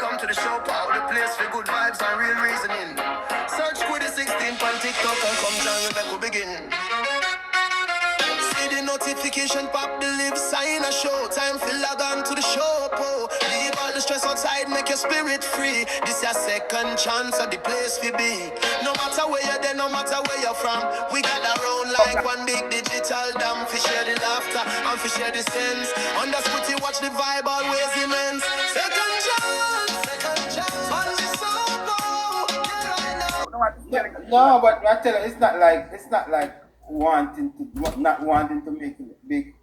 Come to the show, power the place for good vibes and real reasoning. Search SQUITTY16 on TikTok and come join me back we begin. See the notification pop, the live sign a show. Time for log on to the show, po. Leave all the stress outside, make your spirit free. This your second chance at the place for be. No matter where you're there, no matter where you're from, we got around like one big digital dam. For share the laughter and for share the sense. On the Squitty, watch the vibe always immense. Second chance, on the soul, right now. No, but I tell you, it's not like not wanting to make it big,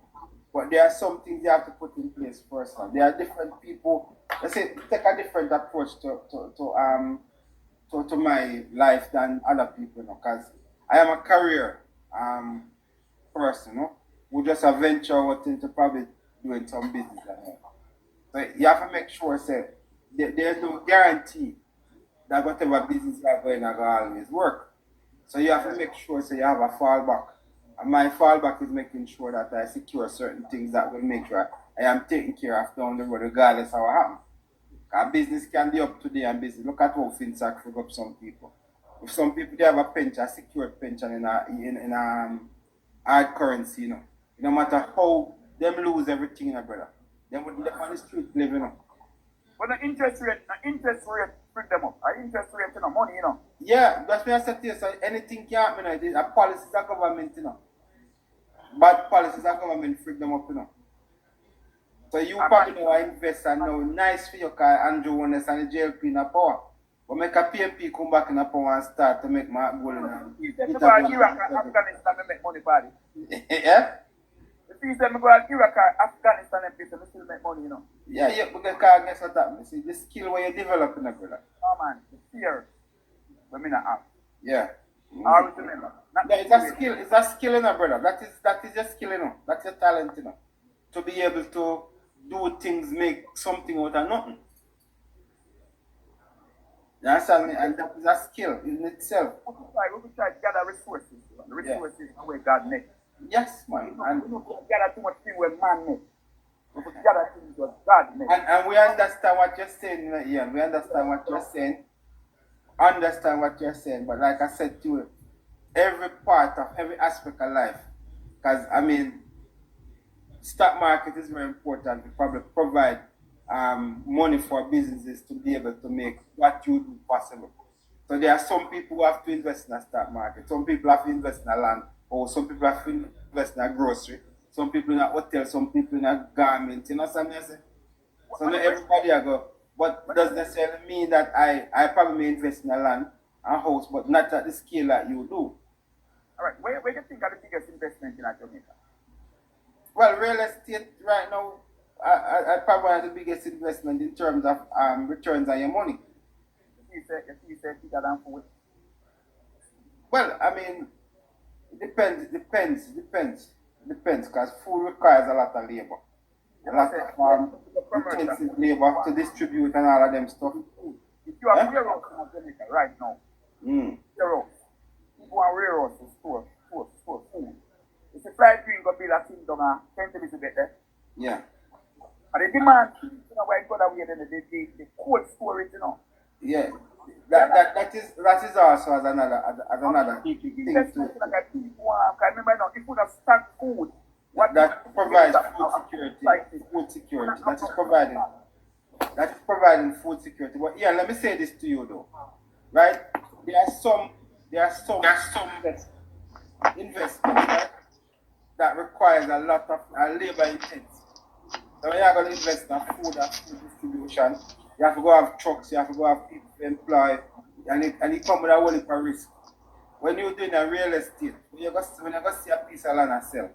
but there are some things you have to put in place first. There are different people. Let's say take a different approach to my life than other people, because I am a career person, who just a venture out into probably doing some business. So you have to make sure, say, there's no guarantee that whatever business you are going to always work. So you have to make sure, so you have a fallback. And my fallback is making sure that I secure certain things that will make sure I am taken care of down the road, regardless of what happens. Because business can be up today and business. Look at how FinSac frig up some people. If some people they have a pension, a secured pension in a hard currency, no matter how them lose everything, brother. Them would live on the street living, But the interest rate bring them up. Interest rate, money, Yeah, that's what I said to you. So anything can happen, A policies of government, Bad policies of government freak them up, So you probably know I invest and now nice for you because Andrew Wallace and the JLP in a power. But make a PMP come back in a power and start to make my goal in a Iraq and Afghanistan to make money, buddy. Yeah? If you say me go to Iraq and Afghanistan and people, still make money, Yeah, because guess what happens? See, the skill where you develop in a brother. Oh man, the fear we may not have. Yeah. Always remember. It's a skill in a brother. That is your skill, That's your talent, To be able to do things, make something out of nothing. You understand me? And that is a skill in itself. We could try to gather resources. The resources are where God makes. Yes, man. And we don't gather too much things where man makes. We could gather things where God makes. And we understand what you're saying, Ian. We understand what you're saying. Understand what you're saying. But like I said to you, every part of every aspect of life, because stock market is very important to probably provide money for businesses to be able to make what you do possible. So there are some people who have to invest in a stock market. Some people have to invest in a land, or some people have to invest in a grocery. Some people in a hotel, some people in a garment. You know what I'm saying? So not everybody I go. But it doesn't necessarily mean that I probably may invest in a land, a house, but not at the scale that you do. All right, where do you think are the biggest investment in Jamaica? Well, real estate right now, I probably have the biggest investment in terms of returns on your money. You say bigger than food? Well, it depends, because food requires a lot of labor. A lot of intensive labor to distribute and all of them stuff. If you have warehouse in Jamaica right now, warehouse, people have warehouse to store food. If the fried green go build a thing down 10 to get there. Yeah. And the demand, where it go that way, then the cold storage, Yeah. That is also as another thing to remember now, if we have stock food, that provides food security. That is providing food security. But yeah, let me say this to you though. Right? There are some investments, right, that requires a lot of labor intense. So when you're going to invest in food and food distribution, you have to go have trucks, you have to go have people to employ, and it comes with a whole heap of risk. When you're doing a real estate, when you go see a piece of land and sell,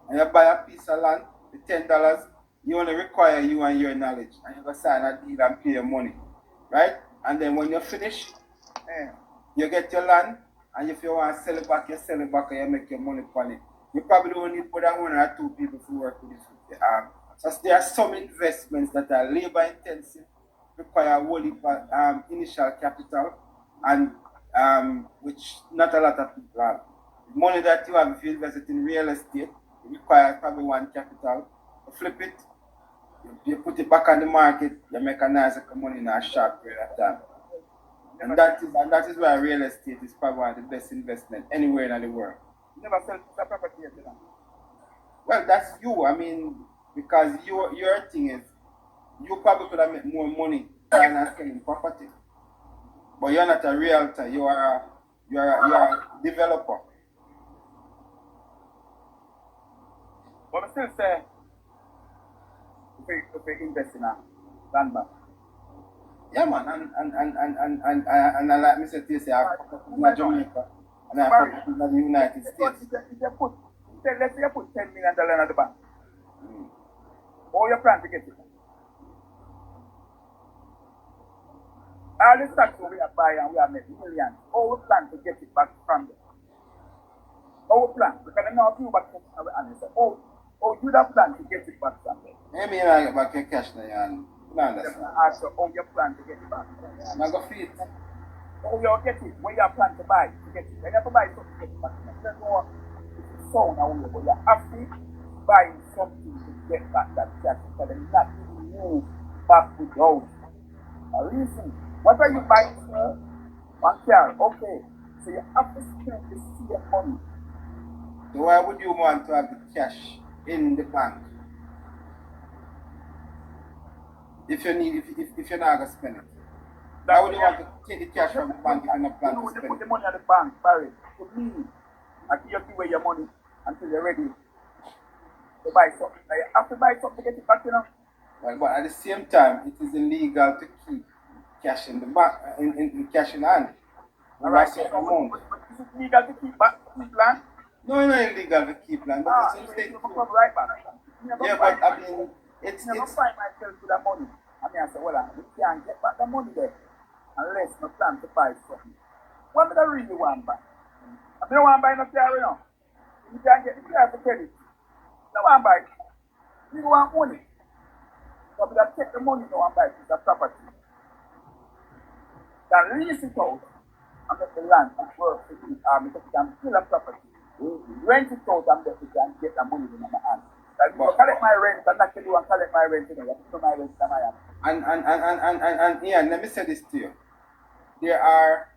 and you buy a piece of land for $10, you only require you and your knowledge, and you go sign a deal and pay your money, right? And then when you finish, you get your land, and if you want to sell it back, you sell it back and you make your money on it. You probably don't need more than 1 or 2 people to work with it. So there are some investments that are labor intensive, require a whole heap of initial capital, and which not a lot of people have. The money that you have if you invest it in real estate, it requires probably 1 capital. To flip it, you put it back on the market, you make a nice money in a short period of time. And that is why real estate is probably one of the best investment anywhere in the world. You never sell the property yet, you know. Well, that's you. I mean, because your thing is, you probably could have made more money than selling property. But you're not a realtor. You are a developer. But I still say, if you invest in a land bank. Yeah, man, and like me said to you, say, I'm from Jamaica and I'm from the United States. Let's say you put $10 million in the bank. How you plan to get it? All the stocks we are buying and we are making millions. How we plan to get it back from them? How we plan? Because I know a few back and they say, oh, you don't plan to get it back from them. Maybe you get back your cash now, and you understand. Ask you how you plan to get it back. I'm going to feed. How you get it? When you plan to buy to get it? When you have to buy something to get it back, you don't know it's sound away, but you have to buy something to get back that cash because they're not giving you back without a reason. What are you buying, sir? One car, okay. So you have to spend the same money. So why would you want to have the cash in the bank if you're not going to spend it? Why would you want to take the cash from the bank if you're not planning to spend it? Put the money at the bank, Barry. To me, until you give away your money until you're ready to buy something. You have to buy something to get it back, you know. Well, but at the same time, it is illegal to keep cash in the bank, in cash in hand. Alright, so is it legal to keep land? No, it's not illegal to keep land, but it's so you come right back. Yeah, but I mean, it's never find myself with the money. I mean, I say, well, we can't get back the money there unless we plan to buy something. What do I really want back? I don't want to buy no car, you know. You can't get the car for credit. I don't want to buy it. You want money. So we have to take the money now and buy it. It's a property. Then lease it out and make the land work for you. Because you can kill a property. Rent it out and make it and get the money in my hand. Like, you collect my rent and not to do and collect my rent, you know. You have to do my rent in my hand. And Ian, let me say this to you. There are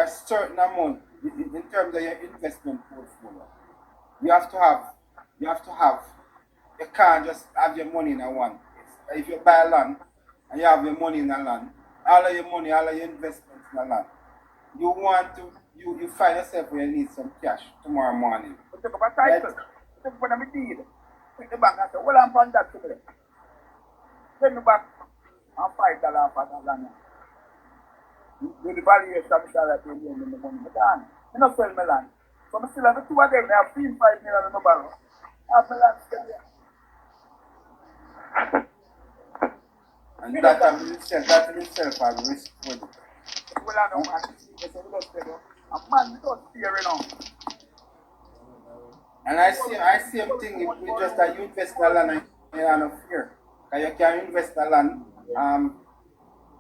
certain amount in terms of your investment portfolio. You can't just have your money in a one place. If you buy land and you have your money in a land, all of your money, all of your investments in a land, you find yourself where you need some cash tomorrow morning. But take up a title. Take up a deed. Take the bank and say, well, I'm from that today. Send me back and $5 for that land. Do the valuation of the dollar to the money. But I don't sell my land. So I still have the two of them. I have $5 million in the barrel. I have my land still there. And that in itself are risk for you. Well, I know, man. A man without fear, you know. And I see a thing if you just you invest in land and you have no fear. Because you can invest in land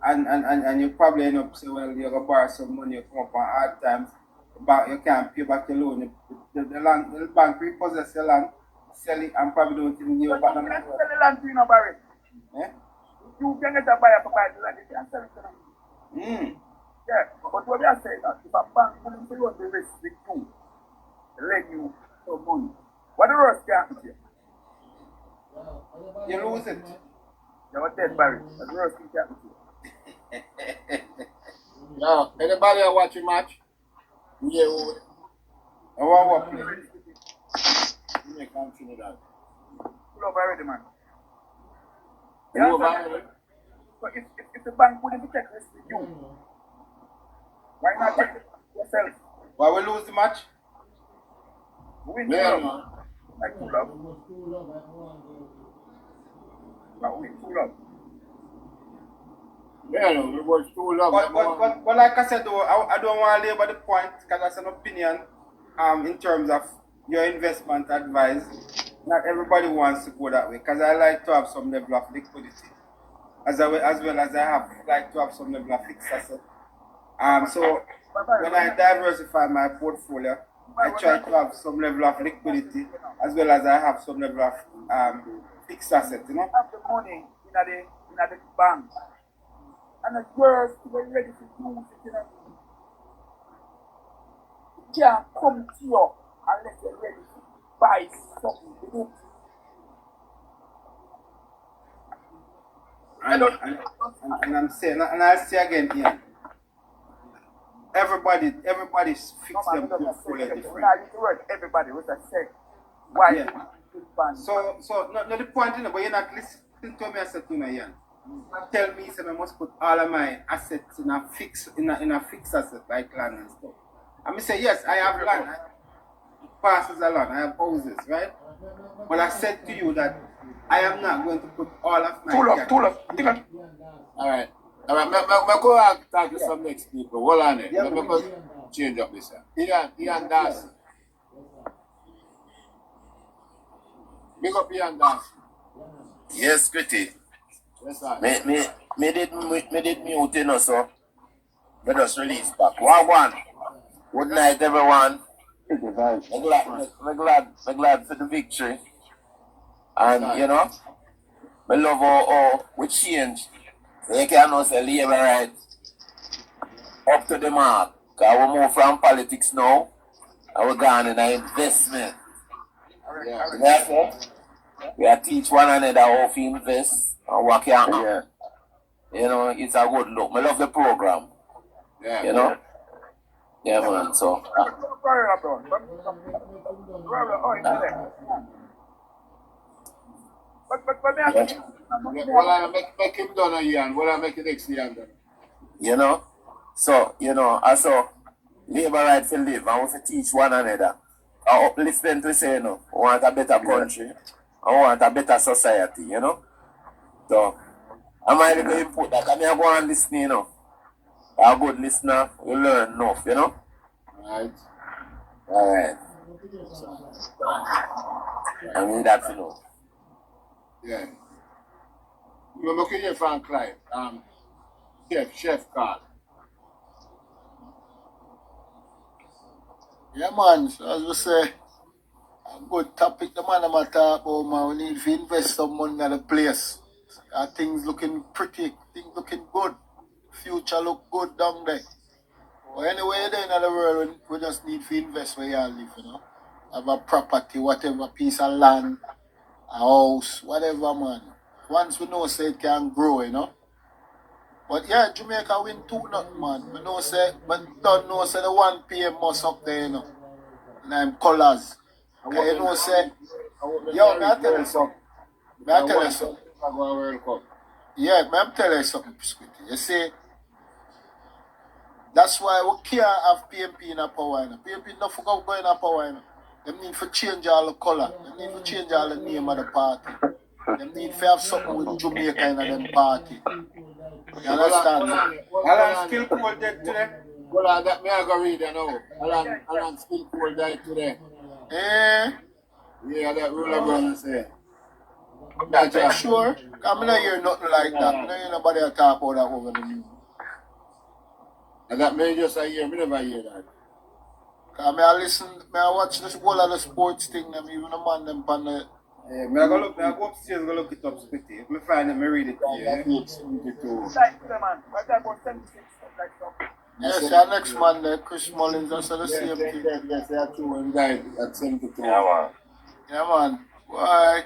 and you probably end up saying, well, you're going to borrow some money, you come up on hard times, but you can't pay back your loan. The bank repossess your land, sell it, and probably don't even give you back the money. You can sell the land to you, no, Barry. Eh? You can get a buyer for buy the land, you can sell it to them. Yeah, but what we are saying is, if a bank willing to run the risk with you, lend you some money, what the worst can happen to you? You lose it. You're dead, Barry. What the worst can happen to you? Yo, anybody are watching match? Yeah, I want to play. you may continue that. Pull over already, man. You know about it? So if the bank willing to take risk with you, why not take it yourself? Why we lose the match? Win Yeah, two man. love. Like two love. But win two love. Yeah, no, it was too long. But like I said though, I don't want to labor the point because that's an opinion in terms of your investment advice. Not everybody wants to go that way because I like to have some level of liquidity as well as I like to have some level of fixed asset. So when I diversify my portfolio, I try to have some level of liquidity as well as I have some level of fixed asset, you know. Have the money in the bank. And the girls were ready to use it, you know. You can't come to you unless you're ready to buy something. You know? And I'm saying, and I'll say again here, everybody's fixed them portfolio different. When I use the word everybody, what I said, why? Yeah. So no, the point is, but you're not listening to me. I said to me, Ian. Tell me, say I must put all of my assets in a fixed asset like land and stuff. I mean, say yes, I have land. Passes a lot. I have houses, right? But I said to you that I am not going to put all of my. Tool up. All right. Me go and talk to some next people. Hold on there. Let me go change up this. Ian Darcy. Big up Ian Darcy. Yes, Squitty. Yes, sir. Me did mute, you know, so me just release back. One. Good night, everyone. Me glad for the victory. And, you know, me love how we change. So you can know say labor right up to the mark. Because we move from politics now and we're gone in an investment. Yeah. Therefore, we are teach one another how to invest and what can happen. Yeah. You know, it's a good look. I love the program. Yeah. You know? Yeah, man. So, Well, I make him done Ian. Well, I make it next Ian done. you know? So, you know, also, labor right to live and we have to teach one another. I uplift them to say, you know, we want a better country. I want a better society, you know? So, I might be going to put that. I mean, I go and listen, you know. A good listener, you learn enough, you know? Right. Alright. I mean, that's enough. Yeah. You're looking here from Clive. Chef Carl. Yeah, man. So as we say, a good topic the man I'm talk about, man. We need to invest some money in the place. Things looking pretty, things looking good. Future look good down there. But anyway, there in the world, we just need to invest where you live, you know. Have a property, whatever, piece of land, a house, whatever, man. Once we know say it can grow, you know. But yeah, Jamaica win 2-0, man. We know say, but don't know say the 1 PM must up there, you know. And I'm colours. Okay, you know say, yo, may I tell you something? May I tell you something? Yeah, may I tell you something, Squitty. You see, that's why we can't have PMP in a power. PMP not for going in a power. They need to change all the colour. They need to change all the name of the party. They need to have something with Jamaica in them party. You understand? Alan still cold dead today. Well, that me I go read you know. Alan still cold died today. Eh? Yeah, that rule I'm gonna say. Are you sure? I'm not hear nothing like that. I don't hear nobody talk about that over the news. And that may just I hear, me never hear that. Cause I watch this whole of the sports thing, and even the man them pan the. Yeah, I go upstairs, go look it up, Squitty. If I find it, I read it. Yeah. Yes, the next man there, Chris Mullins, that's the same thing. Yes, they are true and died at 72. Yeah, man. Yeah, man. Boy,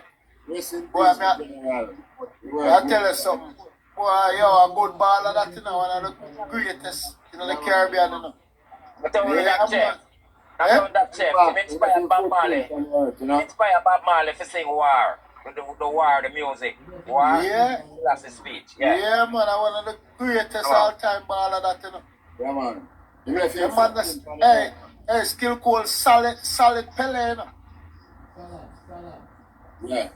Boy, I tell you something. Boy, yo, a good baller that, you know, one of the greatest in the Caribbean, you know. But only Yeah, that chef. Eh? Not that chef. Him inspired Bob Marley. Inspired Bob Marley to sing War. The War, the music. War. Yeah. That's his speech. Yeah. Yeah, man, I one of the greatest all-time baller that, you know. Yeah, man. Yeah, man, that's, hey, skill called solid Pele, you know. Yeah.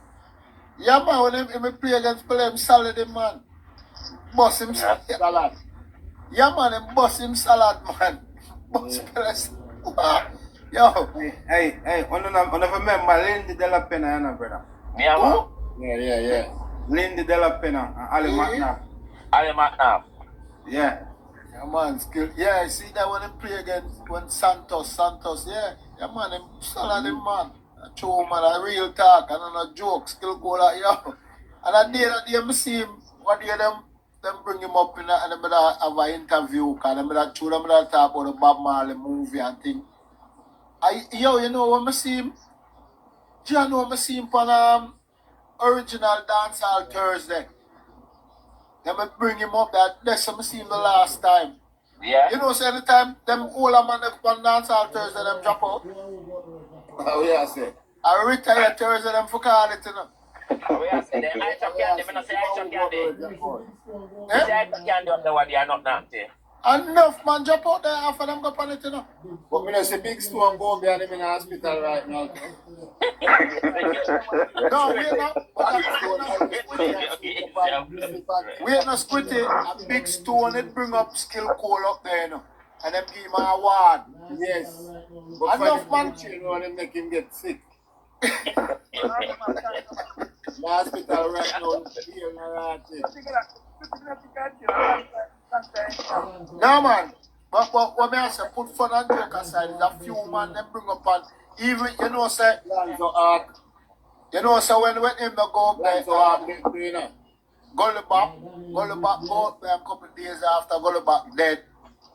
Yeah, man, when he play against Pele, him solid, him, man. Boss him, Salad. yeah, man, him boss him salad, man. Boss Pele, yo. Hey, on remember Lindy De La Pena, you know, brother. Yeah, man. Yeah. Lindy De La Pena and Ali McNabb. Ali McNabb. Yeah. Yeah, man, skill. Yeah, see that when he play against Santos, yeah. Yeah, man, him solid, him, man. True, man, a real talk and a joke. Still go like, yo. And that day, I see him, one day them bring him up and them have an interview, because them talk about the Bob Marley movie and thing. You know when I see him? Do you know when I see him on original dancehall Thursday? Then I bring him up that's when I see him the last time. Yeah. You know, so anytime them older man on dancehall Thursday, them drop out. How we are say? I retire Thursday, them for call it, you know. We are saying them I shop candy, I say I shop candy. Eh? Say I shop candy up there what they are not naughty. Enough man drop out there after them go on it, you know. But me say big stone go behind him in the hospital right now. No, wait no. Wait no, Squitty. A big stone, it bring up skill call up there, you know. And them give him an award. Yes. But Enough man. You know, them make him get sick. The hospital right now, here and right No man. But what me I say, put fun and joke aside, there's a few man them bring up and even, you know, say, Lanzo Ark. you know, so when him no go up there, Lanzo Ark, you know. Gullibop go up there a couple of days after Gullibop dead.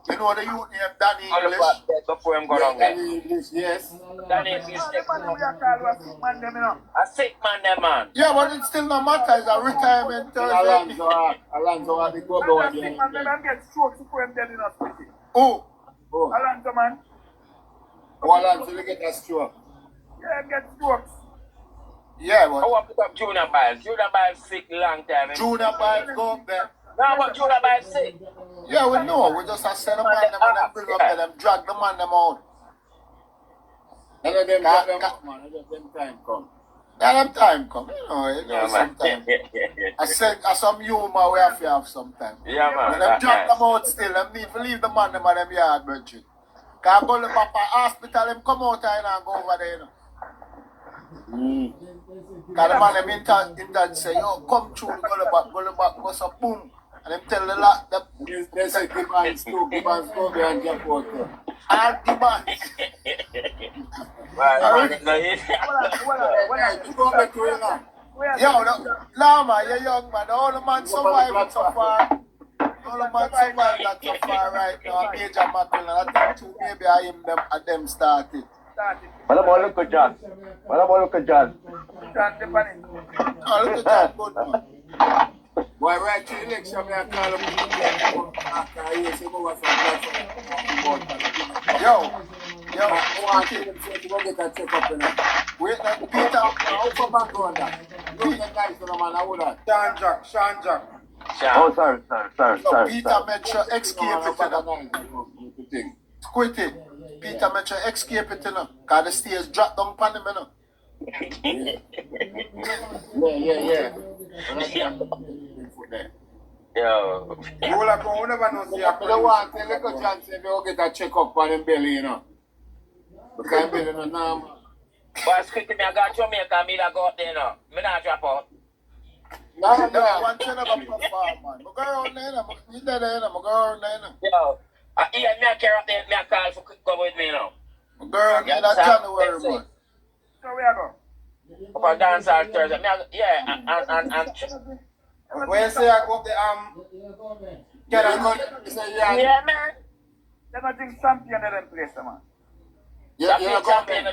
You know the youth named Danny All English? about that before him go down there. English, yes. That is his Man, we are called a sick man, them, you know. a sick man, them man. Yeah, but it still no matter, it's a retirement Thursday. Alonso Ark, the go Man, go a sick man, them get strokes before him dead in hospital. Oh, Alonso, man. Alonso, we get a stroke. Yeah, him get strokes. yeah, I but want to pick up Junior Biles. Junior Biles sick long time. Junior Biles go up there. No, but Junior Biles sick. Yeah, we know. We just have send a man them and them bring up there, them drag the man them out. None of them got them up, man. None of them time come. Yeah, them time come, you know Yeah, man. sometime. I said, some humor we have to have sometime. Yeah, man. When them drag them out still, them need to leave the man them at them yard, brethren. Because I go to the hospital, them come out and go over there, you know. Because the man them in touch say, yo, come through, go back, go so boom. And them tell the lot that They say Gibbons too, Gibbons go behind the airport. all the man. Yo, no man, you're young man. All the man survived so far. All the man survived that so far right now. Major Macron, and I think too, maybe I am them started. What about look at John? What about look at John? Oh, look at that, good man. Boy, right to election, I call him after I hear some over some Yo, I want him to go get a check up in it. wait, now, Peter, How come back on that? Look at guys, man, I would have. Sean Jack. Oh, sorry. Peter Metro escape it, you know. Squitty. Peter Metro escape it, you know. Because the stairs drop down upon him, you know. Yeah. Yo. You will have to never know see a I don't want to take a chance if you get a check up on him belly, you know. Because belly no normal. But Squitty, me I got Jamaica, me that go up there, you know. Me not drop out. No, one thing never perform, man. I go around there, you there, I go around there. Yo. Me I carry up there, me I call for come with me, you know. I go around there, that's January, man. So we are go. Up on dancehall Thursday. And When you say I go up the Can I go? yeah, man. They're not doing champion in them place, man. Champion of Champion.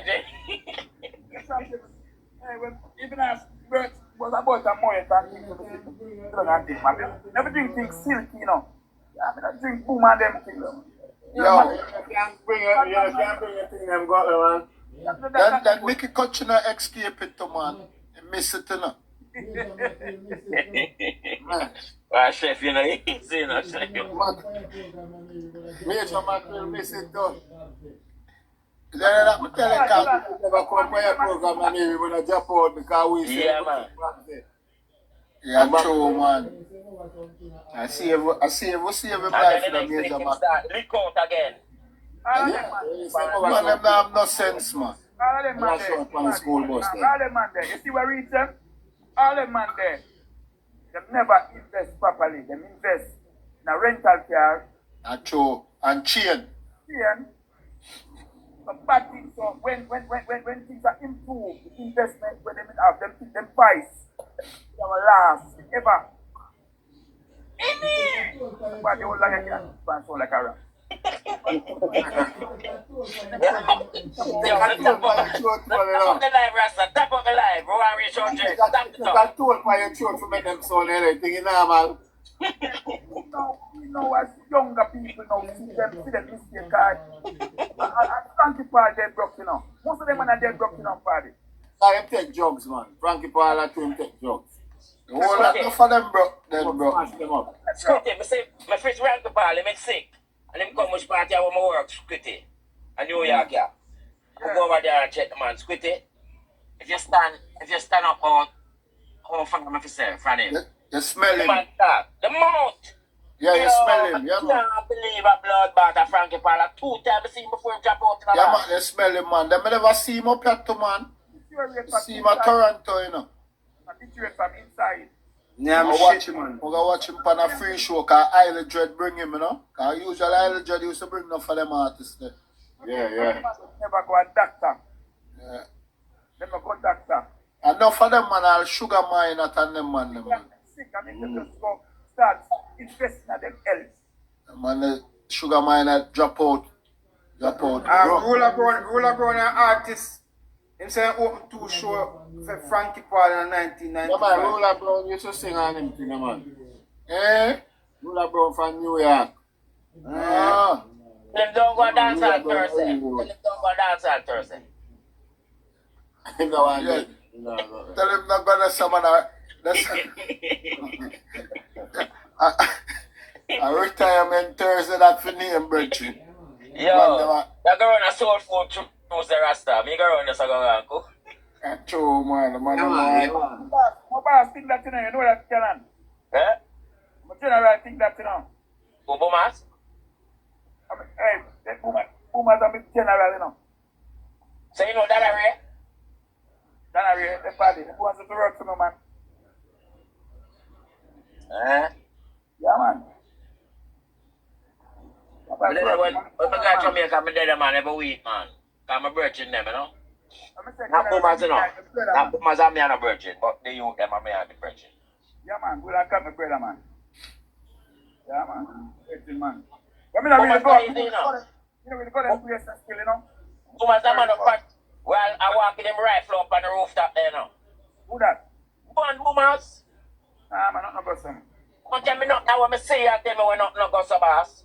Hey, when even as Bert was about a more than thing, man. Never drink things silky, you know. I mean, I drink boom and them things. Yo, You can't bring your thing them got man. that make it cut you know, escape it to man. You miss it, you know. Well, chef, you know, easy, you know, chef. Major Macron miss it though. Then I'm telling you, Never come by a program and we will drop out because we say Yeah, man. yeah, true, man. I see every life in the major man. Lick out again. All of them, man. Man, them don't have no sense, man. All of them, man, there. All of them, man, there. You see where reach them? All of them, man, there. They never invest properly. They invest in a rental car. And true. And chain. Chain. some bad things. So when things are improved, the investment when they have them price, they will last ever. But they will like a cat, so like a rat. Tap up the live, bro. I reach out there. Tap it up. I told for your throat to make them sound anything normal. You know, as younger people now, see them mistake card. And Frankie Paul dead broke, you know. Most of them are dead broke, you know, party. I take drugs, man. Frankie Paul and him take drugs. The whole lot of them broke, then broke. Smash them up. Squitty, I say, my first Frankie Paul, he make sick. And him come which party I want my work, Squitty. And New York, yeah. I go over there and check the man, Squitty. If you stand up out, how far am I say, from him? You smell him. The mouth. Yeah, you smell him. Yeah, man. I can't believe a bloodbath of Frankie Paul. 2 times I see him before he drop out in the Yeah, bar. man, you smell him, man. Them never see him up here, too, man. See him at Toronto, you know. I picture it from inside. Yeah, I I'm watch shit, him, man. we're gonna watch him on a free show, cause Isle Dread bring him, you know. Cause usually Isle Dread used to bring enough for them artists there. Yeah. Never go a doctor. Yeah. Never go doctor. Enough for them, man, all sugar mine at them, man. Them, man. Sick, I need to just go start investing in them else. Man, the sugar mine drop out. Ruler Brown, an artist. Him say open 2 show for Frankie Paul in Yeah, 1995. man, Ruler Brown used to sing on him, thing, man. Ruler Brown from New York. Ah. Them don't go dance on Thursday. Them don't go dance on Thursday. No one Yeah. did. No. Tell him not gonna summon a retirement Thursday that for name, brethren. Yo, that girl on a soul food choose the Rasta. Me girl on the Saga Ranko. True, man. The man, My boss think that, you know that, Canon. Eh? My general think that, you know. Who Bomas? I mean, hey, that boomers are big general, you know. So you know that area? That area, the party, who wants to work for me, man. Eh? Yeah, man. But then when I got Jamaica, I'm there, man, every week, man. I'm a virgin them, you know. Not Boomers, you know. Not Boomers and me and a virgin, but the youth, them and me and the virgin. Yeah, man, good and come, my brother, man. Yeah, man. Virgin, man. I mean, Boomers go, are easy, you know. you know, we go to place and still, you know. Boomers, that man up front. Well, I walk in them rifle up on the rooftop there, you know. Who that? One Boomers. Nah, man, not go some. Don't tell me not now when I say you tell me we're not go so boss.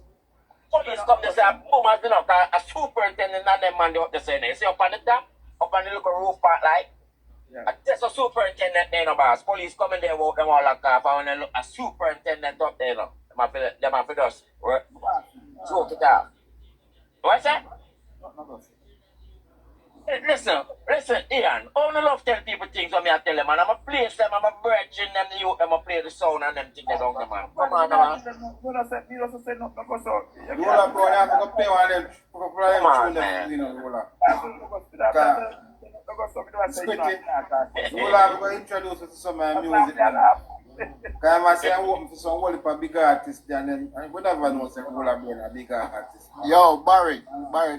Police come to say, Boomers, you know, a superintendent and them man they up to say, you see up on the top, up on the little roof part like. Yeah. There's a superintendent there, no boss. Police come in there, walk them all like off, and when they look a superintendent up there, no. Them have to just joke it off. What's that? Not go some. Hey, listen, Ian, I don't love tell people things when I tell them, and I'm a place them, I'm a virgin them, the youth, I'm a play the sound and them things they don't know, man. Come on, man. You don't say no go so. Ruler Brown, I have to play one of them. Come on, man. You know, Ruler. Squitty. Ruler, I'm going to introduce you to some of my music. Because I say I'm working for some whole heap of big artists, and then we never know say Ruler Brown a big artist. Yo, Barry,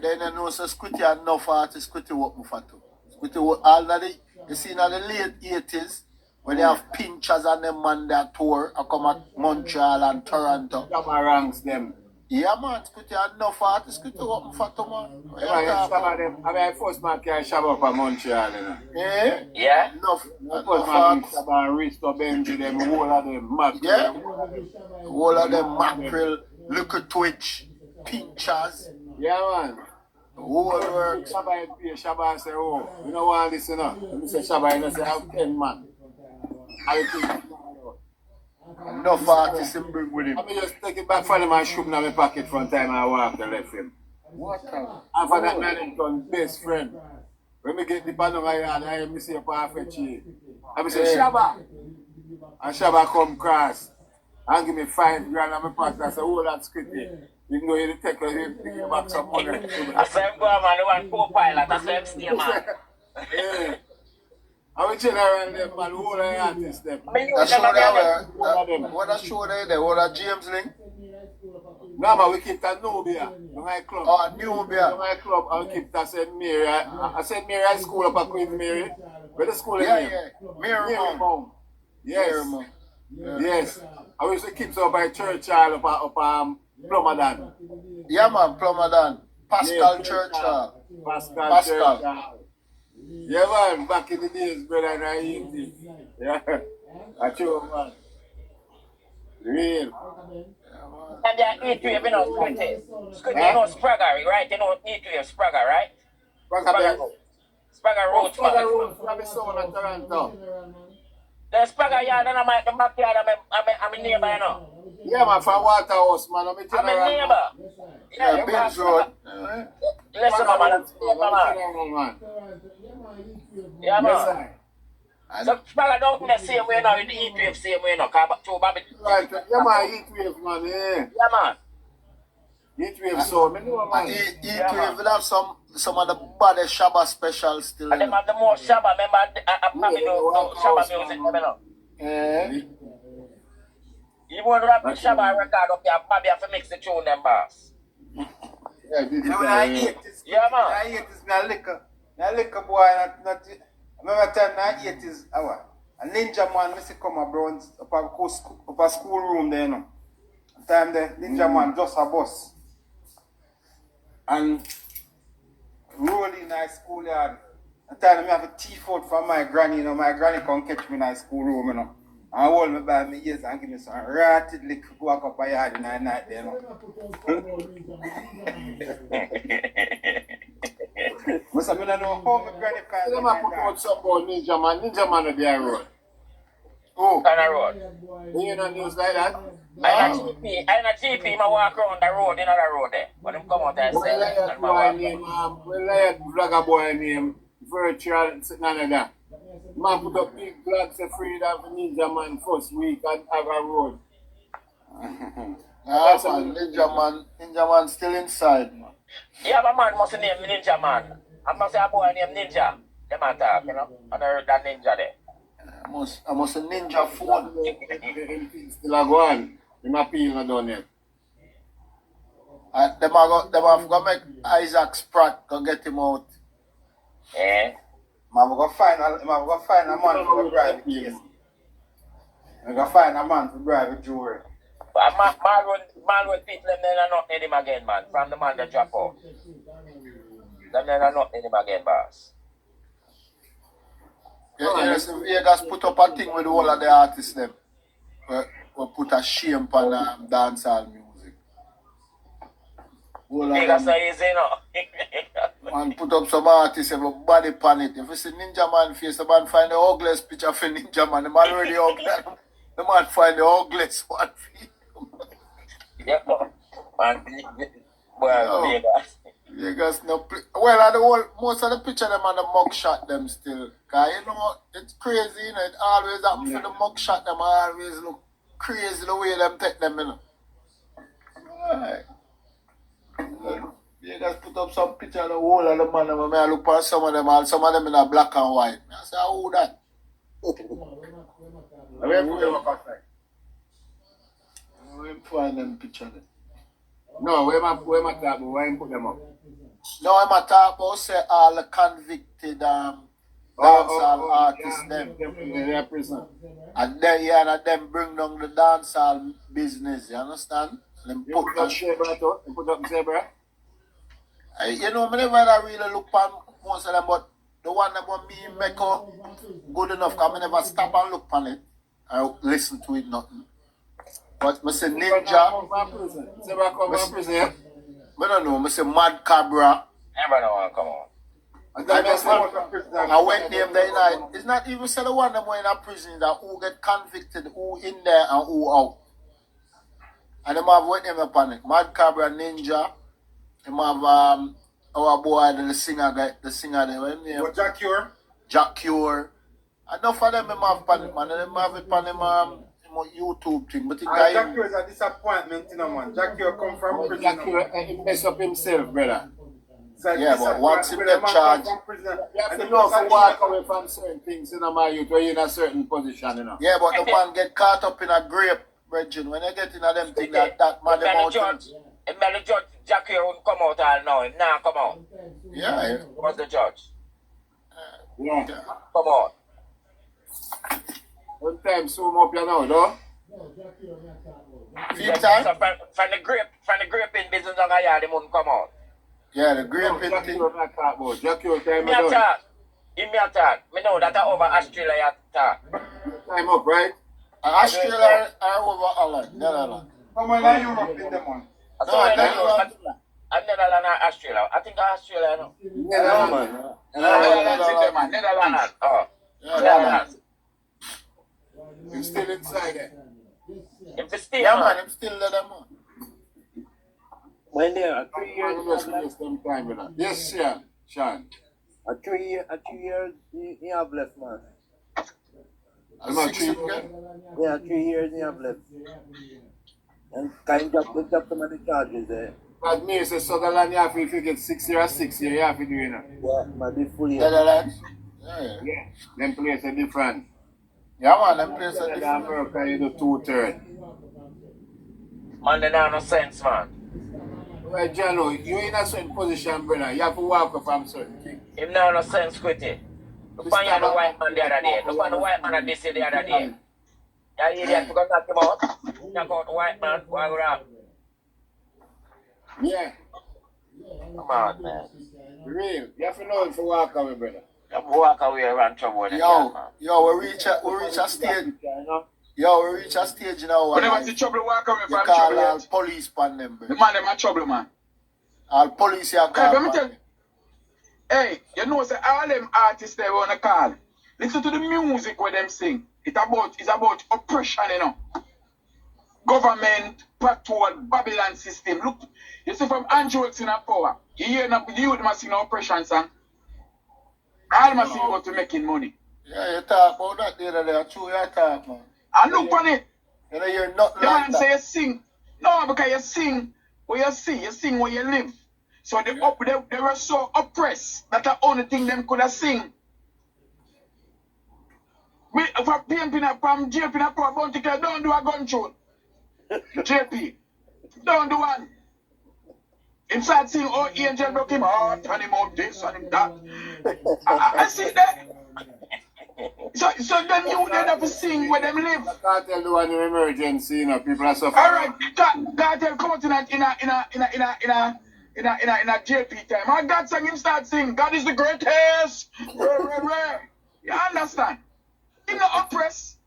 they don't know so Squitty had enough artists, Squitty work for too. Squitty work all of the, you see in the late 80s, when they have pinchers and them man that tour, I come at Montreal and Toronto. Shabba ranks them. Yeah, man, Squitty had enough artists, Squitty work for too, man. What you talking about? I mean, first man carry Shabba up in Montreal, you know. Yeah? Yeah? Enough First enough man artists. Shabba and Risto Benji, them, whole of them, Mac. Yeah? All of them mackerel, little twitch, pinchers, Yeah, man. whole works. Shabba pay Shabba say, oh, you know what this, you know. And he say Shabba, you know, say, I have 10 man. I think, Enough artists him bring with him. I mean, just take it back from him and shoot him in my pocket from time I walk and left him. What a... And for that man, him done best friend. When we get the band over here, I hear me say, perfect cheese. I say, Shabba. And Shabba come cross and give me $5 grand on my pocket. I say, oh, that's Squitty. You know, you take you back some money. I said, go man, the one co-pilot, I said, stay man. Yeah. I will general them, man, who are the artists them? That show there, what that show there, what that James Link? No, man, we keep that Nubia, the high club. Oh, Nubia. The high club, and we keep that St. Mary. I St. Mary High School up at Queen Mary. Where the school is? Yeah. Marymount. Yes. Marymount. Yes. I wish the kids up by Church Hall up Plomadan. Yeah, man, Plomadan. Pascal Yes, Church Hall. Pascal Church Hall. Yeah, man, back in the days, brother, and I eat it. Yeah. That's true, man. Real. And they eat wave, you know, Squitty. Squitty, you know, Spragger, right? You know, eat wave, Spragger, right? Spragger Road. Spragger Road, Spragger Road, from the soul of Toronto. The Spragger yard, and I'm at the backyard, I'm a neighbor, you know. Yeah, man, from Waterhouse, man. I'm a neighbor. Yeah, Ben's Road. Listen, man. Yeah, man. So, Spragger don't do the same way now, in the eat wave, same way now, because two Bobby. Right, yeah, man, heat wave, man, yeah. Yeah, man. Heat wave, so, man, know, man. Heat wave will have some of the baddest Shabba specials still. And them have the more Shabba, remember, I probably know Shabba music, you know. Yeah. You want to rap the Shabba record up there, probably have to mix the tune, them boss. Yeah, You know when I eat this, Yeah, man. I eat this, my liquor boy, not. I remember time I eat this, a ninja man, I see come around up a school room there, you know. Time the ninja man just a bus. And really nice schoolyard. At time I have a tea out from my granny, you know. My granny come catch me in the school room, you know. And hold me by my ears and give me some ratted liquor go up a yard in the night there, you know. Must have been know how my granny can Them a put out some about Ninja Man. Ninja Man on their road. Oh, on the road. You hear no news like that? I in a GP, I walk around the road, in the road there. When them come out and say, Well, boy name, vlogger boy name, virtual, sitting on that. Man put up big flags of freedom for Ninja Man first week and have a road. That's a Ninja Man still inside, man. yeah, my man must name Ninja Man. I must say a boy named Ninja. Them a talk, you know. And I heard that Ninja there. I must a ninja phone. Still a go on. Them appeal not done yet. Them have to make Isaac Spratt go get him out. Eh? I'm going to find a man to drive the case. I'm going to find a man to drive a jury. But man with people, them then are not in him again, man. From the man that drop out. Them then are not in him again, boss. Yeah, Vegas put up a thing with all of the artists them. We put a shame on dancehall music. Vegas so easy, you know. And put up some artists have a body pan it. If you see Ninja Man face, the man find the ugliest picture for Ninja Man. The man already ugly. The man find the ugliest one for him. Yeah, man. Well, Vegas. Vegas no play. Well, the whole, most of the picture them and the mug shot them still. Cause you know, it's crazy, you know. It always happens for the mug shot them always look crazy the way them take them, you know. Alright. Vegas put up some picture of the whole of the man. I look at some of them in a black and white. I say, who that? Where put them up outside? Where find them picture there? No, where my talk about? Why you put them up? No, I'm a talk about say all the convicted dancehall artists them. They are prison. And then and them bring down the dancehall business, you understand? Them You put up zebra too? You put up zebra? You know, I never really look on most of them, but the one that want me make up good enough, because I never stop and look on it. I listen to it nothing. But I say Ninja. Zebra come from prison, yeah? I don't know, I say Mad Cabra. Everybody want to come on. I went there the night. It's not even say the one that went in prison that who get convicted, who in there and who out. And them have went them upon it. Mad Cabra Ninja. Them have our boy the singer there, what name? What, Jack Cure? Jack Cure. Enough of them have upon it, man. And them have it upon him YouTube thing. But Jack Cure is a disappointment, you know, man. Jack Cure come from prison. Jack Cure, he mess up himself, brother. Yeah, but once he get charged. You have to know for walk away from certain things, you know, my youth, where you're in a certain position, you know. Yeah, but the man get caught up in a grape brethren, when you get in them thing that man them out. And the judge, Jackie won't come out all now. Him now come out. Yeah. What's the judge? Yeah. Come out. One time, zoom up you now, though. Feed time? So from the grape in business on the yard, he won't come out. Yeah, the grape in Jackie, thing. you're not talking about. Jackie, you're time Me done. attack. Give me attack. Me know that over Australia attack. Time up, right? Australia are over Holland, Netherlands. Come on, now Europe in them one. So No, Netherlands and Australia. I think Australia, no. Yeah, Netherlands. Oh. Yeah, Netherlands. You're still inside there. If the stay, Yeah, man. man, I'm still there, man. When there are 3 years, You must waste some time with that. Yes, Sean. Sean. a 3 years you have left, man. I'm not 6 treating again. Yeah, 3 years you have left. And kind of drop some of the charges there. That means that Sutherland, you have to, if you get 6 years, 6 years, you have to do it. Yeah, might be full year. Netherlands. Yeah. Yeah. Them places are different. Yeah, man, them places are In different. America, you do 2/3. Man, they don't no sense, man. Well, Jano, you're in a certain position, brother. You have to walk up from certain things. Him now no sense, Squitty. Look on you, the white man the other day. Look on the white man that they say the other day. Yeah, idiot, because knock him out. Knock out the white man, why would I? Yeah. Come on, man. Real. You have to know if you walk away, brother. You walk away around trouble with them, Yo, man. yo, we reach a stage. Yo, we reach a stage now. Whenever the trouble walk away You from call trouble, all yet. police pan them, bro. The man them a trouble, man. All police you Hey, call let me pan tell them. you. Hey, you know, say all them artists they wanna call. Listen to the music where them sing. It's about oppression, you know. Government, patrol, Babylon system. Look, you see from Andrew X in a power. You hear the youth must sing an oppression song. All must sing about to making money. Yeah, you talk about that the other day. True, you talk, man. And look on it. You know, you're not The like man say that. you sing. No, because you sing where you see, you sing where you live. So they were so oppressed that the only thing them could have sing. From PMP, from JP, Bounty Killer, don't do a gun tune. JP, don't do one. Him start sing, oh, angel broke him heart, and him out this, and him that. I see that. So them you they have to sing where them live. I can't tell the one in emergency, you know, people are suffering. All right, God tell come out in a JP time. And God sang him start sing. God is the greatest. You understand? He not oppressed.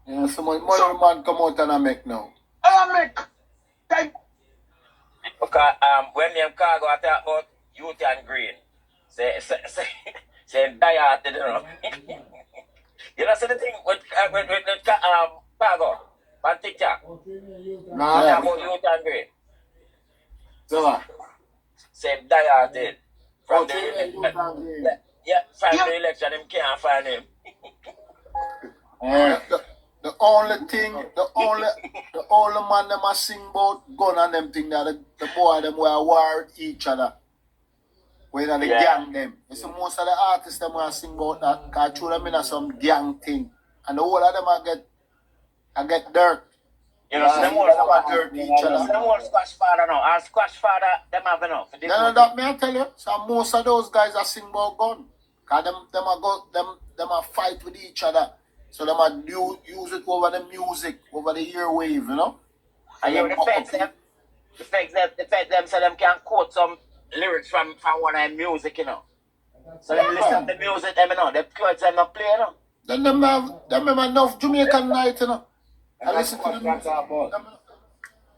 Yeah, so much money man come out and I make now. Make. Like, Because when them cargo I talk about youth and green, say die-hearted, you know. You know, see the thing with cargo on TikTok. Nah, Talk about youth and green. so what? Say die-hearted. From Okay, youth and green. from the election, him can't find him. The only man them a sing about gun and them thing that the boy them were war with each other. When the gang them. You see most of the artists them will sing about that because through them in some gang thing. And the whole of them I get dirt. You know, so them all dirt each other. them all squash father now. And squash father, them have enough. No, that me I tell you. So most of those guys are sing about gun. Cause them a fight with each other. So them a use it over the music, over the airwave, you know? And you the feds them so them can quote some lyrics from one of their music, you know. So them listen to the music, them, you know, the quotes them not play, you know. Then them have enough Jamaican night, you know. I listen to the music.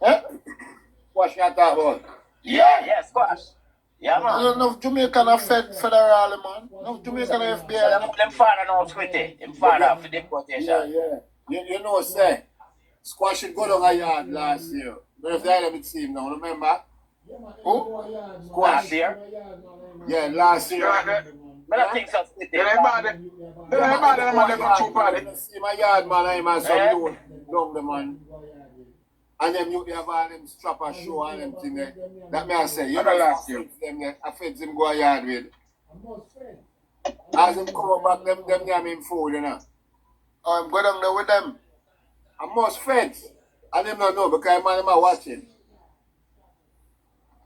Eh? What you talk about? Yeah, squash. Yeah, I man. don't know if Jamaican are federal, man. No Jamaican are So FBI. them father now Squitty. Him father for deportation. Yeah. You know, say, Squash should go down a yard last year. But if they had a team now, remember? Who? Last year. Yeah, last year. But I think so Squitty. they ain't bad. They ain't bad. Them man them too bad. You see my yard man, I man some load down the man. And them you have all them strapper show and them thing there. That me I say, you know last year. Them there, I fed them go a yard with. As them come back, them name him food, you know. Oh, I'm going down there with them. I must fence. And them not know because man them are watching.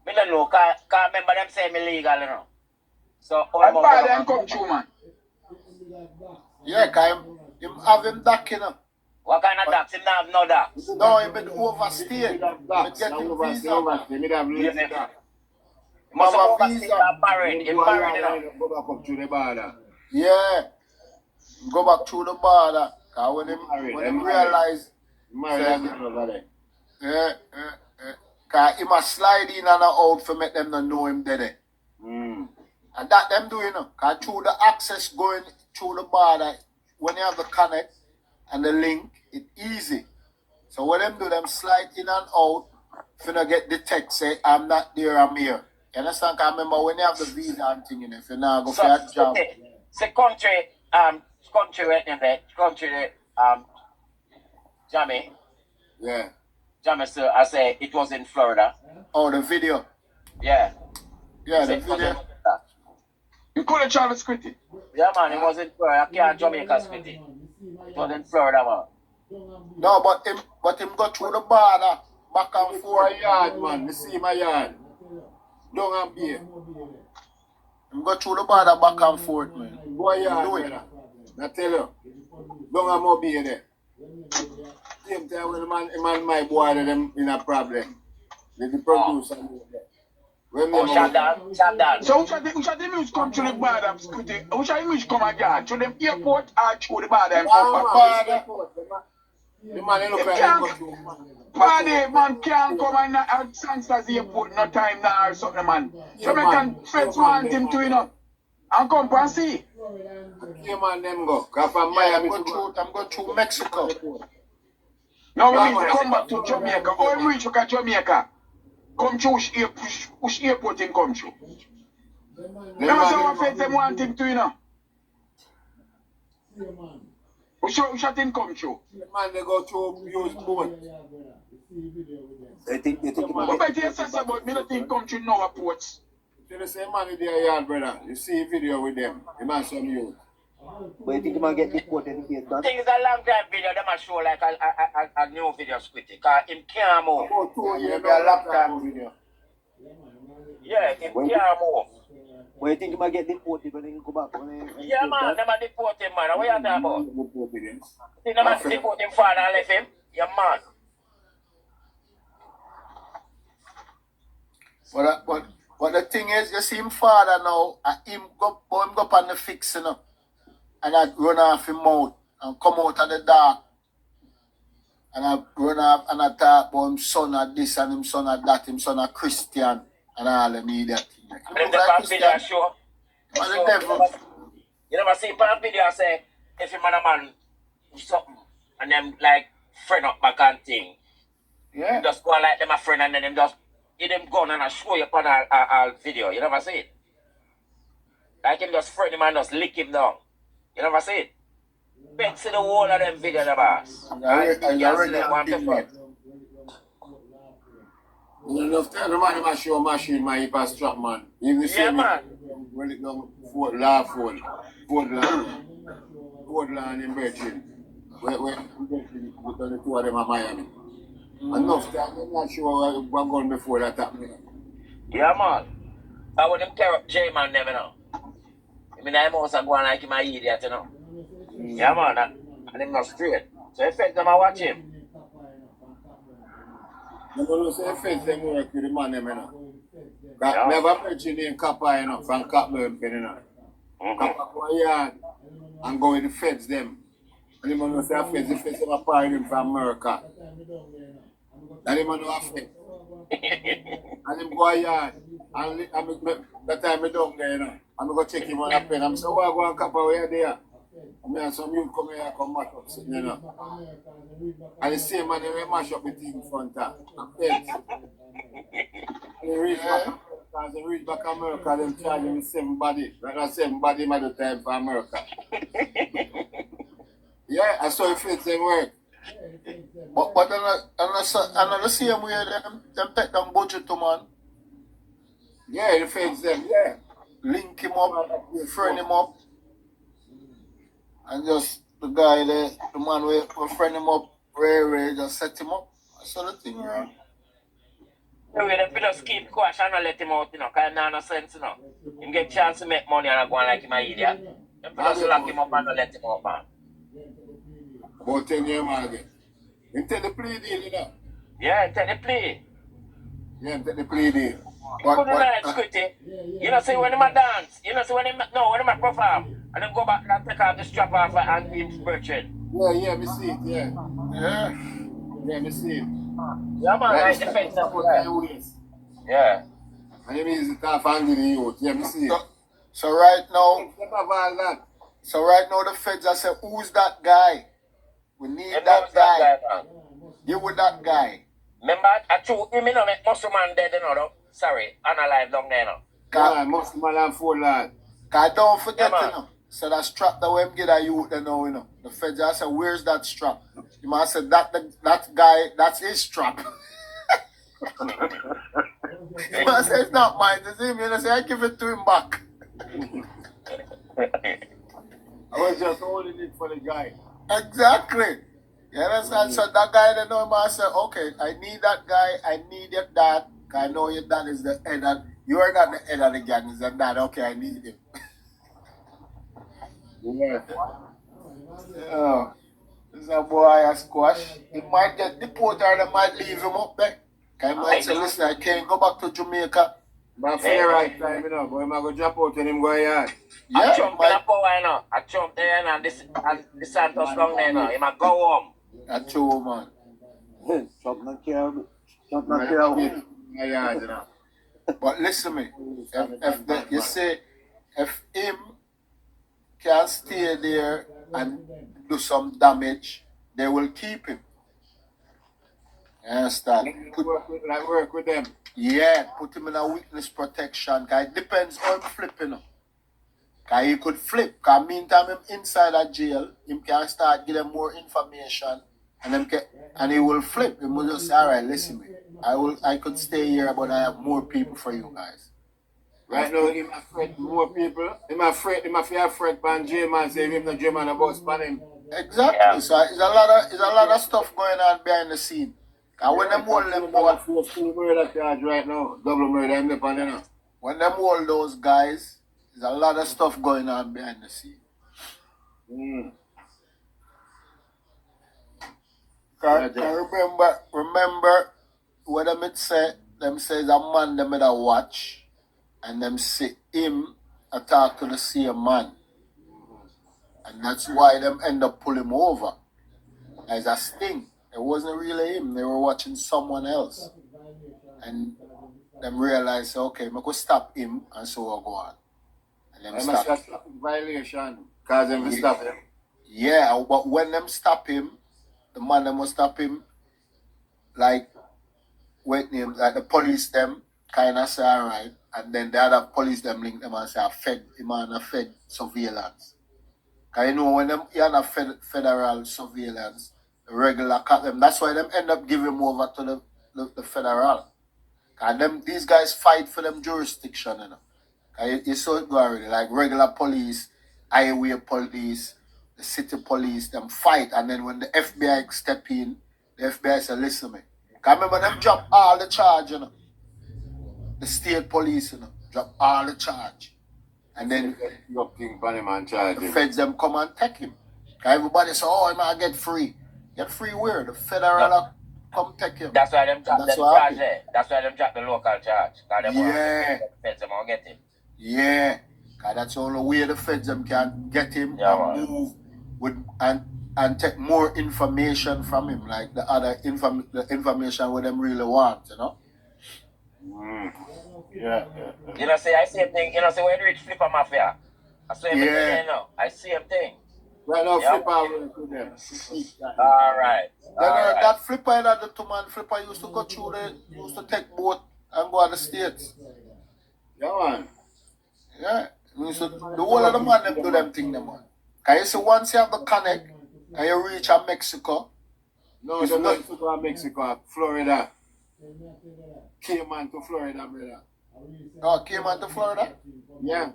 Me don't know, cause remember them say me legal, you know. So all And more bad them come true, man. Yeah, cause him have him back, you know. what kind of docs? Him not have no docs. No, he been overstayed. Blacks, He get now him overstay, visa. overstay. Me have lose Yeah. that. He must have Mama overstayed visa. and married. He Go married, you along, know. go back up to the border. Yeah. Go back through the border. Cause when Married, him them realize, Married Say- and get over there. cause he must slide in and out for make them not know him there. Mm. And that them do, you know. Cause through the access going through the border, when you have the connect and the link, it's easy. So what them do, them slide in and out, if you not get the text, say, I'm not there, I'm here. You understand? Cause remember when you have the visa and thing, you know, if you now go So, for a job. say country, right there, country, Jamie, Yeah. sir, I say it was in Florida. Oh, the video. Yeah. Yeah, Say the it was in video. Florida. You could have traveled Squitty. Yeah, man, it was in Florida. I can't Jamaica spit it. It was in Florida, man. No, but him go through the border, back and For forth. a yard, man. You see my yard. Don't have beer. Him go through the border, back and forth, man. Go a yard, Do it. brother. I tell you. Don't have more beer there. Same time when the man my boy, them in a problem. They the producer. When Oh, Shandan. So which of the news come to the border of Squitty? Which of the news come again? To the airport or through the border? The man look like can't- him go through, man. Party man can't come and at Sangster's airport no time now or something, man. Jamaican friends want him to, you know. And come and see. Yeah, man, them go. Cause from Yeah, Miami I'm going through Mexico. Now we need to come back to Jamaica. Or we reach to Jamaica. Come to which airport him come to. Remember some friends them want him to, you know. Which him come to. man, they go to use boat. I think But by the essence about me, don't think come to no ports. See the same man in their yard, brother. You see a video with them. The man some youth. But you think you might get deported in case I that? think it's a long time video. Them a show like a new video Squitty. Cause him can't move. About 2 years, Maybe a laptop video. Yeah, him can't move. But you think you might get deported when you go back? Yeah, man, them a deport him, man. What you talking about? Think them a deport him father and left him? Yeah, man. But the thing is, you see him father now, and him go up on the fix, you know, and I run off him mouth and come out of the dark. And I run off and I talk about him son of this and him son of that, him son of Christian and all them idiot. And them the video show. Man, the devil. You never see part video say if you man a man do something and them like friend up back and thing. Yeah. Just go like them a friend and then them just give them gun and I show you upon a video. You never see it. Like him just friend him and just lick him down. You never see it. Bet see the whole of them video the boss. I You see them one to friend. You know, tell the man him show machine, man, he pass strap, man. Even the Yeah, same man. when it down Fort Land in Virgin. Where we done the two of them at Miami. Enough time, I'm not sure what going before that happened. Yeah, man. I want them tear up J-Man them, you know. I mean, I'm also going like him a idiot, you know. Yeah, man. And him not straight. So effect them, I watch him. I'm going to say fence them work with the man, them, you know. Yeah. Never mention name Kappa, you know, from Capman, you know. Kappa go a yard and go with the feds, them. And the man will say, the feds them apart him from America. And the man will have feds. And him go a yard. And that time I down there, you know. I'm going to check him on a pen. I'm saying, go and Kappa, where you there? And me and some youth come here, come mash up, sitting, you know. And the same man, they mash up the thing in front of and feds. And they reach back America, them charge him $7. Like that $7 at the time for America. Yeah, I saw the feds them work. But another same way them take them budget to man, Yeah, the feds them, yeah. link him up, friend him up, and just the guy there, the man will friend him up, Ray just set him up. That's all the thing, right? Anyway, them just keep quiet and not let him out, you know, because no sense, you know. Him get chance to make money and I go on like him an idiot. Them just lock him up and not let him out, man. About 10 years, man, again. Him take the plea deal, you know. Yeah, take the play. Yeah, him take the plea deal. You couldn't like Squitty. You know, see when him a dance, you know, see when him a perform, and then go back and take off the strap off and him virgin. Yeah, me see it, yeah. Yeah, me see it. Yeah, man, like the fence up there. Yeah. And him is the tough angry the youth. Yeah, me see it. So right now, Step up all that. so right now the feds are saying, who's that guy? We need You know that who's guy. that guy, man? You with that guy. Remember, I chew him, you know, make muscle man dead, you know, though. Sorry, unalive down there, you know. Yeah, most man and four lad. Cause don't forget, Yeah, you man. know. So that strap that we get at you know, you know. The feds are saying, where's that strap? You must say that guy, that's his strap. You must say it's not mine, it's him. You know, say I give it to him back. I was just holding it for the guy. Exactly. You understand? So that guy, they know him and say, okay, I need that guy, I need your dad. I know your dad is the head of, you are not the head of the gang, is the dad. Okay, I need him. Yeah. Yeah. This is a boy a squash. He might get deported or they might leave him up there. He might say, listen, I can't go back to Jamaica. But for the right time, you know, but him a go drop out when him go yard. Yeah, I jump in a power, you know. I jump there, you know, and this Santos down there, you know. He might go home. that's true, man. Chop not care. Chop not care. My yard, you know. But listen me, you say, if him can stay there and do some damage, they will keep him. You understand? Work with them. Yeah, put him in a witness protection. Cause it depends on him flipping. Cause he could flip. Cause meantime him inside a jail, him can start giving more information, and he will flip. He will just say, alright, listen me. I could stay here, but I have more people for you guys. Right now, him afraid more people. Him afraid pan J-Man, say him no J-Man about span him. Exactly. Yeah. So it's a lot of stuff going on behind the scene. And when them hold them boy, Full murder charge right now. Double murder, him depend on, you know. when them hold those guys, there's a lot of stuff going on behind the scene. Cause remember what them it say, them says a man them a watch and them see him attack to the same man. And that's why them end up pulling him over. As a sting. It wasn't really him, they were watching someone else. And them realized, okay, I could stop him and so we'll go on. And them I must stop. have stop violation. Cause them will stop him. Yeah, but when them stop him, the man them will stop him, like, wait name, like the police them kind of say alright, and then the other police them link them and say I fed him on a fed surveillance. Cause you know when them you on a federal surveillance, the regular cut them. That's why them end up giving him over to the federal. Cause these guys fight for them jurisdiction, you know. Cause you saw it go already, like regular police, highway police, the city police, them fight, and then when the FBI step in, the FBI say, listen me. Cause remember them drop all the charge, you know. The state police, you know, drop all the charge. And then You king pan him and charge the him. feds them come and take him. Cause everybody say, oh, he might get free. Get free where? The federal come take him. That's why them drop That's the what charge happened. there. That's why them drop the local charge. Cause them Yeah. feds them won't get him. Yeah. Cause that's the only way the feds them can get him Yeah, and man. move with and take more information from him, like the other the information what them really want, you know? Yeah. You know, say I same thing. You know, say when you reach Flipper Mafia, I saw everything Yeah. there now. I see him thing. Right now, Yeah. flip out with them. All right. Then that flipper that the two man flipper used to go through used to take boat and go to the States. Yeah, man. Yeah. The whole of the man them do them thing them man. Cause you see once you have the connect and you reach a Mexico, No, It's the not- Mexico, Mexico, Florida. Cayman to Florida, brother. came on to Florida. Yeah.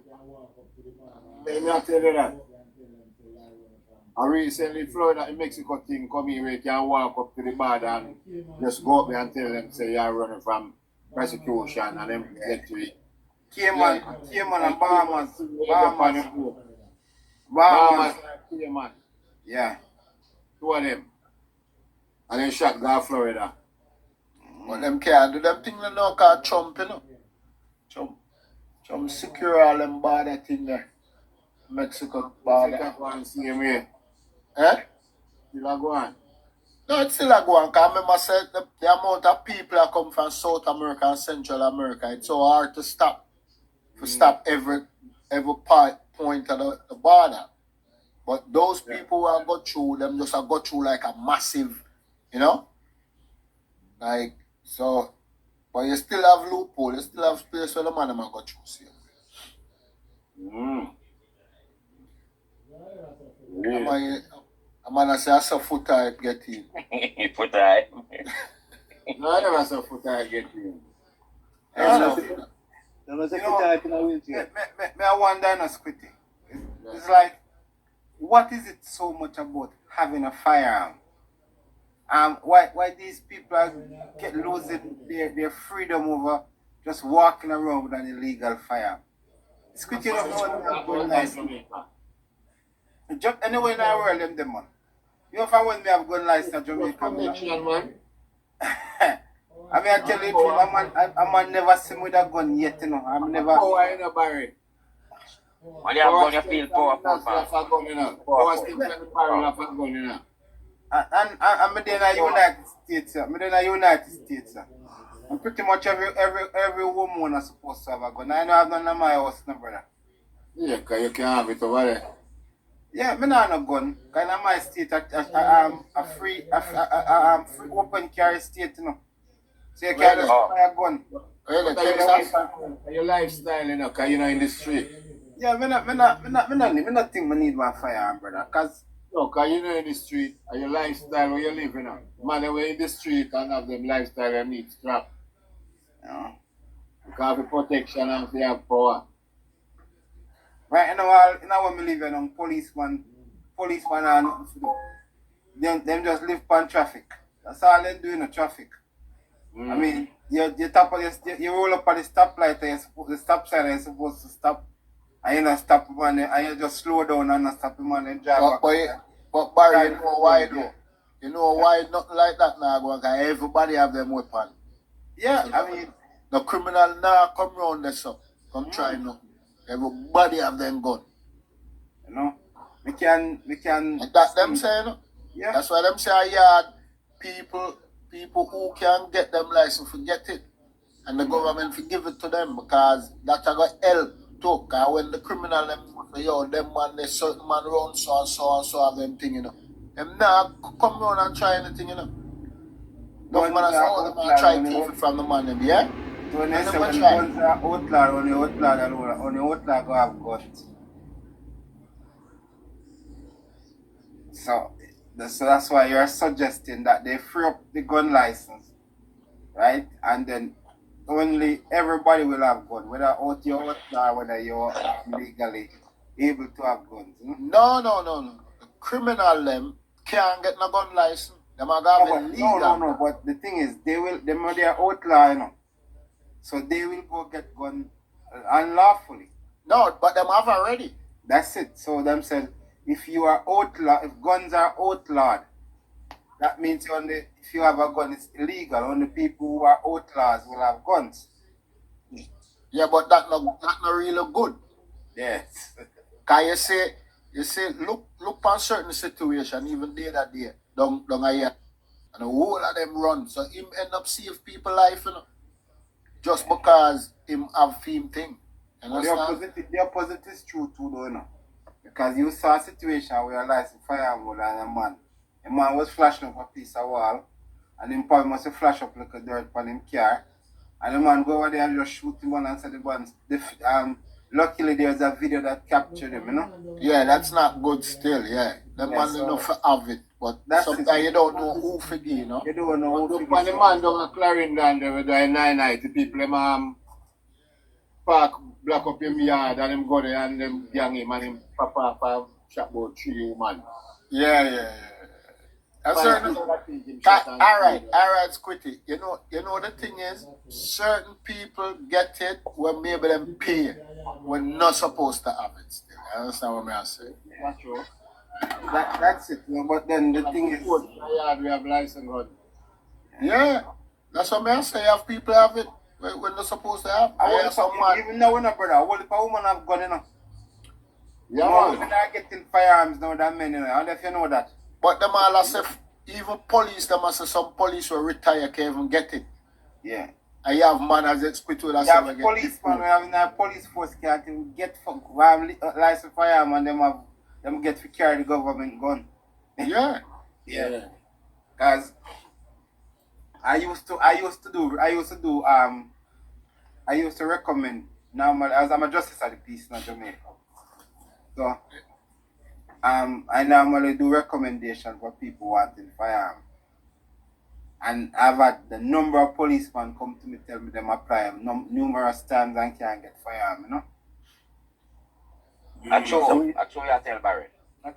Let me tell you that. And recently, Florida and Mexico thing come here where you can walk up to the border and just go up there and tell them, say, you're running from persecution and then get to it. Cayman and Bahamas. Bahamas, Cayman. Yeah. Two of them. And then shot go Florida. But them can't do them thing they know called Trump, you know. Trump secure all them border thing there. Mexico border. Second one, same way. Eh? Still go on. No, it's still a go on, because I remember said the amount of people that come from South America and Central America, it's so hard to stop. To stop every point of the border. But those people who are go through, them just go through like a massive, you know? Like, so, but you still have loophole, you still have space where the man might go through, see. I'm gonna say I saw foot type get in. Foot type. No, I never saw foot I get in. I wonder in a Squitty. It's like, what is it so much about having a firearm? Why these people are losing their freedom over just walking around with an illegal firearm? Squitty don't know what they're going license. Anywhere in the world, them man. You know if I want me have gun license in Jamaica, man. I mean, I tell you, I'm never seen with a gun yet, you know. I'm never. Oh, I ain't a barrel. When you have gun, you feel powerful, man. Power stick like the barrel of a gun, you know. And I'm in the United States, sir. I'm in the United States, sir. And pretty much every woman is supposed to have a gun. I know I've none in my house, no, brother. Yeah, because you can't have it over there. Yeah, I don't have a gun. Because in my state, I'm a free open carry state, you know. So you can't just buy a gun. Your lifestyle, you know, because you're not in the street. Yeah, I not think I need one firearm, brother. Because no, because you're not in the street, and your lifestyle where you live, you know. Man, they were in the street and have them lifestyle and need strap. Yeah. Because of protection and they have power. Right, you know when we live, you know, policeman are nothing to do. Them just live on traffic. That's all they do in the traffic. I mean, you roll up at the stoplight and the stop sign and you're supposed to stop. And you not stop him and you just slow down and not stop him and drive back. But Barry, you know why though? You know why nothing like that now going, because everybody have them weapon. Yeah, So I mean, the criminal now come round there, so come try nothing. Everybody have them gun. you know, we can. And that them say, you know? Yeah. That's why them say a yard people who can get them license forget it. And the government will give it to them because that a got help too. Because when the criminal them say, yo, them man, they certain man run so and so and so have them thing, you know. Them now come round and try anything, you know. Don't man say, oh, them man try to take it from the man, them, yeah? So when they say when guns are outlawed, only outlaw go have guns. So that's why you're suggesting that they free up the gun license, right? And then only everybody will have guns, whether out your outlaw, whether you're legally able to have guns. No. The criminal them can't get no gun license. Them are going legal. No. But the thing is, they are outlaw, you know. So they will go get gun unlawfully. No, but them have already. That's it. So them said, if you are outlaw, if guns are outlawed, that means only if you have a gun, it's illegal. Only people who are outlaws will have guns. Yeah, but that not really good. Yes. Cause you say, look on certain situation, even day that day, down a year, and the whole of them run. So him end up save people life, you know. Just because him have theme thing. You understand? The opposite is true too, though, you know. Because you saw a situation where a licensed firearm and a man was flashing up a piece of wall, and him probably must have flashed up like a dirt on him car, and the man go over there and just shoot him one and say the man. Luckily there's a video that captured him, you know. Yeah, that's not good still, yeah. The man so enough to have it, but sometimes you don't know who figure, you know. You don't know who Look, when the man down at Clarendon there with the 990 people, them park, block up him yard and them go there and them gang him and him pop off and shot about 3 human. Yeah. A Fine, certain, people that think him shot and all right, kill. Squitty. You know the thing is, certain people get it when maybe them pay when not supposed to have it. Still, you understand what I'm saying? That's true. That's it. No, but then the thing is, We have license gun. Yeah, that's what I'm saying. You have people have it when they're supposed to have. I Yeah, want someone. even now, when a brother, what if a woman have gun, you know? Yeah, More man. women are getting firearms now than men, you know. I don't know if you know that. But them all say, even police, them say some police will retire can't even get it. Yeah. And you have man as expert with You have policemen, we have in our police force can't even get we have license firearm and them get to carry the government gun. Yeah. Yeah. Cause I used to recommend normal as I'm a justice of the peace in Jamaica. So I normally do recommendation for people wanting firearm. And I've had the number of policemen come to me tell me them apply numerous times and can't get firearm, you know? I true you tell Barry.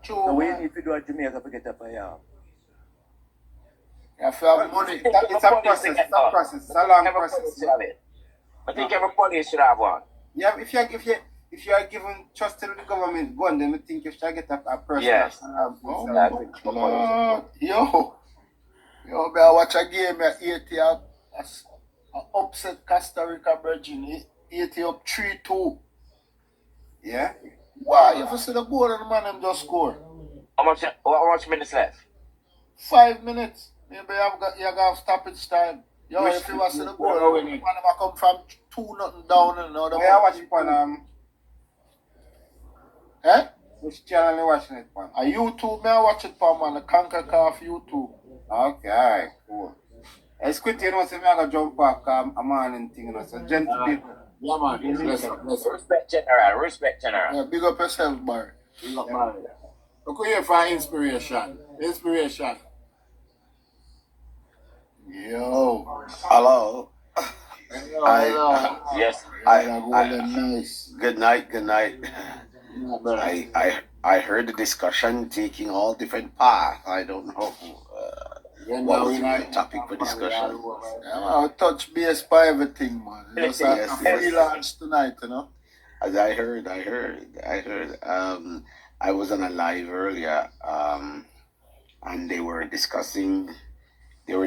So we need to do a Jamaica to get a firearm. You have to have money. It's a process. It's a long process. I think every police should have one. Yeah, if you are given trust to the government gun, then I think you should get a person. Yes. Yo, I watch a game at 80 upset Costa Rica Virgin 80 up 3-2. Yeah? Why? You ever see the goal and the man them just score? How much minutes left? 5 minutes. Maybe you have stoppage time. Yo, if you watch the goal, man them come from 2-0 down and now I watch it on Eh? which channel you watching it on? On YouTube, I watch it on man, the CONCACAF YouTube. Okay, alright, cool. SQUITTY, you know, say I gotta jump off a morning thing, you know, so gentle people. Yeah, man. Bless up. Respect general. Yeah, big up yourself, Barry. Look, man. Look here for inspiration. Inspiration. Yo. Hello. Yes. Nice. Good night. I heard the discussion taking all different paths. I don't know what was the topic for discussion. Yeah, man, I'll touch base by everything, man. It's just a freelance tonight, you know. As I heard. I was on a live earlier, and they were discussing the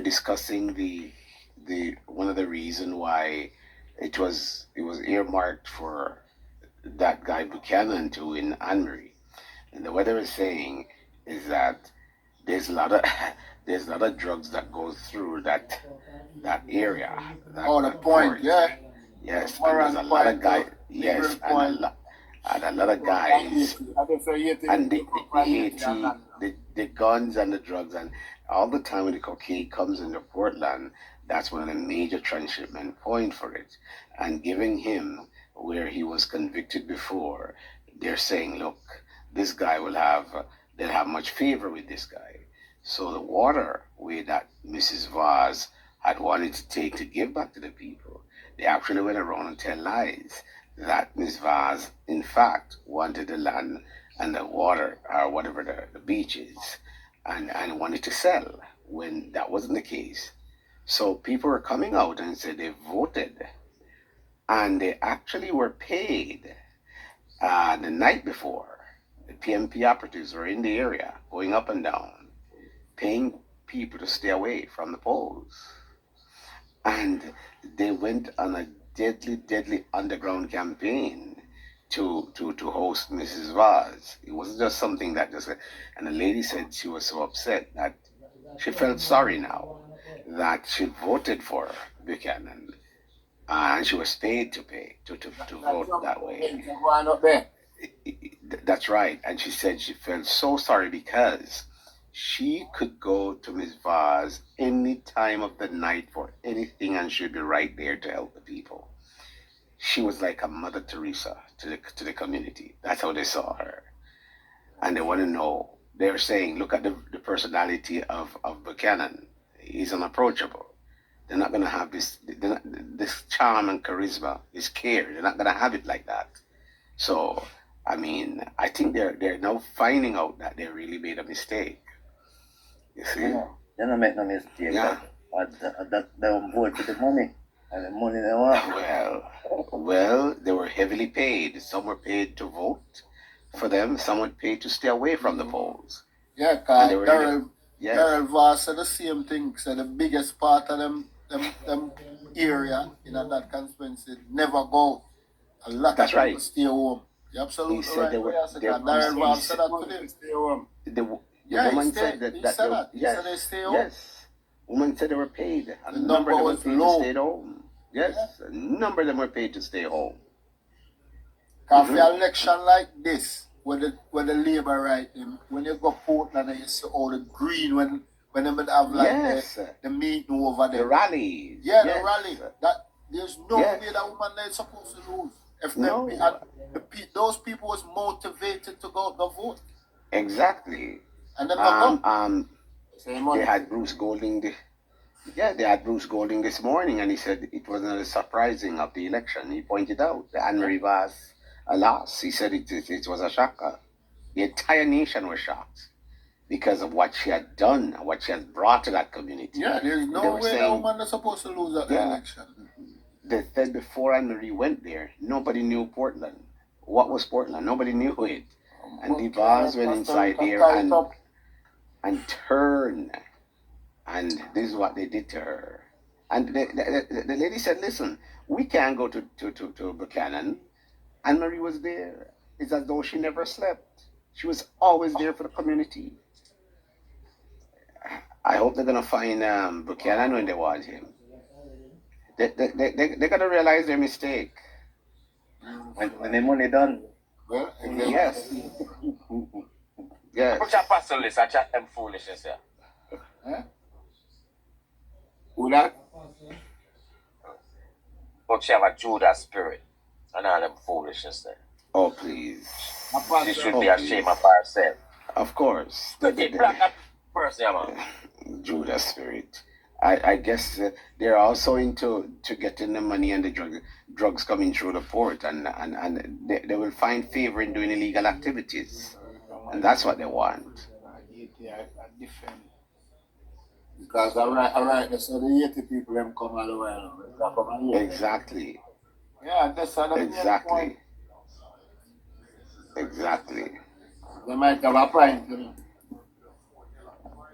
one of the reason why it was earmarked for that guy Buchanan to win Anne-Marie. And what they were saying is that there's a lot of drugs that go through that area. The point, yeah. Yes, and there's a lot of guys. Yes, and a lot of guys. And the guns and the drugs and all the time when the cocaine comes into Portland, that's one of the major transshipment points for it. And giving him where he was convicted before, they're saying, look, this guy they'll have much favor with this guy. So the water way that Mrs. Vaz had wanted to take to give back to the people, they actually went around and tell lies that Ms. Vaz, in fact, wanted the land and the water, or whatever the beach is, and wanted to sell, when that wasn't the case. So people were coming out and said they voted, and they actually were paid the night before. The PMP operatives were in the area, going up and down, paying people to stay away from the polls. And they went on a deadly underground campaign to host Mrs. Vaz. It wasn't just something that just, and the lady said she was so upset that she felt sorry now that she voted for Buchanan, and she was paid to vote that way. That's right. And she said she felt so sorry because she could go to Ms. Vaz any time of the night for anything, and she'd be right there to help the people. She was like a Mother Teresa to the community. That's how they saw her. And they want to know, they're saying, look at the personality of Buchanan. He's unapproachable. They're not going to have this charm and charisma, this care. They're not going to have it like that. So I mean, I think they're now finding out that they really made a mistake. You see? You don't make no mistake. Yeah. That they vote for the money. And the money they want. Well, they were heavily paid. Some were paid to vote for them. Some were paid to stay away from the polls. Yeah, cause And they were Daryl Voss said the same thing. Said the biggest part of them area in that constituency never go. A lot That's of people right. stay home. You're absolutely He said right. they were- Yeah, they- Daryl he Voss said- said that today. Stay home. The Yeah, woman he said said that that. He yes, said they stay home. yes. Woman said they were paid. A The number of them number were was paid low. to stay home. Yes, a number of them were paid to stay home. Cause for an election like this, where the Labour right in, when you go Portland and you see all the green when they would have like Yes. the meeting over there. The rallies. Yeah, yes. the rally. That there's no Yes. way that woman is supposed to lose. If No. those people was motivated to go vote, Exactly. and then go. They had Bruce Golding. They had Bruce Golding this morning, and he said it was not surprising of the election. He pointed out that Anne-Marie Vaz lost. He said it was a shocker. The entire nation was shocked because of what she had done, what she has brought to that community. Yeah, there's They no were way that saying- woman is supposed to lose that Yeah. election. They said before Anne-Marie went there, nobody knew Portland. What was Portland? Nobody knew it. And the Vaz went inside there and turned. And this is what they did to her. And the lady said, listen, we can't go to Buchanan. Anne-Marie was there. It's as though she never slept. She was always there for the community. I hope they're going to find Buchanan when they want him. They got to realize their mistake. When the money done. Well, Yes. Yes. Put your pastor list and chat them foolishness here. who that? But she have a Judas spirit and all them foolishness there. Oh, please. She should be ashamed of herself. Of course. But the black person, man. Judas spirit. I guess they're also into getting the money and the drugs coming through the port, and they will find favor in doing illegal activities, and that's what they want. Because all right, so the 80 people them come all the way now. Exactly. Yeah, that's another point. Exactly. They might have a pint, you know.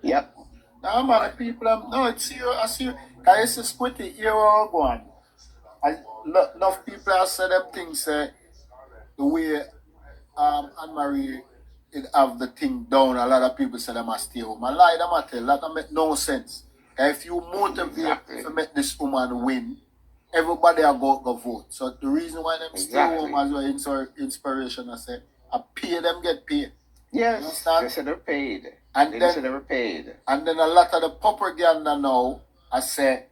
Yep. Now, man, the people, no, it's here, I see, because it's Squitty, here all going. And enough people have said them things, the way Anne-Marie did have the thing down, a lot of people say they must stay home. I lie, them I tell, that make no sense. If you motivate to make this woman win, everybody will go vote. So the reason why them stay home as well, inspiration, I say, I pay them get paid. Yes. Understand? They said they're paid. And They then- said they were paid. And then a lot of the propaganda now, I say,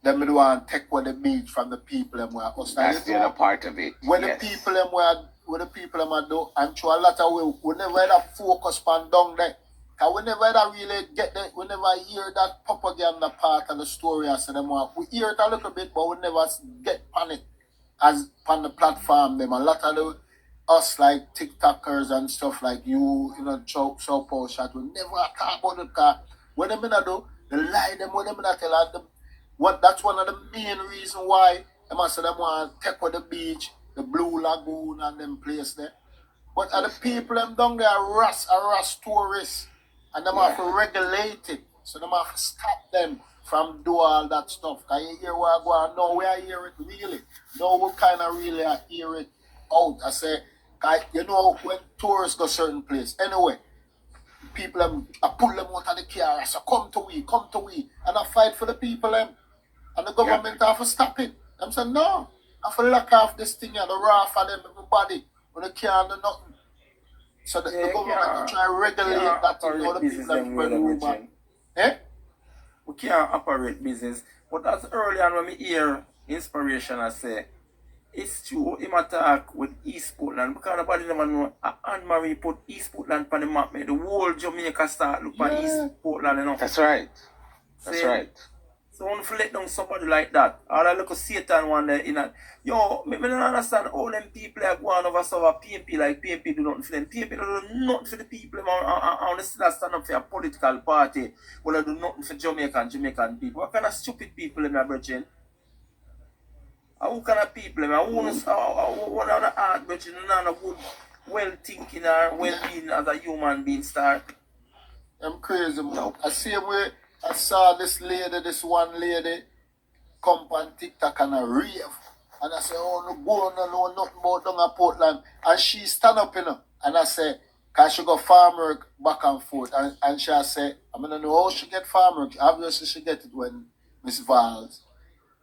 them do want to take away the beach from the people them where us. That's the other part of it. When Yes. the people them are do, and to a lot of we never had a focus on down there. Cause we never had a really get that, we never hear that propaganda part of the story. I say them we hear it a little bit, but we never get on it as on the platform. Them a lot of the us like TikTokers and stuff like you know, show post shot. We never talk about it. Cause what them gonna do, they lie them, what them gonna tell them. What that's one of the main reasons why them say them want to take with the beach, the Blue Lagoon and them place there. But the people them down there are tourists, and them have to regulate it. So them have to stop them from do all that stuff. Cause you hear what I go on now, we are hear it really. Now we kind of really are hear it out. I say, cause you know when tourists go certain place. Anyway, people them I pull them out of the car. I say, come to we, and I fight for the people them. And the government have to stop it. Them say, no, I have to lock off this thing and the raw for them, everybody, when they can't do nothing. So the government will try to regulate that thing, all the people that spread the rumor. We can't operate business. But as early on when we hear inspiration, I say, it's true, him attack with East Portland, because nobody never know, Anne-Marie put East Portland on the map, made the whole Jamaica start look at East Portland, you know. That's right. That's See? right. So I want to let down somebody like that. All that little Satan one there in a yo, me don't understand all them people like going over so PNP like PNP do nothing for them. PNP do nothing for the people. I want to stand up for a political party. Well, I do nothing for Jamaican people. What kind of stupid people am I bridging? Who kind of people am I? Who want to art bridging? None of good, well thinking or well being as a human being start. I'm crazy, man. I see where I saw this one lady come on TikTok and a rave. And I say, oh, no, go on, no, nothing about down at Portland. And she stand up, And I say, can she go farm work back and forth? And she say, I don't know how she get farm work. Obviously, she get it when Miss Val's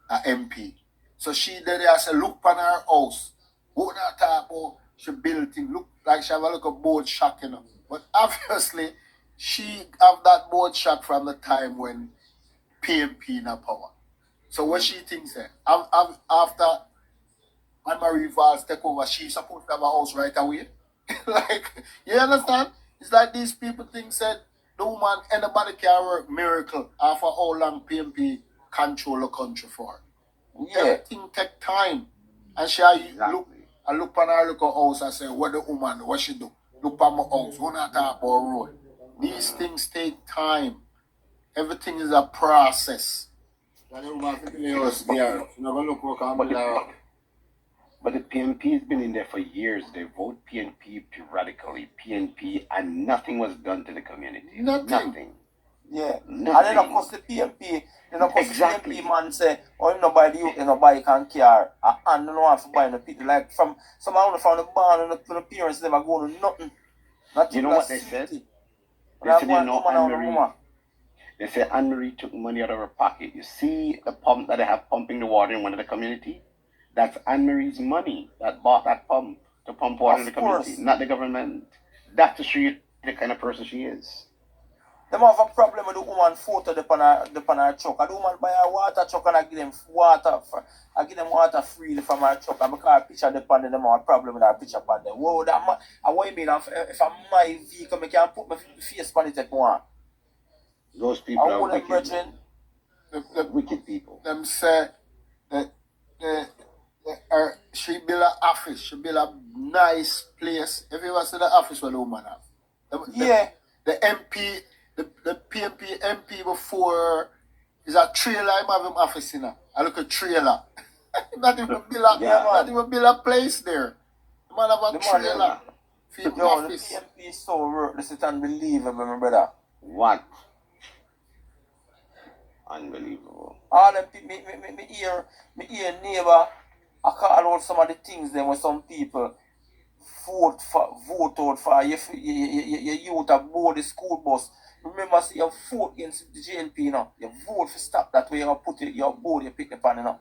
a MP. So she did it, I say, look on her house. What that talk about? She built it. Look like she have a little board shack, But obviously, she have that board shack from the time when PMP in power. So what she thinks after Anne-Marie Valls take over, she's supposed to have a house right away. Like, you understand? It's like these people think said the woman, anybody can work miracle after how long PMP control the country for. Yeah. Everything take time. And she look on her little house and say, what the woman, what she do? Look on my house, what not talk about road. These things take time. Everything is a process. But the PNP has been in there for years. They vote PNP periodically, PNP, and nothing was done to the community. Nothing. Yeah. Nothing. And then of course the PNP, exactly. PNP man say, oh, you know buy the youth, you know buy can care. And you know have to buy the people. Like from someone from the barn and the parents never go to nothing. You know what they said? They said, you know, Anne-Marie. They say Anne-Marie took money out of her pocket. You see the pump that they have pumping the water in one of the community? That's Anne-Marie's money that bought that pump to pump water in the community, not the government. That's to show you the kind of person she is. They have a problem with the woman photo upon her truck. And the woman buy a water truck and I give them water freely from her truck. And because I picture them on them, have a problem with her picture upon them. Whoa, what you mean? If I'm my vehicle, I can put my face on it if I want. Those people are wicked. The wicked people. Them say that she build an office. She build a nice place. If you ever see the office where the woman have. The MP, the PMP MP before is a trailer. I have him office in. I look at trailer. not even build a place there. The man have a trailer. The PMP is so worthless. It's unbelievable, my brother. What? Unbelievable. All them me hear neighbor, I call out some of the things them with some people vote out for your youth aboard the school bus. Remember, see you vote against the JNP now. You vote for stop that way you put it, your board you pick up on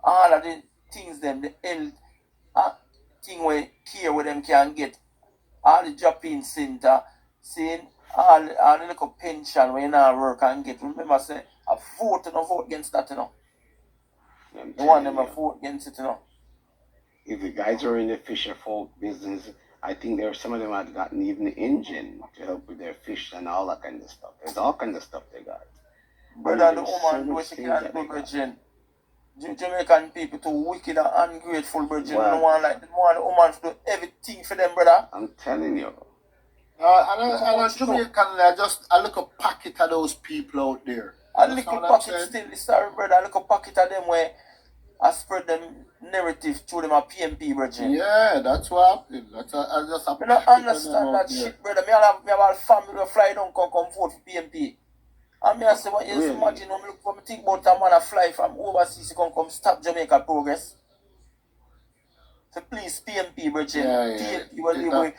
All of the things them, the health thing where care where them can get. All the drop-in center, seeing all the little pension where you now work and get. Remember, say, I vote and I vote against that, The one them I vote against it, If the guys are in the fisher folk business, I think some of them had gotten even the engine to help with their fish and all that kind of stuff. There's all kind of stuff they got. Brother, the woman which can't do virgin. Jamaican people too wicked and ungrateful, virgin. Well, the one the woman to do everything for them, brother. I'm telling you. And Jamaican, I look a packet of those people out there. A little pocket still, sorry brother, a little pocket of them where I spread them narrative through them a PMP, brother. Yeah, that's what happened. I don't understand that shit, brother. Me have a family who fly down come vote for PMP. And I say, what you imagine when I look for me think about a man a fly from overseas to come stop Jamaica progress. So please, PMP, brethren. PMP will live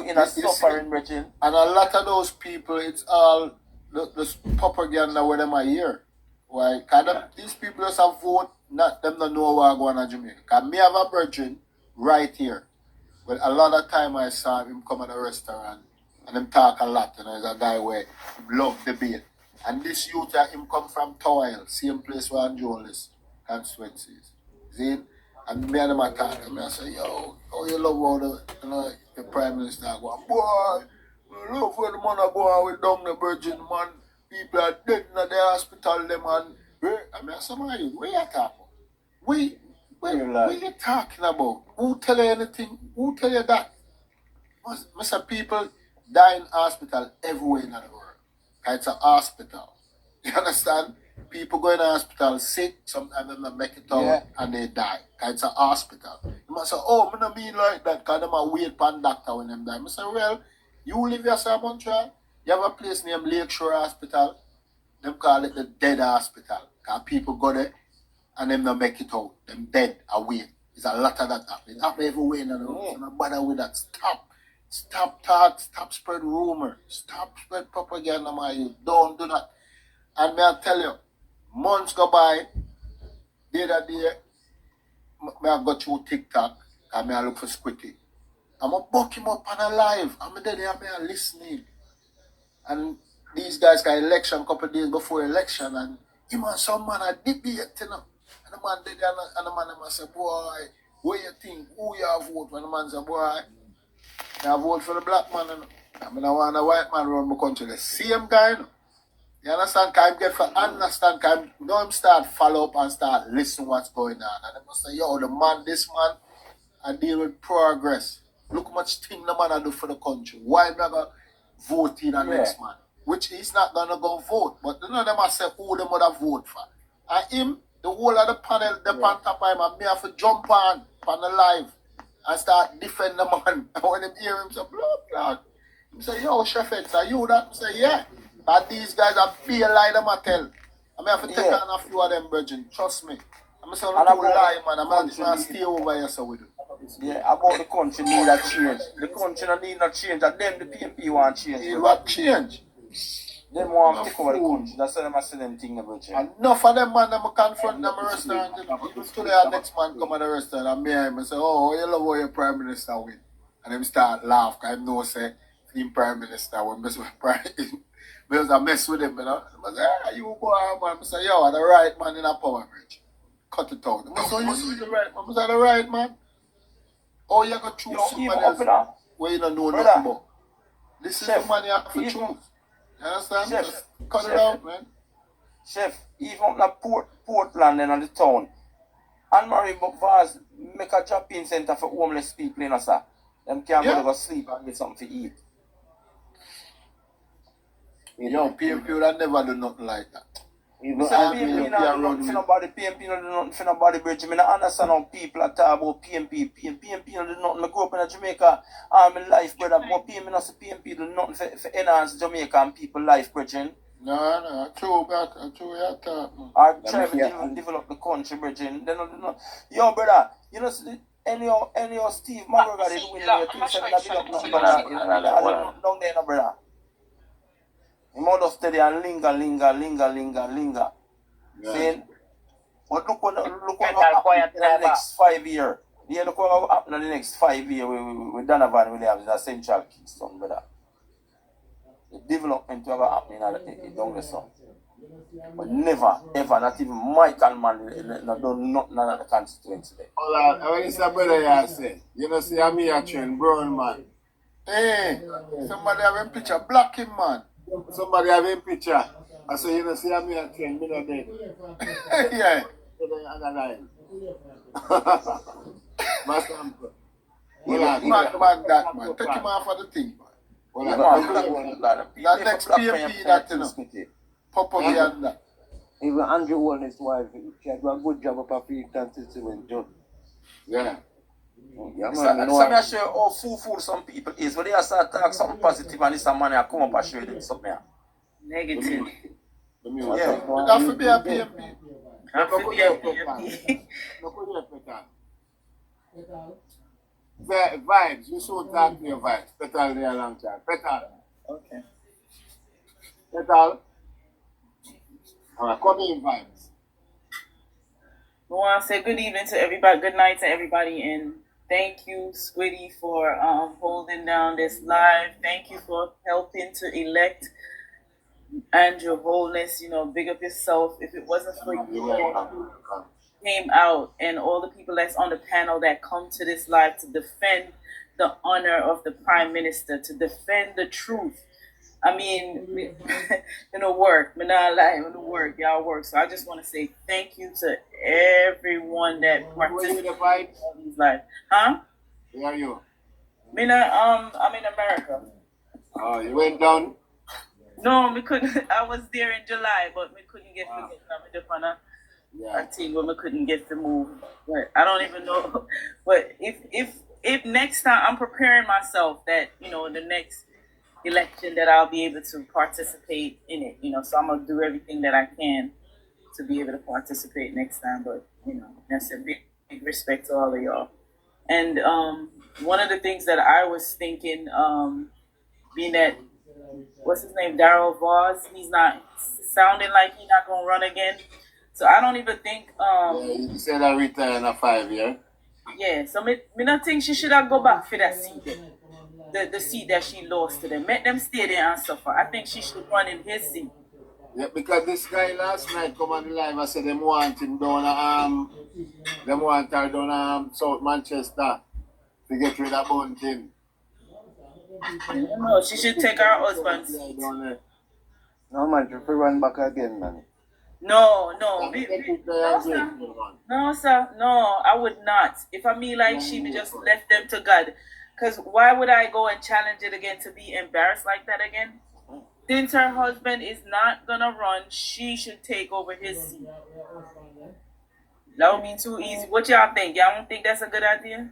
in a suffering, brethren. And a lot of those people, it's all the propaganda where them are here. Why? Because these people just have vote, not them don't know what going on in Jamaica. Because me have a brethren right here. But a lot of time I saw him come at a restaurant and him talk a lot. He's a guy where he love debate. And this youth him come from Toil, same place where Angeles constituencies. See? And me and him are talking, and I say, yo, oh, you love all the Prime Minister going, boy, love where the man are going with down the virgin, man. people are dead in the hospital, them and I mean, some of you, where you talking? What you talking about? Who tell you anything? Who tell you that? Mr. People die in hospital everywhere in the world. It's a hospital. You understand? People go in the hospital sick, sometimes they don't make it out and they die. It's a hospital. You must say, oh, I don't mean like that because they might wait for a doctor when them die. I say, well, you live yourself in Montreal, you have a place named Lakeshore Hospital. Them call it the dead hospital. Because people go there and them don't make it out. Them dead away. There's a lot of that happening. It happens everywhere in the world. So no bother with that. Stop. Stop talk. Stop spread rumor. Stop spread propaganda, man. You don't do that. And may I tell you, months go by, the other day, may I go through TikTok and may I look for Squitty. I'm going to book him up on a live. I'm there, may I listening. And these guys got election a couple of days before election and him and some man a debate, you know. And the man did and the man say, boy, what you think? Who you have vote? And the man say, boy, I vote for the black man. You know. I mean, I want a white man run my country. The same guy, you know. You understand? Can him get for understand? Can him, you know, him start follow up and start listen what's going on. And they must say, yo, the man, this man, I deal with progress. Look how much thing the man I do for the country. Why am I going to vote in the next man? Which he's not going to go vote. But you know, they must say who they would have vote for. And him, the whole of the panel, the on top of him, and me have to jump on the live and start defend the man. And when him hear him say, blah, blah. He say, yo, Chef X, are you that? I say, yeah. And these guys are be a lie them I tell. I mean, I have to take on a few of them, brethren. Trust me. I'm saying, I'm lie, man. I'm going to stay over here so with you. Yeah, about the country need a change. The country don't need no change. And them, the PMP want change. They want change. Them want to take over the country. That's why them are saying them thing about you. Enough of them, man, them confront them a restaurant. Even today, our next man come at the restaurant and me and him say, oh, you love how your prime minister win. And them start laugh because I know, say, him prime minister will mess with prime minister. Because I mess with him, you know. I say, ah, you go on, man. I say, yo, the right man in a power bridge. Cut it out. I say, you see the right man. I say, the right man. Oh, you got to choose somebody else where you don't know nothing about. This is the man you have to choose. You understand? Chef, just cut it out, man. Chef, even on the Portland and on the town, Anne-Marie Vaz make a drop-in center for homeless people, you know, sir. Them can't go to sleep and get something to eat. Yo, PMP would never do nothing like that. PMP don't do nothing for nobody. PMP don't do nothing for nobody, bridge. I don't understand how people are talking about PMP. PMP don't do nothing. I grew up in Jamaica all my life, brother. But PMP do nothing for enhance Jamaica and people life, bridging. No, true, but true, you talk. I try to develop the country, bridging. They don't do nothing. Yo, brother, you know, any Steve McGregor did win your 2-7 down there, no, brother. He might just stay there and linger. Saying, but look what happen in the next 5 years. Yeah, look what will happen in the next 5 years with Donovan Williams in the Central Kingston, brother. The development will happen in down the sun. But never, ever, not even Michael Man, not done nothing in the constituency there. Hold on, when you say brother, you say, you know, see, I'm here train brown man. Hey, somebody have a picture, black him, man. Somebody have a picture. I say, you know, see, I'm here train, me not dead. Yeah. Other line. My sample. Man, that man. Take him off of the thing, man. That next PMP, that, you know. Pop up here and that. Even Andrew Wall and his wife, she had a good job up a few constituent job. Yeah. Yeah, man. Some I show how fool some people is. When they start talking something positive and this money, I come up and show them something. Negative. Yeah, that should be a PMP. That should be a PMP. Vibes, you should talk to your vibes. Petal there a long time. Petal. Okay. Petal. Alright, come in vibes. I want to say good evening to everybody, good night to everybody, and thank you, Squiddy, for holding down this live. Thank you for helping to elect Andrew Holness. You know, big up yourself. If it wasn't for you who came out and all the people that's on the panel that come to this live to defend the honor of the Prime Minister, to defend the truth, I mean, in the work, me not lie, in the work, y'all work. So I just want to say thank you to everyone that participated in these lives. Huh? Where are you? Me not, I'm in America. Oh, you went down? No, we couldn't. I was there in July, but we couldn't get to get on a team where we couldn't get to move. But I don't even know. But if next time I'm preparing myself that the next election that I'll be able to participate in it. So I'm gonna do everything that I can to be able to participate next time. But that's a big respect to all of y'all. And one of the things that I was thinking, being that what's his name, Darryl Voss, he's not sounding like he's not gonna run again. So I don't even think. You said I retire in a 5 year. Yeah. So me not think she should have go back for that seat. The seat that she lost to them. Let them stay there and suffer. I think she should run in his seat. Yeah, because this guy last night come on the live and said them want him down them want her down South Manchester to get rid of Bunting. No, she should take her husband's seat. No man, if we run back again, man. No, sir. No, I would not. If I mean like she just left them to God. Because why would I go and challenge it again to be embarrassed like that again? Since her husband is not going to run, she should take over his seat. That would be too easy. What y'all think? Y'all don't think that's a good idea?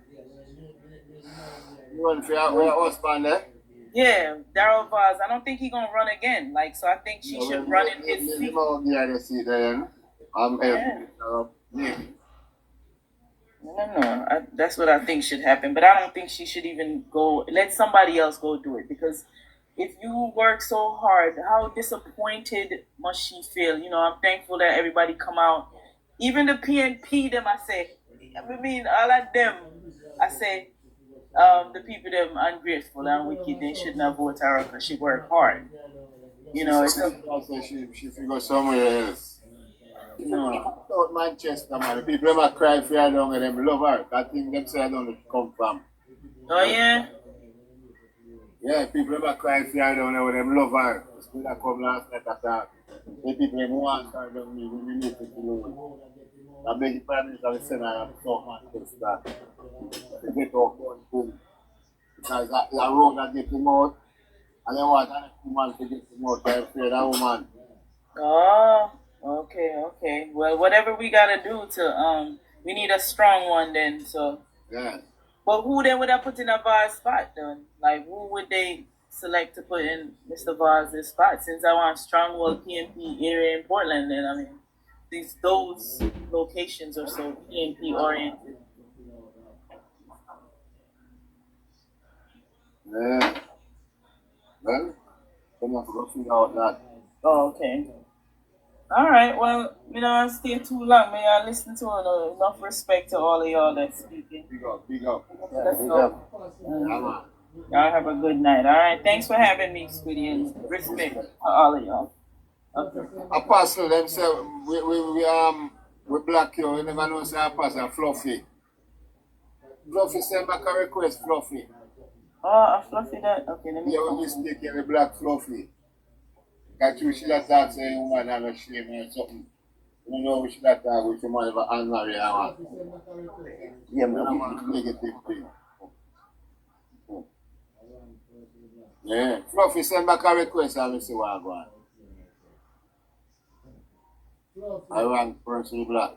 You want for your husband there? Yeah, Darryl Voss. I don't think he's going to run again. So I think she should run in his seat. No. That's what I think should happen. But I don't think she should even go. Let somebody else go do it. Because if you work so hard, how disappointed must she feel? I'm thankful that everybody come out. Even the PNP, them, I say. I mean, all of them, I say, the people them ungrateful and wicked, they should not vote her because she worked hard. She figure somewhere else. South Manchester, man. The people ever cry for her down and them love her. That thing them say I don't come from. Oh, yeah? Yeah, people ever cry for her down and them love her. The people that come last night after the people who want her down, we need to do it. I beg the Prime Minister of the Senate of South Manchester to get off one thing. Because that road that get him out, and they want another woman to get him out, they're afraid of woman. Oh. Okay. Well, whatever we gotta do to we need a strong one then. So yeah. But who then would I put in a Vaz spot then? Like who would they select to put in Mr. Vaz's spot? Since I want stronghold PNP area in Portland, then I mean those locations are so PNP oriented. Yeah. Well, I'm have to go figure out that. Oh, okay. All right, well, I stay too long. May I listen to enough respect to all of y'all that's speaking. Big up. Y'all have a good night. All right, thanks for having me, Squiddy, and respect to all of y'all. Okay. Apostle, them say we black you. You never know say Apostle Fluffy. Fluffy send back a request, Fluffy. Oh, a Fluffy that? Okay, let me. Yeah, we mistake the black Fluffy. That you should have thought saying woman have a shame or something. You know we should have thought we should have an unmarried hour. Yeah, negative thing. Yeah. Fluffy send back a request and we see what I go on. I rang person black.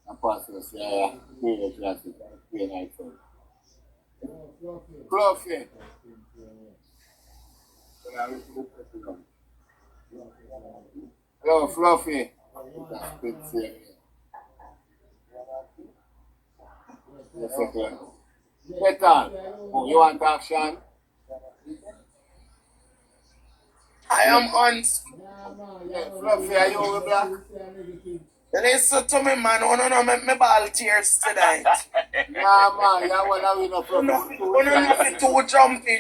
Apostle say, yeah, pray that you have to pray night for it. Fluffy. Hello, Fluffy. Yes, okay. Betan, you want action? I am on. Yeah, Fluffy, are you with black? Listen to me, man. I don't make me ball tears tonight. Nah, man, you want to win a Fluffy. You don't too jumpy.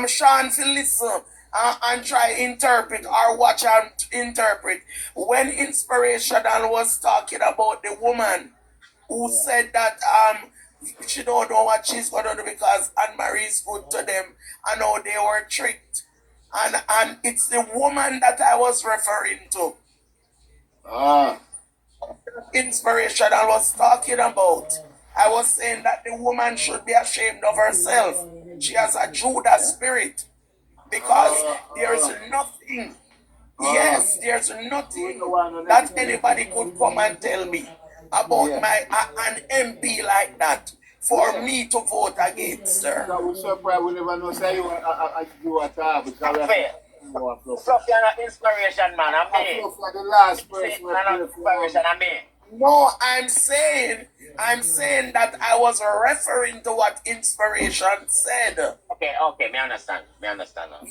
Sean, listen. And try interpret or watch and interpret. When Inspirational was talking about the woman who said that she don't know what she's gonna do because Anne Marie is good to them and how they were tricked. And it's the woman that I was referring to. Inspiration I was talking about. I was saying that the woman should be ashamed of herself. She has a Judas spirit. Because there's nothing, yes, there's nothing that anybody could come and tell me about an MP like that for me to vote against her. We're surprised we never know say you at all because Fluff, you're not inspiration, man. I'm me. Fluff like the last person. You're not inspiration, I'm me. No, I'm saying that I was referring to what inspiration said. Okay, me understand now.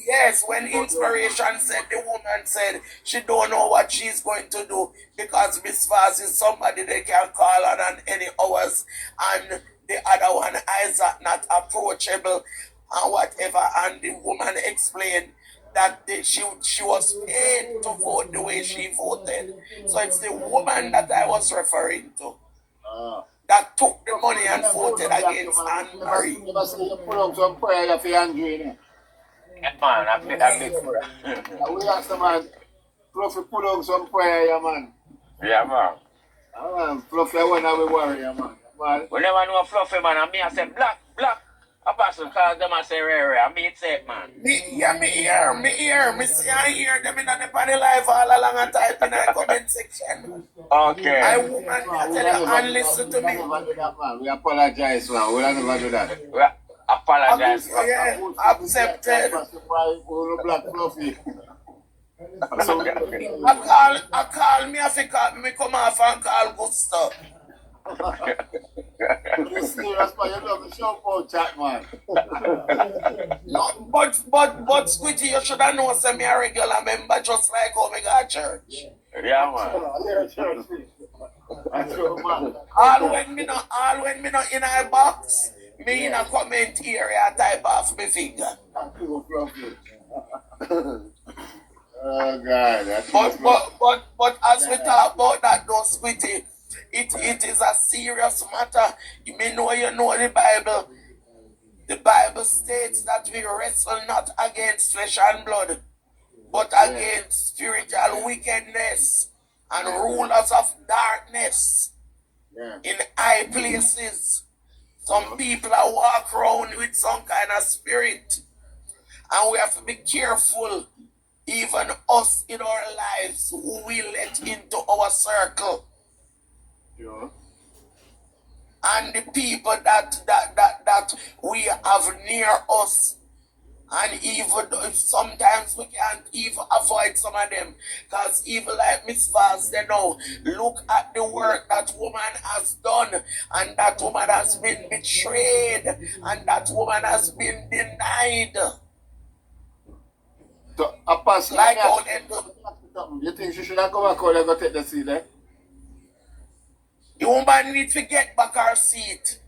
Yes, when inspiration said, the woman said she don't know what she's going to do because Miss Vaz is somebody they can call on any hours, and the other one Isaac not approachable and whatever, and the woman explained that she was paid to vote the way she voted. So it's the woman that I was referring to that took the money and voted against Anne-Marie. You must put on some prayer for Andrew. Yeah, man, I'm big for it. We ask the man, Fluffy put on some prayer, man. Yeah, man. Fluffy, I want to be warrior, man. We never know Fluffy, man. And me, I say, black. Apostle calls them and say, rare. I mean, it's it, man. Me hear. Me see and hear them in the panel live all along and type in the comment section. Okay. I woman, I tell you, and listen to me. We apologize, man. We don't never do that. We apologize. Yeah, accepted. Black Fluffy. I call me come off and call Gusto. You're serious, man. You love the show for chat, man. No, but Squitty, you should have known I'm a regular member just like how me got church. Yeah, man. That's true, man. All when me not in a box, me in a comment area type off me finger. Oh God, but as we talk about that though, Squitty, it is a serious matter. You may know the Bible. The Bible states that we wrestle not against flesh and blood, but against spiritual wickedness and rulers of darkness in high places. Some people are walk around with some kind of spirit, and we have to be careful. Even us in our lives, who we let into our circle. Yeah. And the people that we have near us. And even sometimes we can't even avoid some of them. Because even like Miss Vaz said now, look at the work that woman has done. And that woman has been betrayed. And that woman has been denied. So, Apostle, like how they do. You think she should have come back or they go take the seat, eh? The woman needs to get back her seat.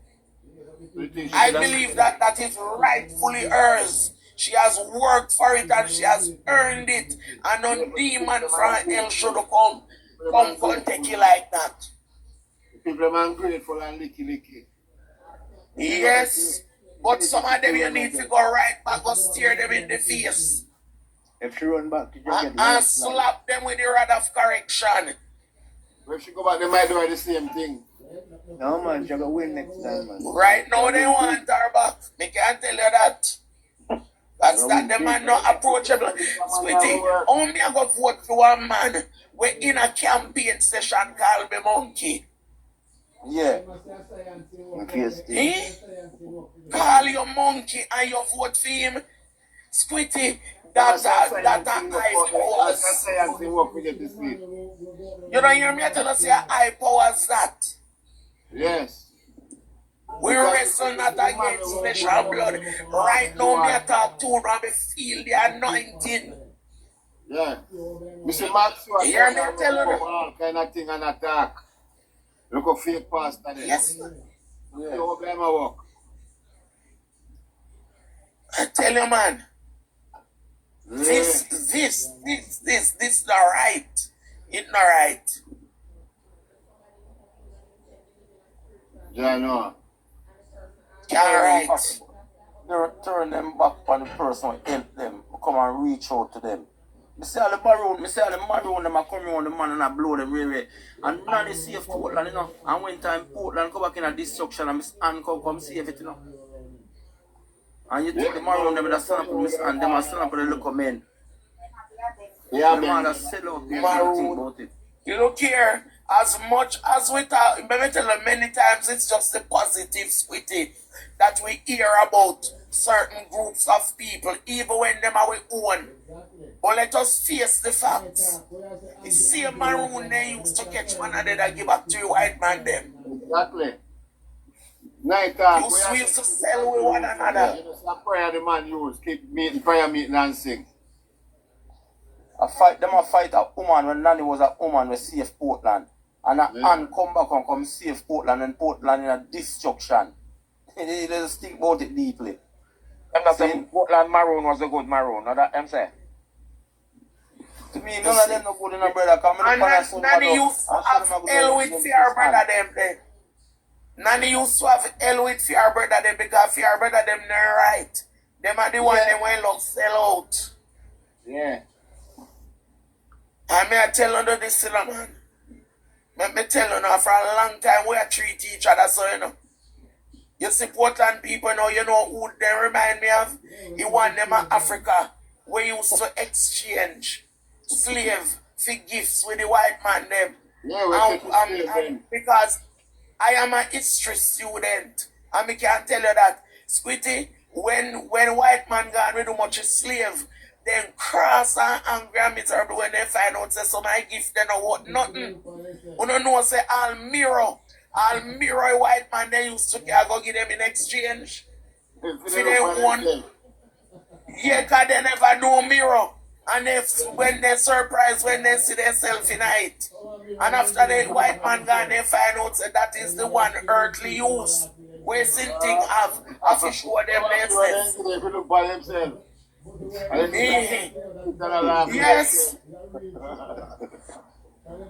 I believe that is rightfully hers. She has worked for it and she has earned it. And no demon from hell should come take you like that. People are ungrateful and licky. Yes, but some of them you need to go right back or steer them in the face. If she run back, and slap them with the rod of correction. If she go back, they might do the same thing. No, man, she's going to win next time, man. Right now, they want her back. Me can't tell you that. That's that the man not approachable. Sweetie, only I go vote for one man. We're in a campaign session called me Monkey. Yeah. Call your monkey and you vote for him. Squitty, that's I powers. You don't hear me tell us I powers that? Yes. We wrestle not against flesh and blood. Right now, me talk to you and me feel the anointing. Yeah. Mr. Max, you hear me tell you all kind of thing and attack. Look at fake pastor there. Yes. Yeah. You blame my work. I tell you, man. This not right. It's not right. Yeah, no. Can't right. Turn them back on the person who help them. come and reach out to them. Me say all the maroon them a come around the man and I blow them really. And none is safe Portland, you know. And when time Portland come back in a destruction and Miss Ann come save it, you know. And you take the maroon them with a stand up with Miss Ann, them a stand up with the little men. Yeah, the man that sell out Maroon. about it. You look here, as much as we talk, let me tell you many times, it's just the positive Squitty that we hear about certain groups of people, even when them are we own. But let us face the facts. The same maroon they used to catch one another that give back to you white man them. Exactly. Night time. We used to sell with one another. That's prayer the man use. Keep meeting, prayer meeting and sing. A fight a woman when Nanny was a woman we save Portland. And a Ann come back and come save Portland and Portland in a destruction. They just think about it deeply. I'm not saying Portland Maroon was a good Maroon, not that I'm saying. To me, none of them no good in a brother. And Nanny used to have hell with fear brother them there. Nanny used to have hell with fear brother them because fear brother them not right. Them are the one them when look sell out. Yeah. And I tell you this, man. Let me tell you now, for a long time we are treat each other so you know. You see Portland people now, you know who they remind me of? You want them in Africa. We used to exchange slave for gifts with the white man them. Yeah, and because I am a history student and I can tell you that Squitty, when white man got rid of much slave, then cross and angry and miserable when they find out say so my gift they know what nothing. You don't know say all mirror white man they used to go give them in exchange. For they one. Yeah, cause they never know mirror. And when they surprised when they see themselves in it. And after the white man gone they find out say that is the one earthly use. Where sin thing have to show them themselves. Yes.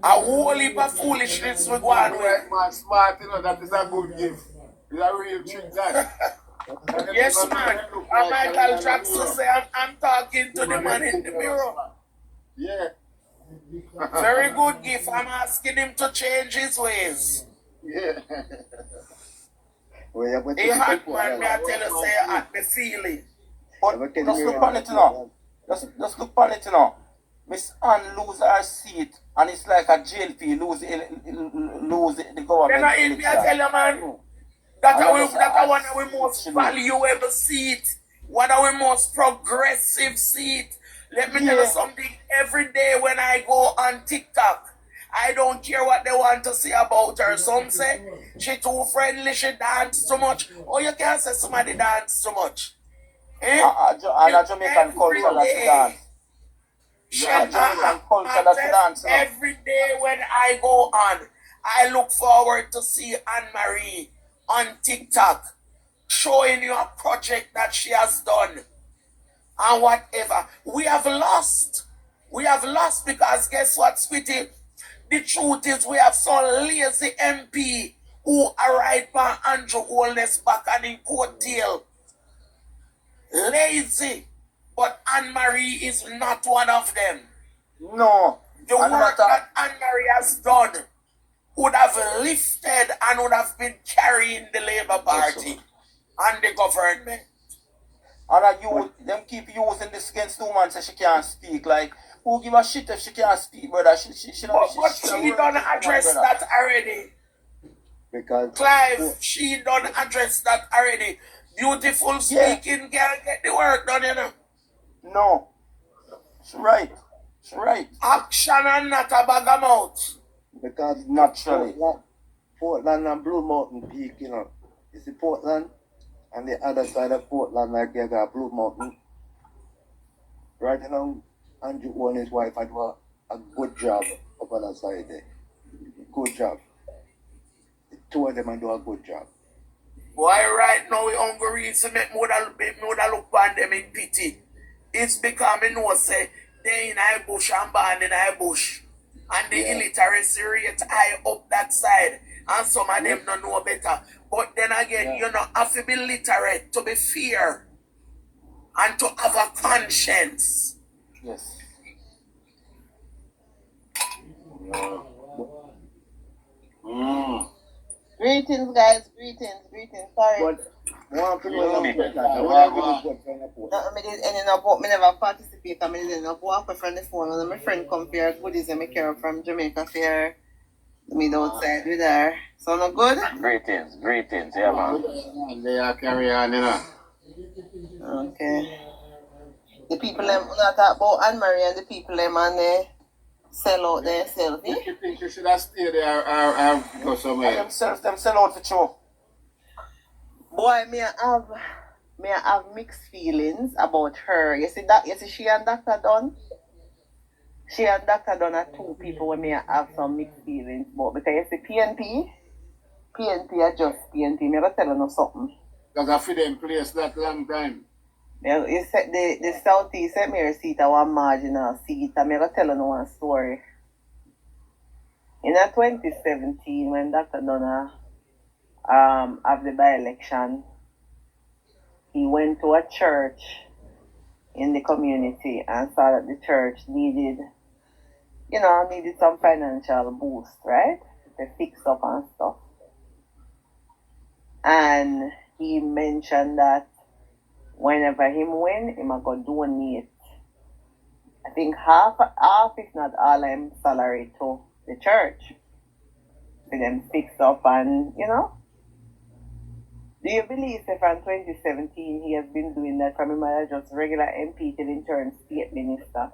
A whole heap of foolishness we go on with. Man, smart, you know, that is a good gift. It's a real trick, that. Yes, man. And Michael Jackson say, I'm talking to the man in the mirror. Yeah. Very good gift. I'm asking him to change his ways. Yeah. He hot man, me I tell you, say, at me feeling. But just look on it now. Just look on it now. Miss Ann lose her seat and it's like a JLP lose the government. Then I tell you, man, that one of our most valuable seat, one of our most progressive seat. Let me tell you something. Every day when I go on TikTok, I don't care what they want to say about her. Some say she too friendly, she dance too much. Or you can't say somebody dance too much. Eh? And a Jamaican culture that she dance. Every day when I go on, I look forward to see Anne-Marie on TikTok showing you a project that she has done and whatever. We have lost. We have lost because guess what, Squitty? The truth is we have some lazy MP who arrived by Andrew Holness back and in coattail. Lazy. But Anne-Marie is not one of them. No. The work that Anne-Marie has done would have lifted and would have been carrying the Labour Party and the government. And them keep using this against woman so she can't speak. Like, who give a shit if she can't speak, brother? She don't address that already. Because Clive, she don't address that already. Beautiful speaking girl get the work done, you know. No. She's right. She's right. Action and not a bag of mouth. Because naturally. Portland and Blue Mountain Peak, you know. You see Portland and the other side of Portland, like you got Blue Mountain. Right now, Andrew and his wife had a good job up on that side there. Good job. The two of them do a good job. Boy, right now we hungry to make me look on them in pity. It's because I know say they in high bush and born in high bush. And the illiteracy rate high up that side. And some of them don't know better. But then again, you know, have to be literate to be fair. and to have a conscience. Yes. Greetings, guys. Greetings. Sorry. But one thing was Me did ending up, me never participate. I mean, ending up walk from the phone, and my friend come here, goodies, and me care from Jamaica here. Me outside with her. So no good. Greetings, yeah, man. They are carry on, you know. Okay. The people them not talk about Anne Marie and the people them and they sell out themselves. You think you should have stayed there or go somewhere? Them sell out for sure. Boy, me I have mixed feelings about her. You see she and Dr. Dunn? She and Dr. Dunn are two people where me I have some mixed feelings about, because you see PNP are just PNP. Me ever tell you something. Because I feel them place that long time. You said the Southeast sent me a seat at one marginal seat. I'm going to tell you one story. In 2017, when Dr. Donna have the by-election, he went to a church in the community and saw that the church needed some financial boost, right? To fix up and stuff. And he mentioned that whenever him win, him a go donate, I think half if not all him salary to the church. For them fix up and, Do you believe that from 2017 he has been doing that from him as just regular MP till in turn state minister?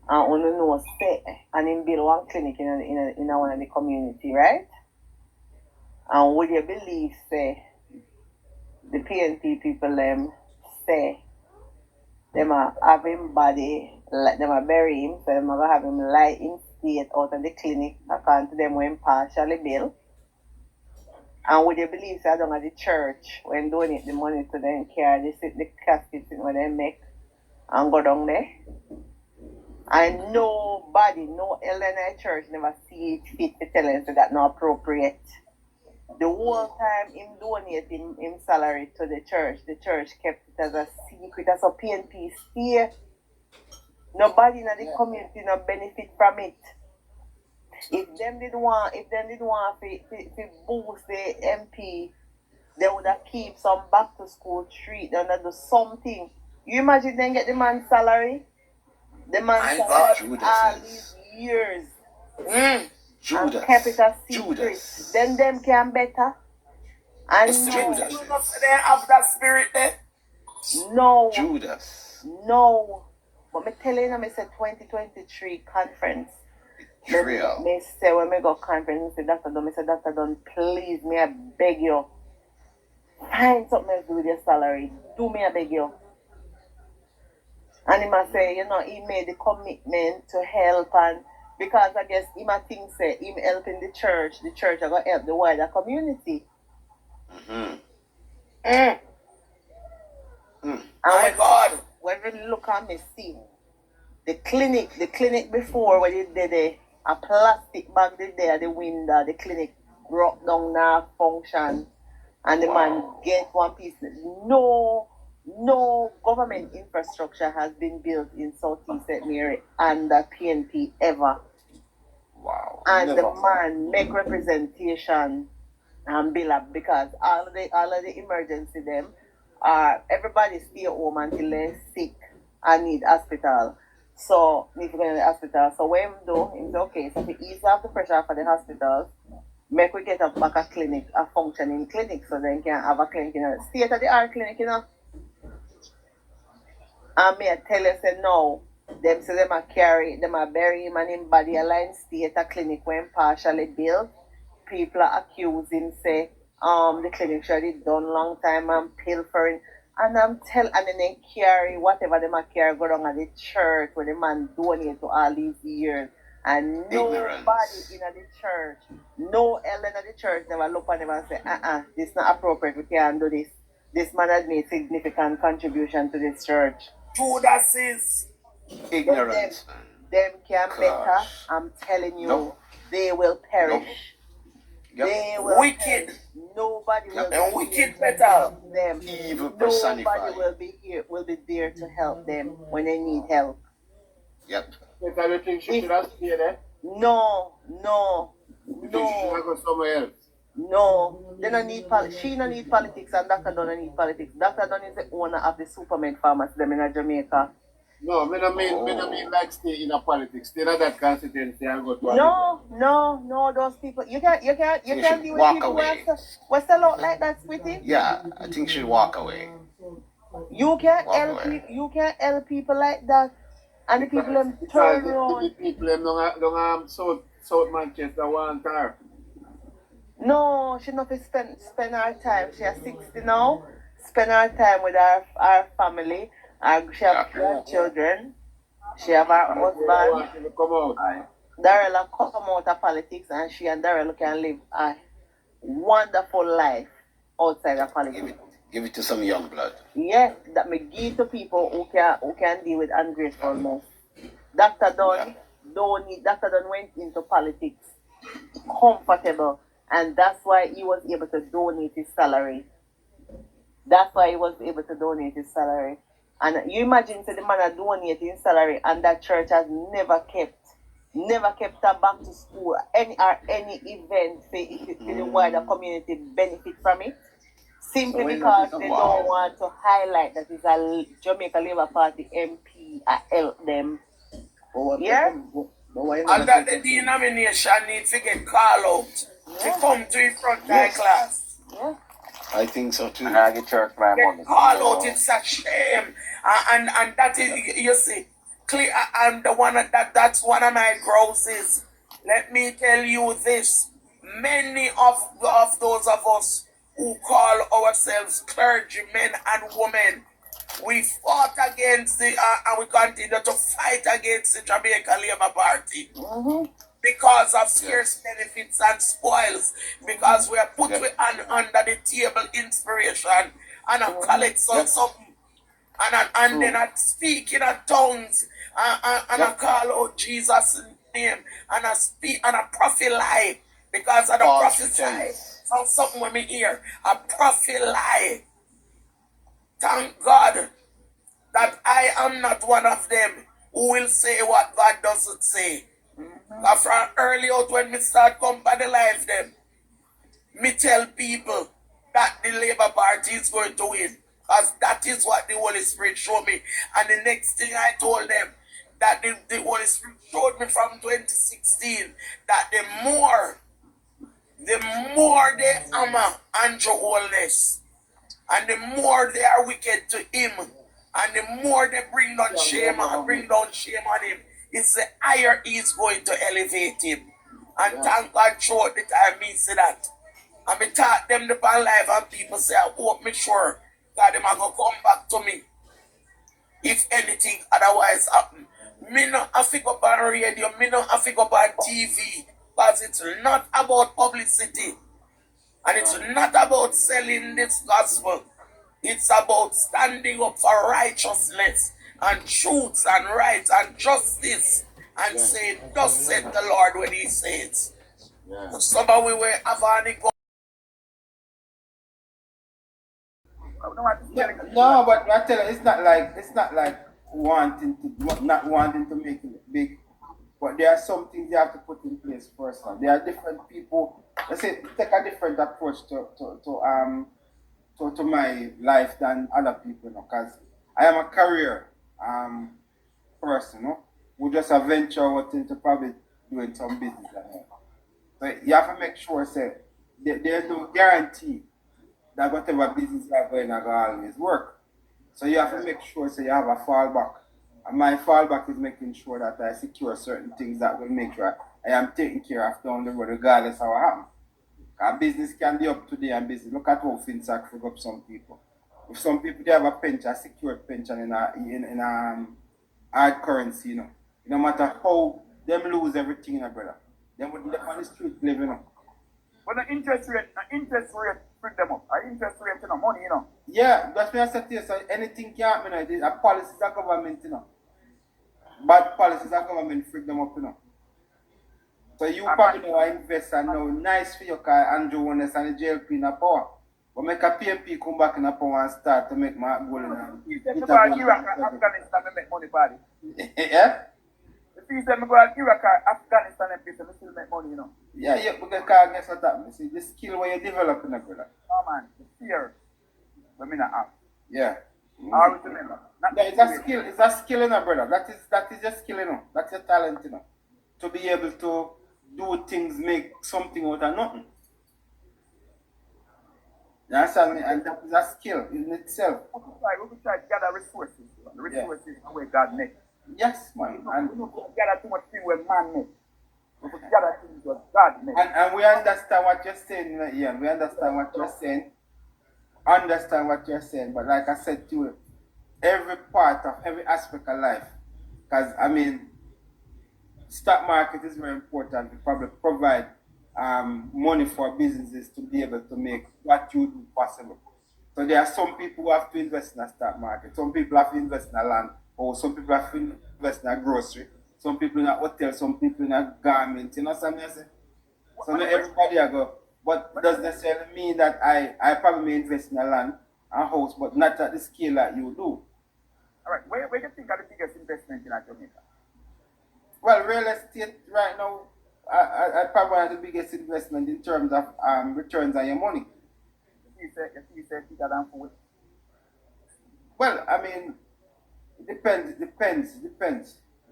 And only know say, and him build one clinic in one of the community, right? And would you believe say the PNP people say them are having body, like them are bury him, so them are gonna have him lie in state out of the clinic according to them when partially built. And would you believe that down at the church when donate the money to them carry the caskets where they make and go down there? And nobody, no elder in the church never see it fit to tell him so that not appropriate. The whole time him donating him salary to the church kept it as a secret. As a PNP stay. Nobody in the community no benefit from it. If them did want to boost the MP, they would have keep some back to school treat, they would have do something. You imagine them get the man's salary? The man's salary all these years. And kept it a secret. Then them can better. And Judas. They have that spirit there? No. Judas. No. But me telling you, I said 2023 conference. Real. Me say when me go conference, me say Dr. Dunn, please, me I beg you. Find something else to do with your salary. Do me I beg you. And he must say, he made the commitment to help, and because I guess he might think say him helping the church are gonna help the wider community. And My God. When we look at me see the clinic before when they did a plastic bag there at the window, the clinic broke down now function, and the man get one piece. No government infrastructure has been built in Southeast St. Mary under PNP ever. Wow. And the man make representation and bill up because all of the emergency them everybody stay home until they're sick and need hospital. So need to go to the hospital. So what him do, he's okay, so to ease off the pressure for the hospitals, make we get back a clinic, a functioning clinic, so they can have a clinic state of the art clinic, And me I tell you say no. Them say them a bury him and him body align state a clinic when partially built. People are accusing say the clinic should have done long time and pilfering. And and then they carry whatever they might carry go down at the church where the man donate to all these years. And nobody in the church, no elder in the church never look at them and say, this is not appropriate, we can't do this. This man has made significant contribution to this church. Judas is ignorance. Them can better, I'm telling you, they will perish. Yep. They will wicked. Perish. No nobody will And be wicked here to better. help them. Evil Nobody personified. will be there to help them when they need help. Yep. You think she should have stayed there? No. You think she should have gone somewhere else? No, they don't need she don't need politics and Dr. Dunn don't need politics. Dr. Dunn is the owner of the Superman Farmers them in Jamaica. No, me no mean like stay in a politics. Stay in that constituency and go to politics. No, those people you can't deal with walk people away. who sell out like that, Squitty. Yeah, I think she'll walk away. You can't Walk help away. you can't help people like that. And the people them turn around. The people them don't South Manchester want her. No, she not spend her time. She has 60 now. Spend her time with her family. She have grandchildren. She have her husband. Darrell come out of politics and she and Darrell can live a wonderful life outside of politics. Give it to some young blood. Yes, that may give to people who can deal with ungratefulness. Dr. Dunn Dr. Dunn went into politics comfortable, and that's why he was able to donate his salary. And you imagine the man donating his salary, and that church has never kept her back to school, any event for the wider community benefit from it. Simply because they don't want to highlight that it's a Jamaica Labour Party MP help them. Yeah? And that the denomination needs to get called out to come to the front class. Yeah. I think so too. Get call out, it's a shame. And that is, you see, clear, and that's one of my grosses. Let me tell you this. Many of those of us who call ourselves clergymen and women, we fought against and we continue to fight against the Jamaica Labour Party because of fierce benefits and spoils, because we are put under the table inspiration and I collect something and then I speak in tongues and I call out Jesus' name and I speak and I prophesy because of the prophesy. So something when me hear a prophet lie. Thank God that I am not one of them who will say what God doesn't say. From early out when me start come by the life them, me tell people that the Labour Party is going to win. Because that is what the Holy Spirit showed me. And the next thing I told them, that the Holy Spirit showed me from 2016, that the more they hammer Andrew Holness, and the more they are wicked to him, and the more they bring down shame on him, it's the higher he's going to elevate him. And thank God throughout the time me see that. And me taught them the pan life and people say, I hope me sure that them are going to come back to me if anything otherwise happen. Me not have to go on radio, me not have to go on TV, because it's not about publicity. And it's not about selling this gospel. It's about standing up for righteousness and truth and right and justice and saying, thus said the Lord when he says. Yeah. Somebody will have any go. No, but I tell you, it's not like not wanting to make it big. But there are some things you have to put in place first. There are different people. Let's say take a different approach to my life than other people, because I am a career person, who just a venture out into probably doing some business. So you have to make sure there's no guarantee that whatever business you are going to always work. So you have to make sure you have a fallback. And my fallback is making sure that I secure certain things that will make sure I am taken care of down the road, regardless of what happens. Because business can be up today and business. Look at how FinSac fig up some people. If some people they have a pension, a secured pension in a hard currency, no matter how them lose everything, brother. Them would live on the street living. But the interest rate bring them up. Interest rate, money, Yeah, that's what I said to you. So anything can happen, a policies of government, Bad policies of government freak them up, So you probably know I invest and now nice for your car Andrew want us and the JLP in a power. But make a PMP come back in a power and start to make my goal in a Iraq and Afghanistan and make money body. Yeah? The fees that me go to Iraq and Afghanistan and people still make money, you know. Yeah, because guess what that see the skill where you develop in a brother. Oh man, the fear we me not have. Yeah. Always remember. Yeah, it's a skill in a brother. That is your skill, you know. That's your talent, you know. To be able to do things, make something out of nothing. You understand me? And that is a skill in itself. We will try to gather resources. The resources are where God made. Yes, man. And we don't gather too much things where man made. We gather things where God made. And we understand what you're saying, Ian. We understand what you're saying. Understand what you're saying. But like I said to you, every part of every aspect of life, because I mean, stock market is very important to probably provide money for businesses to be able to make what you do possible. So there are some people who have to invest in a stock market, some people have to invest in a land, or some people have to invest in a grocery, some people in a hotel, some people in a garment, you know something I say? So not everybody I go, but it doesn't necessarily mean that I probably may invest in a land, a house, but not at the scale that you do. Alright, where do you think are the biggest investment in Jamaica? Well, real estate right now, I probably have the biggest investment in terms of returns on your money. You say bigger than food? Well, I mean, it depends,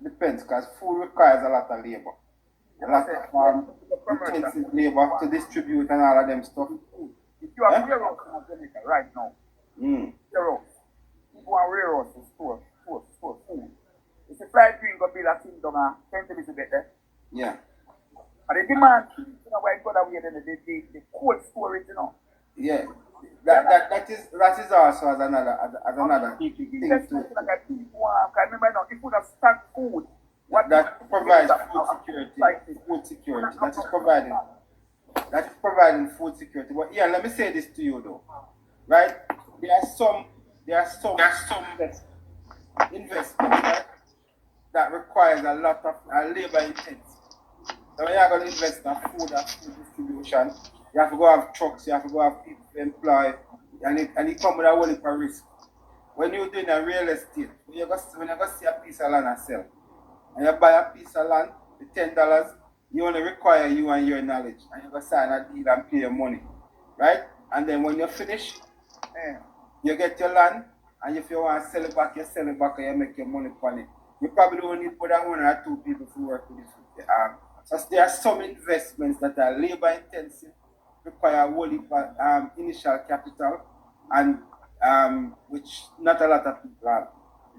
because food requires a lot of labor. A lot of intensive labor to distribute and all of them stuff. If you have warehouse in Jamaica right now, warehouse, you go and warehouse to store food. If you fly green, go build a kingdom and 10 minutes to get there. Yeah. And the demand, you know, why go that way, then the cold storage, you know. Yeah. That is also as another thing to remember now, if you have stock food, that provides food security. That is providing food security. But yeah, let me say this to you though. Right? There are some investments, right, that requires a lot of labor intensive. So when you're going to invest in food and food distribution, you have to go have trucks, you have to go have people to employ, and it comes with a whole heap of risk. When you're doing a real estate, when you go see a piece of land and sell, and you buy a piece of land with $10, you only require you and your knowledge, and you go sign a deal and pay your money, right? And then when you finish, you get your land, and if you want to sell it back, you sell it back and you make your money on it. You probably don't need more than 1 or 2 people to work with it. So there are some investments that are labor intensive, require a whole heap of initial capital, and which not a lot of people have.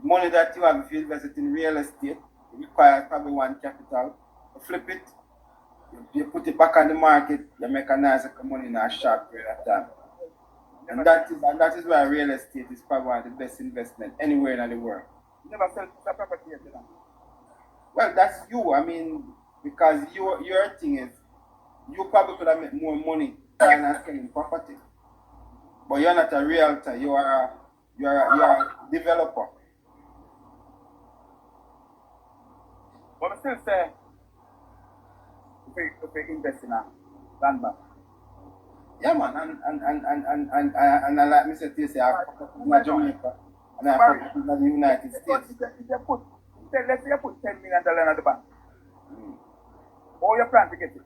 The money that you have if you invest it in real estate, it requires probably one capital. You flip it, you put it back on the market, you make a nice money in a short period of time. And that is why real estate is probably one of the best investment anywhere in the world. You never sell the property yet, you know? Well, that's you. I mean, because your thing is, you probably could have made more money than selling property. But you're not a realtor, you are a developer. But I still say, if you invest in a land bank. Yeah, man, and like me said to you, say, I have in Jamaica, and I have in the United States. Let's say you put $10 million in the bank. How you plan to get it?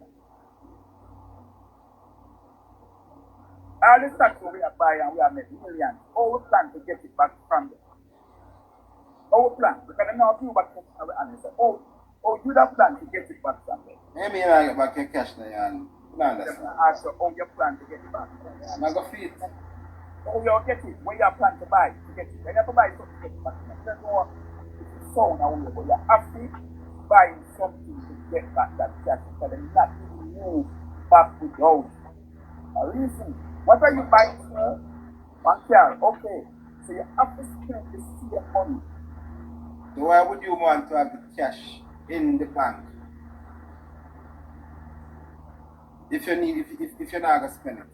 All the stocks we are buying and we are making millions. How we plan to get it back from them? How we plan? Because I know a few back and say, oh, you don't plan to get it back from them. Maybe you get back your cash now, and you understand. Ask you how you plan to get it back. I go feed. How you get it? Where you plan to buy to get it? When you have to buy something to get it back, you don't know if it's sound or whatever, but you have to buy something to get back that cash because they're not giving you back without a reason. What are you buying, sir? One car, okay. So you have to spend the same money. So why would you want to have the cash in the bank? If you're not going to spend it.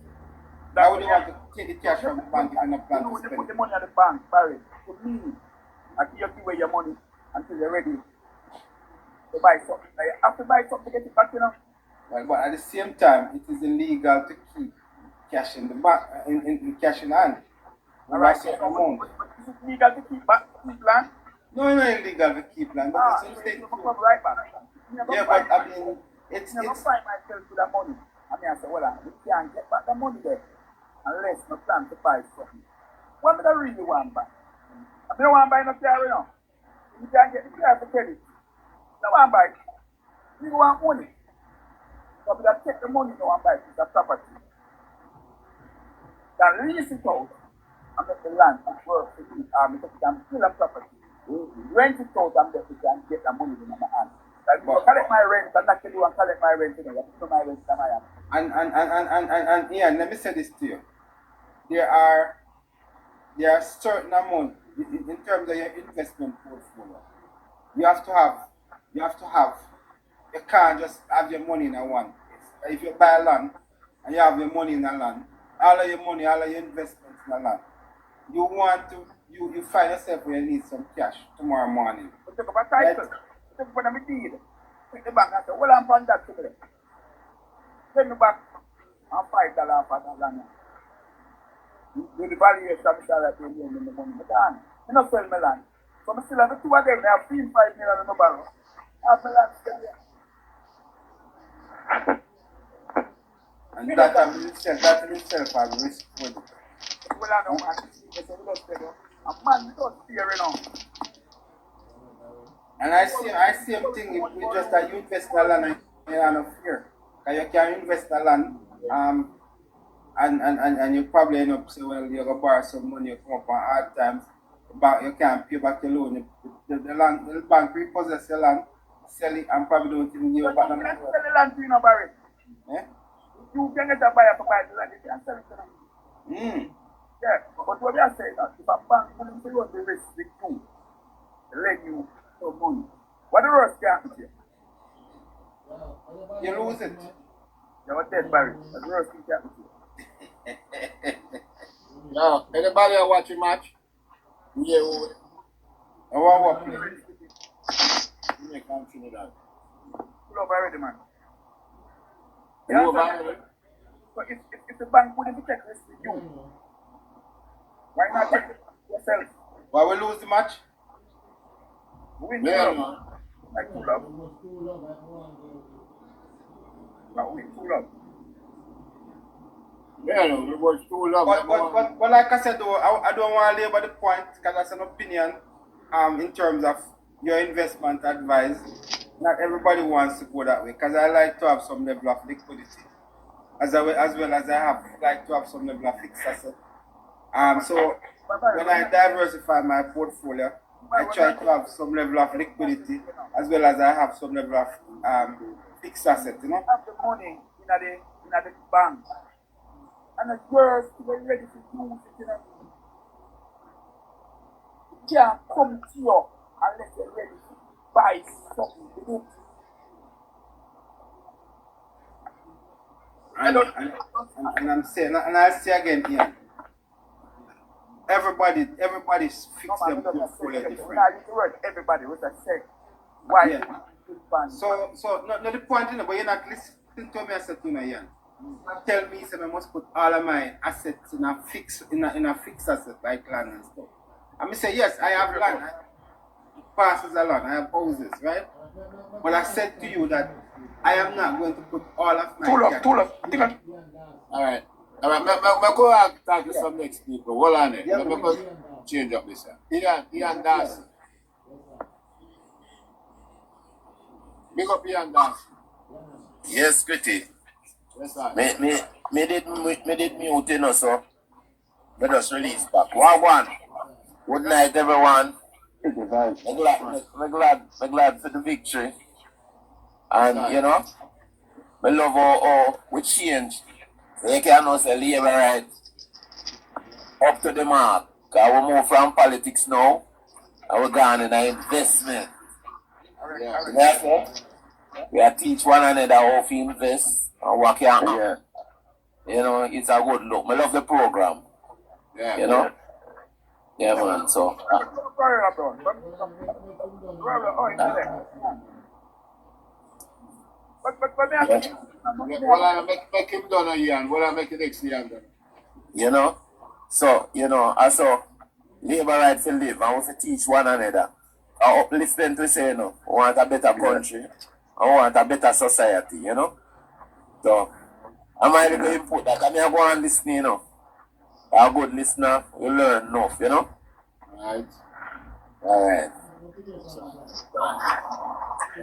Why would you want to take the cash from the bank if you're not planning to spend it? You put the money at the bank, Barry. To me, I give you away your money until you're ready to buy something. You have to buy something to get it back, you know. Well, but at the same time, it is illegal to keep cash in the bank, in cash in hand. Alright, So, but is it legal to keep land? no, it's not illegal to keep land, but it's So state you come right back. Yeah, but I mean, it's find myself with the money. I mean, I say, well, we can't get back the money there unless we plan to buy something. What do I really want back? I don't want to buy no car, you know. You can't get the car for credit. I don't want to buy it. You want money. So we got to take the money now and buy it. It's a property. Then lease it out and make the land work for you. Because you can build a property. Rent it out and you can get the money in my hand. Like, you collect my rent and not to do and collect my rent, you know. You have to pay my rent in my hand. And Ian, let me say this to you. There are certain amount in terms of your investment portfolio. You can't just have your money in a one place. If you buy land and you have your money in a land, all of your money, all of your investments in a land, you find yourself where you need some cash tomorrow morning. But take up a title. Take up a deed. Take the bank and say, well, I'm on that today. Send me back and $5 for that land. Do the valuation of the dollar in the money. But I don't sell my land. So I still have the two of them. I have $5 million in the barrel. I have my land still there. And that in itself has risk for you. Well, I don't want to see it. A man don't fear, you know. And I see a thing if you just you invest in the land and you have no fear. Because you can invest in the land and you probably end up saying, well, you're going to borrow some money, you come up on hard times, but you can't pay back your loan. The bank repossess your land, sell it, and probably don't even give you back the money. You can sell the land to you, no, Barry. Eh? You can get a buyer to buy the land, you can sell it to them. Yeah, but what we are saying is, if a bank willing to run the risk with you, lend you some money, what the worst can happen to you? You lose it. You're dead, Barry. The worst thing can happen to you. Now, anybody are watching match? Yeah, I want to play. You may continue that. Pull over already, man. You over already? So if the bank willing to take risk with you, why not take it yourself? Why we lose the match? We win Yeah, two love. Like 2 love. No, we win 2 love. Yeah, no, we was too long. But like I said, though, I don't want to labor the point because that's an opinion in terms of your investment advice. Not everybody wants to go that way because I like to have some level of liquidity as well as I like to have some level of fixed asset. So when I diversify my portfolio, I try to have some level of liquidity as well as I have some level of fixed asset, you know. Have the money in the bank. And the girls were ready to use it, you know. You can't come to you unless you're ready to buy something with it. And I'm saying, and I'll say again here, everybody's fixed their portfolio different. Now you word everybody with a say. Why? Yeah. So not the point, you know, but you're not listening to me as a tuner, Ian. Tell me, I must put all of my assets in a fixed asset like land and stuff. I say yes, I have land. It passes a land. I have houses, right? But I said to you that I am not going to put all of my All right. I'm going to talk to some next people. Hold on there. Let me change up this. Ian Darcy. Big up Ian Darcy. Yes, Squitty. Yes, sir. Me did mute, you know, so me just release back. One. Good night, everyone. Me glad for the victory. And, you know, me love how we change. You can know say labor right up to the mark. Because we move from politics now and we're going in an investment. Therefore, we teach one another how to invest and what can happen. You know, it's a good look. I love the program. Yeah. You know? Yeah, man. So. But me Yeah. asking, Well, I make him done a year, and well, I make it next year. Then. You know? So, I saw labor right to live and we have to teach one another. I uplift them to say, I want a better country. I want a better society, So, I might go input that. I mean, go and listen, A good listener, you learn enough, Right. Alright.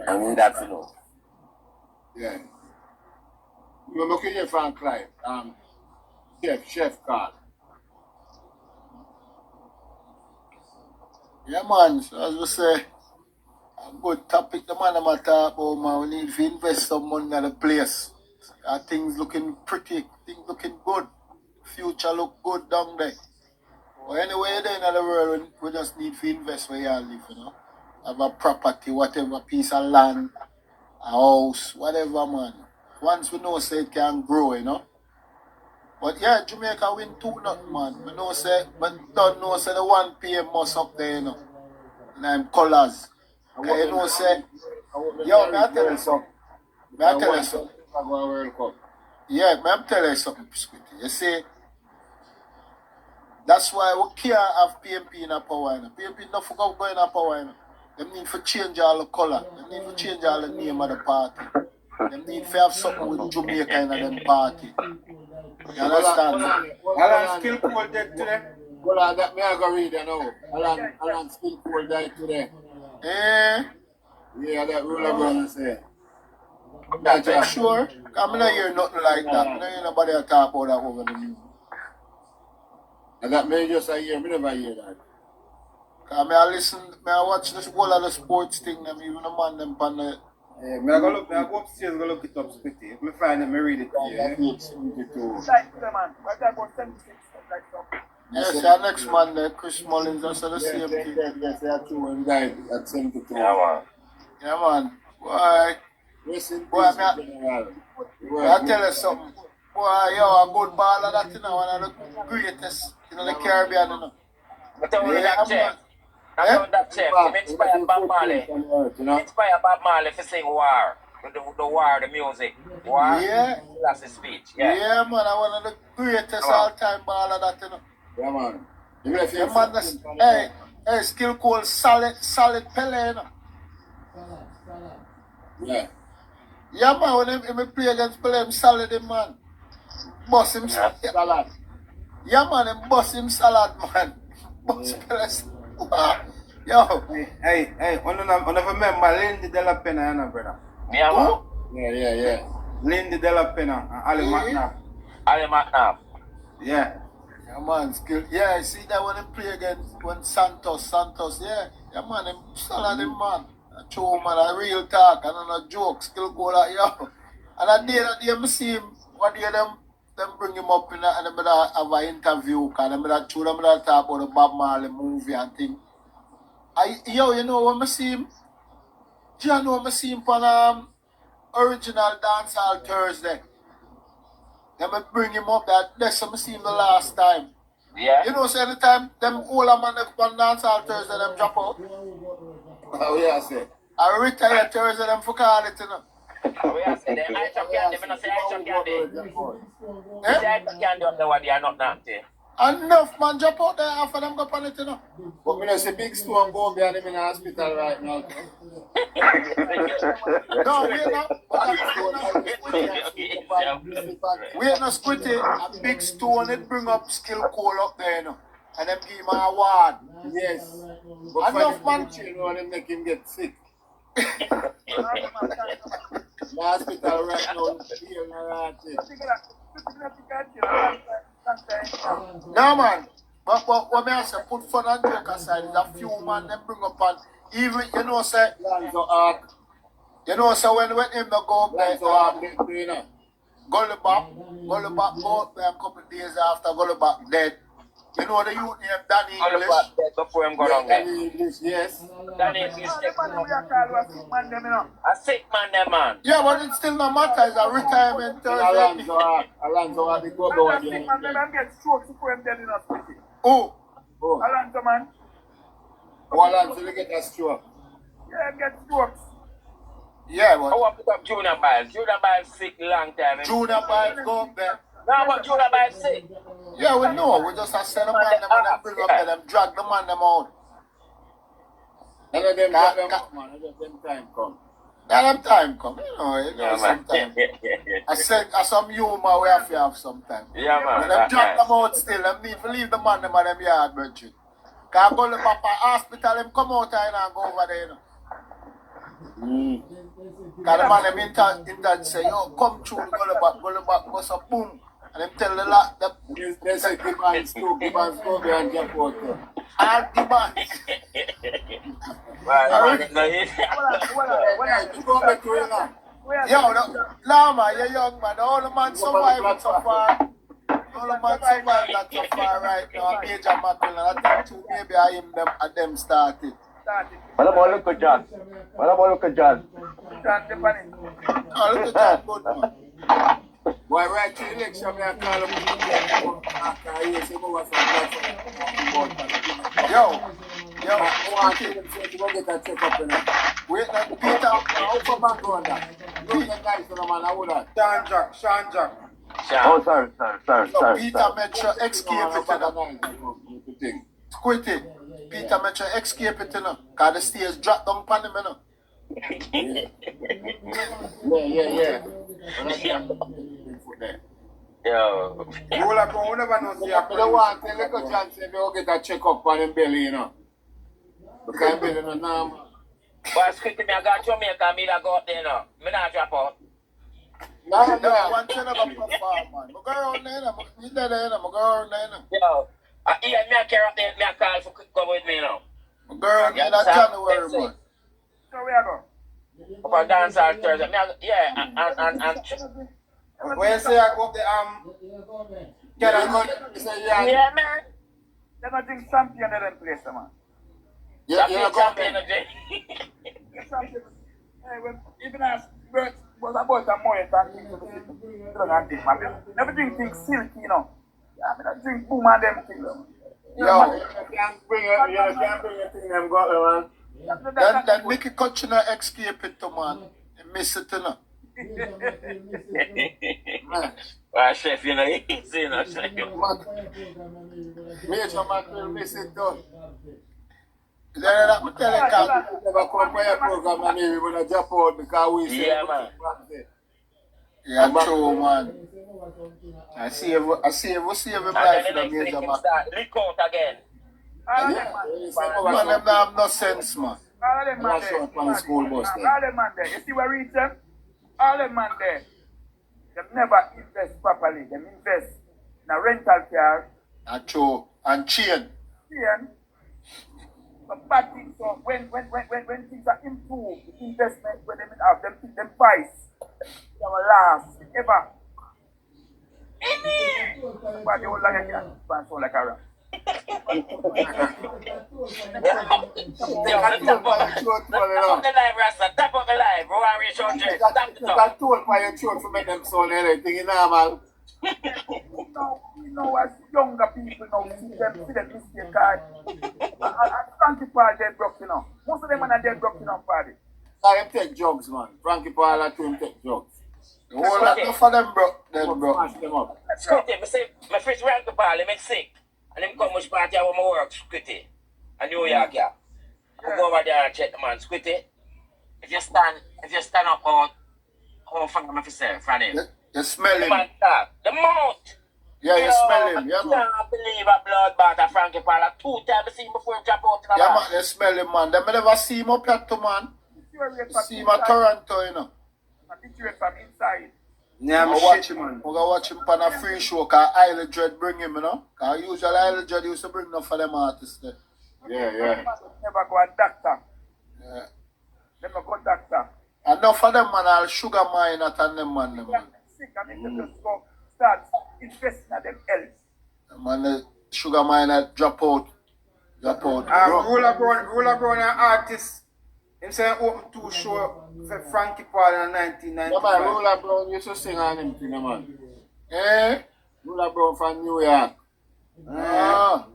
I need that to know. Yeah. You're looking here from Clive. Chef Carl. Yeah, man. So as we say, a good topic the man I'm talk about, man. We need to invest some money in the place. Things looking pretty, things looking good. Future look good down there. But anyway, there in the world, we just need to invest where you live, Have a property, whatever, piece of land, a house, whatever, man. Once we know say it can grow. But yeah, Jamaica win 2-0, man. We know say, but don't know say the 1 p.m. must up there, And I'm colours. Say, yo, may I tell you something? Yeah, may I tell you something, Squitty. You see, that's why we can't have PMP in a power. PMP not for going in a power. They need to change all the colour. They need to change all the name of the party. They need to have something with Jamaica in them party. You understand? Alan still cold dead today. Well, that me I go read, Alan still cold died today. Yeah, that ruler gonna say. That's for sure. I'm not hear nothing like that. I don't hear nobody talk about that over the news. And that may just a year, me never hear that. Cause I watch this whole of the sports thing, them even the man them pan the. Yeah, I go upstairs, go look it up, Squitty. If I find it, I read it. Yes, our next man there, Chris Mullins, that's the same thing. Yes, they are true and died at 72. Yeah, man. Boy, I tell you something. Boy, yo, a good baller that, one of the greatest in the Caribbean, But I want that chef. I want that chef. He inspired Bob Marley. Inspired Bob Marley to sing War. The War, the music. War. Yeah. That's his speech. Yeah, man. I one of the greatest all-time baller that, Yeah, man. Hey, skill called solid Pele, Yeah. Yeah, man. When him play against Pele, him solid, man. Boss him salad. Yeah, man. Him boss him salad, man. Boss Pele. Yo. Hey, on remember Lindy De La Pena, brother. Yeah, man. Yeah. Lindy De La Pena and Ali McNabb. Ali McNabb. Yeah. Yeah, man, skill. Yeah, see that when he play against Santos, yeah, man, him solid him, man. A true man, a real talk, and not a joke, skill goal like yo. And that day I see him, one day them bring him up and them have an interview, cause them talk about the Bob Marley movie and thing. When I see him, when I see him on original dancehall Thursday. Then I bring him up that's what I see him the last time. Yeah. So anytime them older man that come dance all Thursday, them drop out. Oh, yeah, I say. I retire Thursday, them for call it, Oh, yeah, I say them. I chop candy, I say I chop candy. I say I chop candy up there, what they are not nasty. Enough man drop out there after them go on it, But me say big stone go behind him in the hospital right now. No, we're not. We're not Squitty. A big stone, it bring up skill call up there, and them give him an award. Yes. But enough man. And make him get sick. The hospital right now is here no man, but what me I say, put fun and joke aside, is a few man them bring up and even say say when him go up there, Gully back go up there a couple of days after Gully back dead. The youth named Danny English. Before him go down there. Danny English, yes. Danny English. A sick man, them man. Yeah, but it still no matter. It's a retirement Thursday. Alonso had to go Sick man, them get strokes before him dead in a city. Who? Alonso, man. Alonso will get a stroke. Yeah, him get strokes. Yeah, I but want to pick up Junior Biles. Junior Biles sick long time. Junior Biles go up there. No, but Junior Biles sick. Yeah, we know. We just have to send them man them and them bring up there, them drag the man them out. And then them drag them out, man. And then them time come. Let them time come, you know Man. sometimes. I said, some humor we have to have sometimes. Yeah, man. When them drag them out still, them need to leave the man them at them yard, brethren. Because I go to the Papa hospital, them come out and go over there, you know. Because the man them in that say, yo, come through, go to back, go so boom. And them tell the lot, They say, give man go there and jump out there. and the man. Yo, Lama, you're young man. All the man survived so far. All the man survived that so far right now. Major Macklin, and I think 2 maybe I him them at them started. What about Look at John? What about Look at John? Oh, look at that good man. Why right to the election, I call him after I hear some over some Yo, I want to go get a check up in it. wait, Peter, How come back on that? Look at the guys, man, I would have. Sean Jack. Oh, sorry. So Peter Metro escape it, you know. Squitty. Peter Metro escape it, you know. Because the stairs drop down upon him, you know. Yeah. Yo. You will have to never know see a I don't want to look at John say they go get a check up on him belly, you know. Because I'm belly no normal. But Squitty, me I got Jamaica, me that go up there now. Me not drop out. No, one thing about perform, man. I go around there, you there, I go around there. Yo. Yeah, me I carry up there, me I call for come with me now. I go around there that January, man. So where you go? Up and dance all Thursday. And When you say I go up the can I go? yeah, man. They're not doing champion in them place, man. Yeah, champion of the Champion. Hey, when even as Bert was about a more than things to the everything things silky, you know. I mean, I drink boom and them things. Yo, You can't bring a thing them got man. then Mickey Kutchner escape it to man. He miss it, you know. Well, chef, you know, easy, you know, chef. Major man will miss it though. Then I'm telling you, Never come by a program and maybe when I jump out because we say Yeah, man. yeah, true, man. I see everybody for the major man. Lick out again. Man, them don't have no sense, man. All them man there. All them man there. You see where reach them? All them man there. They never invest properly. They invest in a rental car. And true. And chain. Chain. But bad things, so when things are improved, the investment when they have them price, they will last ever. But they will like a cat, but so like a rat. Tap up the live, Rasta. Tap up the live. Go and reach out there. Tap it up. I told by your throat to make them sound anything normal. You know, as younger people now, see them mistake card. And Frankie Paul dead broke, you know. Most of them are dead broke, you know, party. I am take drugs, man. Frankie Paul and him take drugs. The whole lot of them broke. Smash them up. Squitty, me say, my first Frankie Paul, he make sick. And him come much party where I work, Squitty. And New York, yeah. I go over there and check the man, Squitty. If you stand up out, how far am I say, from him? You smell him. The mouth. Yeah, you smell him. Yeah, man. I can't believe a bloodbath of Frankie Paul. 2 times I see him before he drop out in the Yeah, bath. man, you smell him, man. Them never see him up here, too, man. See him at Toronto, you know. I picture it from inside. Yeah, I'm watching him. We're gonna watch him on a free show because Isle Dread bring him, you know. Because usually Isle Dread used to bring enough for them artists there. Yeah. Never go a doctor. Yeah. Never go doctor. Enough for them, man, all sugar mine at them, man. Sick and if you just go start investing at them else. Man, the sugar mine that drop out. Ruler Brown an artist. Him say open 2 show for Frankie Paul in 1995. Yeah, man, Ruler Brown used to sing on him, thing, man. Eh? Ruler Brown from New York. Ah.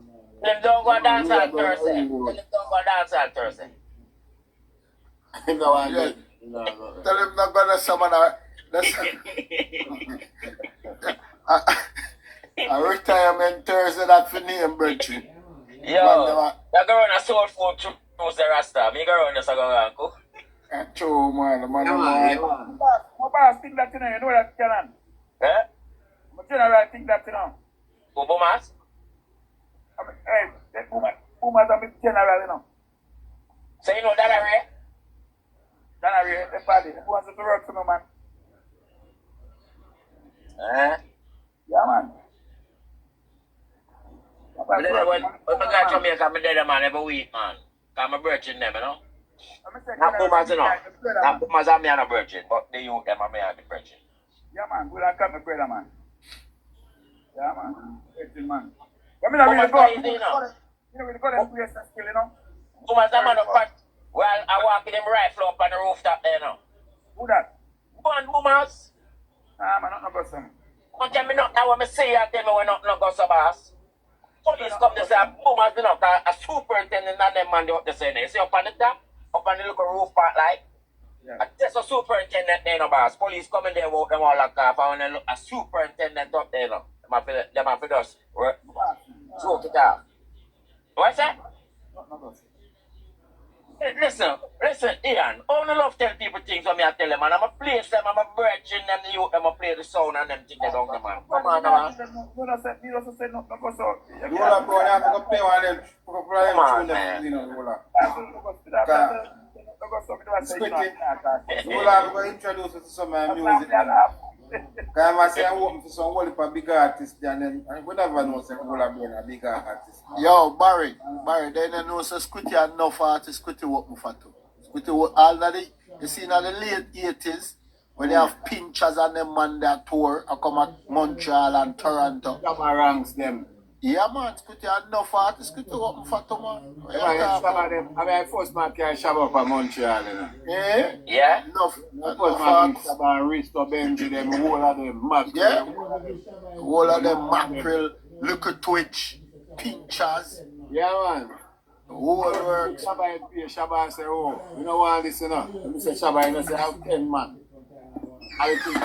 Them don't go dance on Thursday. Them don't go dance on Thursday. No one No. Tell him not gonna summon a retirement Thursday that for name, brethren. Yo, you go on a soul food choose the Rasta. Me go on the Saga cook. True, man. My boss think that, you know that, Canon. Eh? My general think that, Boomers? Hey, that boomers are big general, So you know that area? That area, the party. Who wants to work for me, man? Yeah, man. When I got Jamaica, I'm dead, man, every week, man. I'm a virgin, them, you know? Not boomers, you know? Not boomers, I'm a virgin, but the youth, them, I'm a virgin. Yeah, man. We'll have my brother, man. Yeah, man. Virgin, man. Boomers, you know? Boomers, I'm on the front. Well, I walk in them rifle up on the rooftop there, you know? Who that? One boomers. Man, not go some. Don't tell me nothing, I want me say you tell me we're not go so boss. Police come to say, boomers, you know, a superintendent and them man, they up to say, you see up on the top, up on the little roof part, like, that's a superintendent there, no boss. Police come in there, walk them all like off, and then look, a superintendent up there, no. Them have to just, smoke it out. What's that? Listen, Ian, I don't love tell people things when I tell them, man. I'm a place them, I'm a virgin them, the youth, them a play the sound and them things they don't, man. Come on, man. You also said no go so. You want to go there, I'm going to play one of them. Come on, man. You know, I'm going to introduce you to some music. Because I say I'm working for some whole big artists, and then we never know say who are being a big artist. Yo, Barry, they don't know so Squitty enough artists, Squitty work for too. Squitty work already, you see in the late 80s, when they have pinchers and them man that tour, I come at Montreal and Toronto. Some ranks them. Yeah, man, Squitty enough artists, Squitty work for too, man. I mean, first man can shove up at Montreal, you know. Yeah? Yeah? Enough artists. Risto, Benji, them, whole of them, mackerel. Yeah? Whole of them, mackerel, little twitch, pinchers. Yeah, man. Whole works. Shabba say, oh, you know what this, you know? And say, Shabba, you know, say, I have 10 man. I think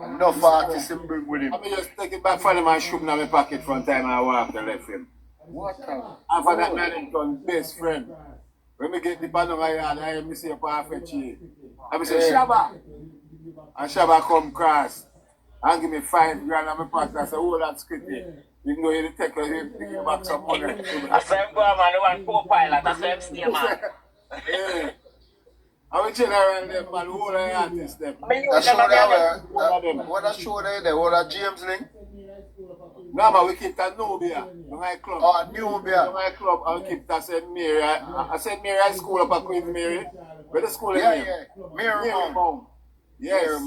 enough artists him bring with him. I mean, just take it back for him and shoot in my pocket from time I walk and left him. What kind? And for that man, his best friend. When we get the banner I had, I hear me say, Parfechi. I say, Shabba. And Shabba come cross and give me $5 grand in my pocket. I say, oh, that's Squitty. You can go here to take you back some money. I said, go man, the one co-pilot. I said, stay, man. Yeah. I will general them, man, who are the artists them? That show there, what that show there, what that James Link? No, man, we keep that Nubia, the nightclub. Oh, Nubia. The nightclub, and we keep that St. Mary. I St. Mary High School up at Queen Mary. Where the school is Yeah. Mary Mount. Yes.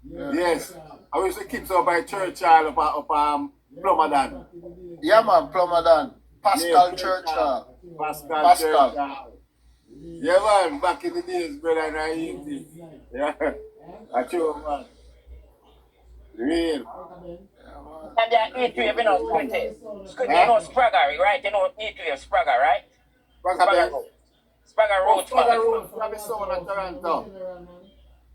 Yes. I used to keep up by Church Hall up Plummerdan. Yeah, man, Plummerdan. Pascal Church Hall. Pascal. Yeah, man, back in the days, brother, and I eat it. Yeah, that's true, man. Real. And they eat wave, you know, Squitty. Squitty, you know Spragger, right? You know eat wave Spragger, right? Spragger Road. Spragger Road from the soul of Toronto.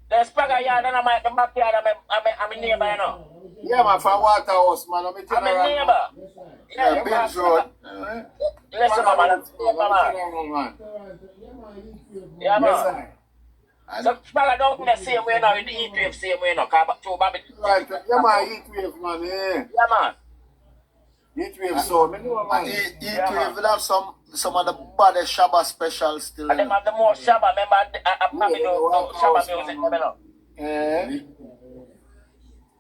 The Spragger yard and the backyard, I'm a neighbor, you know. Yeah, man, from Waterhouse, man. I'm a neighbor. Yeah, Ben's Road. Listen, man. Yeah, man. So, Spragger don't the same way now, in the heat wave same way now, right, yeah, man, heat wave, man, yeah, man. Heat wave, so, man. Heat wave will have some of the baddest Shabba specials still. And them have the more Shabba, remember, I probably do Shabba music, you know. Yeah.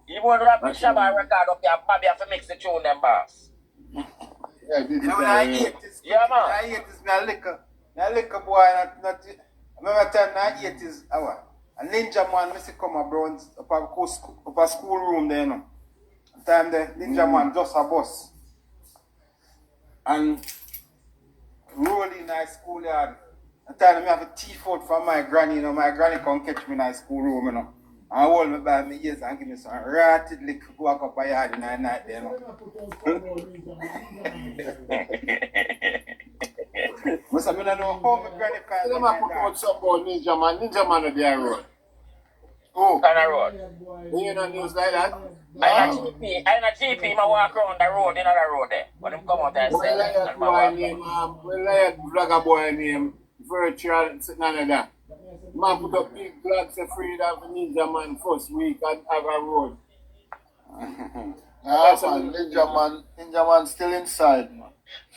You want to rap the Shabba record up there, probably have to mix the tune, them boss. I hate this. Yeah, man. I hate this, my liquor boy, not I remember time I ate his hour. A ninja man, Mr. come around up a schoolroom there, you know. Time the ninja man just a bus. And roll in my schoolyard. And time I have a tea food from my granny, you know. My granny come catch me in my schoolroom, you know. And hold me by my ears and give me some ratted liquor walk up a yard in the night there, you know. But I don't know how my granny find Them a put out some about Ninja Man. Ninja Man on their road. On the road. You hear no news like that? I'm a GP, I walk around the road, in the road there. When them come out and Well, say, like boy name, vlogger boy name, virtual, something like that. Man put up big flags of freedom for Ninja Man first week and have a road. Man, Ninja Man still inside, man.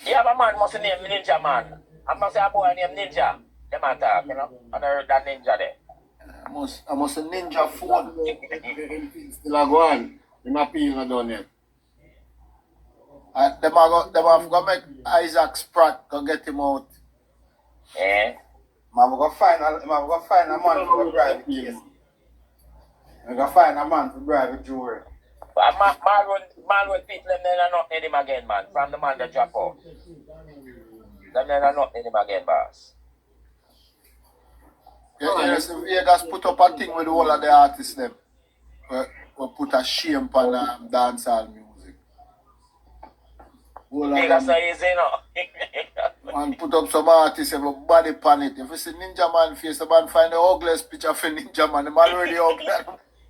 Yeah, but man must name Ninja Man. I must say a boy named Ninja. Them attack, you know. And I heard that Ninja there. I must a ninja phone. Still a go on. Him appeal not done yet. Them have to make Isaac Spratt go get him out. Eh? I'm going to find a man for bribe case. I'm going to find a man for bribe a jury. But man with people, them then are not in him again, man. From the man that drop out. Them then are not in him again, boss. Yes, Vegas put up a thing with all of the artists them. We put a shame on dancehall music. Vegas are easy, no? Man put up some artists have a body pan it. If you see Ninja Man face, the man find the ugliest picture for Ninja Man. The man already ugly.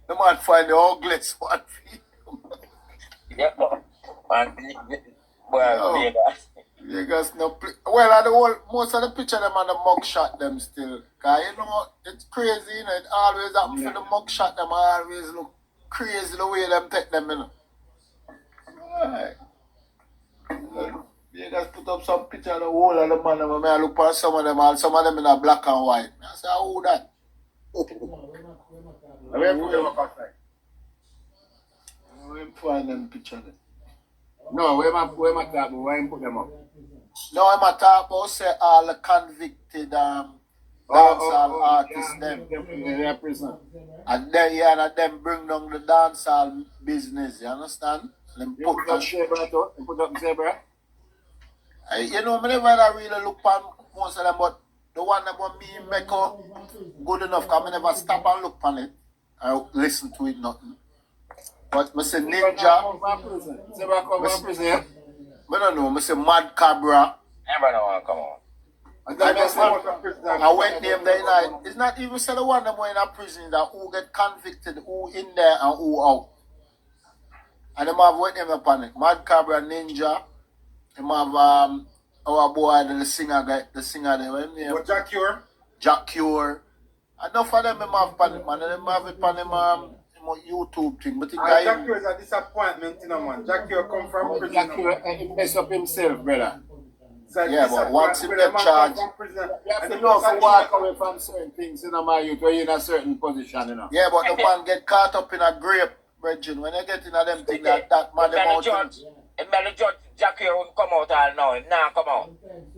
The man find the ugliest one. Yeah, man. Well, Vegas. Vegas no play. Well, most of the picture them on the mug shot them still. Cause you know, it's crazy, you know, it always happen for the mug shot them always look crazy the way them take them, you know. Alright. Vegas put up some picture of the whole of the man, and I look at some of them, and some of them in a black and white. I say, who that? Where put them up outside? Where find them picture there? No, where my talk about? Why you put them up? No, I'm a talk about say all the convicted dancehall artists them. They're prison. And then and them bring down the dancehall business, you understand? Them You put up Zebra too? You put up Zebra? You know, I never really look on most of them, but the one that want me make up good enough, because I never stop and look on it. I listen to it nothing. But I say Ninja. Zebra come from prison, yeah? I don't know, I say Mad Cabra. Never know one come on. I went name there night. It's not even say the one that went in a prison that who get convicted, who in there and who out. And them have went name upon it. Mad Cabra Ninja. Them have our boy the singer there, what name? What, Jack Cure? Jack Cure. Enough of them have upon it, man. Them have it upon them YouTube thing. But Jack Cure is a disappointment, you know, man. Jack Cure come from prison. Jack Cure, he mess up himself, brother. Yeah, but once he get charged, you have to know to walk away from certain things, you know, my youth, when you're in a certain position, you know. yeah, but the man get caught up in a grape, Bridget. When you get in a them thing that man them out. If the judge Jack here wouldn't come out all now, him now come out.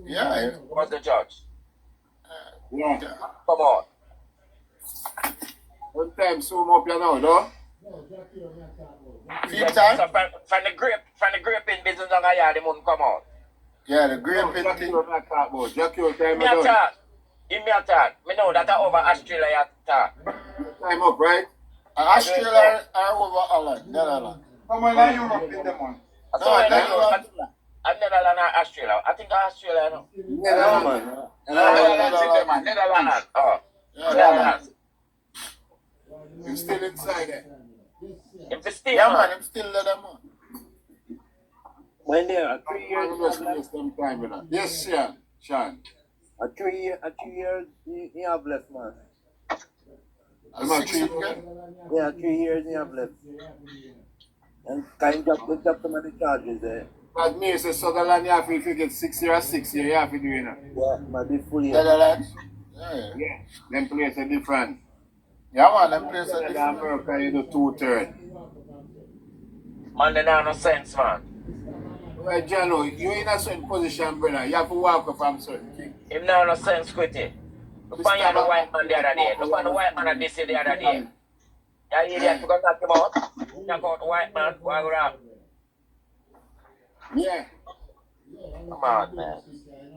Yeah. What's the judge? Yeah. Come on. One time, zoom up you know, though. Few time? So from the grape in business on the yard, he wouldn't come out. Yeah, the grape in Jack thing. Cure not talk about. Jack Cure time Me attack. Me attack. Me know that over Australia attack. Time up, right? Australia are over Holland, Netherlands. Come on, now Europe in them, man. So Netherlands or Australia? I think Australia, no. Netherlands. Netherlands. Oh. Netherlands. He's still inside there. If it's still, Yeah, man, I'm still there, man. When there are 3 I'm years, just waste them time with that. Yes, Sean. a 3 years you have left, man. I'm a 6 again. Yeah, 3 years you have left. And kind of put up some of the charges there. But me say Sutherland, you have to get 6 years, 6 years, you have to do it. Yeah, might be fully. Netherlands. Yeah. Yeah. Them place are different. Yeah, man, them places are In different. America, you do 2/3. man, they don't have no sense, man. Well, Jano, you're in a certain position, brother. You have to walk away from certain things. Him don't have no sense, Squitty. Look on you the white man the other day. Look on the white man that they say the other day. Yeah, idiot, you got knock him out. Knock out the white man, why would I? Yeah. Come on, man.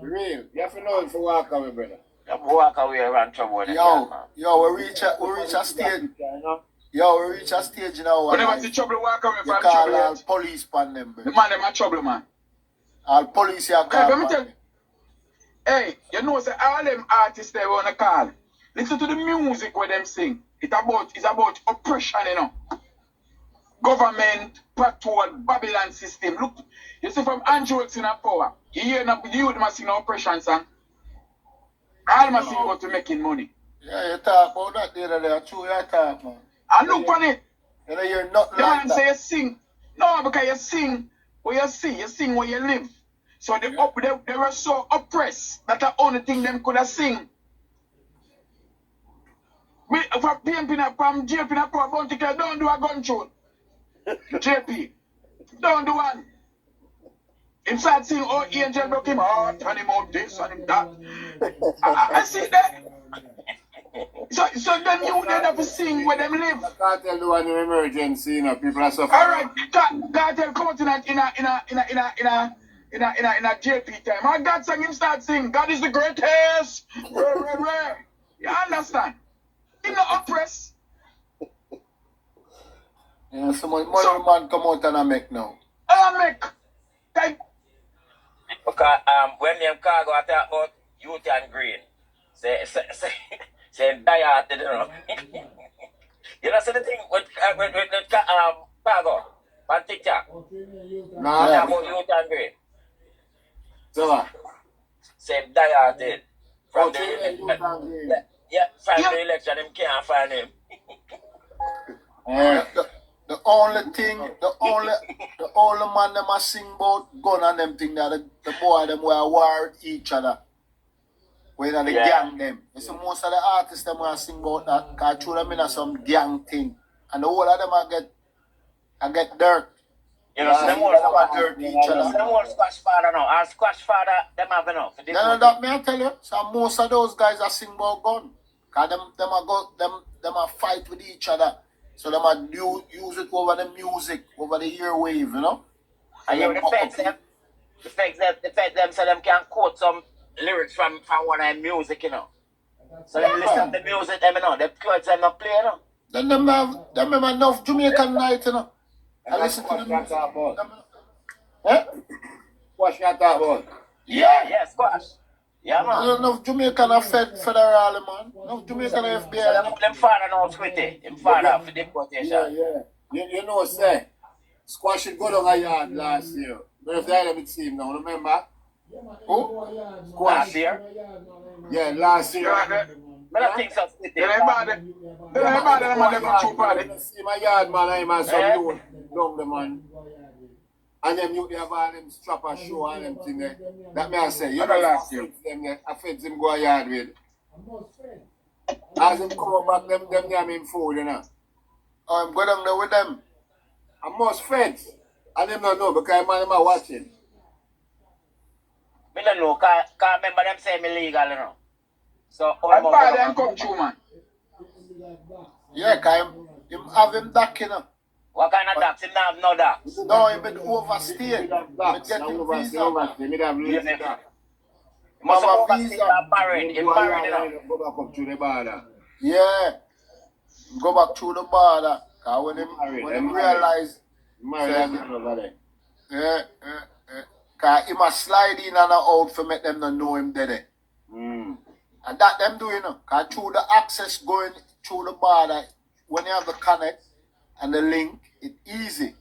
Real. You have to know if you walk away, brother. You walk away around trouble with Yo, we reach a stage. Yo, we reach a stage now. Whenever the trouble walk away you from call trouble. all police pan them, bro. The man them a trouble, man. All police here Hey, call let me pan tell them. Hey, you know, say all them artists they wanna call. Listen to the music where them sing. It's about oppression, you know. Government, patrol, Babylon system. Look, you see from Andrew in a power. You hear the youth must sing oppression song. All must sing about to making money. Yeah, you talk about that the other day. True, you talk, man. And look on it. You know, you're not The like man that. say you sing. No, because you sing where you see, you sing where you live. So they were so oppressed that the only thing them could have sing. For pimping from JP in a poor bounty, don't do a gun tune. JP, don't do one. Him start sing, oh, angel broke him heart, and him out this, and him that. I see that. So then you then have to sing where them live. I can't tell the one in emergency, you know, people are suffering. Alright, cartel come out in a JP time. My God sang him start sing, God is the greatest. You understand? Him not oppressed. Yeah, some money man come out and I make now. I make. Because when them cargo I talk about youth and green, say die-hearted, you know. You know, see the thing with cargo on TikTok. Nah, talk about youth and green. So what? Say die-hearted. From the election, him can't find him. The only thing, the only man them a sing about gun and them thing that the boy them were war with each other. When the gang them. You see most of the artists them will sing about that because through them in some gang thing. And the whole of them I get dirt. You know, so them all dirt each other. Them all Squash Father now. And Squash Father, them have enough. No, that me I tell you. So most of those guys are sing about gun. Because them a fight with each other. So them a use it over the music, over the airwave, you know? And you defect them so them can quote some lyrics from one of the music, you know. So them listen to the music, them, you know. The quotes them not play, you know. Then them have enough Jamaican night, you know. I listen to the music. Squash you talk about? Yeah, Squash. Yeah, man. Enough Jamaican are federal, man. Enough Jamaican are FBI. So them father now Squitty. Them father for deportation. Yeah. You know, say, Squash should go down a yard last year. But if they let me see him now, remember? Who? Squash. Last year? Yeah, last year. But I think so, Squitty. They ain't bad, them man, they go too party. See my yard, man, I'm a some dude. Down the man. And them you have all them strapper show and them thing there. That me I say, you know last year. Them there, I fed him go a yard with. As him come back, them name him food, you know. I'm going down there with them. I must friends. And them don't know because man, them are watching. Me don't know, cause remember them say me legal, you know. So, I'm bad and come true, man. Yeah, because him have him back, you know. What kind of tax? Him not have no tax. No, he been overstayed. But get him visa. He must have overstayed and married. He married, you know. Go back up to the border. Yeah. Go back through the border. Because when him realize... Yeah. Because he must slide in and out for make them not know him dead. And that them do, you know. Because through the access going through the border, when you have the connect and the link, it's easy.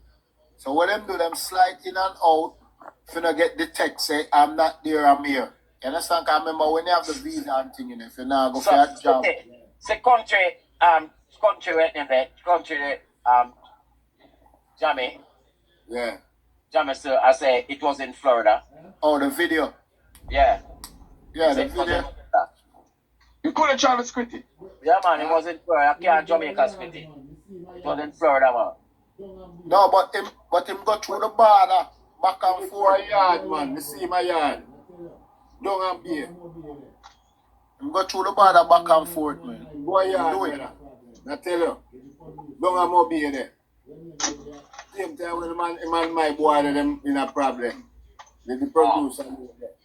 So what them do, them slide in and out, if you not get the text, say, I'm not there, I'm here. You understand? Because remember, when you have the visa and thing, you know, if you now go for a job. Say country, Jamie. Yeah. Jamie, sir, I say it was in Florida. Oh, the video? Yeah. Yeah, the video. You could have traveled Squitty. Yeah, man, it was in Florida. I can't Jamaica Squitty. It was in Florida, man. No, but him go through the border, back and forth. My yard, man. You see my yard. Don't be. Him go through the border, back and forth, man. Go yard, man. I tell you. Don't be there. Same time when the man my boy, them in a problem. They produce and do that.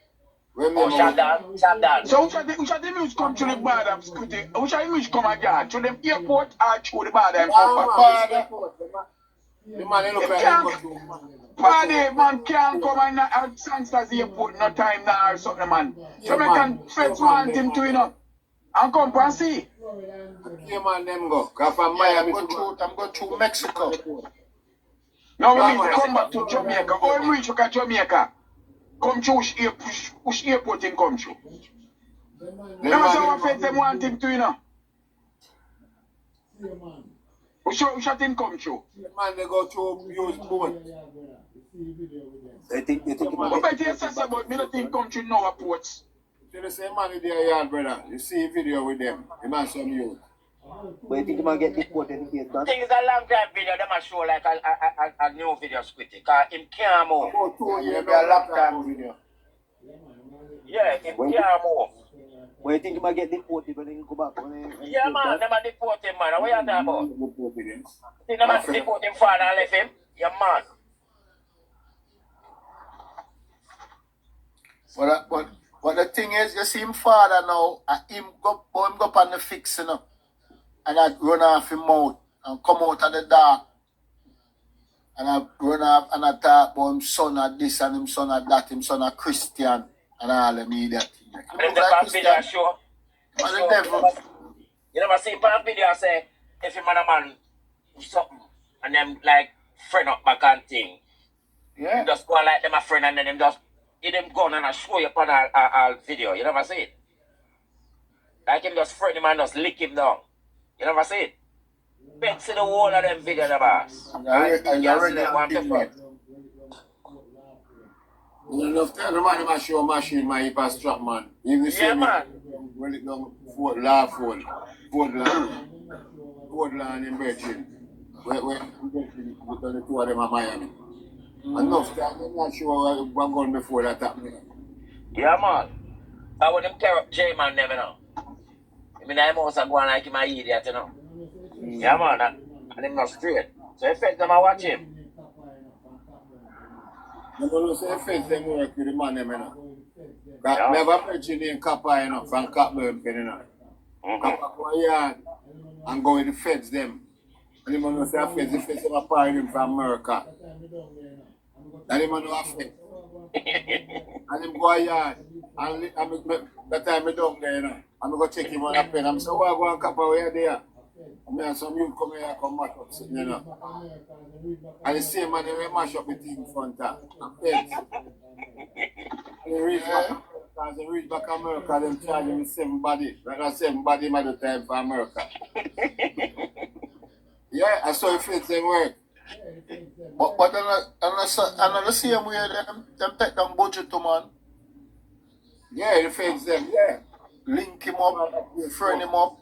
Shut down. So which of the image come to the border, Squitty? Which of the image come again? To the airport or to the border? The man, they look like Party, man, can't come and Sangsters Airport no time now or something, man. Jamaican feds want him to, and come and see. Yeah, man, them go. Cause from Miami, I'm going through Mexico. Now we need to come back to Jamaica. All we reach at Jamaica. Come through which airport him come through. Never say what feds them want him to, Which shot him come through? Man, they go to use boat. I think What about you say about me not think come through no ports? You the same man in their yard, brother. You see a video with them. The man some youth. But you think you might get deported in case that? I think it's a long time video, them a show like a new video Squitty. Because him can't move. About 2 years, a laptop video. Yeah, him can't move. But you think you might get deported when you go back? Yeah, man, them a deport him, man. What you talking about? Think them a deport him father and left him? Yeah, man. But the thing is, you see him father now, him go up on the fix, and I run off him out and come out of the dark. And I run off and I talk about him son at this and him son at that, him son a Christian and all them idiot. And the like video show. And the devil. You never see pan video say if him and a man do something and them like friend up back and thing. Yeah. Just go like them a friend and then them just hit them gun and I show you upon all video. You never see it? Like him just friend him and just lick him down. You never see it? Bet see the whole of them video the boss. I see them one already Enough time, the man must show machine, man, he pass strap, man. You see Yeah, me, man. when it down Fort Land in Berchin. Where we done the two of them in Miami. Enough time, I'm not sure one gun before that happened. Yeah, man. I want them tear up J-Man them, you know. I mean, I'm also going like him an idiot, you know. Yeah, man. And him not straight. So if them I watch him. I'm going to say fence them work with the man, you know. I never mentioned in Kappa, you know, from Capburn, you know. Kappa go yard and go with the feds, them. And him going to say feds, the feds have apart him from America. And him going to affect. And him go yard. And that time I down there, you know. I'm going to check him on a pen. I'm saying, why go and Kappa, where you there? I mean, some youth come here and come back up, you know. And the same man, they mash up the thing in front of feds. And they reach back America, them charge him with 7 body. Right now, 7 body at the time for America. Yeah, I saw the feds them work. But I'm the same way them take down budget to man. Yeah, the feds them, yeah. Link him up, friend him up.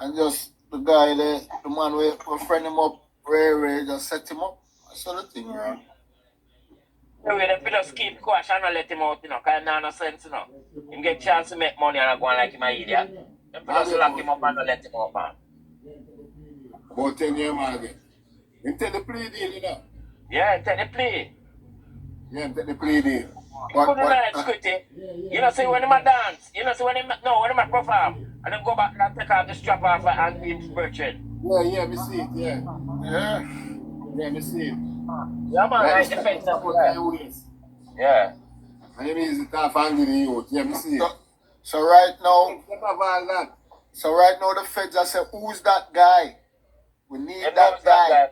And just the guy there, the man will friend him up, Ray, just set him up. That's the thing, right? Yeah, we just keep quiet and not let him out, you know, because it no sense, you know. Him get chance to make money and go on like him an idiot. Then we just lock him up and not let him out, man. About 10 years, man, again. He take the plea deal, you know. Yeah, take the plea. Yeah, take the plea deal. You couldn't like Squitty. You know, see when him a dance, you know, see when him a perform, and then go back and take off the strap off and him virgin. Yeah, me see it, yeah. Yeah, me see it. Yeah, man, right defense of that. Yeah. And him is the tough angry the youth, yeah, me see it. So right now, the feds are saying, who's that guy? We need that guy.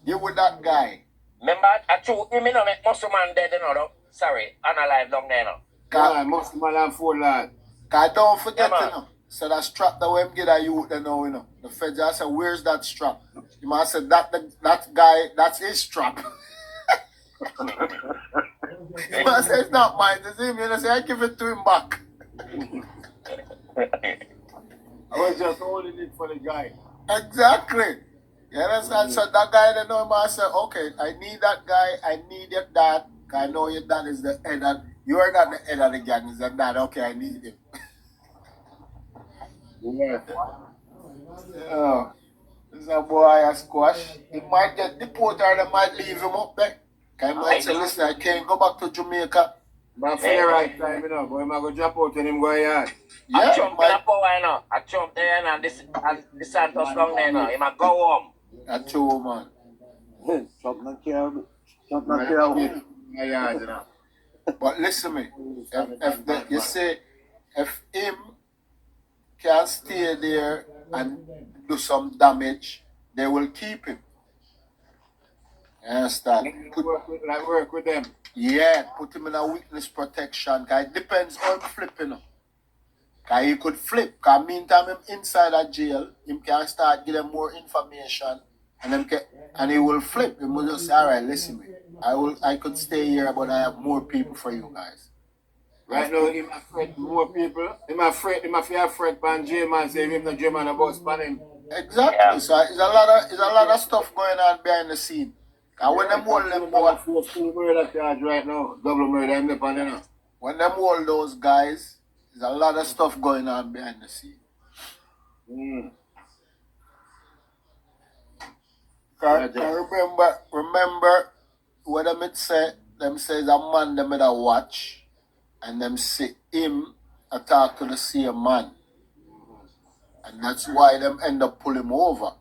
You with that guy. Remember, I told him, you know, make muscle man dead, you know, sorry, unalive down there, no. Yeah, muscle man and full lad. Cause don't forget, you know. So that strap that we get a youth there now, you know. The feds are saying, where's that strap? You must say that guy, that's his strap. You must say it's not mine, it's him, you know, say I give it to him back. I was just holding it for the guy. Exactly. You understand? So that guy that know him, I say, okay, I need that guy, I need your dad. I know your dad is the head of, you're not the head of the gang, is the dad. Okay, I need him. Yeah. Yeah. This is a boy a squash. He might get deported or they might leave him up there. He might say, listen, I can't go back to Jamaica. But for the right time, you know, but him go drop out and him go yard. I jump in a power, you know. I jump there, and the Santos down there, you know. He might go home. That's true, man. Trump not care. Trump not care. But listen me, you say if him can stay there and do some damage, they will keep him. You understand? Work with them. Yeah, put him in a witness protection. Cause it depends on flipping. Cause he could flip. Cause meantime him inside a jail, him can start giving more information, and he will flip. He will just say, alright, listen me. I could stay here, but I have more people for you guys. Right now, him afraid more people. Him afraid pan J-Man, say him not J-Man about span him. Exactly. Yeah. So it's a lot of stuff going on behind the scene. And when them hold them boy, Murder charge right now. Double murder him the pan, you know. when them hold those guys, there's a lot of stuff going on behind the scene. Remember what them it say, them says a man them made a watch and them see him talk to the same man. And that's why them end up pulling him over.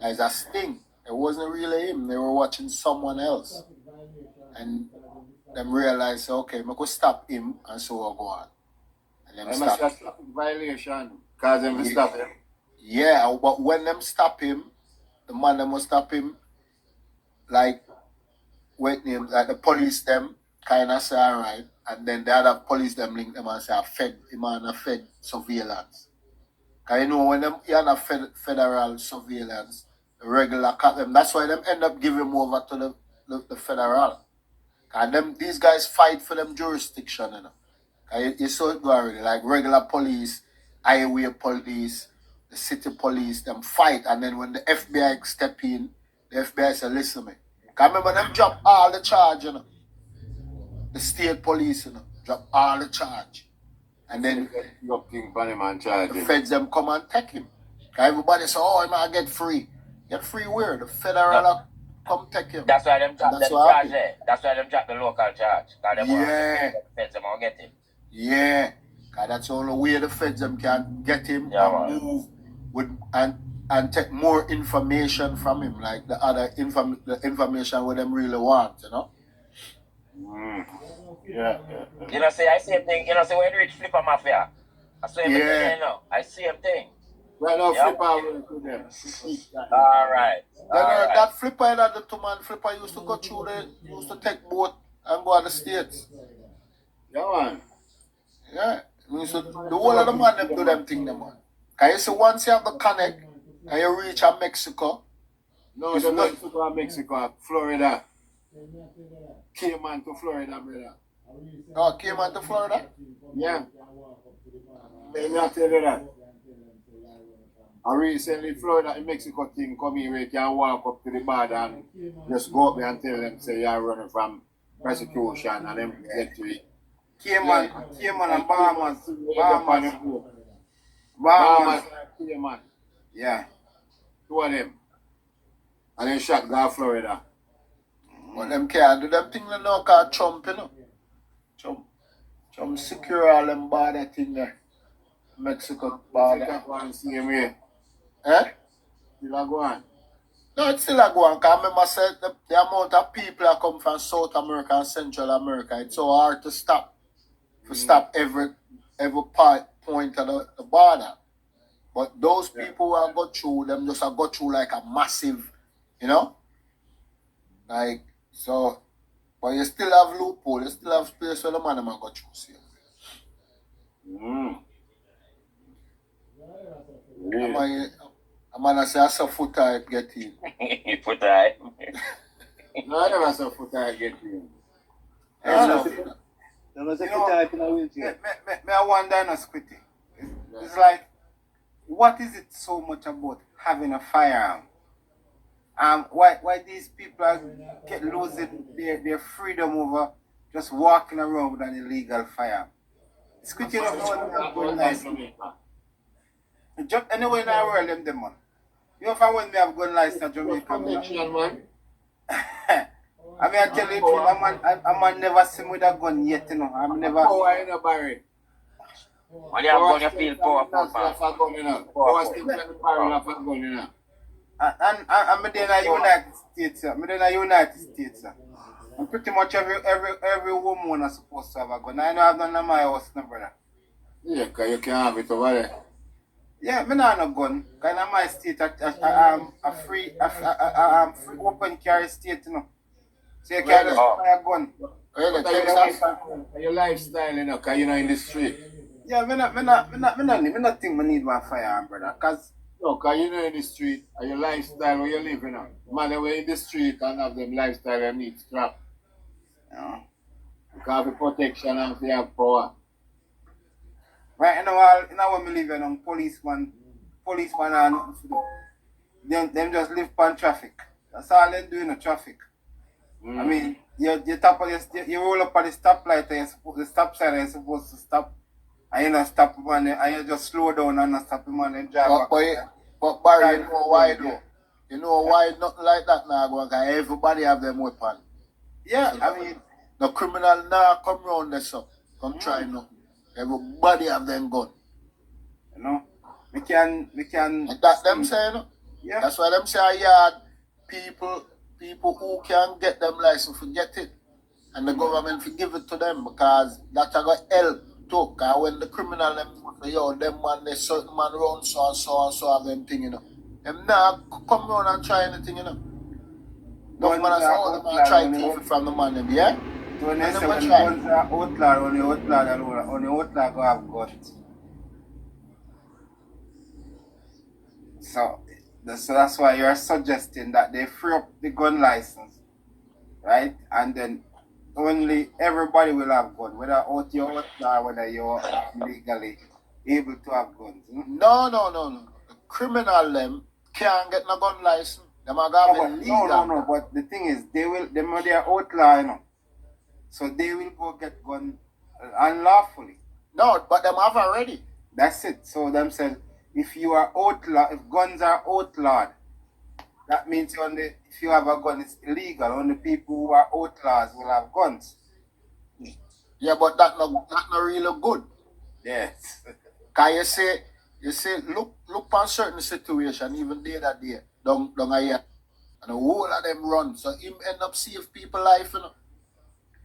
As a sting. It wasn't really him, they were watching someone else. And them realized, okay, I could stop him and so we'll go on. And them stop him. Violation. Cause them stop him. Yeah, but when them stop him, the man them will stop him, like the police them kinda say alright, and then the other police them link them and say I fed him on a fed surveillance. Cause you know when them you on a federal surveillance, the regular cut them, that's why them end up giving him over to the federal. And these guys fight for them jurisdiction, you know. You saw it go already, like regular police, highway police, the city police, them fight, and then when the FBI step in, the FBI say, listen me. Cause remember them drop all the charge, you know. The state police, you know, drop all the charge. And then the feds them come and take him. Cause everybody say, oh, he might get free. Get free where? The federal come take him. That's why them drop the charge there. That's why them drop the local charge. Cause them want the feds them won't get him. Yeah. Cause that's the only way the feds them can get him and move with and take more information from him, like the other information what them really want, you know? Yeah. You know, say I same thing. You know, say when you reach Flipper Mafia, I say everything there now. I same thing. Right now, Flipper will do them. Alright. That Flipper that the two man Flipper used to go through used to take boat and go to the States. Yeah, man. Yeah. So the whole of the man them do them thing, them man. Cause you see once you have the connect and you reach Mexico. No, the Mexico and Mexico, Florida. Cayman to Florida, brother. Oh, Cayman to Florida? Yeah. Let me tell you that. I recently Florida and Mexico thing come here where you can walk up to the border and just go up there and tell them say you're running from persecution and then get to it. Cayman and Bahamas. Bahamas and Cayman. Yeah. Two of them. And then shot go to Florida. But them can't do them thing they know called Trump, you know. Trump secure all them border thing there. Mexico border. Same way. Eh? Still a go on. No, it's still a go on. Because I remember said the amount of people that come from South America and Central America, it's so hard to stop. To stop every point of the border. But those people who have got through, them just have got through like a massive, you know? Like, so, but you still have loophole, you still have space where the man have got through. See? I'm gonna say I saw foot type get in. Foot type? No, I never saw foot type get in. I wonder in a Squitty. It's like, what is it so much about having a firearm? Why these people are losing their freedom over just walking around with an illegal firearm? Squitty don't know what they're going license. Just anywhere in the world, them man. You know if I want me have gun license in Jamaica, man. I mean, I tell you, I'm never seen with a gun yet, you know. I'm never. Oh, I ain't Barry. When you have gun, you feel powerful, man. Power still like the barrel of a gun, you know. I'm in the United States, I'm in the United States. And pretty much every woman is supposed to have a gun. I know I've none of my house, no brother. Yeah, because you can have it over there. Yeah, me not no gun. Because in my state, I'm a free open carry state, you know. So you can't just buy a gun. Really? Your lifestyle, you know, because you're not in the street. Yeah, me not think I need my firearm, brother. Because no, because you're not in the street, and your lifestyle where you live, you know. Man, they're in the street and have them lifestyle that need strap. Yeah. Because of protection and they have power. Right now when we live in policeman are nothing to do. Them just live on traffic. That's all they do in the traffic. I mean, you roll up on the stoplight and the stop sign and you're supposed to stop. And you not stop man and you just slow down and not stop man and drive back. But Barry, you know why though? You know why nothing like that now going, because everybody have them weapon. Yeah, so, I mean the criminal now come round this up. Come try nothing. Everybody have them gun. You know? We can that's them saying, yeah. That's why them say yard people who can get them license forget it. And the government forgive it to them because that's a got help too. Because when the criminal them man they certain man run so have them thing, you know. Them now come round and try anything, you know. No man has all them and try to it from the man them, yeah? So when they say when guns are outlawed, only outlaw go have guns. So that's why you're suggesting that they free up the gun license, right? And then only everybody will have guns, whether out your outlaw, whether you're legally able to have guns. No. The criminal them can't get no gun license. Them are going legal. No. But the thing is, they are outlaw, you know. So they will go get gun unlawfully. No, but them have already. That's it. So them said, if you are outlaw, if guns are outlawed, that means if you have a gun, it's illegal. Only people who are outlaws will have guns. Yeah, but that not really good. Yes. Cause you say, look on certain situation, even day down a year, and the whole of them run. So him end up save people life, you know.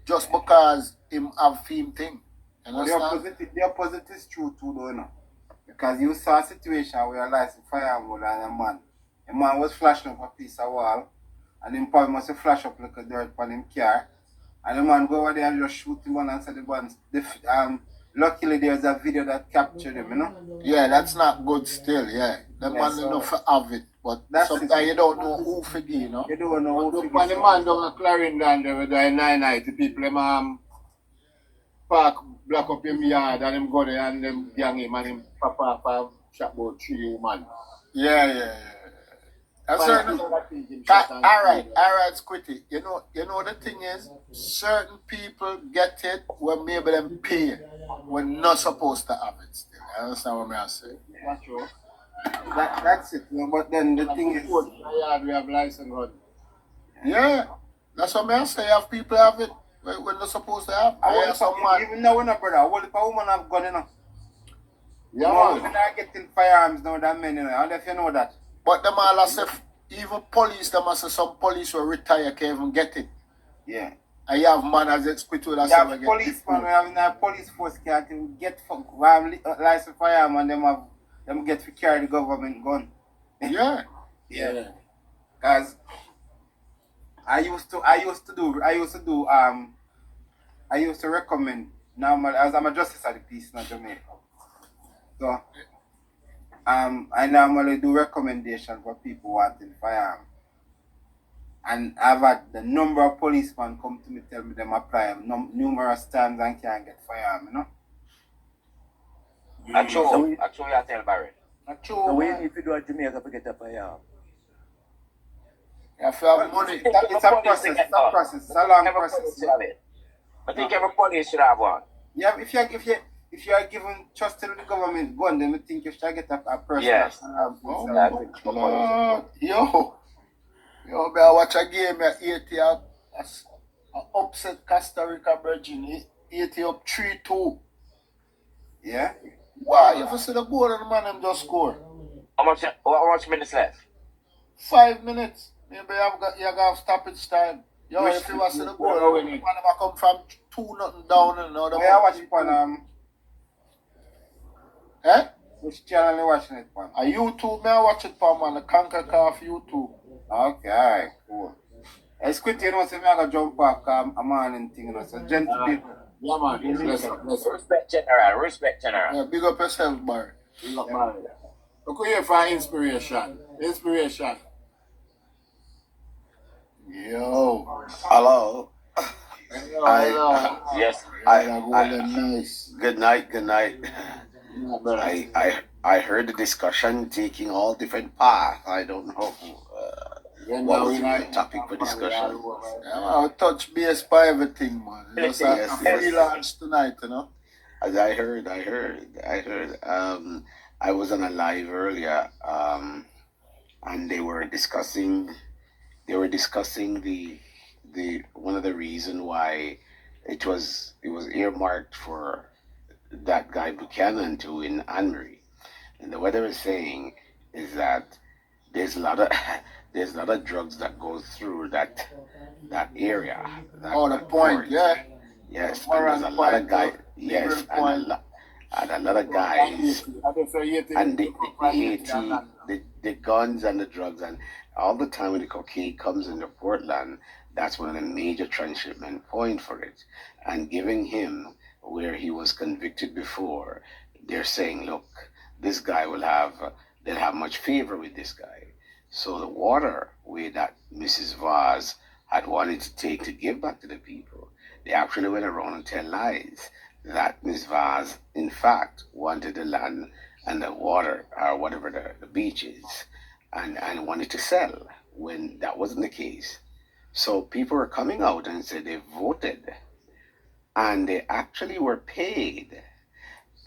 Just because him have theme thing. The opposite is true too, though, you know. Because you saw a situation where a licensed firearm and a man was flashing up a piece of wall, and him probably must have flashed up like a dirt on him car, and the man go over there and just shoot him and say the guns. Luckily there's a video that captured him, you know? Yeah, that's not good still, yeah. The man don't have it, but sometimes you don't know who figure, you know? You don't know who figure. When the man down a Clarendon there with the 990 people, them park, block up him yard and him go there and them gang him and him pop off and shot about 3 women. Yeah. That's certain. Alright, Squitty. You know the thing is, certain people get it when maybe them pay when not supposed to have it still. You understand what I'm saying? That's true. That's it. But then the thing is, we have license gun. Yeah. That's what I'm saying. Have people have it when they're supposed to have. Even now, brother, what if a woman have gun, you know? Yeah, women are getting firearms now than men, you know. I don't know if you know that. But them all as if even police, them as some police who retire can't even get it. Yeah. And you have man as SQUITTY that's you have policemen who have in a police force can't even get licensed firearm and them get to carry the government gun. Yeah. Yeah. Cause I used to recommend normal as I'm a justice of the peace in Jamaica. So I normally do recommendation for people wanting firearm. And I've had the number of policemen come to me tell me them apply numerous times and can't get firearm, you know? Actually, I tell Barry. So we need to do a Jamaica to get a firearm. You have to have money. It's a process. It's a long process. I think every police should have one. Yeah, if you are given trust to the government gun, then I think you should get a person. Yes. Yo, I watch a game at 80 upset Costa Rica Virgin, 80 up 3-2. Yeah? Why? If you see the goal and the man them just score. How much minutes left? 5 minutes. Maybe you have stoppage time. Yo, Which- if you was to the where goal, we one need- of them come from 2-0 down and another. Where you watch it on Eh? which channel you watching it on? On YouTube, me I watch it on the CONCACAF YouTube. Okay, alright, cool. Squitty, you know, say me I go jump back a morning thing, you know, so gentle people. Yeah, man. Listen. Respect general, respect general. Yeah, big up yourself, Barry. Look here for inspiration. Inspiration. Yo. Hello. Yes. Nice. Good night. I heard the discussion taking all different paths. I don't know what was the topic for discussion. Yeah, I'll touch base by everything, man. Just a freelance tonight, you know. As I heard. I was on a live earlier, and they were discussing the one of the reason why it was earmarked for that guy Buchanan to win Anne-Marie. And what they were saying is that there's a lot of drugs that go through that area. The point, yeah. Yes, and there's a lot of guys. Yes, and a lot of guys. And the Haiti, the guns and the drugs, and all the time when the cocaine comes into Portland, that's one of the major transshipment points for it. And giving him where he was convicted before, they're saying, look, this guy they'll have much favor with this guy. So the water way that Mrs. Vaz had wanted to take to give back to the people, they actually went around and tell lies that Miss Vaz, in fact, wanted the land and the water, or whatever the beach is, and wanted to sell, when that wasn't the case. So people were coming out and said they voted, and they actually were paid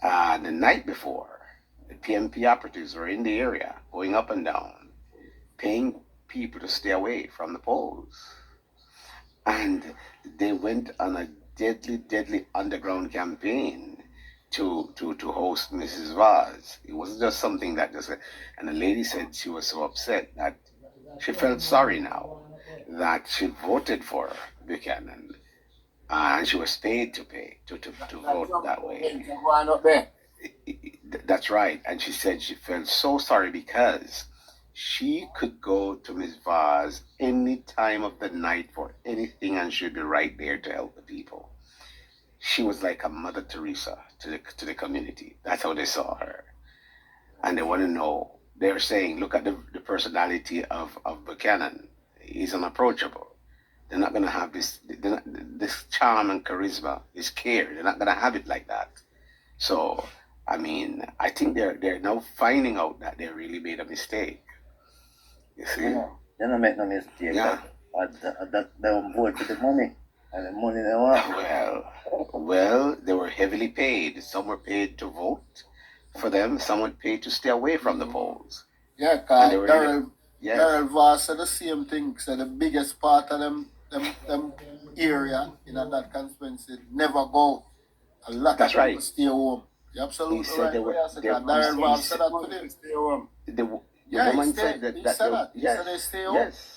the night before. The PMP operatives were in the area, going up and down, paying people to stay away from the polls. And they went on a deadly underground campaign to host Mrs. Vaz. It wasn't just something that just, and the lady said she was so upset that she felt sorry now that she voted for Buchanan, and she was paid to vote that way. That's right. And she said she felt so sorry because she could go to Miss Vaz any time of the night for anything, and she'd be right there to help the people. She was like a Mother Teresa to the community. That's how they saw her. And they want to know, they're saying, look at the personality of Buchanan. He's unapproachable. They're not going to have this charm and charisma, this care. They're not going to have it like that. So, I mean, I think they're now finding out that they really made a mistake. You see? They don't make no mistake. Yeah. They don't vote for the money. And the money they want. Well, they were heavily paid. Some were paid to vote for them. Some were paid to stay away from the polls. Yeah, because Daryl Voss said the same thing. Said the biggest part of them area in that constituency never go. A lot That's of right. people stay home. You're absolutely He said right. they were. Daryl Voss said that today. Stay home. The Yeah, woman he said said that. he said that. He Yes, said they stay home. yes.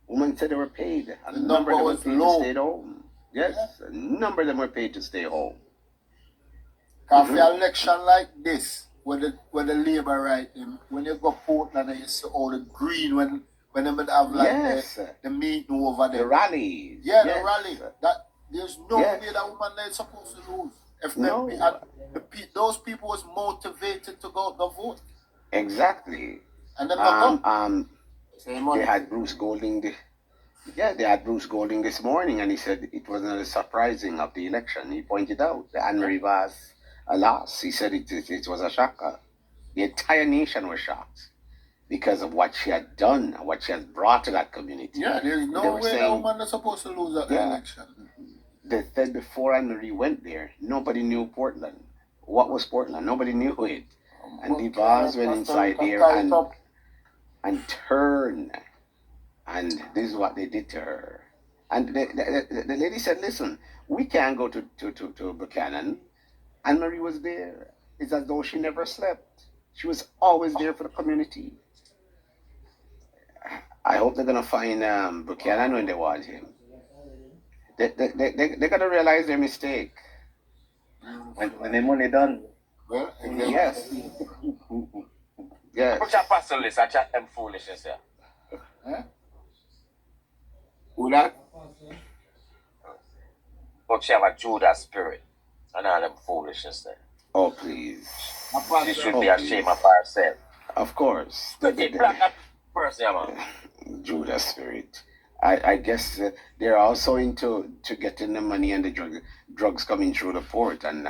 Woman said they were paid. A The number number of them were was paid low. to stay home. Yes, a number of them were paid to stay home. Because for an election like this, where the Labour right them, when you go Portland and you see all the green when they would have like Yes. the meeting over there. The rallies. Yeah, Yes. the rally. That there's no Yes. way that woman is supposed to lose. If No. those people was motivated to go out and vote. Exactly. And then they They had Bruce Golding. They had Bruce Golding this morning, and he said it was not surprising of the election. He pointed out that Anne-Marie Vaz lost. He said it was a shocker. The entire nation was shocked because of what she had done, what she has brought to that community. Yeah, there's no way that woman is supposed to lose that election. They said before Anne-Marie went there, nobody knew Portland. What was Portland? Nobody knew it. And the Vaz went inside there and turned. And this is what they did to her. And the lady said, listen, we can't go to Buchanan. Anne-Marie was there. It's as though she never slept. She was always there for the community. I hope they're gonna find Buchanan when they want him. They gotta realize their mistake. When the money done. Well, Yes. Yes. Put your pastor list and chat them foolishness here. Huh? Who that? But she have a Judas spirit and all them foolishness there. Oh please. She should be ashamed of herself. Of course. Pretty black person, yeah, man. Judas spirit. I guess they're also into getting the money and the drugs coming through the port, and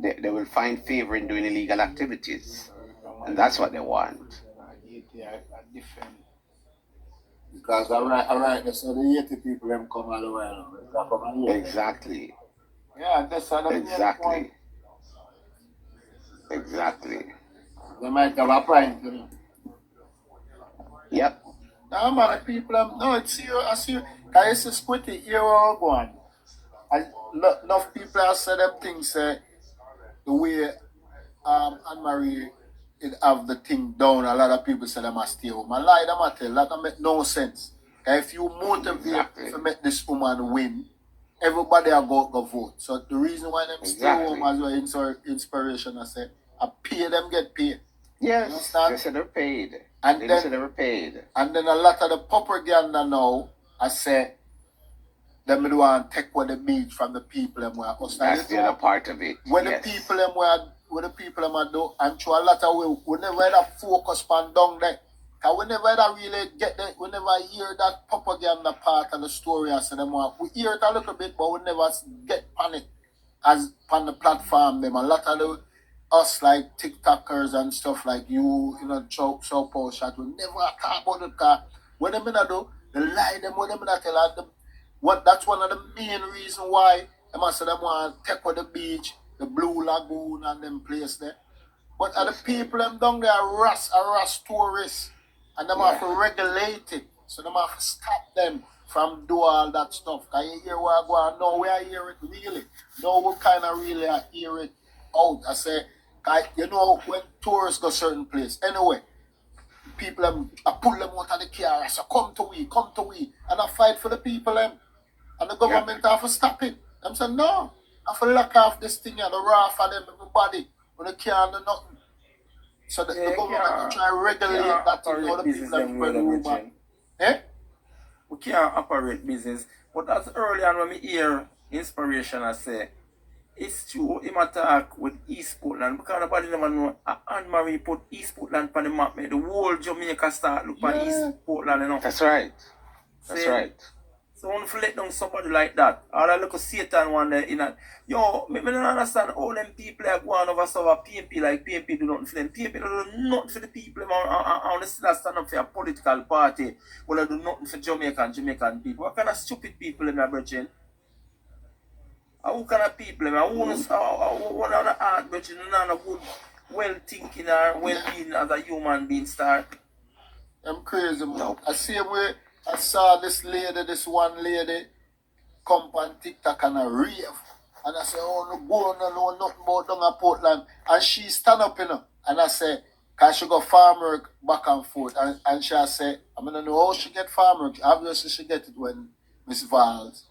they will find favor in doing illegal activities, and that's what they want. Because all right, so the 80 people them come all the way now. Exactly. Yeah, that's Exactly. Exactly. They might have a point, you know. Yep. No, man, the people, no, it's here, I see, I used to Squitty, here all going. And enough people have said them things, the way Anne-Marie did have the thing down, a lot of people say they must stay home. I lie, them I tell, that make no sense. If you motivate to make this woman win, everybody will go vote. So the reason why them stay home as well, inspiration, I say, I pay them get paid. Yes, they said they're paid. And they then, said they were paid. And then a lot of the propaganda now, I say, them do want to take away the meat from the people them where us. That's the other part of it. When the people them do, and through a lot of we never had a focus on down there. Cause we never had really get that, we never hear that propaganda part of the story. I say them want, we hear it a little bit, but we never get on it as on the platform. Them a lot of the us like TikTokers and stuff like you know, so post shot. We never talk about it. Cause what them gonna do, they lie them, what them gonna tell them. What that's one of the main reasons why they must say them want to take with the beach, the Blue Lagoon and them place there. But the people them down there are Ras tourists, and them have to regulate it. So them have to stop them from do all that stuff. Cause you hear what I go on, no, we are hear it really. No, we kind of really hear it out. I say, you know, when tourists go certain place, anyway, people them, I pull them out of the car. I say, come to we, and I fight for the people them. And the government have to stop it. Them say, no, I have to lock off this thing and the raw for them, everybody, when they can't do nothing. So the government try to regulate that thing for the people that spread the rumor. We can't operate business. But that's early on when we hear inspiration, I say, it's true, him attack with East Portland because nobody never know Anne-Marie put East Portland on the map, make the whole Jamaica start look at East Portland, you know. That's right. That's right. So I want to let down somebody like that. Or I look at Satan one day in a yo, I don't understand all them people are going over stuff at PNP like PNP do nothing for them. PNP don't do nothing for the people. I want to still stand up for a political party. Well, I do nothing for Jamaican people. What kind of stupid people am I bridging? What kind of people am I? Who want to art bridging? Not a good, well thinking or well being as a human being start. I'm crazy, man. I see where I saw this one lady come on TikTok and a rave. And I say, oh, no, go no, nothing about down at Portland. And she stand up, you know. And I say, can she go farm work back and forth? And she say, I mean, I know how she get farm work. Obviously, she get it when Miss Val's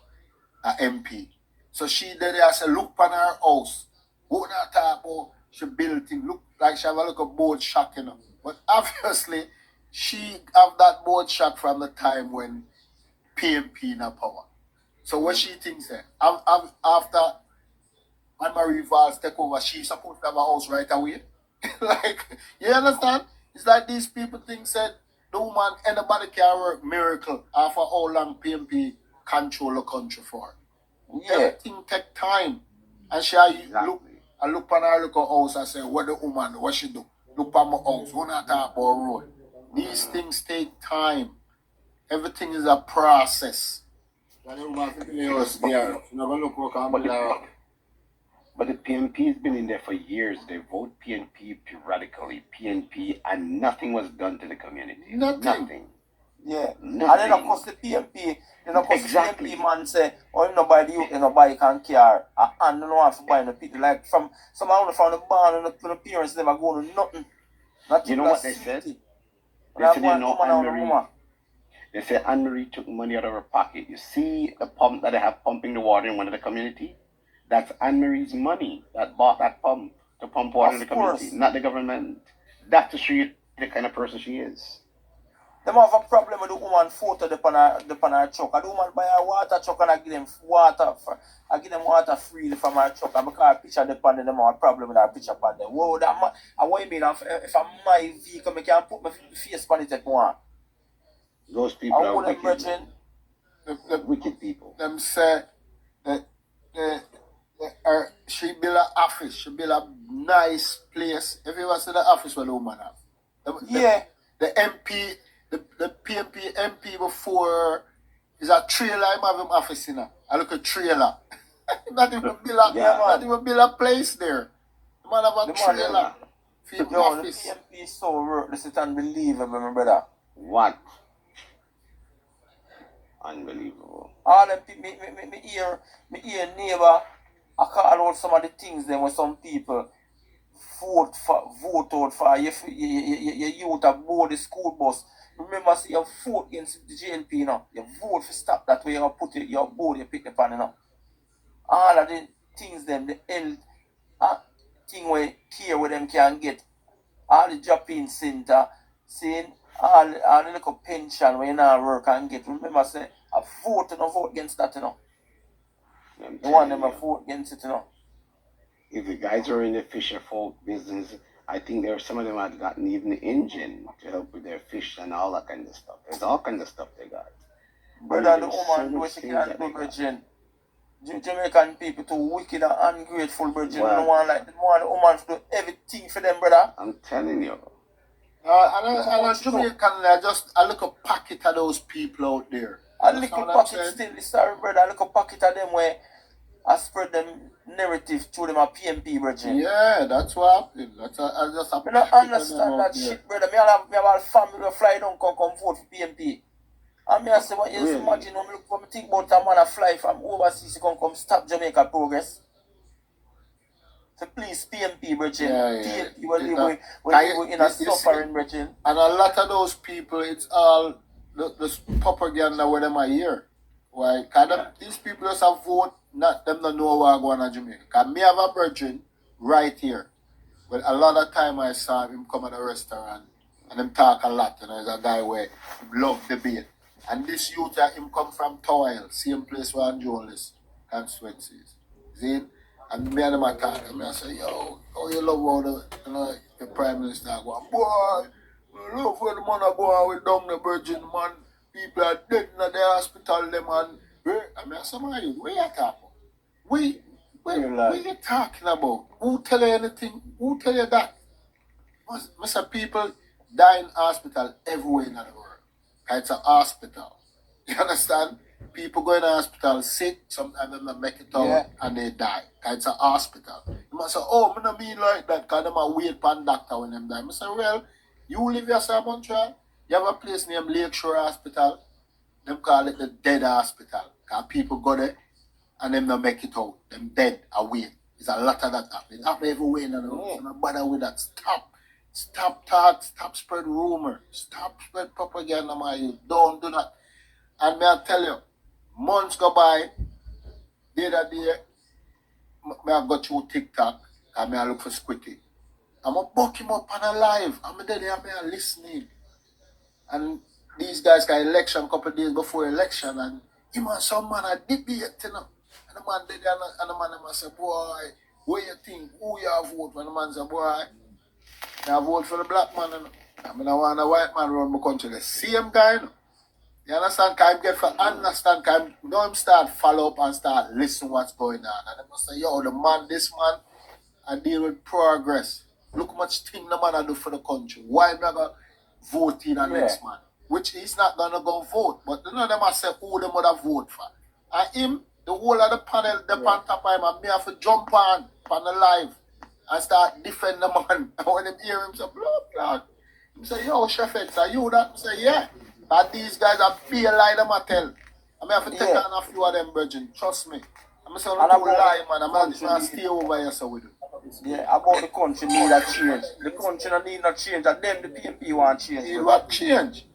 a MP. So she did it, I say, look on her house. What not talk about she built it. Look like she have a little boat shack, you know. But obviously, she have that board shot from the time when PNP in power. So what she thinks there? After Anne-Marie Valls take over, she's supposed to have a house right away. Like, you understand? It's like these people think said the woman, anybody can work miracle after how long PNP control the country for. Yeah. Everything take time. And she look on her little house and say, what the woman, what she do? Look on my house, we not talk about road. These things take time. Everything is a process. But the PNP has been in there for years. They vote PNP radically, PNP, and nothing was done to the community. Nothing. Yeah. Nothing. And then of course the PNP, the PNP man say, oh, nobody you nobody can care. And no one to buy the people. Like from someone from the barn and the parents never go to nothing. You know what they said? They said, They say Anne-Marie took money out of her pocket. You see the pump that they have pumping the water in one of the community? That's Anne-Marie's money that bought that pump to pump water in the community, not the government. That's to show you the kind of person she is. Them have a problem with the woman photo upon her truck. And the woman buy a water truck and I give them water freely from her truck. And because I picture upon them, have a problem with that picture upon them. Whoa, what you mean if I'm my vehicle, I can put my face on it if I want. Those people are wicked. The wicked people. Them say that she build an office, she build a nice place. If you ever see the office where the woman have. The MP, the PMP MP before is a trailer. I have him office in I look a trailer. not even build a place there. The man have a trailer. The PMP is so worthless, it's unbelievable, my brother. What? Unbelievable. All them people, me hear neighbor, I call out some of the things then when some people vote out for your youth aboard the school bus. Remember, see, you vote against the JNP, you know. You vote for stop that way, you put your board, you pick the pan, you know. All of the things them, the health thing where care where them can get. All the drop-in center, seeing all the little pension where you now work and get. Remember, say, I vote and I vote against that, you know. The one them I vote against it, you know. If the guys are in the fisher folk business, I think there are some of them have gotten even the engine to help with their fish and all that kind of stuff. There's all kind of stuff they got. Brother, the woman do she can't do, Virgin. Jamaican people too wicked and ungrateful, Virgin. Well, the woman to do everything for them, brother. I'm telling you. I Jamaican, I look a packet of those people out there. I look a packet still, sorry, brother. I look a packet of them where I spread them narrative through them a PMP, Virgin. Yeah, that's what happened. I just I don't understand that shit, brother. Me have a family who fly down come vote for PMP. And me I say, what you imagine when me think about a man a fly from overseas to come stop Jamaica progress. So please, PMP, Virgin. PMP will live in a suffering, Virgin. And a lot of those people, it's all the propaganda where them are here. Why? Because these people just have vote, not them don't know what going on Jamaica. Because me have a virgin right here. But a lot of time I saw him come at a restaurant and him talk a lot. You know, he's a guy where he love debate. And this youth him come from Toil, same place where Anjolis constituencies. See? And me and him are talking. And I say, yo, how you love all the Prime Minister going, boy, I love where the man are going with down the virgin, man. People are dead in the hospital, them, and I say, man, where you talking? What you talking about? Who tell you anything? Who tell you that? Mr. People die in hospital everywhere in the world. It's a hospital. You understand? People go in the hospital sick, sometimes they make it out and they die. It's a hospital. You must say, oh, I don't mean like that, because they might wait for a doctor when them die. I say, well, you live yourself in Montreal, you have a place named Lakeshore Hospital, them call it the dead hospital. Because people go there and them don't make it out. Them dead away. There's a lot of that happening. It happens everywhere in the world. So no bother with that. Stop talk, stop spread rumor, stop spread propaganda, man. Don't do that. And may I tell you, months go by, day that day, may I go through TikTok and may I look for Squitty. I'm going to buck him up on a live. I'm there, I'm listening. And these guys got election a couple of days before election, and him and some man a debate, you know. And the man did and the man say, boy, what you think? Who you have vote? And the man say, boy, I vote for the black man. I mean, I want a white man run my country. The same guy, you know. You understand? Can I get for understand? Can I don't start follow up and start listen what's going on? And they must say, yo, the man, this man, I deal with progress. Look how much thing the man I do for the country. Why am I going to vote in the next man? Which he's not going to go vote. But you know, they must say who they would have vote for. And him, the whole of the panel, the on top of him, and me have to jump on the live and start defend the man. And when they hear him say, blah. He say, yo, Chef X, are you that? He say, yeah. But these guys are be a lie them I tell. I mean, I have to take on a few of them, virgin. Trust me. I'm saying I'm going to lie, man. I'm going to stay over here so with you. Yeah, about the country need a change. The country don't need no change. And them, the PMP want change. They want change.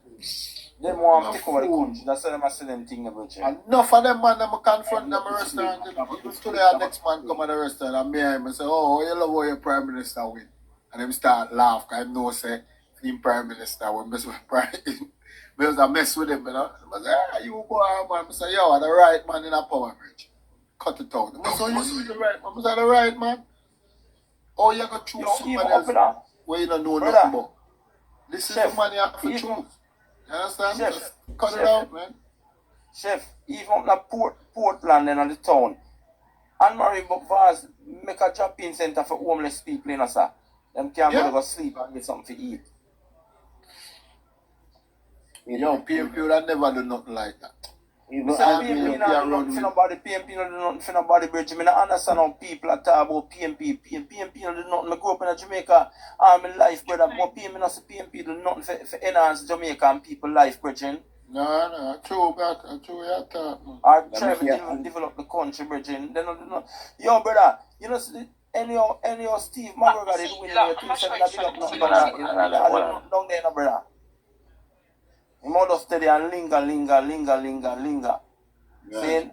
Them want to take over the country. That's why them are say them thing about you. Enough of them man, them confront them at restaurant. Even today, our next man come at the restaurant and me and him say, oh, you love how your prime minister win. And them start laugh because I know say, him prime minister win. I was mess with him, you know. I say, ah, you go on, man. I say, yo, I'm the right man in a power bridge. Cut it out. I say, you see the right man. I say, the right man. Oh, you got to choose somebody else where you don't know nothing about. This is the man you have to choose. You understand? Chef, Just cut it out, man. Chef, even up in Portland and on the town, Anne-Marie Vaz make a drop-in center for homeless people, you know, sir. Them can't go to sleep and get something to eat. Yo, PMP would have never do nothing like that. PMP not do nothing for nobody. PMP not do nothing for nobody, Bridge. I don't understand how people are talking about PMP. PMP not do nothing. I grew up in Jamaica all my life, brother. But PMP not say PMP do nothing for enhance Jamaican people life, Bridge. No, true, but true, you talk. Or try to develop the country, Bridge. They don't do nothing. Yo, brother, you know, anyhow, Steve McGregor did win the 2-7 big up nothing, brother. I don't know down there, no, brother. He might just steady and linger. Yeah. Saying,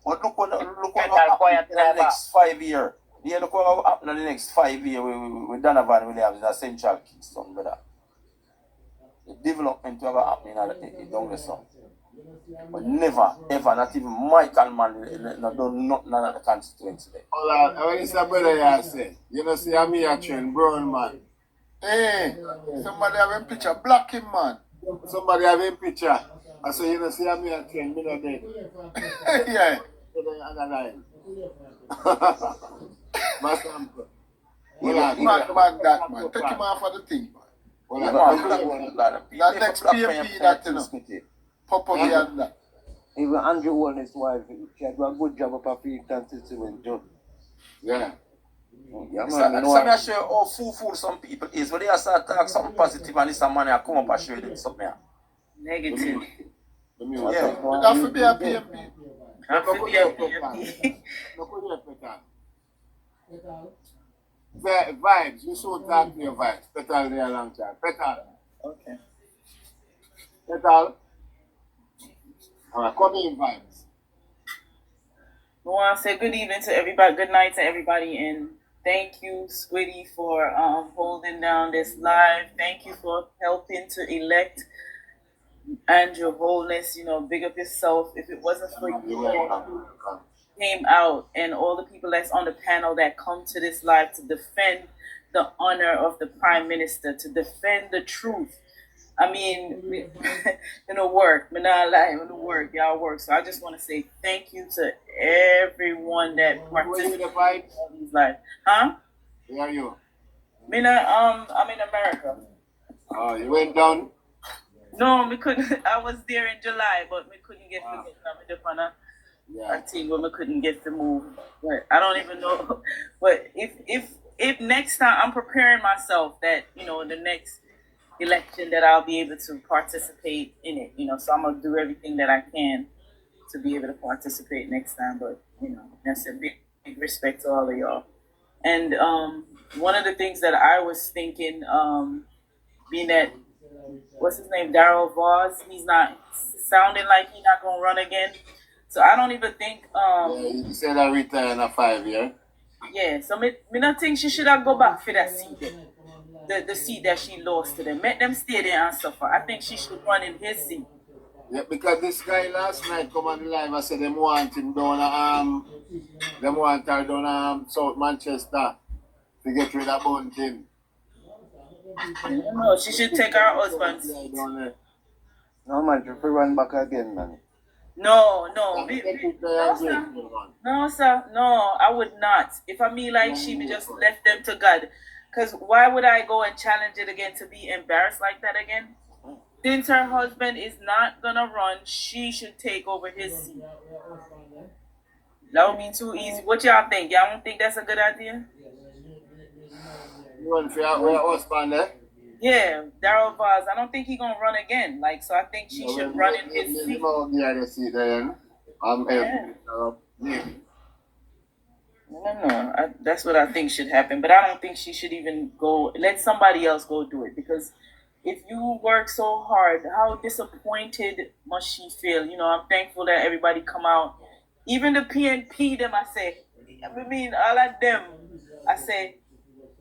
but look what happen in the next 5 years. Yeah, look what will happen in the next 5 years with Donovan Williams in the Central Kingston, brother. The development will happen in the Douglas Sun. But never, ever, not even Michael Man, not done nothing in the constituency there. Hold on, when it's a brother you say, you know, see I'm here train brown man. Hey, somebody have a picture, black him, man. Somebody have a picture. I say, you know, see I'm here train, me not dead. Yeah. Other line. My sample. Man, that man. Take him off of the thing, man. That next PMP that, you know, pop up here and that. Even Andrew Wall, his wife, she had do a good job of her feet constituent job. Yeah. Yeah, So man, I show you how fool some people is. When they start talking something positive and this man I come up and show them something. Negative. Yeah. That should be a PMP. That should be a PMP. Vibes, you should talk to your vibes. Petal there a long time. Petal. Okay. Petal. Alright, come in vibes. I want to say good evening to everybody, good night to everybody, and thank you, Squiddy, for holding down this live. Thank you for helping to elect Andrew Holness. You know, big up yourself. If it wasn't for you, came out and all the people that's on the panel that come to this live to defend the honor of the Prime Minister, to defend the truth. I mean, in the work, but not lying in the work, y'all work. So I just want to say thank you to everyone that participated in these lives. Huh? Where are you? I'm in America. Oh, you went down? No, we couldn't. I was there in July, but we couldn't get to get I'm in a thing where we couldn't get to move. But I don't even know. But if next time I'm preparing myself that, you know, the next election that I'll be able to participate in it, you know, so I'm gonna do everything that I can to be able to participate next time. But you know, that's a big respect to all of y'all. And one of the things that I was thinking, being that what's his name, Darryl Voss, he's not sounding like he's not gonna run again. So I don't even think you said I retire in a 5 year. Yeah, so me not think she should have go back for that seat then. The seat that she lost to them. Make them stay there and suffer. I think she should run in his seat. Yeah, because this guy last night come on the live and said them want him down them want her down South Manchester to get rid of Bunting. No, she should take her husband's seat. No man, if you run back again, man. No, sir. No, I would not. If I mean like she just left them to God. Because why would I go and challenge it again to be embarrassed like that again? Since her husband is not going to run, she should take over his seat. That would be too easy. What y'all think? Y'all don't think that's a good idea? You want for your husband there? Yeah, Darryl Voss. I don't think he's going to run again. Like, so I think she should run in his seat. No. That's what I think should happen. But I don't think she should even go. Let somebody else go do it. Because if you work so hard, how disappointed must she feel? You know, I'm thankful that everybody come out. Even the PNP, them, I say, I mean, all of them, I say,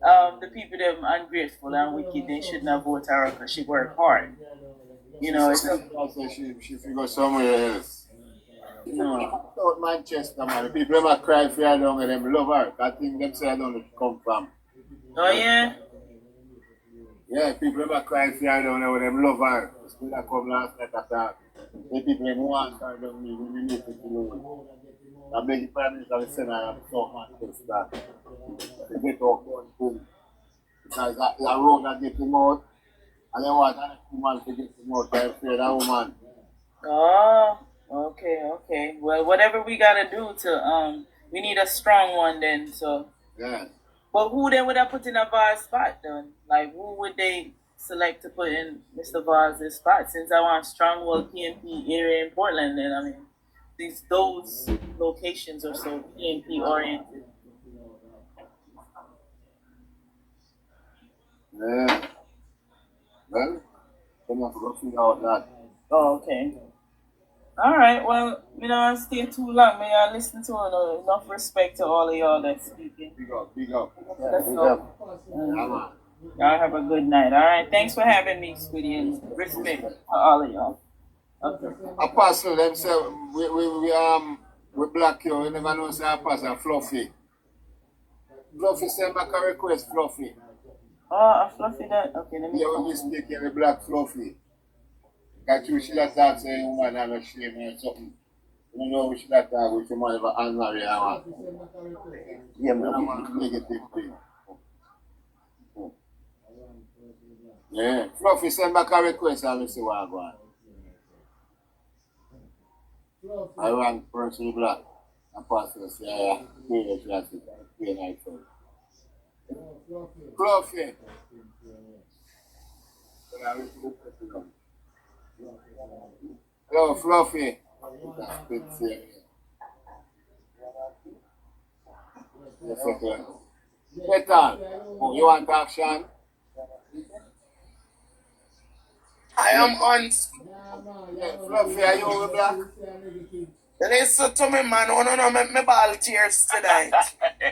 the people them ungrateful and wicked, they shouldn't have voted her because she worked hard. You know, it's she figure somewhere else. no. Out Manchester, man. The people them a cry for her down and them love her. That thing them say I don't come from. Oh yeah? Yeah, people them a cry for her down and them love her. Still a come last night attack. The people them want her down me, we need to do it. I beg the Prime Minister to send her to South Manchester to get off one thing. Because that road that get him out, and they want another woman to get him out, they're afraid of that woman. Oh, okay. Well, whatever we gotta do to we need a strong one then. So yeah. But who then would I put in a Vaz spot then? Like who would they select to put in Mr. Vaz's spot? Since I want Strongwell PNP area in Portland, then I mean those locations are so PNP oriented. Yeah. Well, they have to figure out that. Oh, okay. All right. Well, you know, I stay too long. May I listen to enough respect to all of y'all that's speaking. Big up. Let's go. Y'all have a good night. All right. Thanks for having me, Squiddy, and respect to all of y'all. Okay. Apostle, them say we black you. You never know say Apostle Fluffy. Fluffy send back a request, Fluffy. Oh, a Fluffy that. Okay, let me. Yeah, we mistake the black Fluffy. That you should have talked to a woman and a shame or something. You know, we should have talked with someone about unmarried and yeah, man, negative thing. Yeah, Fluffy send back a request and we see what I want. I want person black. Apostle say, yeah, pay night for it. Fluffy. Hello, Fluffy. Better. Oh, you want action? I am on. Yeah, Fluffy, are you over black? Listen to me, man. Oh, no, make me ball tears tonight.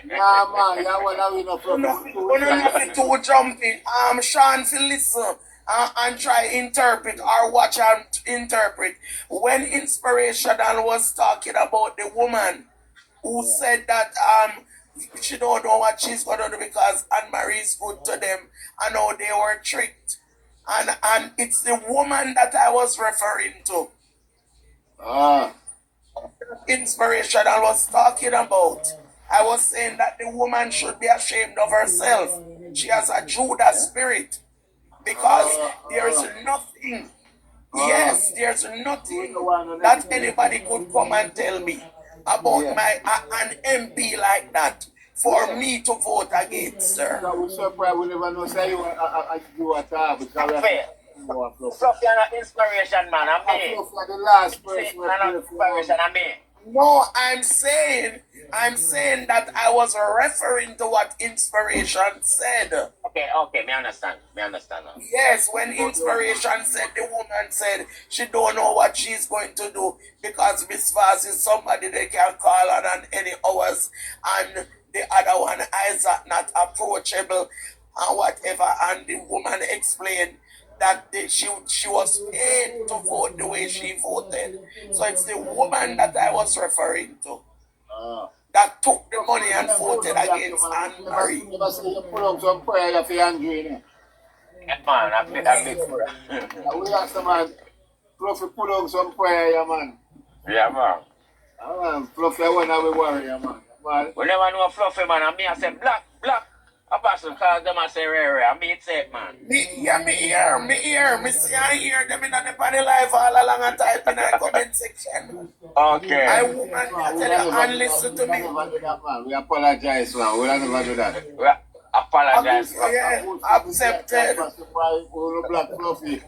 Nah, man, you want to win a Fluffy. Nothing too jumping. Sean, to listen and try interpret or watch and interpret. When Inspirational was talking about the woman who said that she don't know what she's gonna do because Anne-Marie is good to them and how they were tricked. And it's the woman that I was referring to. Inspirational was talking about. I was saying that the woman should be ashamed of herself. She has a Judas spirit. Because there's nothing, yes, there's nothing that anybody could come and tell me about an MP like that for me to vote against, sir. We're surprised we never know say you at all because Fluffy and inspiration, man. I'm me. Fluffy the last person. Inspiration, I'm me. No, I'm saying that I was referring to what Inspiration said. Okay, me understand now. Yes, when Inspiration said, the woman said she don't know what she's going to do because Miss Vaz is somebody they can call on any hours, and the other one Isaac not approachable and whatever, and the woman explained that she was paid to vote the way she voted. So it's the woman that I was referring to that took the money and voted against Anne-Marie. You put up some prayer for Andre. Yeah, man, I'm big prayer. We asked the man, Fluffy, put up some prayer, man. Yeah, man. Fluffy, I want to worry, man. We never know Fluffy, man. And me, I say, black. Apostle, cause them I say rare. I mean, it's it, man. Me hear. Me see I hear them in the body life all along and type in the comment section. Okay. I woman can tell you and listen to me. We apologize, man. We don't never do that. We apologize. Yeah, accepted. Black Fluffy.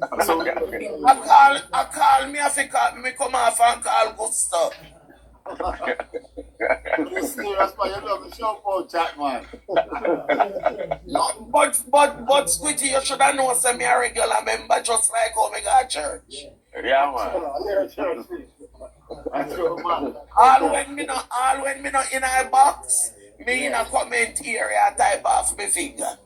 I call me if you call me come off and call Gusto. Serious man. You love the show about chat, man. No, but Squitty, you should have known some a regular member just like how me go to church. Yeah, man. All when me not in a box, me in a comment area type of me finger.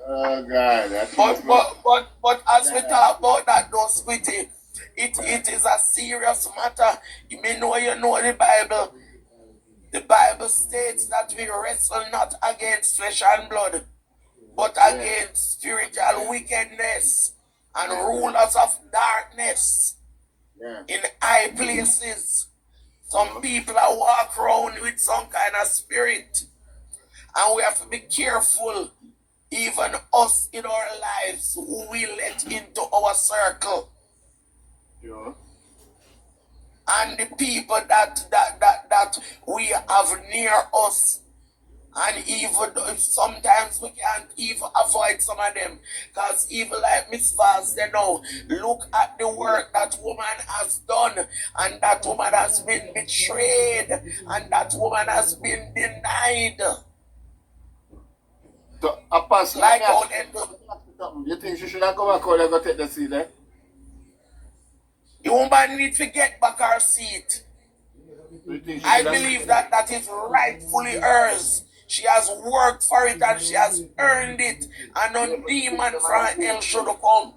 Oh God. But as we talk about that though, Squitty, it is a serious matter. You may know the Bible. The Bible states that we wrestle not against flesh and blood, but against spiritual wickedness and rulers of darkness in high places. Some people are walk around with some kind of spirit, and we have to be careful, even us in our lives, who we let into our circle. Yeah. And the people that we have near us. And even though sometimes we can't even avoid some of them. Because even like Miss Vaz said now, look at the work that woman has done. And that woman has been betrayed. And that woman has been denied. So, a pass, like how they do. You think she should have come back out and go take the seat, eh? The woman needs to get back her seat. I believe that is rightfully hers. She has worked for it and she has earned it. And no demon from hell should come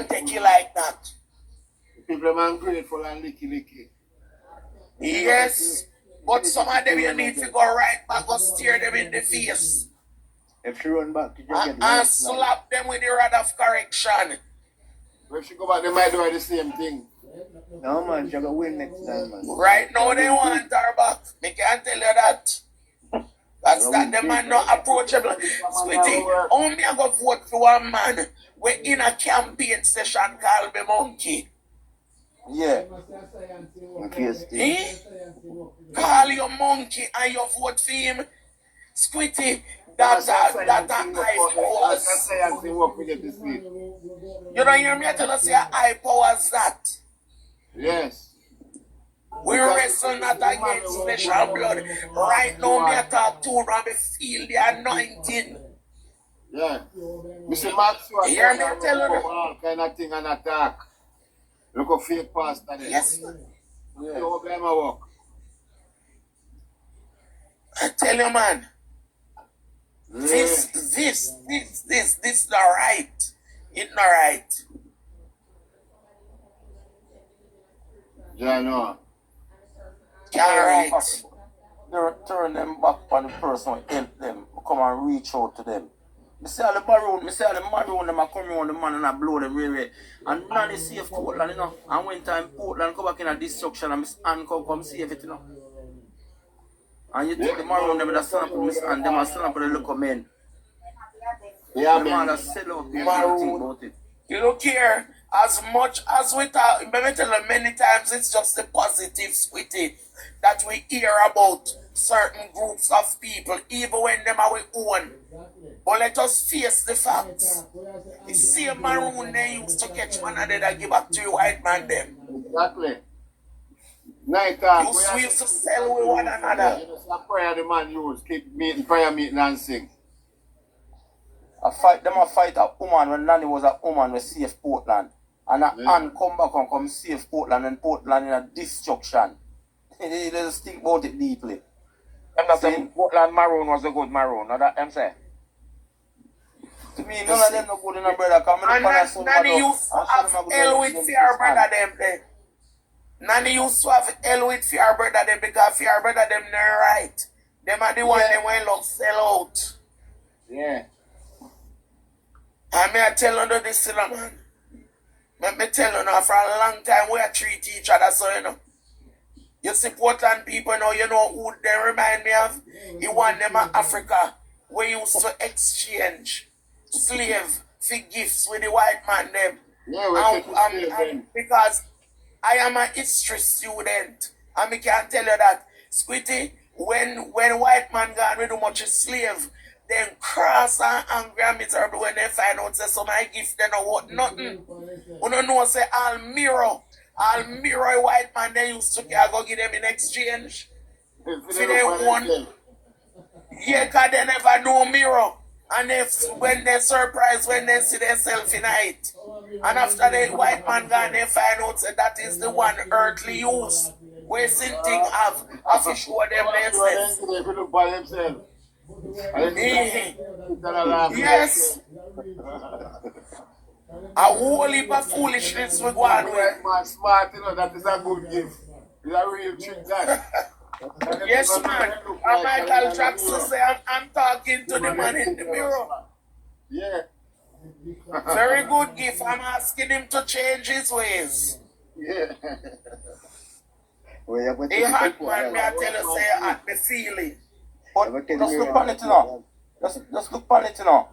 take it like that. People are ungrateful and licky. Yes, but some of them you need to go right back or stare them in the face. If she run back, and slap them with the rod of correction. When she go back, they might do the same thing. No, man, she got to win next time, man. Right now, they want her back. Me can't tell you that. That's that the man not approachable. Squitty, only I got vote for one man. We're in a campaign session called the Monkey. Yeah. Call your monkey and you vote for him. Squitty, that's high powers. You don't hear me tell us say high powers that? Yes. We wrestle not against flesh and blood. Right now, me talk to you and me feel the anointing. Yeah. Mr. Maxwell, hear me tell you all kind of thing and attack. Look at fake pastor there. Yes, man. Yeah. You blame my work. I tell you, man. Yeah. This not right. It's not right. Yeah, no. Can't right. They turn them back on the person who help them, come and reach out to them. Me say all the maroon, them a come around the man and a blow them really. And none is safe Portland, you know. And when time Portland come back in a destruction and Miss Ann come save it, you know. And you take the maroon, them with a stand up with Miss Ann, them a stand up with the local men. Yeah, the man that sell out maroon. about it. You don't care. As much as we talk, let me tell you many times, it's just the positive, Squitty, that we hear about certain groups of people, even when them are we own. But let us face the facts. The same maroon they used to catch one another and give back to you white man them. Exactly. Night talk. We used to sell with one another. It's a prayer the man used. Keep meeting, prayer meeting and sing. A fight a woman when Nanny was a woman with safe Portland. And a Ann come back and come save Portland and Portland in a destruction. They just think about it deeply. I'm not saying Portland maroon was a good maroon, not that I'm saying. To me, none of them no good in a brother. And Nanny used to have hell with fear brother them there. Nanny used to have hell with fear brother them because fear brother them not right. Them are the one them when look sell out. Yeah. And me I tell you this, man. Me tell you now, for a long time we are treat each other so you know. You see Portland people now, you know who they remind me of? You want them in Africa. We used to exchange slave for gifts with the white man them. Yeah, and because I am a history student, and me can tell you that, Squitty, when white man gone with too much slave, then cross and angry and miserable when they find out say so my gift they know what nothing. You don't know say all mirror All mirror white man they used to go give them in exchange. For their own. Yeah, cause they never know mirror. And when they surprised when they see themselves in it. And after the white man gone, they find out that is the one earthly use. Where something have to show them themselves. Yes. A whole heap of foolishness we go on with. Man, smart, you know, that is a good gift. It's a real trick, that. Yes, man. And Michael Jackson say, I'm talking to the man in the mirror. Yeah. Very good gift. I'm asking him to change his ways. Yeah. He hot, man. Me I tell you, say, I me feel it. But just look on it, you know. Just look on it, you know.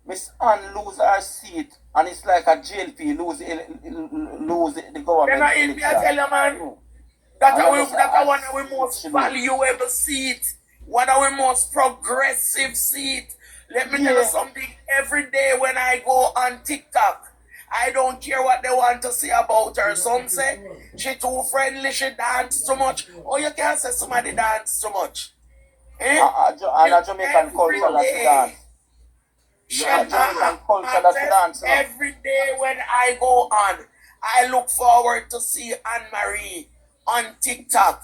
Miss Anne lose her seat, and it's like a jail fee lose the government. Then in me I tell you, man. That one of our most valuable seat. One of our most progressive seat. Let me tell you something. Every day when I go on TikTok, I don't care what they want to say about her. Some say she too friendly, she dance too much. Or you can't say somebody dance too much. Eh? And a Jamaican culture that she dance. Every day when I go on, I look forward to see Anne-Marie on TikTok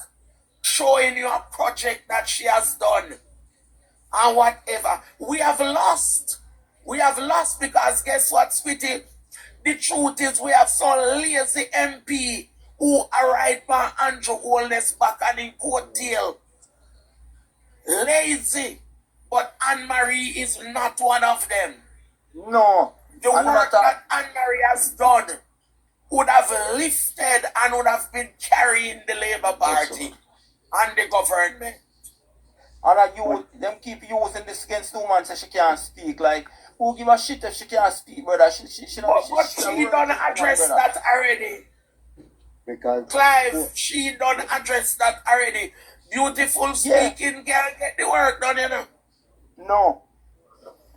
showing you a project that she has done and whatever. We have lost. We have lost because guess what, Squitty? The truth is we have some lazy MP who are right by Andrew Holness back and in coattail. Lazy. But Anne-Marie is not one of them. No. The work that Anne-Marie has done would have lifted and would have been carrying the Labour Party and the government. And them keep using this against the woman so she can't speak. Like, who give a shit if she can't speak, brother? She done address that already. Because Clive, she done address that already. Beautiful speaking girl get the work done, you know. No.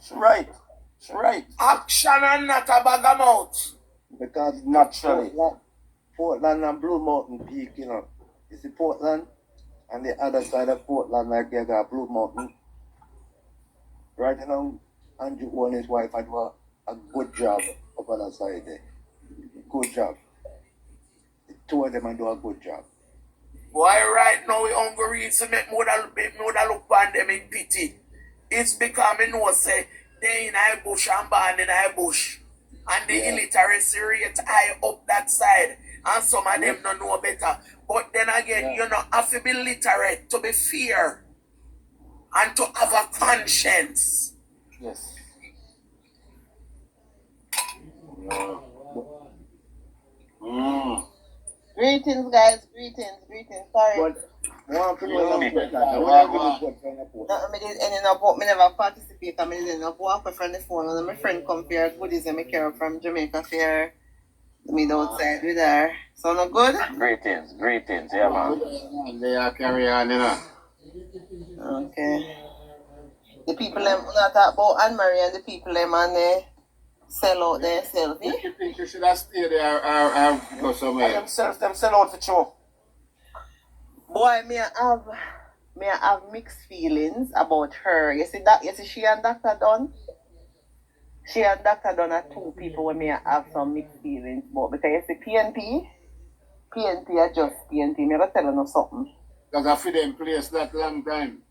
She's right. She's right. Action and not a bag of mouth. Because naturally. Portland and Blue Mountain Peak, you know. You see Portland and the other side of Portland, like you got Blue Mountain. Right now, Andrew and his wife had a good job up on that side there. Good job. The two of them do a good job. Why right now we hungry to make more look upon them in pity. It's becoming no say they in a bush and born in a bush. And the illiteracy rate high up that side. And some of them don't know better. But then again, you know, have to be literate to be fair. And to have a conscience. Yes. Greetings, guys. Greetings. Sorry. One thing I never participate. I didn't walk from the phone. And my friend come here, goodies and me care from Jamaica here. Me outside with her. So no good? Greetings, yeah man. They are carry on, you know. Okay. The people them not talk about Anne-Marie and the people them and they sell out themselves. You think you should have stayed there or go somewhere? Them sell out for sure. Boy, me have mixed feelings about her. You see she and Dr. Dunn? She and Dr. Dunn are two people where me have some mixed feelings about. Because you see PNP are just PNP. Me ever tell you something. Because I feel them place that long time.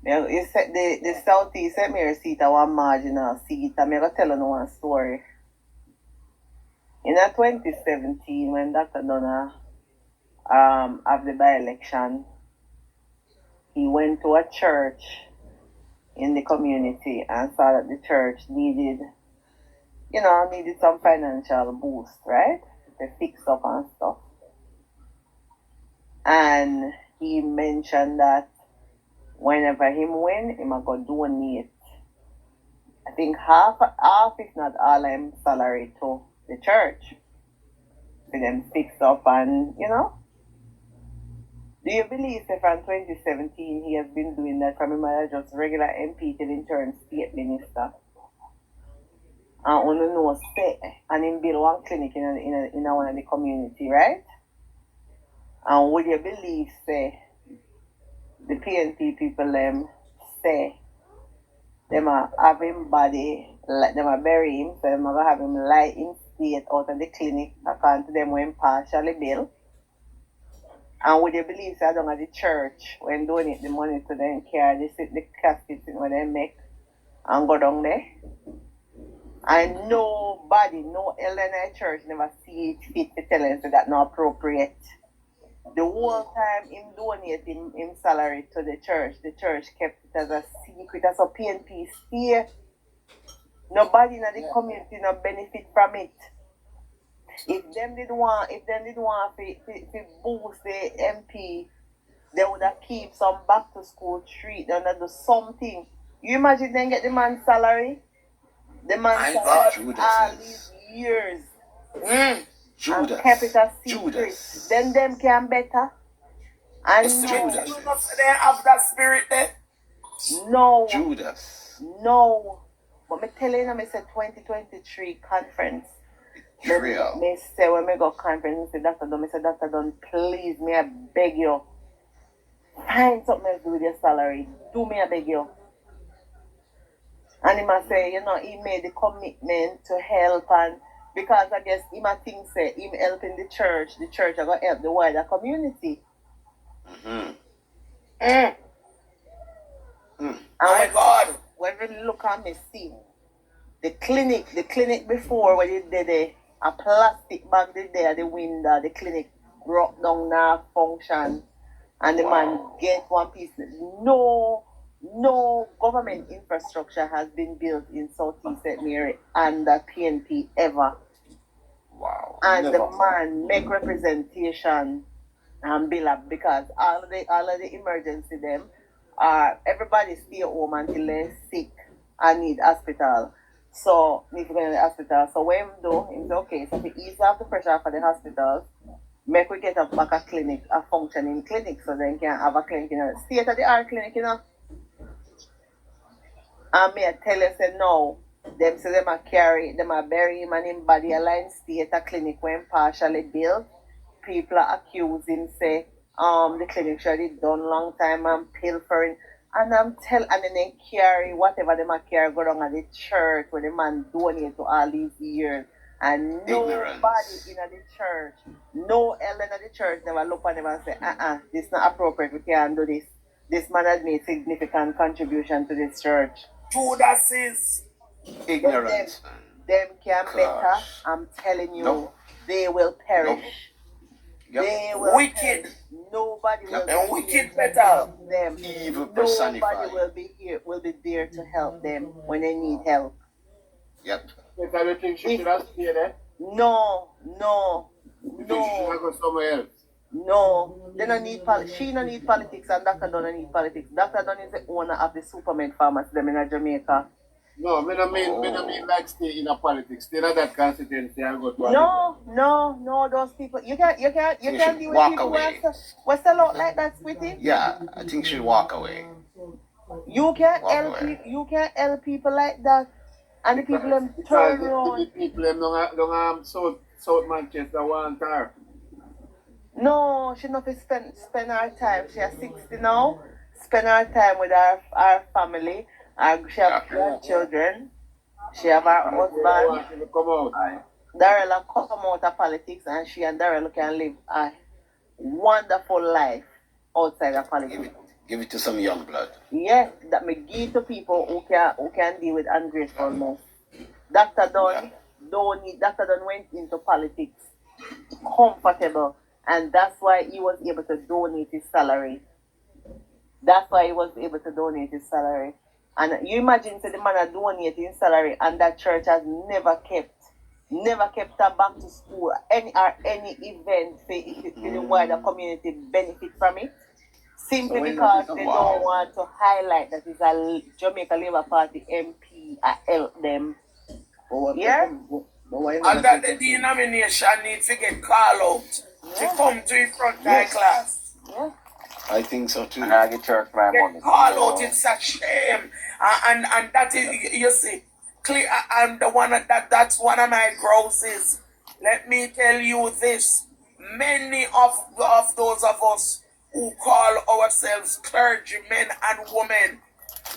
You said the Southeast St. Mary seat are one marginal seat. I'm going to tell you one story. In 2017, when Dr. Dunn have the by-election, he went to a church in the community and saw that the church needed some financial boost, right? To fix up and stuff. And he mentioned that whenever him win, he might go donate, I think half if not all him salary to the church. For them fix up and, you know. Do you believe that from 2017 he has been doing that from him as just regular MP till he turned state minister? And on the know say, and him build one clinic in one of the community, right? And would you believe, say, the PNP people say, them are having body, like them are bury him, so them are have him lie in state out of the clinic, according to them when partially built. And would you believe that down at the church, when donate the money to them, carry the caskets in where they make and go down there? And nobody, no elder in the church never see it fit to tell us that that's not appropriate. The whole time him donating him salary to the church kept it as a secret. That's a PNP stay. Nobody in the community no benefit from it. If them did want to boost the MP, they would have keep some back to school treat, they would have do something. You imagine them get the man's salary? The man's salary all these years. Judas. And kept it a secret. Then them can better. And Judas. They have that spirit there? No. Judas. No. But me telling them, I said 2023 conference. Betrayal. Me say when me go conference, me say Dr. Don, please, me I beg you. Find something else to do with your salary. Do me I beg you. And he must say, you know, he made the commitment to help, and because I guess he might think say him helping the church are gonna help the wider community. And my God. When we look at me, see the clinic before when they did a plastic bag did there, the window, the clinic broke down now function, and the man get one piece. No government infrastructure has been built in Southeast St. Mary under PNP ever. Wow. And the man make representation and bill up because all of the emergency them everybody stay home until they're sick and need hospital. So need to go to the hospital. So when we do, it's okay. So we ease off the pressure for the hospitals, make we get back a clinic, a functioning clinic, so they can have a clinic, state of the art clinic, And me I tell you, say no. Them say them a bury him and him body align state a clinic when partially built. People are accusing, say, the clinic should have done long time and pilfering. And and then they carry whatever they might carry go down at the church where the man donate to all these years. And nobody in the church, no elder in the church never look at them and say, this is not appropriate, we can't do this. This man has made significant contribution to this church. Judas is ignorance. Them can better. I'm telling you, they will perish. They will wicked. Perish. Nobody will and wicked better. Them. Evil personified. Nobody will be there to help them when they need help. Yep. No. She go somewhere else. No, they don't need she don't need politics, and Dr. Don need politics. Dr. Don is the owner of the Superman pharmacy them in Jamaica. No, me don't mean like stay in a politics. Stay in that constituency and go to politics. No, those people you can't deal with people who sell out like that, Squitty. Yeah, I think she'll walk away. You can't help people like that. And the people them turn around. The people them don't South Manchester want her. No, she not spend her time. She has 60 now. Spend her time with her family. She have grandchildren. She have her husband. Darrell come out of politics, and she and Darrell can live a wonderful life outside of politics. Give it to some young blood. Yeah, that may give to people who can deal with ungratefulness. Dr. Don went into politics comfortable. And that's why he was able to donate his salary. And you imagine the man had donated his salary and that church has never kept her back to school any event for the wider community benefit from it. Simply because they don't want to highlight that it's a Jamaica Labour Party MP help them. Yeah? And that the denomination needs to get called out. To come to the front class. Yeah. I think so too. And I get church my money. Call out, it's a shame. And that is, you see, clear. And the one that's one of my grosses. Let me tell you this. many of those of us who call ourselves clergymen and women,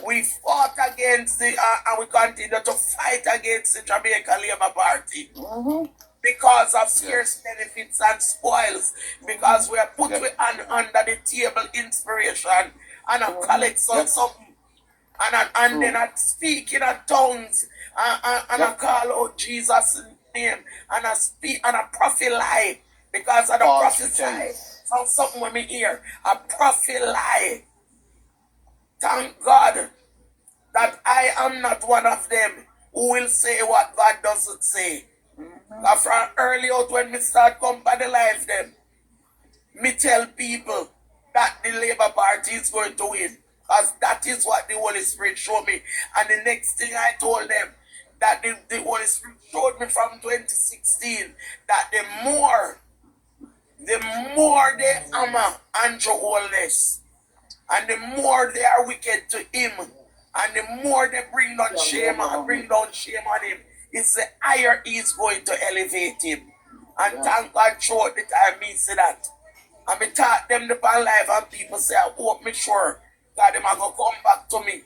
we fought against the, and we continue to fight against the Jamaica Labour Party. Because of scarce benefits and spoils, because we are put under the table inspiration and collect something, and then I speak in a tongues and I call out Jesus' name and I speak and I prophesy because of the prophesy. Sound something when me hear a prophesy. Thank God that I am not one of them who will say what God doesn't say. From early out when me start come by the life them, me tell people that the Labour Party is going to win. Because that is what the Holy Spirit showed me. And the next thing I told them, that the Holy Spirit showed me from 2016, that the more they hammer Andrew Holness, and the more they are wicked to him, and the more they bring down shame on him, is the higher he's going to elevate him. And thank God throughout the time me say that. And me taught them the pan life and people say, I hope me sure that them are going to come back to me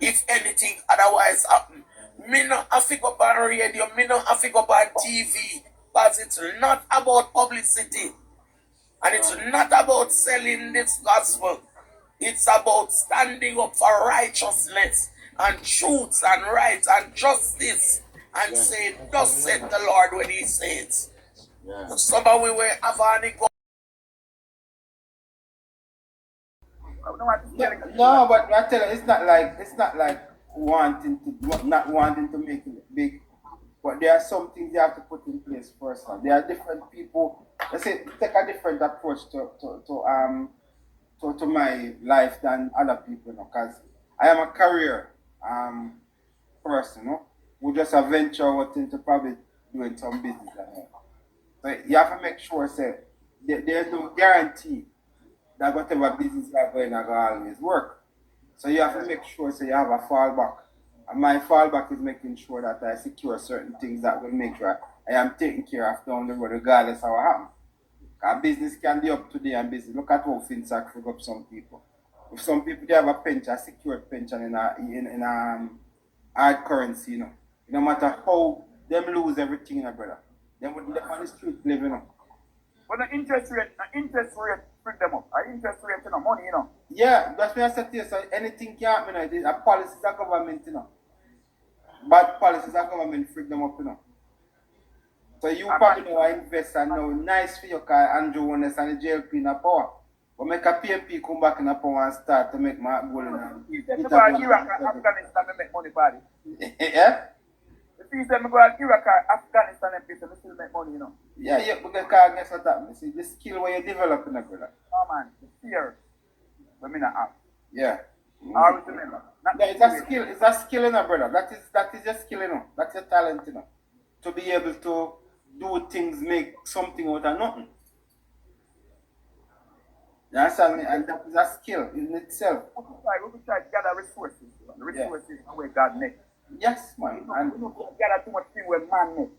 if anything otherwise happen. Me not have to go on radio, me not have to go on TV, because it's not about publicity. And it's not about selling this gospel. It's about standing up for righteousness and truth and right and justice and saying, thus said the Lord when he says. Some of we were having go. No, but I tell you, it's not like not wanting to make it big. But there are some things you have to put in place first. There are different people. Let's say take a different approach to my life than other people, because I am a career person, who just a venture out into probably doing some business. So you have to make sure there's no guarantee that whatever business you are going to always work. So you have to make sure you have a fallback. And my fallback is making sure that I secure certain things that will make sure I am taken care of down the road, regardless of what happens. Because business can be up today and business. Look at how FinSac fig up some people. If some people they have a pension, a secured pension in a hard currency, no matter how them lose everything, brother. Them would live on the street living. But the interest rate bring them up. Interest rate, money, Yeah, that's what I said to you. So anything can happen, a policies of government, Bad policies of government freak them up, So you probably know I invest and now nice for your car, Andrew Holness and the JLP in a power. But make a PMP come back in a power and start to make my goal in Iraq and Afghanistan make money, buddy. Yeah? The fees that go to Iraq and Afghanistan and people still make money, Yeah, because guess what that see the skill where you develop in a brother. Oh man, the fear we not have. Yeah. Always remember. It's a skill in a brother. That is your skill, That's your talent, To be able to do things, make something out of nothing. You understand me? And that is a skill in itself. We try to gather resources. The resources are where God makes. Yes, man. And we don't gather too much things where man makes.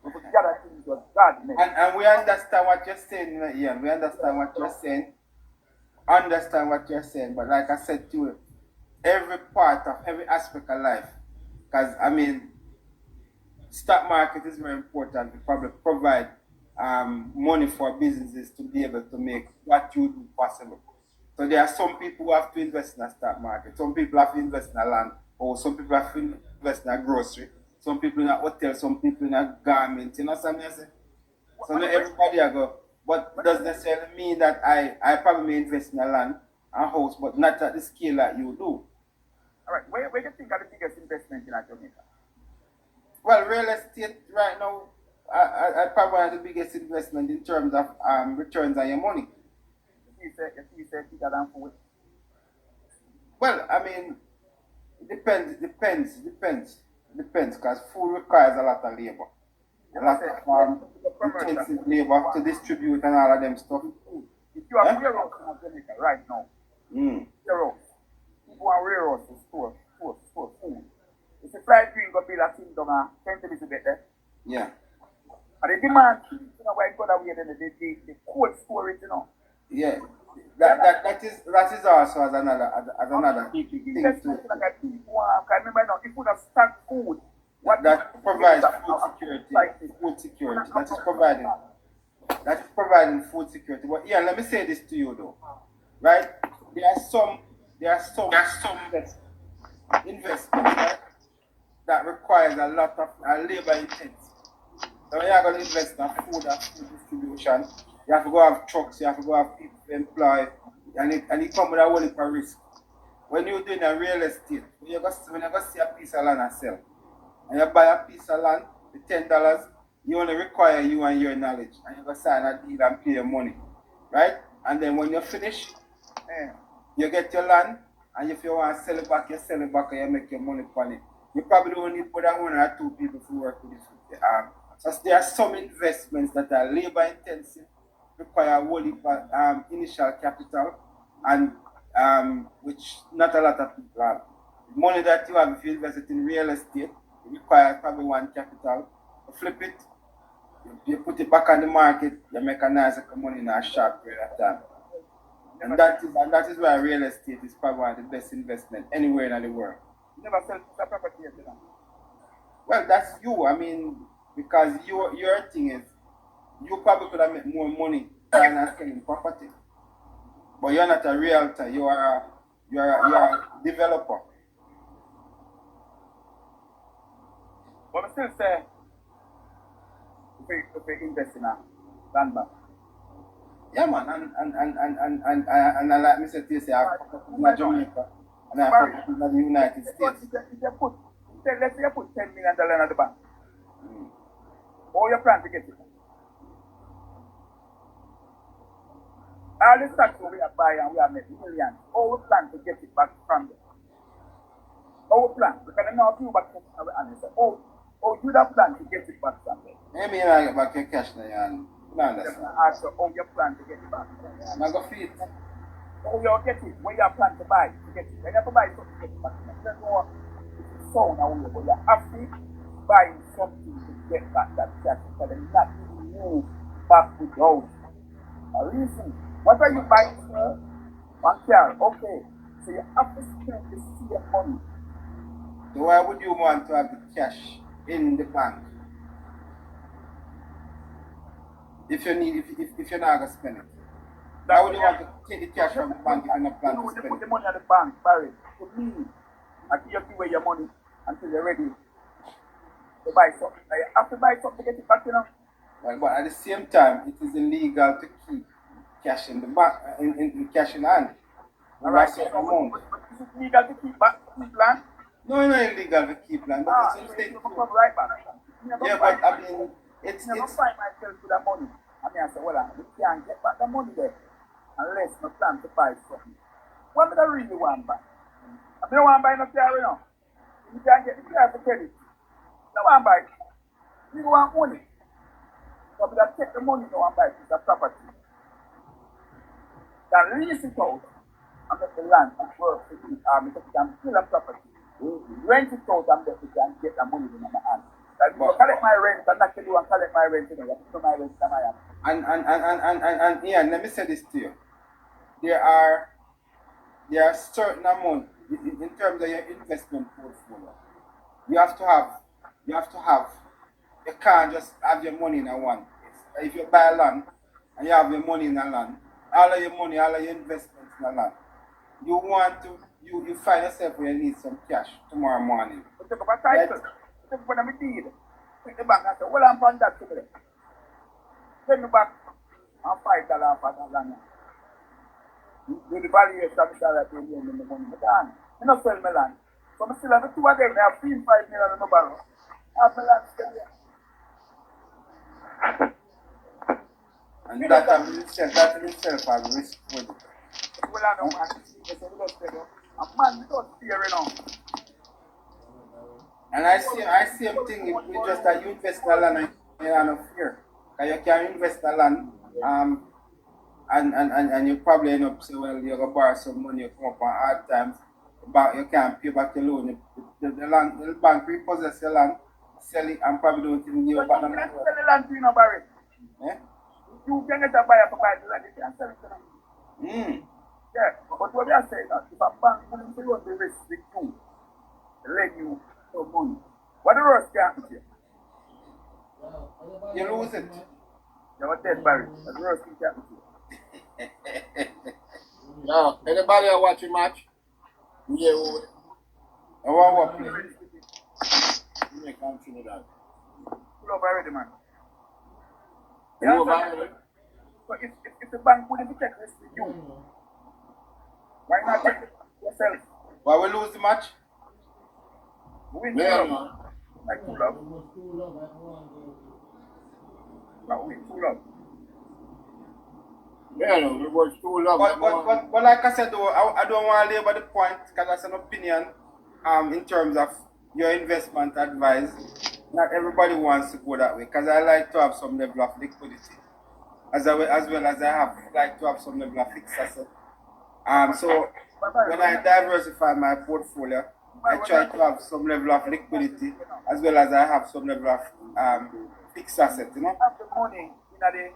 We gather things where God makes. And we understand what you're saying, Ian. We understand what you're saying. Understand what you're saying. But like I said to you, every part of every aspect of life, because stock market is very important to probably provide money for businesses to be able to make what you do possible. So there are some people who have to invest in a stock market, some people have to invest in a land, or some people have to invest in a grocery, some people in a hotel, some people in a garment, something I say? So not everybody I go, but it doesn't necessarily mean that I probably may invest in a land, a house, but not at the scale that you do. Alright, where do you think are the biggest investment in Jamaica? Well, real estate right now, I probably one of the biggest investment in terms of returns on your money. You say bigger than food? Well, I mean, it depends, because food requires a lot of labor. A lot of intensive labor to distribute and all of them stuff. If you have warehouse in Jamaica right now, warehouse, people want warehouse to store food. If the fried green go build a thing down 10 minutes to get there. Yeah. And the demand, you know, why go away, then the cold storage, you know. Yeah. That is also as another thing Investment to, like people want. I remember now, if we have stock food, that provides food security. That is providing food security. But yeah, let me say this to you though, right? There are some investments, right, that requires a lot of labor intense. So when you're going to invest in food and food distribution, you have to go have trucks, you have to go have people to employ, and it comes with a whole heap of risk. When you're doing a real estate, when you go see a piece of land and sell, and you buy a piece of land with $10, you only require you and your knowledge, and you go sign a deal and pay your money, right? And then when you finish, you get your land, and if you want to sell it back, you sell it back and you make your money on it. You probably don't need more than 1 or 2 people to work with it. So there are some investments that are labor intensive, require a whole heap of initial capital, and which not a lot of people have. The money that you have if you invest it in real estate, it requires probably one capital. You flip it, you put it back on the market, you make a nice amount of money in a short period of time. And that is why real estate is probably one of the best investment anywhere in the world. You never sell a property yet, you know. Well, that's you. I mean, because your thing is, you probably could have made more money than selling property. But you're not a realtor, you are a developer. But I still say, if we invest in a land bank. Yeah, man, and like me said to you, say, I have in Jamaica, and I have in the United States. Let's say you put $10 million in the bank. How you plan to get it? All the stocks we are buying and we are making millions. How we plan to get it back from them? How we plan? Because I know a few back and say, oh, you don't plan to get it back from them. Maybe you get back your cash now, and you don't understand. I ask you, how you plan to get it back? I'm going to feed. How you get it? Where you plan to buy to get it? When you have to buy something to get it back, you don't know if it's sound or whatever, but you have to buy something to get back that cash because they're not giving you back without a reason. What are you buying, sir? One car, okay. So you have to spend the same money. So why would you want to have the cash in the bank? If you're not going to spend it. Why would you want to take the cash from the bank if you're not planning to spend it? You put the money at the bank, Barry. To me, I give you your money until you're ready to buy something. You have to buy something to get it back, you know. Well, but at the same time, it is illegal to keep cash in the bank, in cash in hand. Alright, so is it legal to keep land? No, it's not illegal to keep land, but it's insane. Right back. Yeah, but I mean, it's find myself with that money. I mean, I say, well, we can't get back the money there unless we plan to buy something. What do I really want back? I don't want to buy no car, you know. You can't get the car for credit. I don't want to buy it. You want money. So we got to take the money now and buy it. It's a property. Then lease it out and make the land and work for it. Because you can build a property. Rent it out and then you can get the money in my hand. Like, you collect my rent and not you and collect my rent, you know, you have to pay my rent in my hand. And yeah, let me say this to you. There are certain amount in terms of your investment portfolio. You can't just have your money in a one place. If you buy land and you have your money in a land, all of your money, all of your investments in a land, you find yourself where you need some cash tomorrow morning. You take up a title. You take up a deed. Take the bank and say, well, I'm on that today. Send me back and $5 for that land. Do the valuation of the $1 in the money. But I don't sell my land. So I still have two of them. I have $5 million in the barrel. I have my land still there. And that in itself has risk for it. Well, I don't want to see it. A man without fear, you know. And I see a thing with just that you invest in land and you have no fear. Because you can invest in land and you probably end up saying, well, you're going to borrow some money, you come up on hard times, but you can't pay back your loan. The bank repossess your land, sell it and probably don't even give So it back. you can sell the land to you, no, Barry. Eh? You can get a buyer to buy the land, you can sell it to them. Yeah, but what we are saying is, if a bank willing to run the risk with you, lend you some money, what the rest can happen to you? You lose it. You're dead, Barry. What the rest can happen to you? Now, anybody are watching match? Yeah, I want what play. you may continue that. Pull over already, man. You over already? So if the bank willing to take risk with you, why not take it yourself? Why we lose the match? Win Yeah, full man. up. Like full up. Like win full up. Yeah, no, we was too long. But like I said though, I don't want to labor the point because that's an opinion in terms of your investment advice. Not everybody wants to go that way because I like to have some level of liquidity as well as I like to have some level of fixed asset. So when I diversify my portfolio, I try to have some level of liquidity as well as I have some level of fixed asset, you know. Have the money in the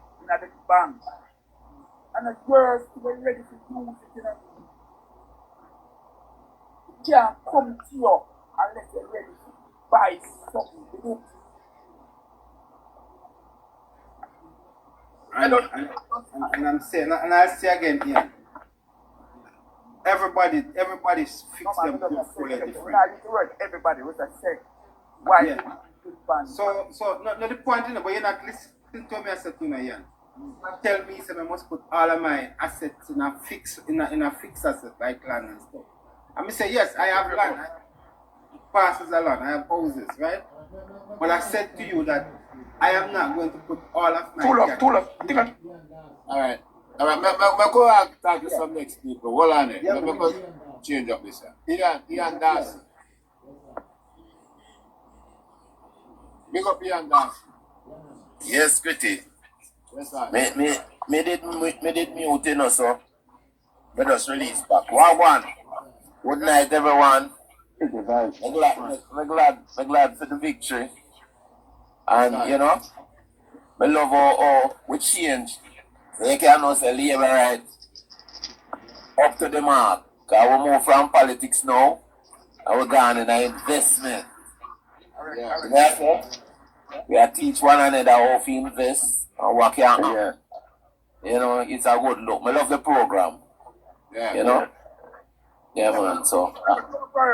bank. And the girls were ready to use it, you know. You can't come to you unless you're ready to buy something, you know. And I'm saying, and I'll say again here, everybody's fixed their portfolio different. Now you work everybody with a check. Why? Yeah. So not the point, you know, but you're not listening to me as a tuner, Ian. Tell me, I must put all of my assets in a fixed asset like land and stuff. I say yes, I have land. It passes a land. I have houses, right? But I said to you that I am not going to put all of my Tool up. All right. I'm going to talk to some next people. Hold on there. Let me go change up this. Ian Darcy. Big up Ian Darcy. Yes, Squitty. Yes, sir. Me did mute, you know, so me just release back. One. Good night, everyone. I'm glad for the victory. And, you know, I love how we change. You can know say labor right up to the mark. Because we move from politics now and we're going in an investment. Yeah. Therefore, we are teach one another how to invest and what can happen. You know, it's a good look. I love the program. Yeah. You know? Yeah, man. So. Well,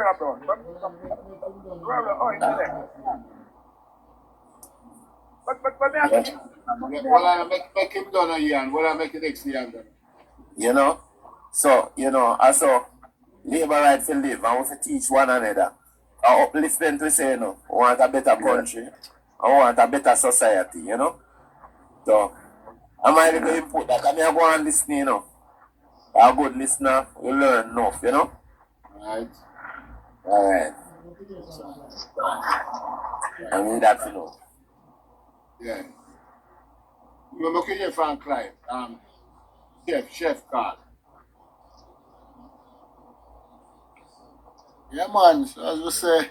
I make him done a Ian. Well, I make the next Ian done. You know? So, you know, also, labor right to live and we have to teach one another. I uplift them to say, you know, we want a better country. I want a better society, you know? So, I might go input that. I mean, I go and listen, you know. A good listener, you learn enough, you know? Alright. I need that to know. Yeah. You're looking here from Clive. Chef Carl. Yeah, man. So as we say,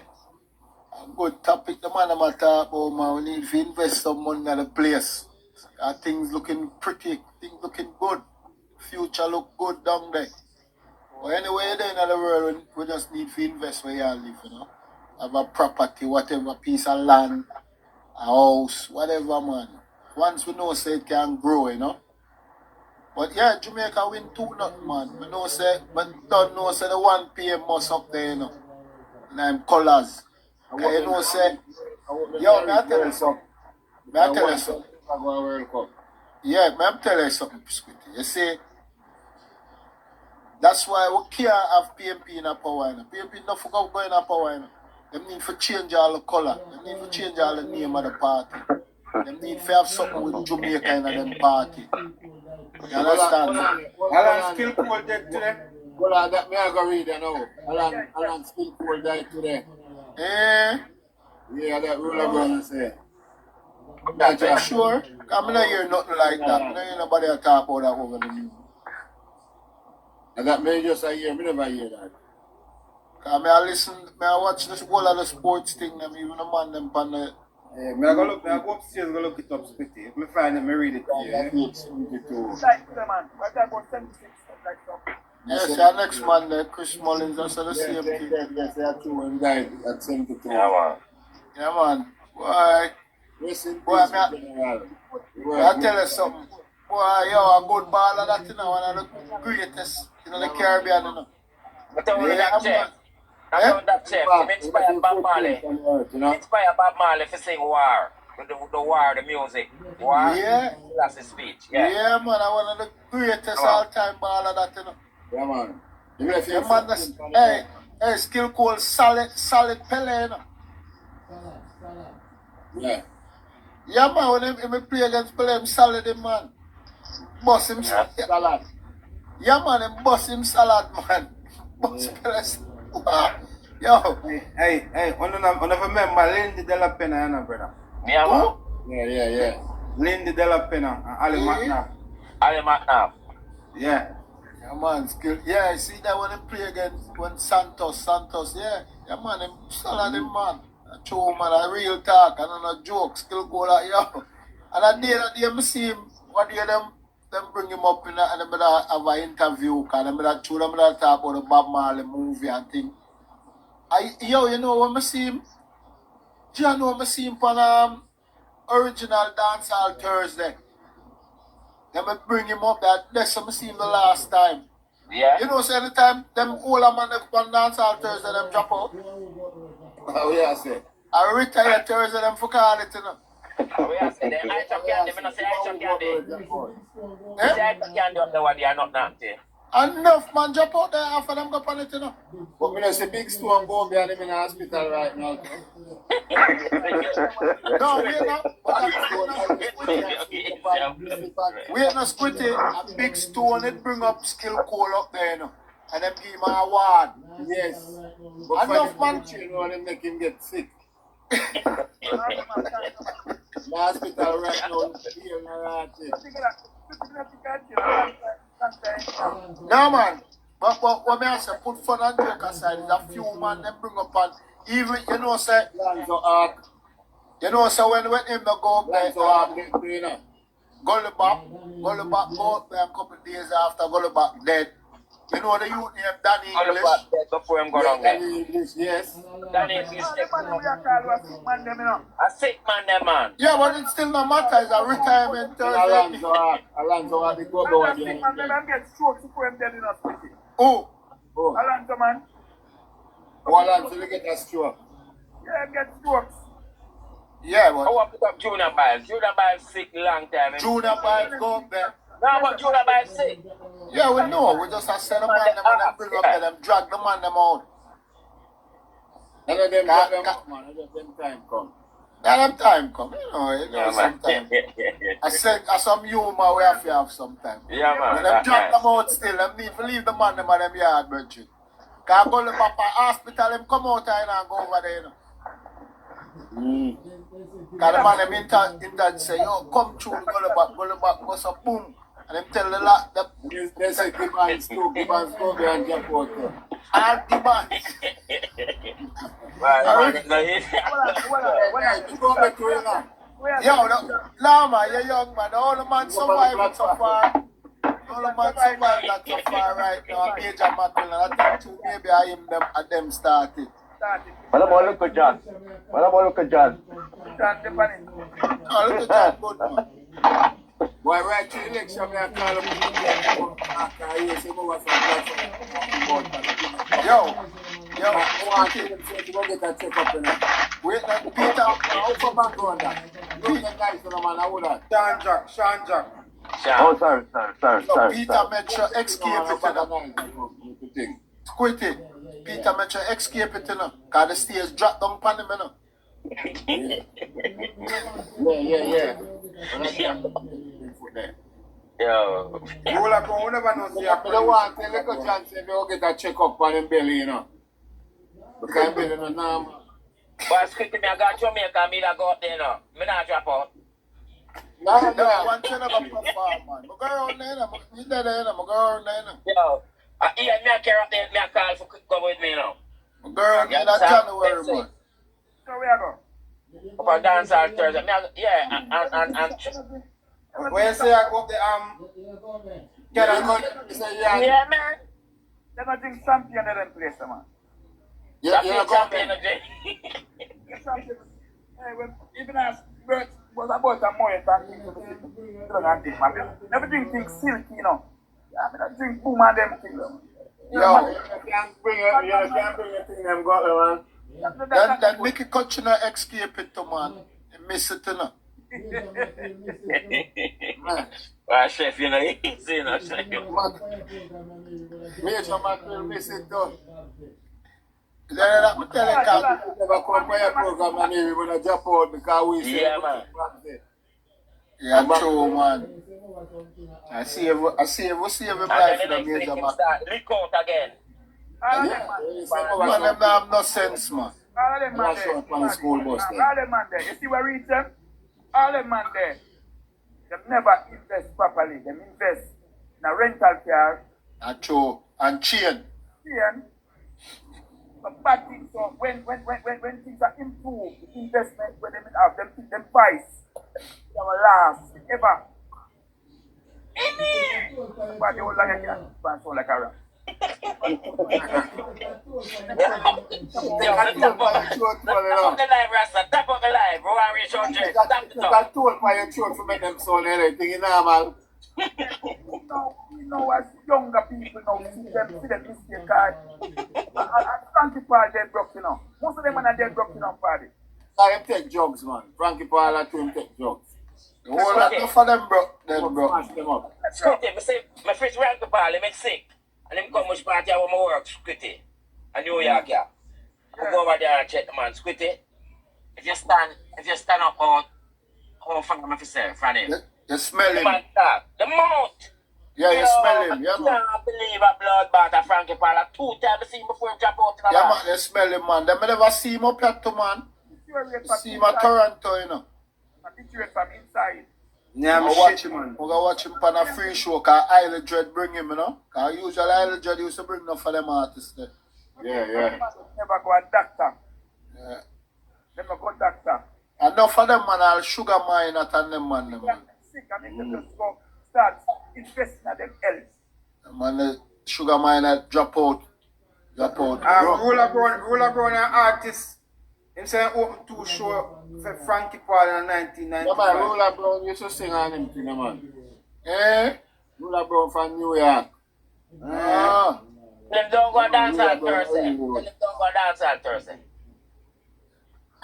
a good topic the man I'm talk about, man. We need to invest some money in the place. Things looking pretty, things looking good. Future look good down there. But anyway, there in the world, we just need to invest where you live, you know. Have a property, whatever, piece of land, a house, whatever, man. Once we know say it can grow, you know. But yeah, Jamaica win 2-0, man. We know say, but don't know say the 1 PM must up there, you know. And I'm colours. You know say, yo, may I tell you something? Yeah, may I tell you something, Squitty. You see, that's why we can't have PMP in a power. PMP not for going in a power. They need to change all the colour. They need to change all the name of the party. They need to have something with Jamaica in them party. You understand? Alan still cold dead today. Well, that me I go read you know. Alan still cold died today. Yeah, that rule I'm gonna say. Yeah, sure. I'm not hear nothing like that. I don't hear nobody talk about that over the news. And that may just I hear, me never hear that. I listen, I watch this whole of the sports thing, them even the man them pan the. Yeah, I go upstairs, go look it up, Spitty. If I find it, I read it. Yeah. Like them, man. What about 76? Like something. Yes, our next man there, Chris Mullins, that's the same thing. Yes, they are two and died at 72. Yeah, man. Yeah, man. Boy, boy, I tell you something. Boy, yo, a good baller that, you know, one of the greatest in the Caribbean, you know. But I want that check. I want that check. I'm inspired Bob Marley. Inspired Bob Marley to sing War. The War, the music. War. Yeah. That's the speech. Yeah, man, I one of the greatest all-time baller that, you know. Yeah, man. Yeah, man, hey, skill called solid Pele, you know. Yeah. Yeah, man, when him play against Pele, him solid, man. Boss him salad. Yeah, man, him boss him salad, man. Boss Pele. Yo. Hey, on remember Lindy De La Pena, you know, brother. Yeah, man. Yeah. Lindy De La Pena and Ali McNabb. Ali McNabb. Yeah. Yeah, man, skill. Yeah, see that when he play against Santos, yeah. Yeah, man, him solid, man. True, man, a real talk, and not a joke, skill goal like, yo. And that day, I see him, one day them bring him up in and them have an interview, because them talk about the Bob Marley movie and thing. You know when I see him? Do you know when I see him on original dancehall Thursday? Then I bring him up that's when I see him the last time. Yeah. You know, so anytime them older man on dancehall Thursday, them drop out. Oh, yeah, I say. I retire Thursday, them for call it, you know. We are saying the ice of candy, we not say ice of candy. We say ice of candy up the one, they are not nasty. Enough man drop out there after them go on it, you know. But when I say big stone go behind him in the hospital right now. No, we're not. We're not Squitty. A big stone, it bring up skill call up there, you know. And them give him an award. Yes. But enough man. You know, they make him get sick. The hospital right now, here in no man, but what me I say, put fun and joke aside, is a few man them bring up and even, you know, say, you know, so when him no go up there, Gully back go up there a couple of days after Gully back dead. You know the youth name Danny English? Before him go down there. Danny English, yes. Danny English. A sick man, them man. Yeah, but it still no matter. It's a retirement Thursday. Alonso had the go go again. Man get strokes before him dead in a city. Who? Alonso, man. Alonso will get a stroke. Yeah, him get strokes. Yeah, but... I want to pick up Junior Biles. Junior Biles sick long time. Junior Biles go up there. No, but Junior Biles sick. Yeah, we know. We just have to send them man them and bring up them, drag the man them out. And then them drag them out, man. And then time come. Yeah, them time come. You know sometimes. I said, some humor we have to have sometimes. Yeah, man. When them drag them out still, them need to leave the man them at them yard, brethren. Because I go to Papa hospital, them come out and go over there, you know. Because the man them in that say, yo, come through, go back, go so boom. And them tell the lot that they say keep on slow, go there and jump out there. And the man. Yo, no man, you're young man. All the man survived so far. All the man survived that so far right now. Major Macklin, I think two maybe I am them started. What about look at John? What about look at John? Oh, look at John, good man. Boy, right to the election, I call him after I hear some over some Yo, I want to go get a check up in it. Wait, Peter, how come back on that? Look at the guys on the man, I would have. Sean Jack. Oh, sorry. Peter Metro escape it, you know. Squitty. Peter Metro escape it, you know. Because the stairs drop down upon him, you know. Yeah. Yo. You will have go, never know. I want to take a chance if you get a check up on him belly, you know. Because I'm belly no normal. But Squitty, me I got Jamaica, me that go up there, no. Me not drop out. No, one thing never perform, man. I go around there, you there, I go around there. Yo. Ian, me I carry up there, me I call for come with me, you know. Girl, in that January, man. So we are go. Up and dance on Thursday. Yeah, and When you say I go up the yeah, man. They're not doing champion in them place, man. Yeah, champion again. Even as Bert was about a more than everything thinks silky, you know. I mean, I drink boom and them things. You can't bring your thing them got man. That Mickey Kutchina escape it to man. He miss it, you know. Well, chef, you know, easy, you know, chef. Major man will miss it though. Then I'm telling you, never come for your program and we will jump out because we say, yeah, man. Yeah, true, man. I see everybody for the major man. Lick out again. Man, them have no sense, man. All them man there. on the school bus there. All them man there. You see where we reach them? All them man there. They never invest properly. They invest in a rental car. True. And chain. But bad things, so when things are improved, the investment when they have them price, they will last ever. But they will like a cat, so like a rat. Stop the live, Rasta. Stop the live. Go and reach out to it. Stop the talk. I told my throat to make them sound anything, you know, man. You know, as younger people now, see them mistake card. Frankie Paul dead broke, you know. Most of them are dead broke, you know, party. I take drugs, man. Frankie Paul and him take drugs. The whole lot of them broke. Smash them up. Squitty, my first Frankie Paul, he make sick. And him come much party where I work, Squitty. And New York, yeah. I go over there and check the man, Squitty. If you stand up out, how far am I say, from him? You smell him. The mouth. Yeah, you smell him. Yeah, man. I can't believe a bloodbath of Frankie Paul. 2 times I see him before him jump out in the Yeah, man, you smell him, man. Them never see him up here, too, man. See him at Toronto, you know. I picture it from inside. Yeah, I'm watch shit, him. man. We're going to watch him on a free show because Isle Dread bring him, you know. Because usually Isle Dread used to bring enough for them artists there. Yeah. Never go a doctor. Yeah. Never go doctor. Enough of them, man, all sugar mine at them, man. Sick, and they just go start investing at them else. Man, the sugar mine drop out. Roller Brown, an artist. Him say open 2 show for Frankie Paul in 1995. Yeah, man, Roller Brown used to sing on him, thing, man. Eh? Roller Brown from New York. Them don't go dance on Thursday. Them don't go dance on Thursday.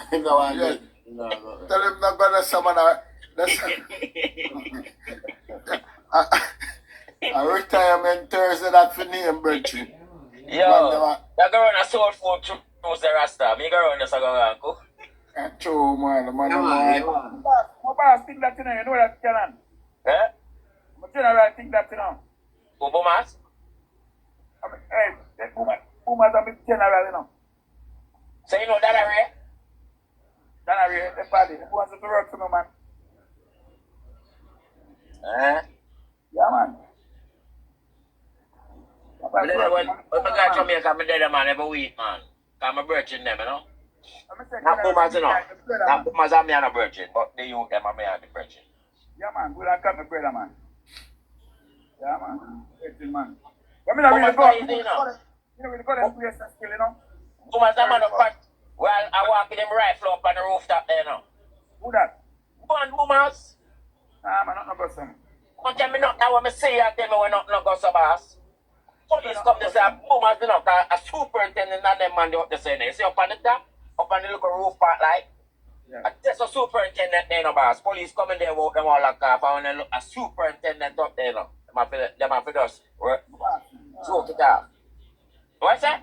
Tell him not gonna summon a retirement Thursday that for name, Bridget. Yo, that girl on a soul food choose the Rasta. Me girl on the Sagan cook. True, man. My boss think that, you know that, Canon. Eh? My general think that, you know. Who Boomers? Hey, that Boomers are my general, you know. So you know that area? That area, the party. Who wants to work for me, man? Yeah, man. When I go to Jamaica, I'm dead, man, every week, man. I'm a virgin, them, you know. Not Boomers, you know. Not Boomers, I'm a virgin, but the youth, them, I'm a virgin. Yeah, man. Good, I got my brother, man. Yeah, man. Virgin, man. I mean, I really go. You know, we go to place and skill, you know. Boomers, I'm on the fact. Well, I walk in them rifle up on the rooftop there, you know. Who that? One Boomers. Nah, man, not no go some. Don't tell me nothing, I want me say you tell me we're not go so boss. Police come to say, Boomers, you know, a superintendent and them man, they up to say, you see up on the top, up on the little roof part, like, that's a superintendent there, no boss. Police come in there, walk them all like off, and when a superintendent up there, no. Them have to just smoke it off. What's that?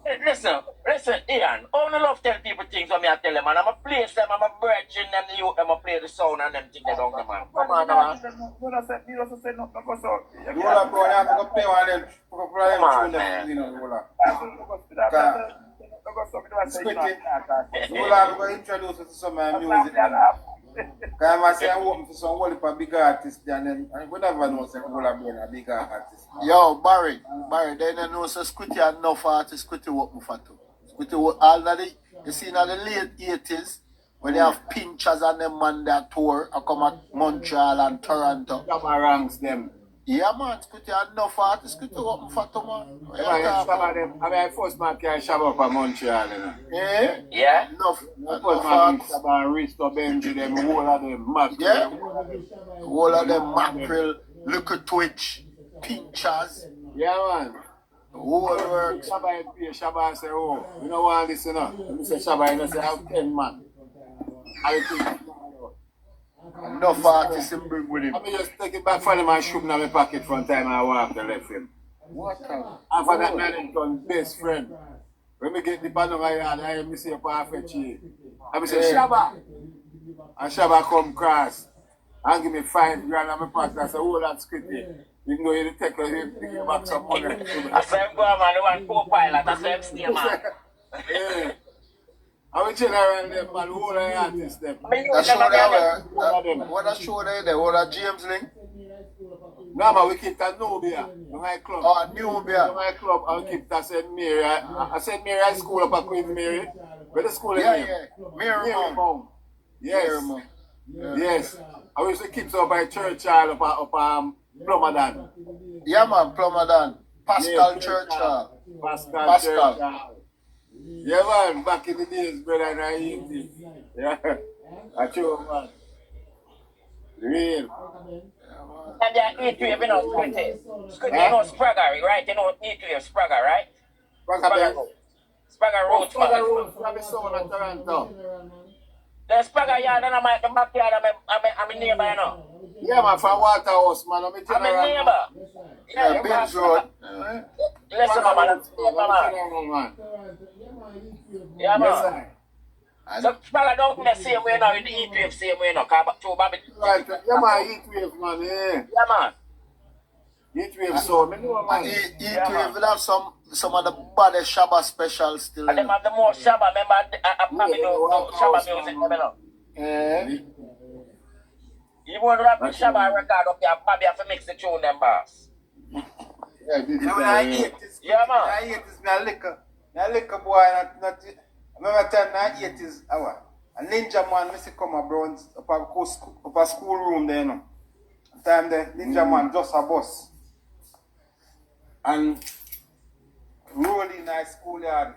Hey, listen, Ian, I only love tell people things when I tell them, and I'm a place them, I'm a virgin them, the youth, them a play the sound and them things they don't know, man. Come on, man. You also said no go so. Roller Brown, I'm going to play one of them. Come on, man. You know, Roller. Squitty. Roller, I'm going to introduce you to some music. Because I say I'm working for some whole heap of bigger artists and then we never know say whole of them are bigger artists. Yo, Barry, they don't know so Squitty and enough artists Squitty work for too. Squitty work all of the, you see in the late 80s, when they have pinchers and them man that tour, I come at Montreal and Toronto. Shabba ranks them. Yeah, man, Squitty and enough artists Squitty work for too, man. Shabba them. I mean, first man can Shabba for Montreal, you know. Yeah? Yeah? Enough man Shabba and Risto Benji, them, whole of them, mackerel. Yeah? Whole of them mackerel, little twitch, pinchers. Yeah, man. Whole works. Shabba and pay, Shabba and say, oh, you know what this, you know? And say Shabba and say, I have 10 man. I think enough artists him bring with him. I mean, just take it back from him and shoot him in my pocket from time I walk and left him. What time? And for that man, done best friend. When we get the panel yard, I hear me say for half a cheese. I say, Shabba. And Shabba come cross and give me $5 grand in my pocket. I say, oh, that's squitty. You know, you take you back some money. I say, I'm going, man, the one co-pilot. I say, I'm still, man. Yeah. I will general them, man, who are the artists them? That show there, what that show there, what that James Link? No, man, we keep that Nubia, the night club. Oh, Nubia. The night club, and we keep that St. Mary. I St. Mary High School up at Queen Mary. Where the school is Yeah. Mary Mount. Yes. Yes. I used to keep so by Churchill up Plomadan. Yeah, man, Plomadan. Pascal Churchill. Pascal. Yeah, man, back in the days, brother, and I eat it. Yeah, I true, man. Real. And they eat you know, Squitty. Squitty, you know Spragger, right? You know eat you Spragger, right? Spragger Road. Spragger Road from the soul of Toronto. The Spragger yard and the backyard, I'm a neighbor, you know. Yeah, man, from Waterhouse, man. I'm a neighbor. Yeah, Ben's Road. Listen, man. Yeah, man. So, Spragger don't the same way now, in the E-Wave same way now, right, yeah, man, E-Wave, man, yeah. Yeah, man. E-Wave, so, me know, man. E-Wave will have some of the baddest Shabba specials still. And them have the more Shabba, remember, I probably do Shabba music, you know. Yeah. You want to rap the Shabba record up there, probably have to mix the tune, them boss. Yeah, I hate this. Yeah, man. I hate this, my liquor boy, not I remember time I ate his hour. A ninja man, I come around up a schoolroom there, you know. Time the ninja man just a bus. And roll in my schoolyard.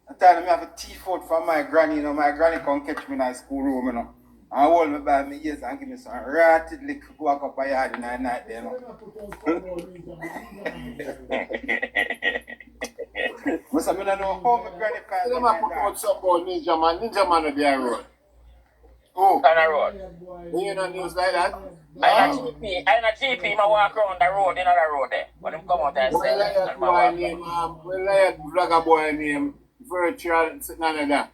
And time I have a tea food from my granny, you know. My granny come catch me in my schoolroom, you know. And hold me by my ears and give me some ratted liquor, go up a yard in the night there, you know. But I don't know how my granny can Them a put out some about Ninja Man. Ninja Man on their road. Oh, on the road. You know news like that? I'm not GP, I walk around the road, you know the road there. But them come out and say, we like vlogger boy name, Virtual, none of that.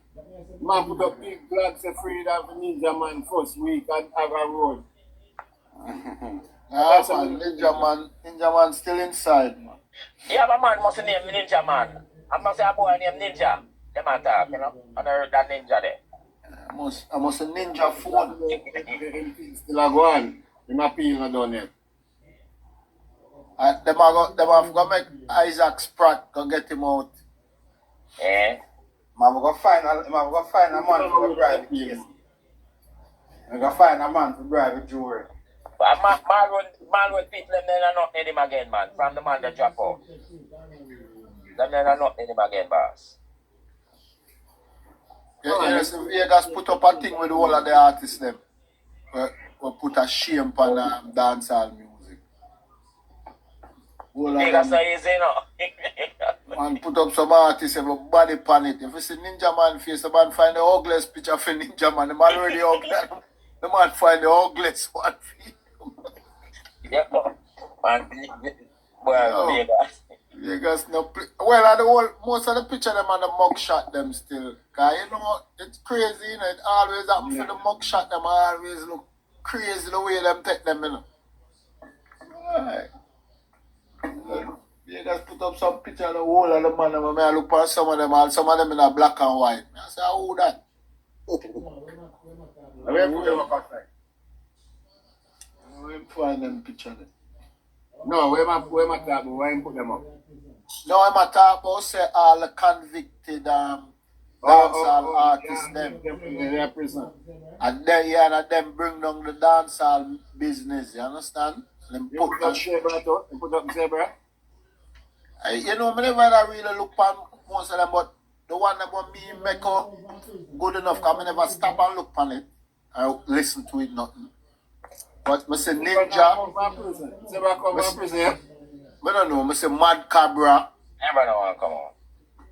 Man put up big flags of freedom for Ninja Man first week and have a road. That's man, Ninja Man still inside, man. Yeah, but man must name Ninja Man. I must say a boy named Ninja. Them attack, you know. And I heard that Ninja there. I must a Ninja phone. Still a go on. Him appeal not done yet. Them have to make Isaac Spratt go get him out. Eh? I'm going to find a man to bribe the case. I'm going to find a man to bribe the jury. But man with people, them then are not in him again, man. From the man that drop out. Them then are not in him again, boss. Yes, Vegas put up a thing with all of the artists them. We put a shame on dancehall music. Vegas are easy, no? Man put up some artists have a body pan it. If you see Ninja Man face, the man find the ugliest picture for Ninja Man. The man already ugly. The man find the ugliest one. Yeah, man. Well, Vegas. Vegas no play. Well, most of the picture them on the mug shot them still. Cause you know, it's crazy, you know, it always happen for the mug shot them always look crazy the way them take them, you know. Alright. Vegas put up some picture of the whole of the man, and I look at some of them in a black and white. I say, who that? Where put them up outside? Where find them picture there? No, where my talk about? Where him put them up? No, I'm a talk about say all the convicted dancehall artists them. They're prison. And then yeah, and them bring down the dancehall business, you understand? Them You put put up Zebra too? You put up Zebra? you know, I never really look on most of them, but the one that want me make up good enough, because I never stop and look on it. I listen to it nothing. But I say Ninja. Zebra come from prison, yeah? I don't know, I say Mad Cabra. Never know come on.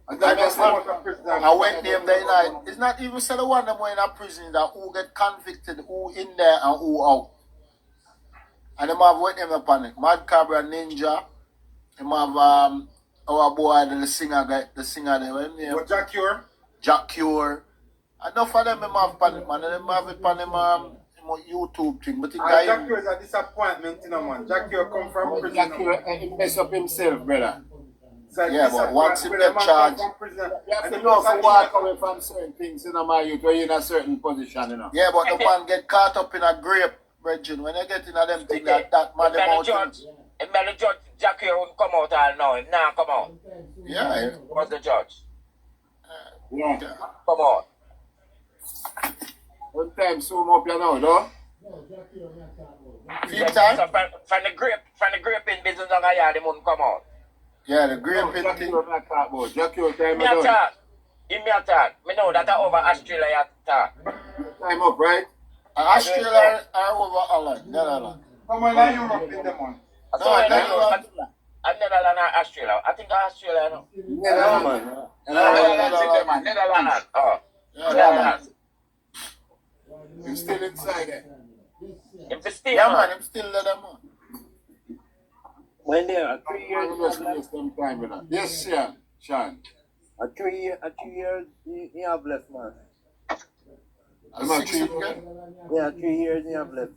I went there the night. It's not even say the one that went in a prison that who get convicted, who in there and who out. And them have went them upon it. Mad Cabra Ninja. Them have our boy the singer guy, the singer there. What Jack Cure? Jack Cure. Enough of them have upon it, man. Them have it upon them YouTube thing. But the guy Jack Cure is a disappointment, you know, man. Jack Cure come from prison. Jack Cure, he mess up himself, brother. Yeah, but once he get charged, you have to know to walk away from certain things, you know, my youth, when you're in a certain position, you know. yeah, but the man get caught up in a grape, Regine. When you get in a them thing that man them out. If the judge Jack here won't come out all now, him now come out. Yeah. What's the judge? Yeah. Come out. One time, zoom up you know, though. Few time? So from the grape in business on the yard, he won't come out. Yeah, the grape in thing. Jack Cure time Me attack. Give me attack. Me know that over Australia attack. Time up, right? Australia are over Holland, Netherlands. Come on, now Europe in them, man. No, Netherlands. Netherlands or Australia. I think Australia, no. Netherlands. Netherlands. Oh. Netherlands. He's still inside there. Yeah, man, I'm still there, man. When there are 3 years, time, brother. Yes, Sean. Sean. a 3 years you have left, man. Yeah, 3 years you have left.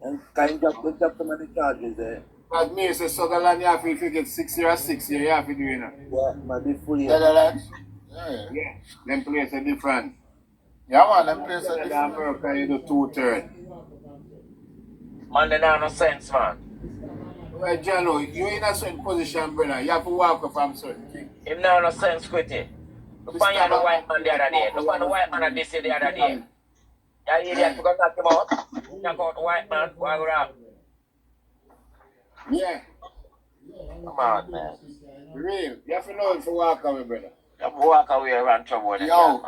And kind of put up some of the charges there. That means the Sutherland, you have to, if you get 6 years, 6 years, you have to do it. Yeah, might be fully. Netherlands? Yeah. Them place are different. Yeah, man, them place are In different. America, you do 2/3. Man, they don't have no sense, man. Well, Jano, you're in a certain position, brother. You have to walk up from certain things. Him now no sense, Squitty. Look on you the white man the other day. Look on the white man that they say the other day. Yeah, idiot, because knock him out. Knock out the white man, why would I? Yeah. Come on, man. Real. You have to know if you walk away, brother. You walk away around trouble. Yo,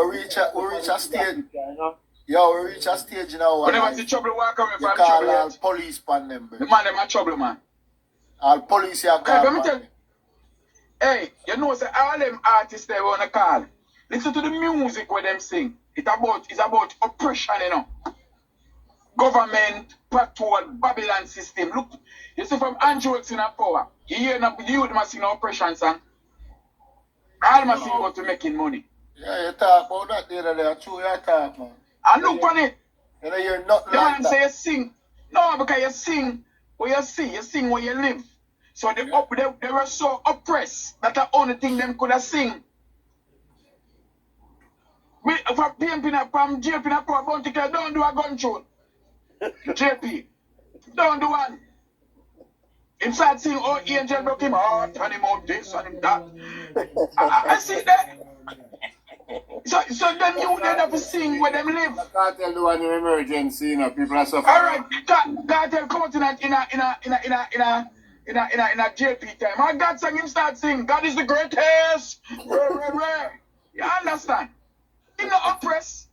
we reach a stage. Yo, we reach a stage now. Whenever the trouble walk away you from call trouble. all police pan them, bro. The man them a trouble, man. All police here Hey, call let me pan tell them. Hey, you know, say all them artists they wanna call. Listen to the music where them sing. It's about oppression, you know. Government, patrol, Babylon system. Look, you see from Andrew in a power. You hear the youth must sing oppression song. All must sing about to making money. Yeah, you talk about that the other day. True, you talk, man. And look on it. You know, you're not The like man that. say you sing. No, because you sing where you see, you sing where you live. So they were so oppressed that the only thing them could have sing. From PMP, from JP, bounty killer, don't do a gun tune. JP, don't do one. Him start sing, oh, angel broke him heart, and him out this, and him that. I see that. So them you then have to sing where them live. I can't tell the one in emergency, you know, people are suffering. Alright, God come out in a JP time. My God sang him start sing, God is the greatest. You understand? He not oppressed.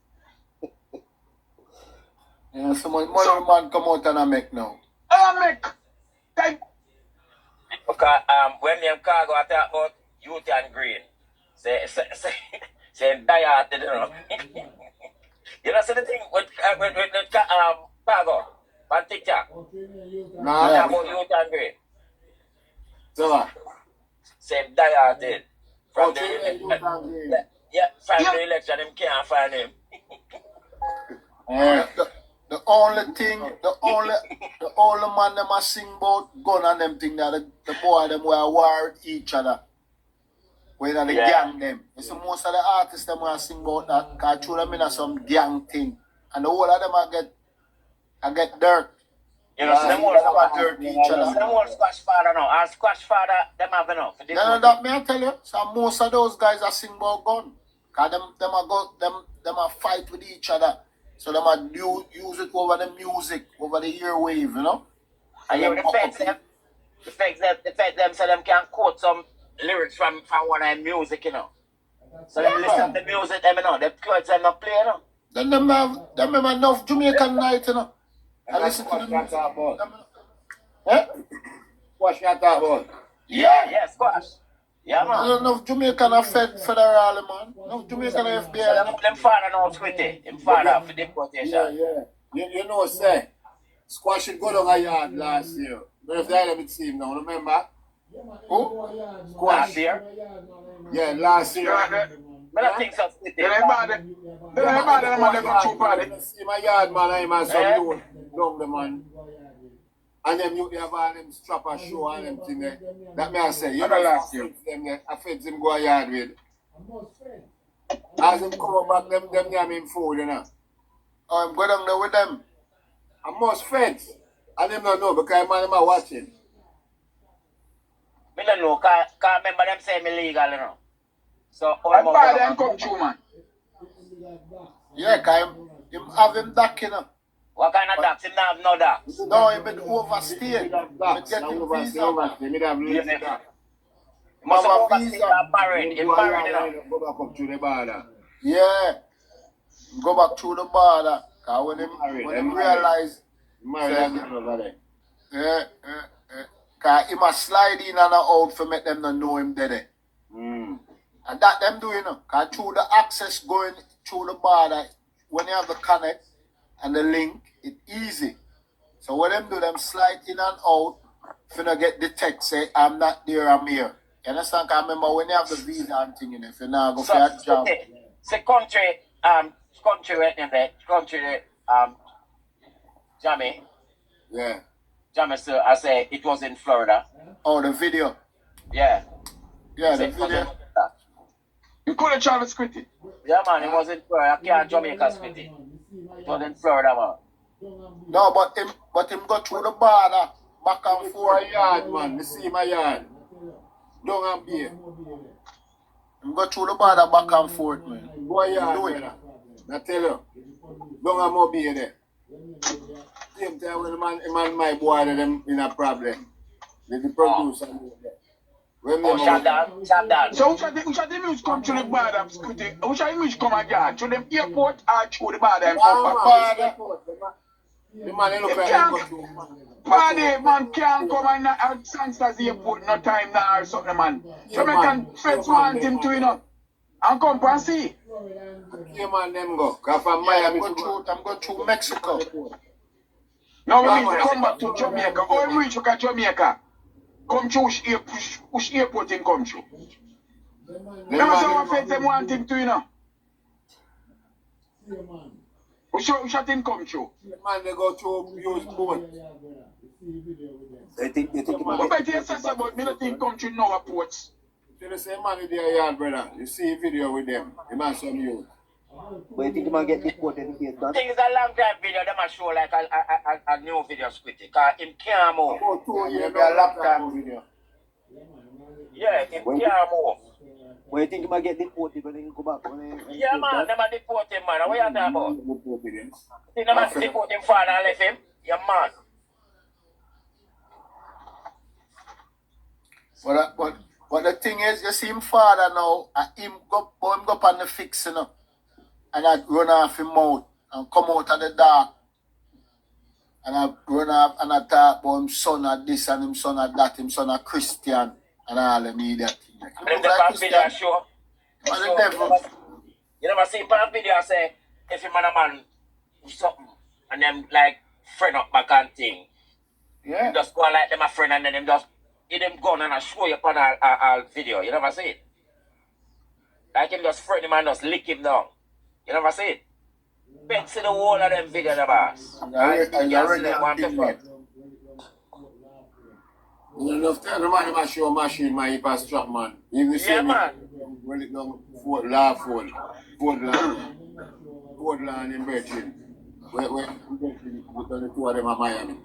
Yeah, so much money man come out and I make now. I make. Because when them cargo attack about youth and green, say die you know. You know, see the thing with the cargo on TikTok. Nah, Talk about youth and green. So, Say die did. From the youth and green. yeah, from the election, him can't find him. The only thing, the only man them a sing about gun and them thing that the boy them were war with each other. When the gang them. You see most of the artists them want to sing about that, cause through them in some gang thing. And the whole of them I get dirt. You know, so them all dirt each other. them all Squash Father now. And Squash Father, them have enough. No, that me I tell you. So most of those guys are sing about gun. Cause them a fight with each other. So them a use it over the music, over the earwave, you know? And you affect them so them can quote some lyrics from one of them music, you know. So them listen to the music, them, you know, the quotes them not play, you know. Then them have enough Jamaican night, you know. I listen to them. Squash you talk about? Yeah, Squash. Yeah, man. I don't know if Jamaican are federal, man. No, Jamaican are FBI. So them father now Squitty. Them father for deportation. Yeah. You know, say, Squash should go down a yard last year. But if they haven't seen him now, remember? Who? Squash. Last year? Yeah, last year. But I think so, Squitty. See my yard, man, I'm a some load down the man. And them you have all them strapper show and them thing there. That me I say, you know last year. I fed him go a yard with. As him come back, them name him food, you know. I'm going down there with them. I must friends. And them don't know because man them are watching. Me don't know, cause remember them say me legal, you know. So I buy them come true, man. Yeah, cause him have him duck, you know. What kind of ducks? Him not have no ducks. No, he been overstayed. He get him visa. He must have overstayed and married. He married, you know. Go back up to the border. Yeah. Go back through the border. Cause when him realize cause he must slide in and out for make them not know him dead. And that them do, you know. Cause through the access going through the border, when you have the connect and the link, it's easy. So what them do, them slide in and out, if you don't get the text, say, I'm not there, I'm here. You understand? Cause remember when you have the visa and thing, you know, if you now go for a job. Say country, Jamie. Yeah. Jamie, so I say it was in Florida. Oh, the video. Yeah. Yeah, the video. You could have traveled Squitty. Yeah, man, it was in Florida. I can't Jamaica Squitty. It was in Florida, man. No, but him go through the border, back and forth. My yard, man. You see my yard. Don't have beer. Him go through the border, back and forth, man. Go a yard, brother. I tell you. Don't have more beer there. Same time when the man my boy, them in a problem. They the producer. Shut So which of the music come to the border, Squitty? Which of the music come again? To the airport or to the border? The man look like Party man can't come and Sangsters airport no time now or something, man. So I can fetch want him to, you know, and come and see. Yeah, man, them go. Cause from Miami, I'm going through Mexico. Now we need to come back to Jamaica. Or we reach Jamaica. Come through which airport him come through. Remember some friends them want him to, you know. Which him come through? Man, they go to use boat. I think What about you say about me not think come through no ports? You the same man in their yard, brother. You see a video with them. The man some youth. But you think you might get deported in case that? I think it's a long time video. Them a show like a new video Squitty. Cause him can't move. About 2 years, a long time video. Yeah, him can't move. But you think you might get deported when you go back? Yeah, man, them a deport him, man. What you talking about? You think them a deport him father and left him? Yeah, man. But the thing is, you see him father now, him go on the fix, you know, and I run off him mouth and come out of the dark. And I run off and I talk about him son at this and him son at that, him son a Christian and all them idiot. And the like video show. The devil. You never see part video say if him and a man do something and them like friend up back and thing. Yeah. Just go like them a friend and then them just give them gun and I show you upon our video. You never see it? Like him just friend him and just lick him down. You never see it? Bet see the whole of them video the boss. You know, tell the man to show machine, man, he pass strap, man. If you see me, well, it down Fort land in Virgin. Where we done the two of them at Miami.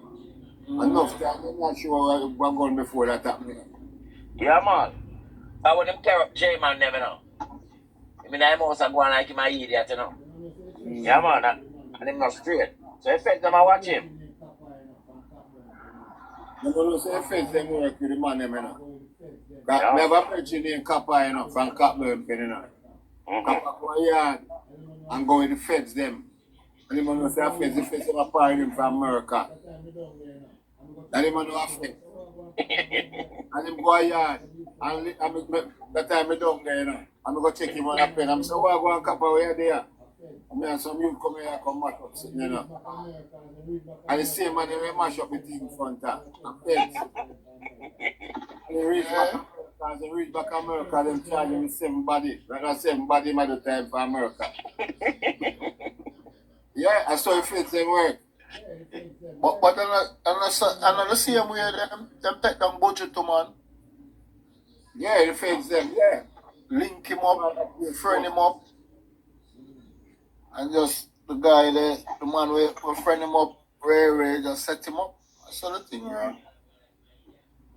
Enough time, I'm not sure what going before that happened. Yeah, man. I want them tear up J-Man, never know. I mean, I'm also going like him, my idiot, you know. Yeah, man. And him not straight. So if them, I watch him. You know, say face them work with the man, you know. Yeah. Never preaching in Kappa, you know, from Capburn, you know. Kappa go yard and go with the feds, them. And the man say, the feds them apart him from America. And the man know affect. And him go yard. And that time I down there, you know. I'm going to check him on a pen. I'm saying, why go and Kappa where you there? I mean, some youth come here and come back up, you know. And the same man, they mash up the thing in front of feds. And they reach back America, them charge him with 7 body. Right now, 7 body at the time for America. Yeah, I saw the feds them work. But I'm not same way them take down budget to man. Yeah, the feds them, yeah. Link him up, friend him up. And just the guy there, the man will friend him up, Ray, just set him up. I saw the thing, right?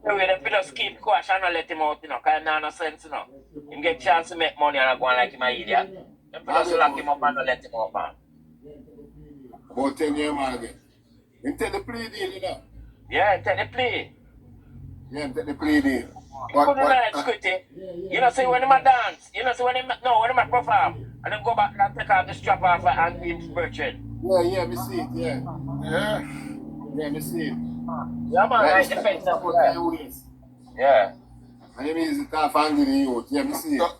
So we just keep quiet and not let him out, you know, because it no sense, you know. Him get chance to make money and I go on like him an idiot. Then just lock him up and not let him out, man. About 10 years, man, again. Him take the plea deal, you know. Yeah, take the plea. Yeah, him take the plea deal. Couldn't like Squitty. You know, see when him a dance, you know, see when him a perform, and then go back and take off the strap off and him virgin. Yeah, me see it, yeah. Yeah, me see it. Yeah, man, right defense of that. Yeah. And him is it off angry the youth, yeah, me see it.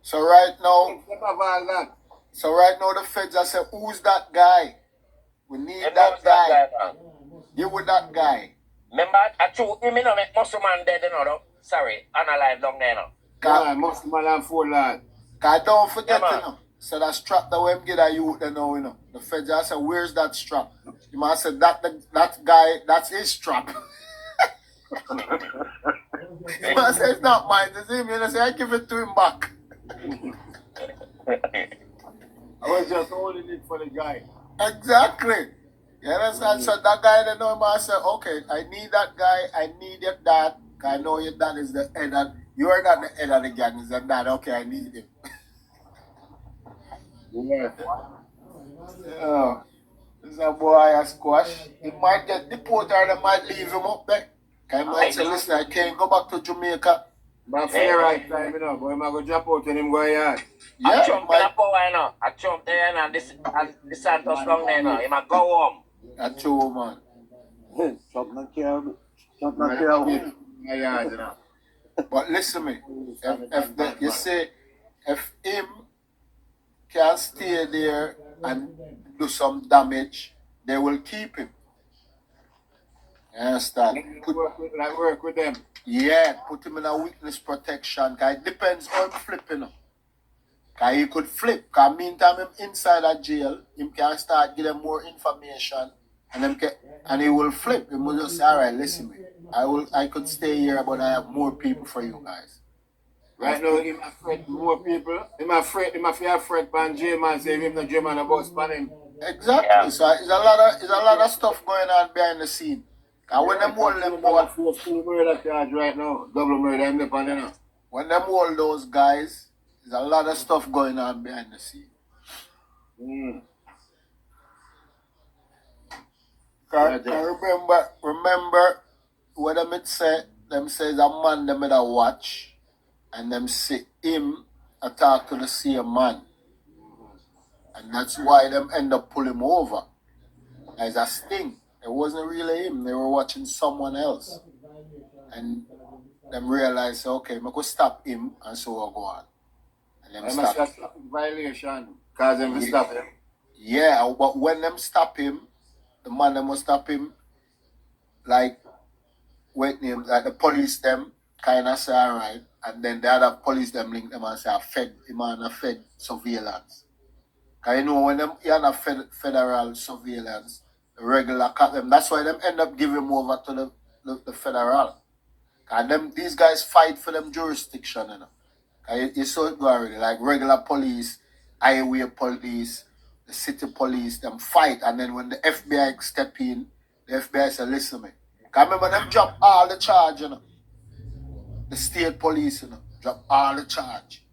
So right now, the feds are saying, who's that guy? We need that guy. You with that guy. Remember, I told him, you know, make muscle man dead, you know, sorry, unalive down there, no. Yeah, muscle man and full lad. Cause don't forget, you know, so that strap that we get a youth, you know, the feds are saying, where's that strap? You must say, that guy, that's his strap. You must say, it's not mine, it's him, you know, say, I give it to him back. I was just holding it for the guy. Exactly. You understand? So that guy, they know him and say, okay, I need that guy, I need your dad. I know your dad is the head of, you're not the head of the gang, is the dad. Okay, I need him. Yeah. Yeah. This is a boy a squash. He might get deported or they might leave him up there. Because he might say, listen, I can't go back to Jamaica. But for the right time, you know, but he might go drop out and him go yard. Yeah, I jump in a power, you know. I jump there, and this Santos down there, you know. He might go home. That's true, man. Jump not care. Jump not care. Yeah, you know. But listen to me. You say, if him can stay there and do some damage, they will keep him. You understand? Work with them. Yeah, put him in a witness protection. Cause it depends on flipping. Cause he could flip. Cause meantime him inside a jail, him can start giving more information, and he will flip. He will just say, alright, listen me. I could stay here, but I have more people for you guys. Right now, him afraid more people. Him afraid pan J-Man, say him the J-Man about span him. Exactly. Yeah. So it's a lot of stuff going on behind the scene. And when them hold them boy, full murder charge right now. Double murder him the pan, you know. When them hold those guys, there's a lot of stuff going on behind the scene. Remember what them it say, them says a man them in a watch and them see him attack to the same man. And that's why them end up pulling him over. As a sting. It wasn't really him, they were watching someone else. And them realized, okay, I could stop him and so we'll go on. And them stop violation because them stop him. Yeah, but when them stop him, the man them will stop him like the police them kind of say alright, and then the other police them link them and say I fed him on a fed surveillance. Cause you know when them you on federal surveillance, the regular cut them. That's why them end up giving him over to the federal. And these guys fight for them jurisdiction, you know. You saw it go already, like regular police, highway police, the city police, them fight, and then when the FBI step in, the FBI say, listen me. I remember them drop all the charge, you know. The state police, you know, drop all the charge.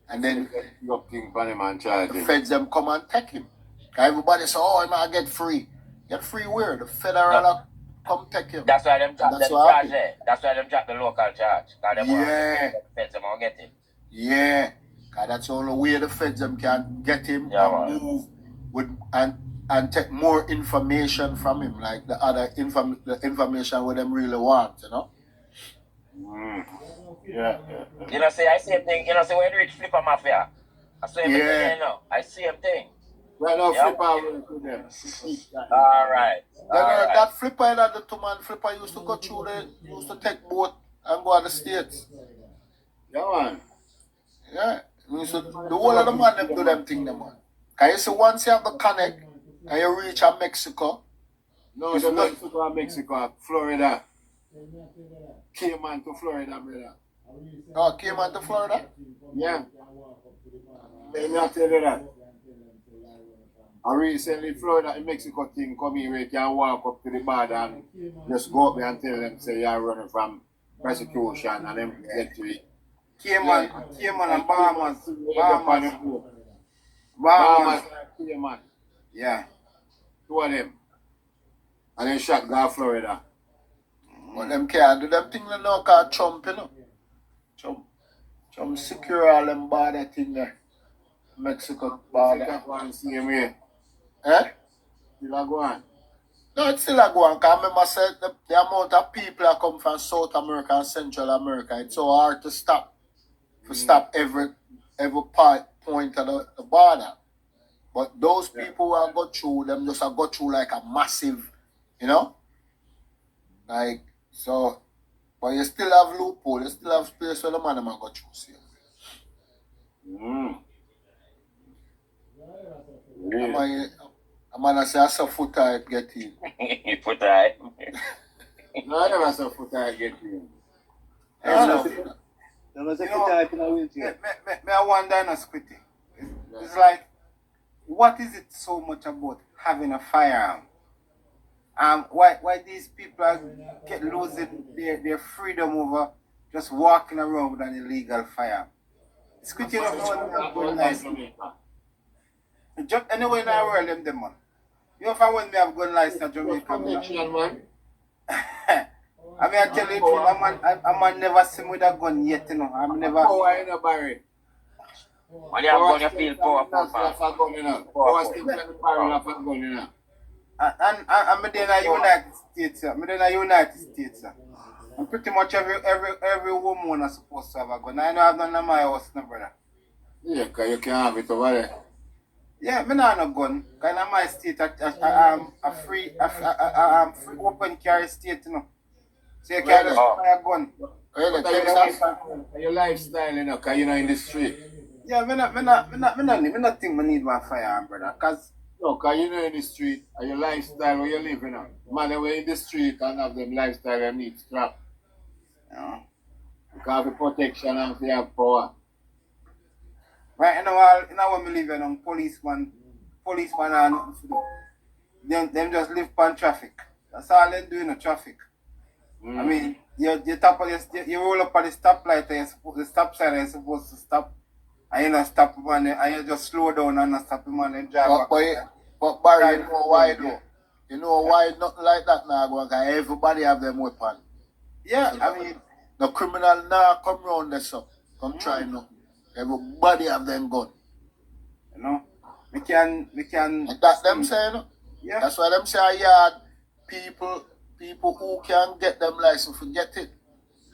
And then the feds them come and take him. Everybody say, oh, he might get free. Get free where? The federal come take him. That's why them drop them charge there. That's why them drop the local charge. Yeah. The feds them won't get him. Yeah. Cause that's the only way the feds them can get him and move with and take more information from him, like the other information what them really want, you know? Yeah. You know, say I same thing. You know, say when you reach Flipper Mafia, I say everything there now. I same thing. Right now, Flipper will do them. All right. That Flipper that the two man Flipper used to go through used to take boat and go to the States. Yeah, man. Yeah. So the whole of the man them do them thing, man. Cause you see once you have the connect and you reach Mexico. No, the Mexico and Mexico, Florida. Cayman to Florida, brother. Oh, Cayman to Florida? Yeah. Let me tell you that. And recently, Florida and Mexico thing come here where you can walk up to the border and just go up there and tell them, say you're running from persecution and then get to it. Cayman and Bahamas. Bahamas and Cayman. Yeah. Two of them. And then shot go to Florida. But them can't do them thing they know called Trump, you know. Trump secure all them border thing there. Mexico border. Still go on same way. Eh? Still go on. No, it's still a go on. Because I remember said the amount of people that come from South America and Central America, it's so hard to stop. To stop every point of the border. But those people who are go through, them just go through like a massive, you know? Like, so, but you still have loophole, you still have space where the man go through, see. I'm gonna say I saw foot type get in. Foot type? No, I never saw foot type get in. I wonder in a Squitty. It's like, what is it so much about having a firearm? Why these people are losing their freedom over just walking around with an illegal firearm? Squitty don't know what license. Just anywhere in the world, them man. You know if I want me have gun license in Jamaica, man. I mean, I tell you, I'm never seen with a gun yet, you know. I'm never. Oh, I know, Barry. When you have gun, you feel powerful. Power still in the barrel of a gun, you know. And I'm in the United States, I'm in the United States. And pretty much every woman is supposed to have a gun. I know I've none of my house, no brother. Yeah, because you can have it over there. Yeah, I not have a gun. Because in my state, I'm a free open carry state, you know. So you can't just buy a gun. Your lifestyle, you know, because you're not in the street. Yeah, I not think I need my firearm, brother. Because no, because you're not in the street, and your lifestyle where you live, you know. Man, when in the street and have them lifestyle, they need strap. Yeah. Because of protection and they have power. Right now when we live in policeman are nothing to do. Them just live on traffic. That's all they do in the traffic. I mean, you roll up at the stoplight and the stop sign and you're supposed to stop. And you not stop man and you just slow down and not stop man and drive back. But Barry, you know why though? You know why nothing like that now going? Because everybody have them weapon. Yeah, I mean, the criminal now come round there so. Come try nothing. Everybody have them gun. You know? We can that's them saying. Yeah. That's why them say a yard people who can get them license forget it.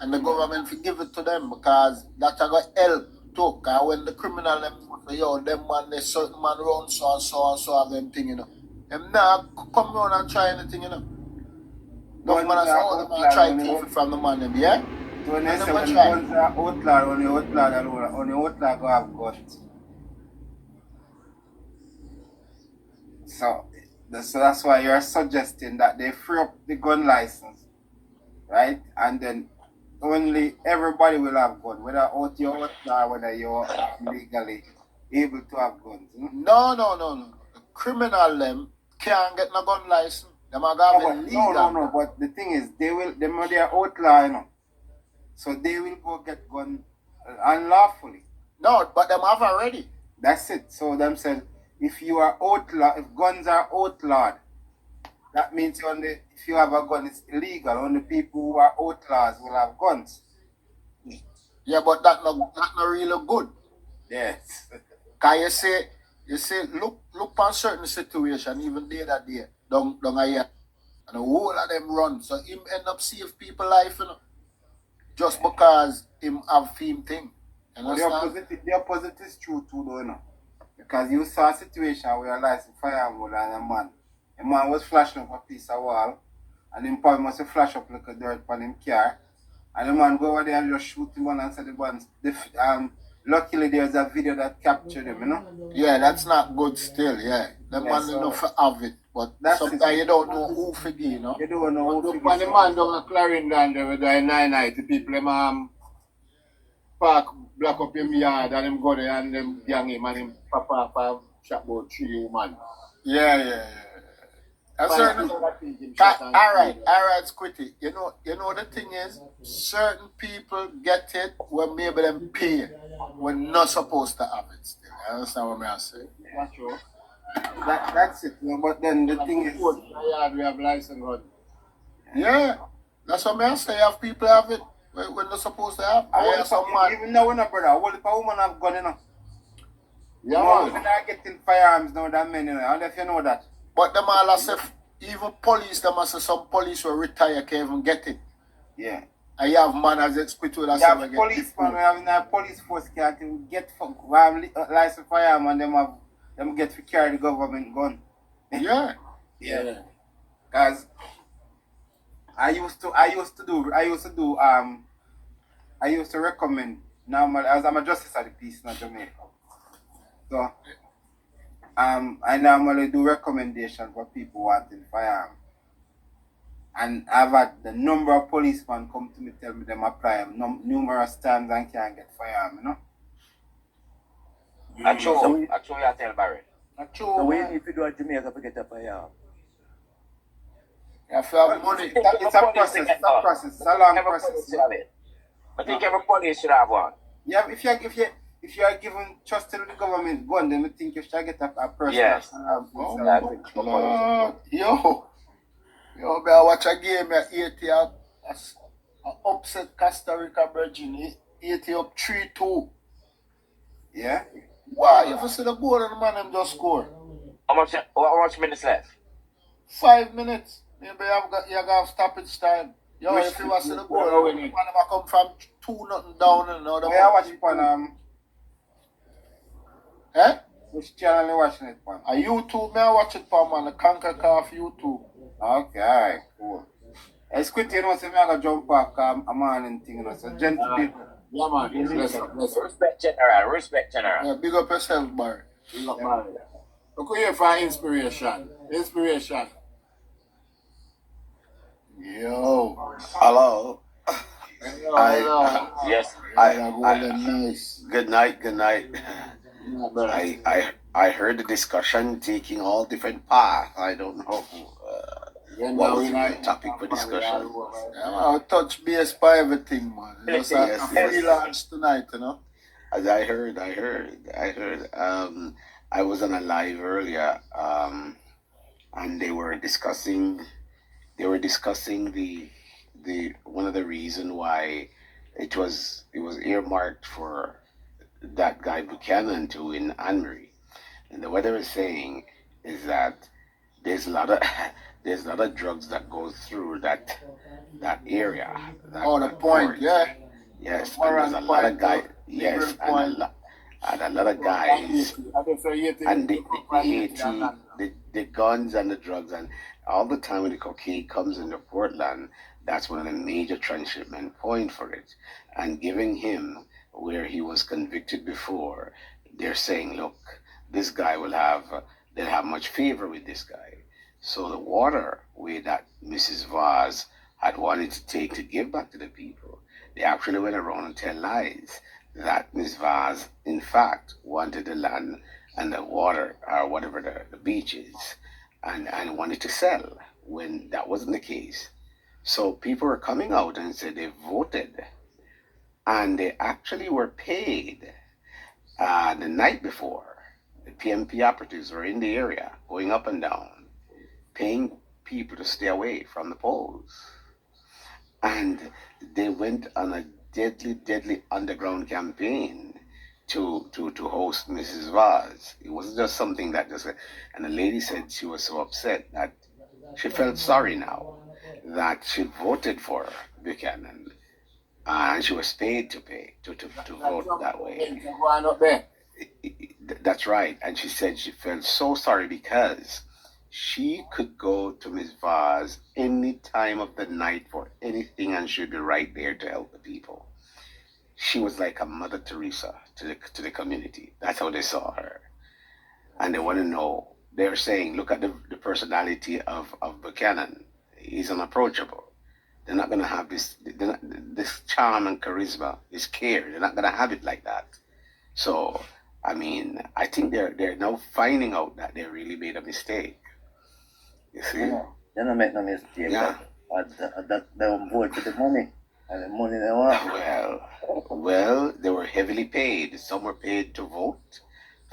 And the government forgive it to them because that a got help too. Because when the criminal them man they certain man run so and so have them thing, you know. Them now come round and try anything, you know. No man has all them and try to take it from the man them, yeah? So when they say when guns are outlawed, only outlaw go have guns. So that's why you're suggesting that they free up the gun license, right? And then only everybody will have gun, whether out your or whether you're legally able to have guns. No. The criminal them can't get no gun license. Them are going legal. No. But the thing is, they are outlaw, you know. So they will go get gun unlawfully. No, but them have already. That's it. So them said, if you are outlaw, if guns are outlawed, that means only if you have a gun, it's illegal. Only people who are outlaws will have guns. Yeah, but that not really good. Yes. Cause you say, look on certain situation, even that day, down here, and the whole of them run. So him end up save people life, you know, just because him have fame thing. The opposite is true too, though, you know. Because you saw a situation where a licensed firearm and a man was flashing up a piece of wall, and him probably must have flashed up like a dirt on him car, and the man go over there and just shoot him and say the ones. Luckily there's a video that captured him, you know. Yeah, that's not good still, yeah. The man enough to have it, but sometimes you don't know who for you know. You don't know who for the man down at Clarendon there with the 990 people them park block up him yard and them go there and them gang him and him papa shot about 3 women. Yeah. That's certain. Alright, Squitty. You know the thing is, certain people get it when maybe them pay when not supposed to have it still. You understand what I'm saying? That's true. That's it. You know, but then the thing is, we have license gun. Yeah. That's what I'm saying. Have people have it when they're supposed to have. Even now, when a brother, what if a woman have gun, you know? Yeah, man. Women are getting firearms now than men, you know. I don't know if you know that. But them all as if even police, them as some police who retire can't even get it. Yeah. And you have man as SQUITTY that's you have policemen who have in a police force can't even get licensed firearm and them get to carry the government gun. Yeah. Cause I used to recommend normally as I'm a justice of the peace in Jamaica. So I normally do recommendations for people wanting firearm. And I've had the number of policemen come to me tell me them apply numerous times and can't get firearm, you know? I tell Barry. So we need to do a Jamaica to get a firearm. You have to have money. It's a process. It's a long process. I think every police should have one. Yeah, if you are given trust to the government gun, then I think you should get a person. Yes. Yo, I watch a game at 80 upset Costa Rica Virgin, 80 up 3-2. Yeah? Why? If you see the goal and the man them just score. How much minutes left? 5 minutes. Maybe you have stoppage time. Yo, if you see the goal, one of them come from 2-0 down and another. I watch it on which channel you watching it on? YouTube, I watch it on man, the CONCACAF YouTube. Okay, alright, cool. SQUITTY, you know, so I gotta jump back a morning thing, you know, so gentle people. Yeah, man. Respect general. Yeah, big up yourself, Barry. Big up, Barry. Look here for inspiration. Yo. Hello. Yes. Nice. Good night. I heard the discussion taking all different paths. I don't know what was the topic for discussion. I'll touch base by everything, man. Just freelance tonight, you know. As I heard. I was on a live earlier, and they were discussing the one of the reason why it was earmarked for that guy Buchanan to win Anne-Marie. And what they were saying is that there's a lot of drugs that go through that area. The point, yeah. Yes, and there's a lot of guys. Yes, and a lot of guys. And the guns and the drugs and all the time when the cocaine comes into Portland, that's one of the major transshipment points for it. And giving him where he was convicted before, they're saying, look, this guy they'll have much favor with this guy. So the water way that Mrs. Vaz had wanted to take to give back to the people, They actually went around and tell lies that Miss Vaz, in fact, wanted the land and the water, or whatever the beach is, and wanted to sell, when that wasn't the case. So people were coming out and said they voted, and they actually were paid the night before. The PMP operatives were in the area, going up and down, paying people to stay away from the polls. And they went on a deadly underground campaign to host Mrs. Vaz. It wasn't just something that just, and the lady said she was so upset that she felt sorry now that she voted for Buchanan, and she was paid to vote that way. That's right. And she said she felt so sorry because she could go to Miss Vaz any time of the night for anything, and she'd be right there to help the people. She was like a Mother Teresa to the community. That's how they saw her. And they want to know, they're saying, look at the personality of Buchanan. He's unapproachable. They're not going to have this charm and charisma, this care. They're not going to have it like that. So, I mean, I think they're now finding out that they really made a mistake. You see? They don't make no mistake. Yeah. They don't vote for the money. And the money they want. Well, they were heavily paid. Some were paid to vote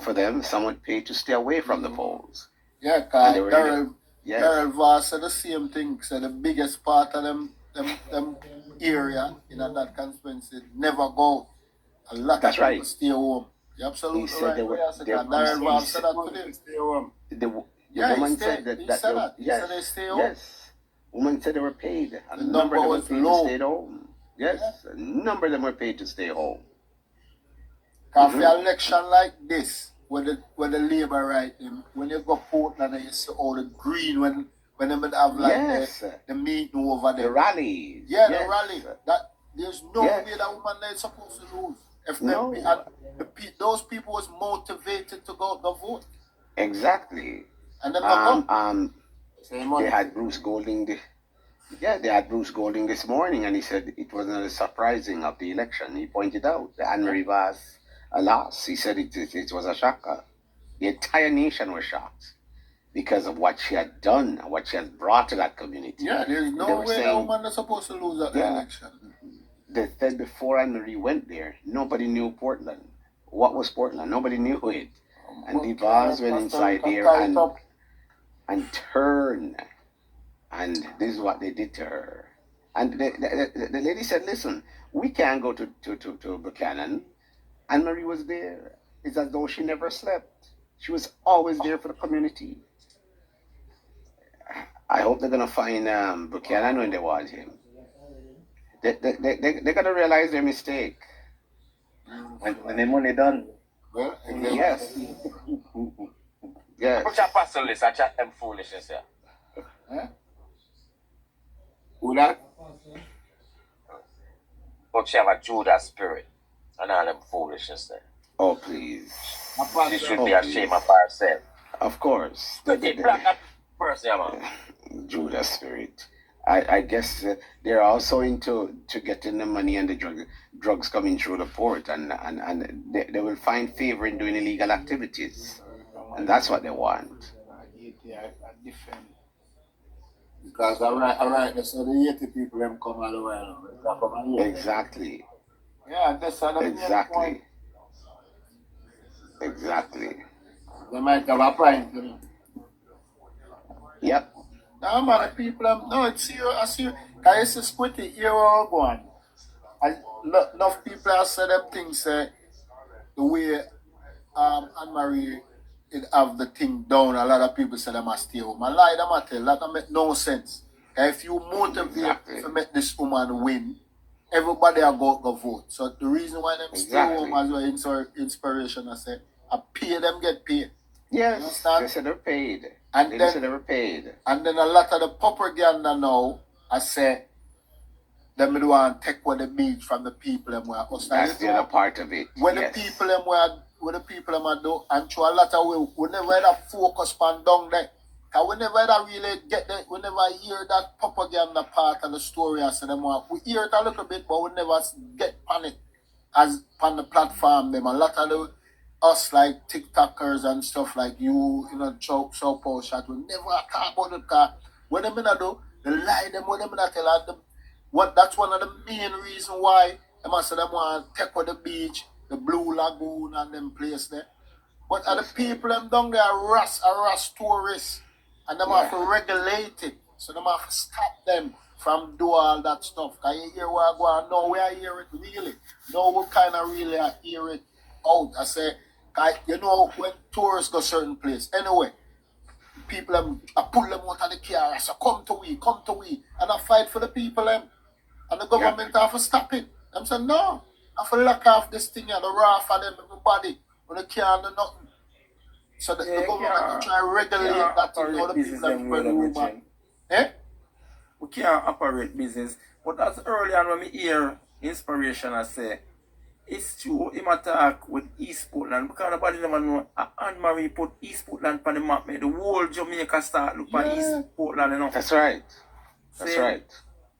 for them. Some were paid to stay away from the polls. Yeah, because Daryl Voss said the same thing. Said the biggest part of them area in that constituency never go. A lot of people stay home. You're absolutely right. Daryl Voss said that today. Stay home. The woman said that. He said they stay home. Yes. Women said they were paid. A The number of them were was paid low. to stay home. Yes. A number of them were paid to stay home. Because for an election like this, when the Labour right them, when you go Portland and you see all the green when they would have like the meeting over there. The rally. Yeah, the rally. There's no way that woman is supposed to lose. If those people was motivated to go to vote. Exactly. And then they had Bruce Golding. They had Bruce Golding this morning, and he said it was not surprising of the election. He pointed out that Anne-Marie Vaz lost. He said it was a shocker. The entire nation was shocked because of what she had done and what she has brought to that community. Yeah, there's no way that woman is supposed to lose that election. They said before Anne-Marie went there, nobody knew Portland. What was Portland? Nobody knew it. And the Vaz went inside there and turned. And this is what they did to her. And the lady said, listen, we can't go to Buchanan. Anne-Marie was there. It's as though she never slept. She was always there for the community. I hope they're going to find Buchanan when they want him. They're going to realize their mistake. When the money done. Well, yes. Yes. Put your pastor list and chat them foolishness here. Huh? Who that? But she have a Judas spirit and all them foolishness there. Oh, please. She should be ashamed of herself. Of course. The black person, man. Judas spirit. I guess they're also into getting the money and the drugs coming through the port, and they will find favor in doing illegal activities, and that's what they want. Because all right, so the 80 people them come all the way. Exactly. Yeah, that's exactly. Exactly. They might have a point, you know. Yep. No, man, the people, no, it's here, I see, because it's Squitty, here all going. And enough people have said them things, the way Anne-Marie did have the thing down, a lot of people say they must stay home. I lie, them I tell, that make no sense. If you motivate to make this woman win, everybody will go vote. So the reason why them stay home as well, inspiration, I say, I pay them get paid. Yes, they said they're paid. And they then, said they were paid. And then a lot of the propaganda now, I say, them do want to take what they need from the people them where us. That's the other part of it. When the people them where the people them do, and to a lot of we never had a focus on down there. Cause whenever I really get that, whenever I hear that propaganda part of the story, I say them we hear it a little bit, but we never get panic as on the platform. Them a lot of the us like TikTokers and stuff like you know, show post shot. We never talk about it. Cause what them gonna do? They lie them. What them gonna tell them? What that's one of the main reason why them say them want to take with the beach, the Blue Lagoon and them place there. But are the people them down there are Ras tourists, and them have to regulate it. So them have to stop them from do all that stuff. Cause you hear what I go on now, where I hear it really. Now we kind of really hear it out. I say, you know, when tourists go certain place, anyway, people them I pull them out of the car. I say, come to we, and I fight for the people them, and the government have to stop it. Them say no, I have to lock off this thing and the raw for them everybody. But they can't do nothing. So the government try to regulate that thing. All the people that spread the rumor. We can't operate business. But as early on when we hear inspiration, I say, it's true, him attack with East Portland. Because nobody never know Anne-Marie put East Portland on the map, made the whole Jamaica start look at East Portland, you know. That's right. That's right.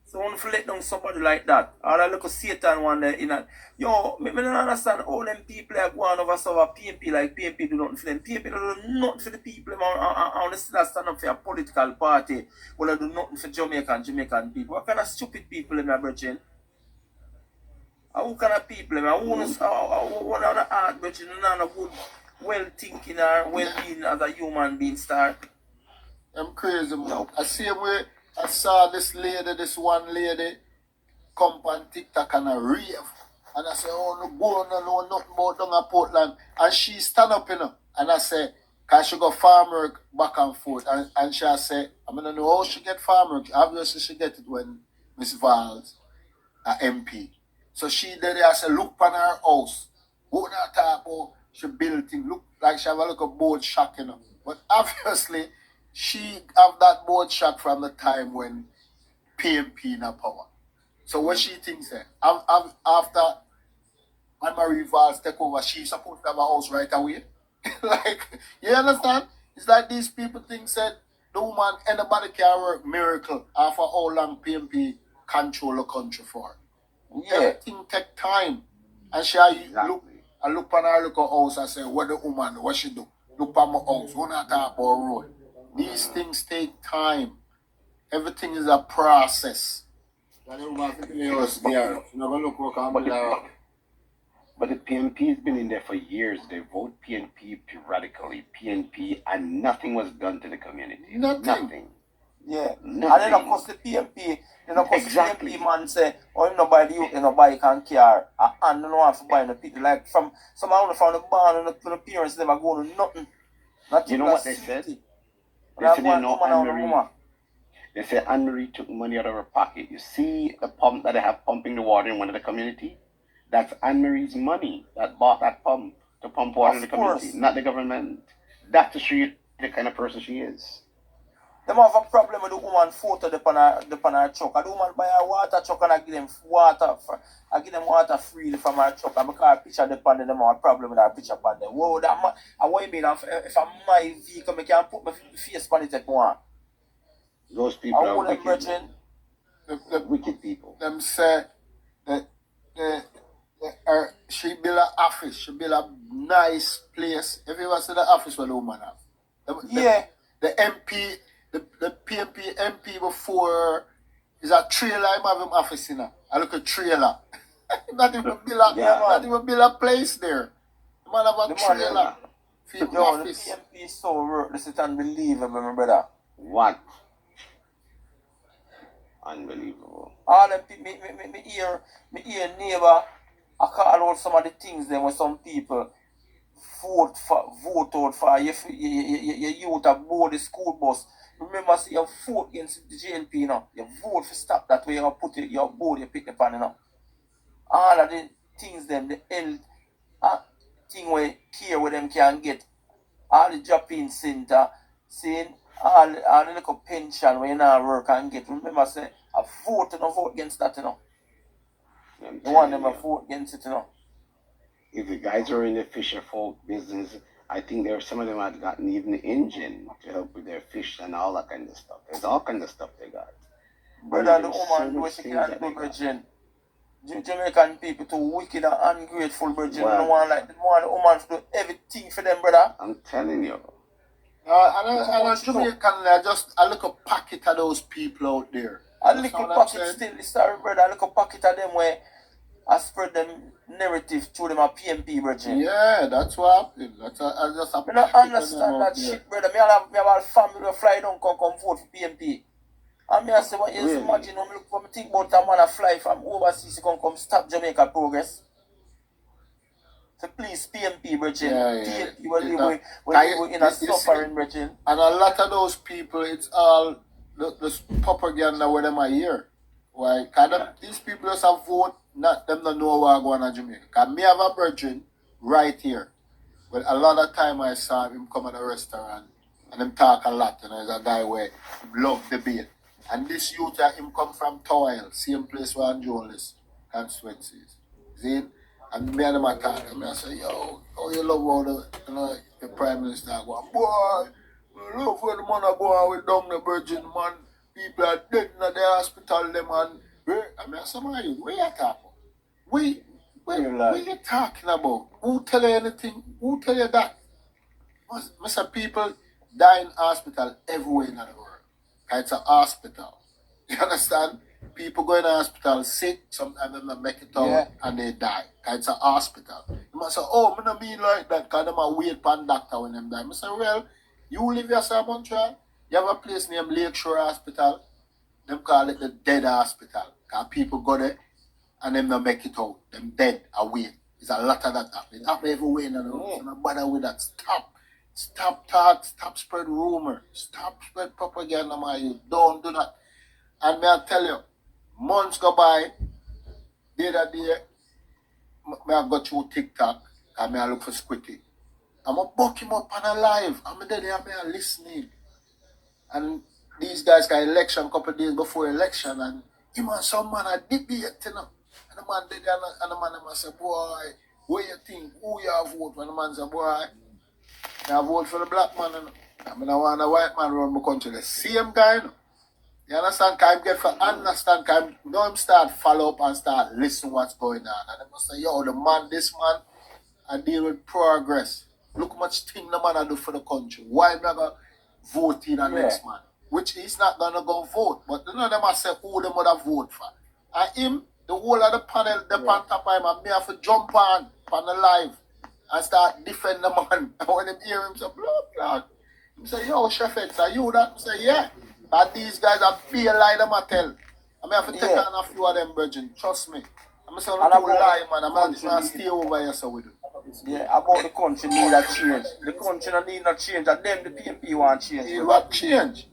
So when you let down somebody like that, all that little Satan one there, you know, yo, I don't understand all them people are going over PNP like PNP do nothing for them. PNP do nothing for the people. I want to stand up for a political party. Well, I do nothing for Jamaican people. What kind of stupid people am I, Virgin? What kind of people am I? Who want to art, Virgin? Not a good, well-thinking or well-being as a human being start. I'm crazy, man. I see where I saw this one lady come on TikTok and a rave. And I say, oh, no, go no, know nothing about down at Portland. And she stand up, you know. And I say, cause she got farm work back and forth. And she say, I don't know how she get farm work. Obviously she get it when Miss Val's a MP. So she did it, I say, look on her house. What not talk about she built it. Look like she have a little boat shack, you know. But obviously she have that board shot from the time when PMP in power. So what she thinks there? After Anne-Marie Valls take over, she's supposed to have a house right away. Like, you understand? It's like these people think that the woman, anybody can work miracle after how long PMP control the country for. Yeah. Everything take time. And she look on her little house and say, what the woman, what she do? Look on my house, what not talk about road. These things take time. Everything is a process. But the PNP has been in there for years. They vote PNP radically, PNP, and nothing was done to the community. Nothing. Yeah. Nothing. And then of course the PNP, the PNP man say, oh, nobody you know buy can car. And no one for buying the people. Like from someone from the barn and the parents never go to nothing. You know what they said? They said, you know, Anne-Marie. They said Anne-Marie took money out of her pocket. You see the pump that they have pumping the water in one of the community? That's Anne-Marie's money that bought that pump to pump water in the community, not the government. That's the kind of person she is. They have a problem with the woman photo upon her truck. And the woman buy a water truck and I give them water freely from her truck. And because I picture upon them, have a problem with her picture upon them. Whoa, what you mean? If I'm my vehicle, I can put my face on it if I want. Those people are wicked. Wicked people. Them say that she build an office. She build a nice place. If you ever see the office where the woman have. The MP... The PNP MP before is a trailer. I have him office in a look a trailer. not even build a place there. The man have a trailer. The PNP is so worthless, it's unbelievable, my brother. What? Unbelievable. All them me hear neighbor. I call out some of the things then when some people vote out for your youth aboard the school bus. Remember, see, you vote against the JNP, you know. You vote for stop that way, you put your board, you pick the pan, you know. All of the things, them, the health thing where care where them can get. All the drop-in center, seeing all the little pension where you now work and get. Remember, say, I vote against that, you know. The one them vote against it, you know. If the guys are in the fisher folk business, I think there some of them had gotten even the engine to help with their fish and all that kind of stuff. There's all kind of stuff they got. Brother, the woman do she can do, brethren. Jamaican people too wicked and ungrateful, brethren. Well, No one like the woman to do everything for them, brother. I'm telling you. And Jamaican, I look a packet of those people out there. A little pocket still, sorry, brother. A little pocket of them where I spread them narrative through them a PMP, brethren. Yeah, that's what happened. I just I don't understand that shit, brother. Me have a family who fly down come vote for PMP. And me I say, what you imagine when me think about a man a fly from overseas to come stop Jamaica progress. So please, PMP, brethren. PMP will live in a suffering, brethren. And a lot of those people, it's all the propaganda where them are here. Why? Because these people just have vote, not them don't know what going on in Jamaica. Because me have a virgin right here. But a lot of time I saw him come at a restaurant and him talk a lot. You know, there's a guy where he love debate. And this youth him come from Toil, same place where journalists constituencies. See? And me and him talk, and I say, yo, how you love all the Prime Minister go, boy, I love where the man go with down the virgin, man. People are dead in the hospital, them, and I say, man, where you talking? What you talking about? Who tell you anything? Who tell you that? Mr. People die in hospital everywhere in the world. It's a hospital. You understand? People go in the hospital sick, sometimes they make it out and they die. It's a hospital. You must say, oh, I don't mean like that, because they might wait for a doctor when them die. I say, well, you live yourself in Montreal, you have a place named Lakeshore Hospital, them call it the dead hospital. Because people go there and them don't make it out. Them dead away. There's a lot of that happening. It happens everywhere in the world. So don't bother with that. Stop talk, stop spread rumor, stop spread propaganda, man. You don't do that. And may I tell you, months go by, the other day, I go through TikTok and I look for Squitty. I'm going to buck him up on a live. I'm there, I'm listening. And these guys got election a couple of days before election, and him and some man a debate, you know. And the man did, and the man say, boy, what you think? Who you have vote? And the man say, boy, I vote for the black man. I mean, I want a white man run my country. The same guy, you know. You understand? Can I get for understand? Can I him start follow up and start listen what's going on? And they must say, yo, the man, this man, I deal with progress. Look how much thing the man I do for the country. Why am I going to vote in the next man? Which he's not going to go vote. But you know, they must say who they would have vote for. And him, the whole of the panel, the on top of him, and me have to jump on the live and start defend the man. And when they hear him say, blah, blah. He say, yo, Chef X, are you that? He say, yeah. And these guys are be a lie, them I tell. I may have to take on a few of them, virgin. Trust me. I'm saying I'm going to lie, man. I'm going to stay over here so with them. Yeah, about the country need a change. The country don't need no change. And them, the PMP want change. They want change.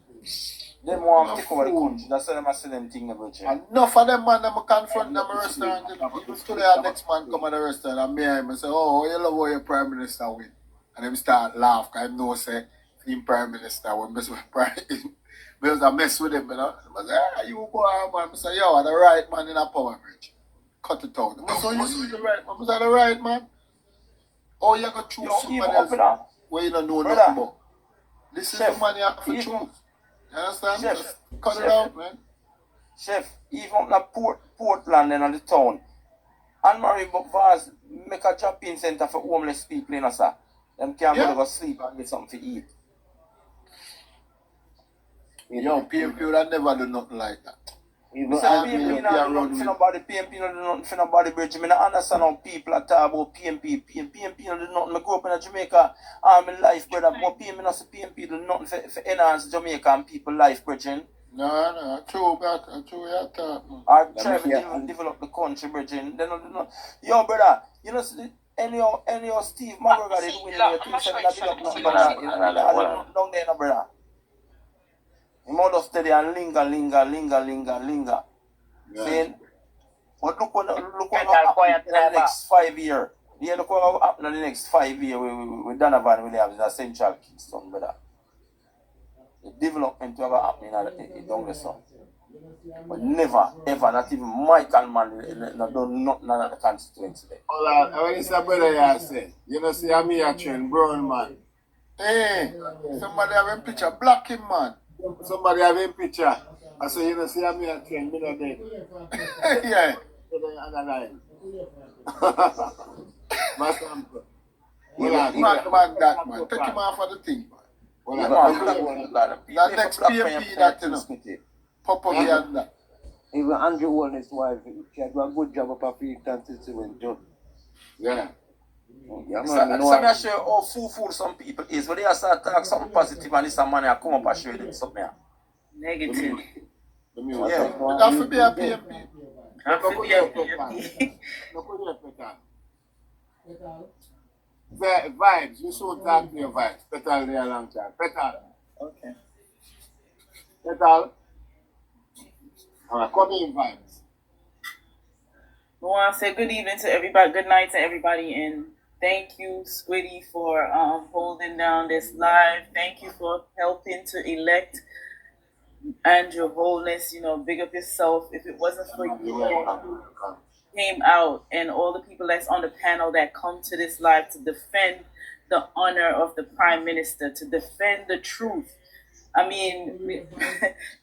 Them want to take over the country. That's why I say them thing about change. Enough of them, man, them confront them restaurant. Even today, our next man come at the restaurant and me and him say, oh, you love how your Prime Minister win. And them start laugh because I know, say, him Prime Minister win. Because I mess with him, you know. I say, ah, you go on, man. I say, yo, I'm the right man in a power bridge. Cut it out. I say, you see the right man. I say, the right man. Oh, you got to choose somebody else where you don't know nothing about. This is the man you have to choose. You understand? Chef, just cut it out, man. Chef, even up in Portland and on the town, Anne-Marie Vaz make a drop-in center for homeless people, you know, sir. Them can't go to sleep and get something to eat. Yo, PMP would have never do nothing like that. PMP not do nothing for nobody. PMP not do nothing for nobody, bridge. I don't understand how people are talking about PMP. PMP not do nothing. I grew up in Jamaica all my life, brother. But PMP not say PMP do nothing for enhance Jamaica and people life, bridge. No, true, but true, you talk. I try to develop the country, bridge. They don't do nothing. Yo, brother, you know, any Steve McGregor did win the 2-7 development, brother. Down there, brother. He might just steady and linger. Yeah. Saying, but look what happen in the next 5 years. Yeah, look what happen in the next 5 years with Donovan Williams in the Central Kingston, brother. The development will happen in down the sun. But never, ever, not even Michael man, no done nothing on the constituency there. Hold on, when it's a brother you say, you know, see, I'm here train brown man. Hey, somebody have a picture, black him, man. Somebody have a picture. I say, you know, see, I'm here train, me not dead. Yeah. Other line. Master uncle. Man, that man. Take him off of the thing, man. That next PMP that, you know, pop up here and that. Even Andrew won his wife. She had a good job up a few constituent job. Yeah. Yeah, So man. I show you how fool some people is. When they start talk something positive and this a man come up and show them something. Negative. Yeah, that should be a PMP. That should be a PMP. The vibes, you should talk to your vibes. Petal there a long time. Petal. Okay. Petal. Alright, come in vibes. I want to say good evening to everybody, good night to everybody, and thank you, Squiddy, for holding down this live. Thank you for helping to elect Andrew Holness. You know, big up yourself. If it wasn't for you, came out and all the people that's on the panel that come to this live to defend the honor of the Prime Minister, to defend the truth. I mean,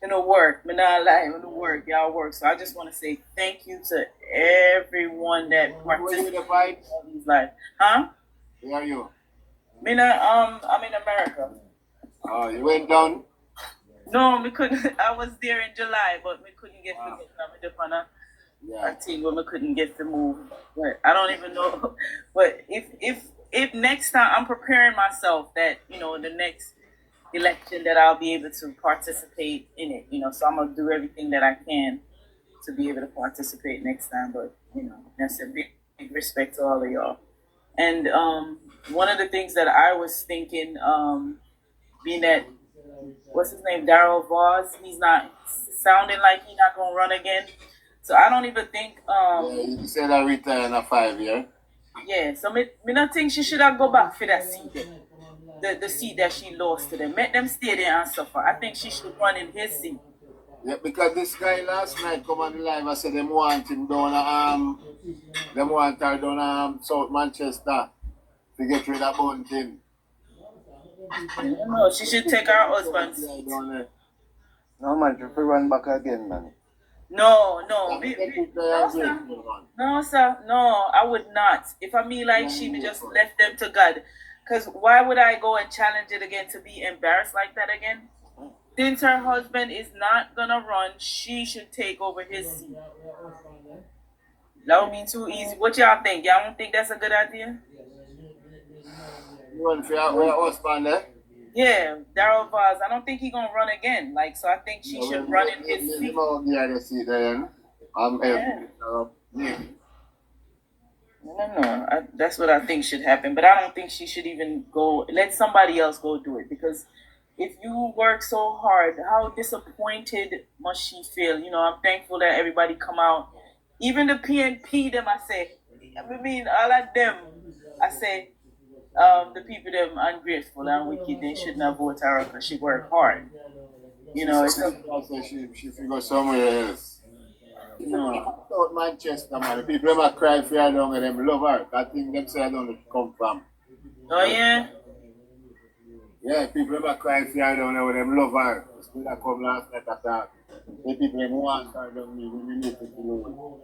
in the work, me not lie, in the work, y'all work. So I just want to say thank you to everyone that participated in these lives. Huh? Where are you? Me not, I'm in America. Oh, you went down? No, we couldn't. I was there in July, but we couldn't get to get on the panel. I think when we couldn't get to move, but I don't even know. But if next time I'm preparing myself that, you know, the next election that I'll be able to participate in it, you know, so I'm gonna do everything that I can to be able to participate next time. But you know, that's a big respect to all of y'all. And one of the things that I was thinking, being that what's his name, Darryl Voss, he's not sounding like he's not gonna run again. So I don't even think you said I retire in a 5 year. Yeah, so me not think she should have go back for that seat then. The seat that she lost to them. Make them stay there and suffer. I think she should run in his seat. Yeah, because this guy last night come on the live and said them want him down them want her down South Manchester to get rid of Bunting. No, she should take her husband's seat. No man, if we run back again, man. No, sir. No, I would not. If I mean like she just left them to God. Because why would I go and challenge it again to be embarrassed like that again? Since her husband is not going to run, she should take over his seat. That would mean too easy. What y'all think? Y'all don't think that's a good idea? You want for your husband, eh? Yeah, Darryl Voss. I don't think he's going to run again. Like, so I think she should run in his seat. No. That's what I think should happen. But I don't think she should even go. Let somebody else go do it. Because if you work so hard, how disappointed must she feel? You know, I'm thankful that everybody come out. Even the PNP, them, I say. I mean, all of them, I say, the people them ungrateful and wicked, they shouldn't have voted her because she worked hard. You know, she figure somewhere else. No. South Manchester, man. The people ever cry for her down and them love her. I think them say I don't know where she come from. Oh, yeah? Yeah, people ever cry for her down and them love her. Still that come last night attack. The people them want her down me, we relate to you.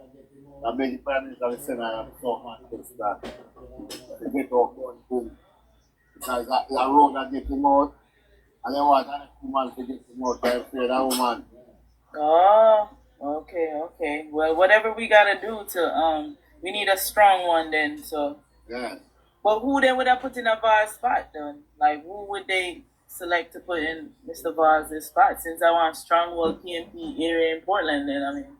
I beg the Prime Minister to send her to South Manchester to get off one thing. Because that road that get him out, and they want another woman to get him out. They're afraid of that woman. Oh, okay. Well, whatever we gotta do to we need a strong one then. So yeah. But who then would have put in a Vaz spot then? Like who would they select to put in Mr. Vaz's spot? Since I want Stronghold PNP area in Portland, then I mean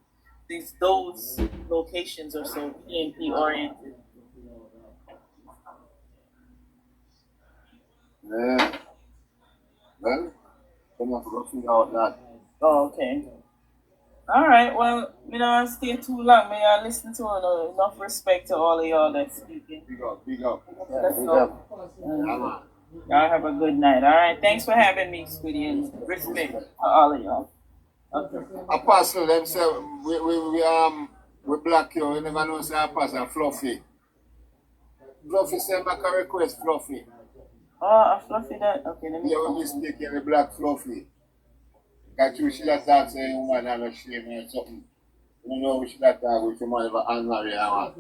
those locations are so PNP oriented. Yeah. Well, I'm not going to figure out that. Oh, okay. All right. Well, you know, I stay too long. May I listen to enough respect to all of y'all that's speaking. Big up. Y'all have a good night. All right. Thanks for having me, Squiddy, and respect to all of y'all. Apostle, them say we black you. You never know say Apostle Fluffy. Fluffy send back a request, Fluffy. Oh, a Fluffy that. Okay, let me. Yeah, we mistake the black Fluffy. Got you should have talked to a woman and a shame or something. You know we should have talked with someone ever angry and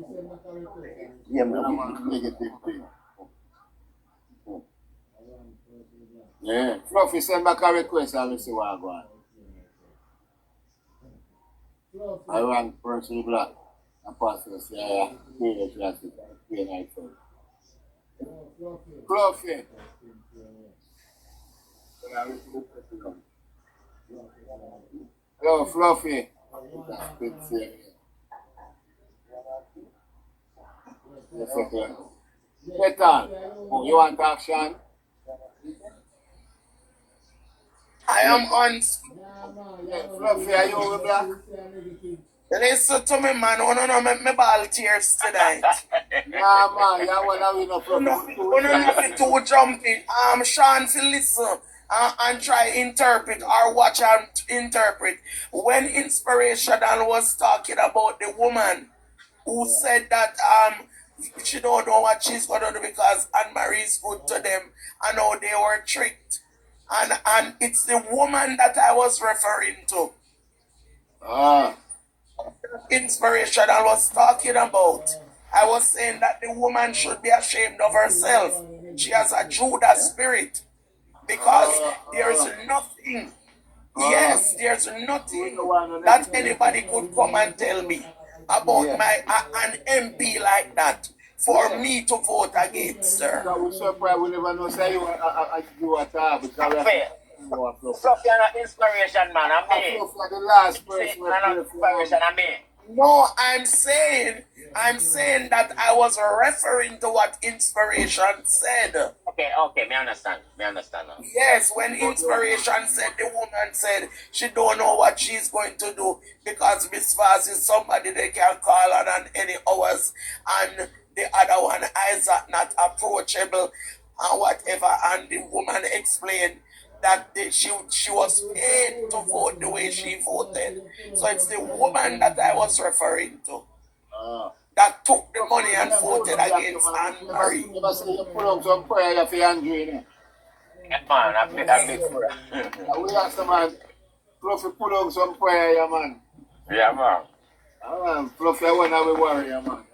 yeah, man, negative thing. Yeah, Fluffy send back a request and we see what I go on. I want person black. Apostle say, yeah, pay the classic, pay night for it. Fluffy. Hello, Fluffy. Betan, oh, you want action? I am on. Fluffy, are you over black? Listen to me, man. Oh, no, make me ball tears tonight. Nah, man, you want to win a Fluffy. No, nothing too jumping. Sean, to listen and try interpret or watch and interpret. When Inspirational was talking about the woman who said that she don't know what she's gonna do because Anne-Marie is good to them and how they were tricked. And it's the woman that I was referring to. Inspirational was talking about. I was saying that the woman should be ashamed of herself. She has a Judas spirit. Because there's nothing, yes, there's nothing that anybody could come and tell me about an MP like that for me to vote against her. We're surprised we never know say you at all because Fluffy and inspiration, man. I mean, Fluffy the last person inspiration, I mean. No, I'm saying that I was referring to what Inspiration said. Okay, me understand now. Yes, when Inspiration said, the woman said she don't know what she's going to do because Miss Vaz is somebody they can call on any hours, and the other one Isaac not approachable and whatever, and the woman explained that she was paid to vote the way she voted. So it's the woman that I was referring to that took the money and voted against Anne-Marie. You must say you put up some prayer for Andrew, man, I big prayer. We ask the man, Fluffy put up some prayer, man. Yeah, man. Fluffy, I want to worry, man.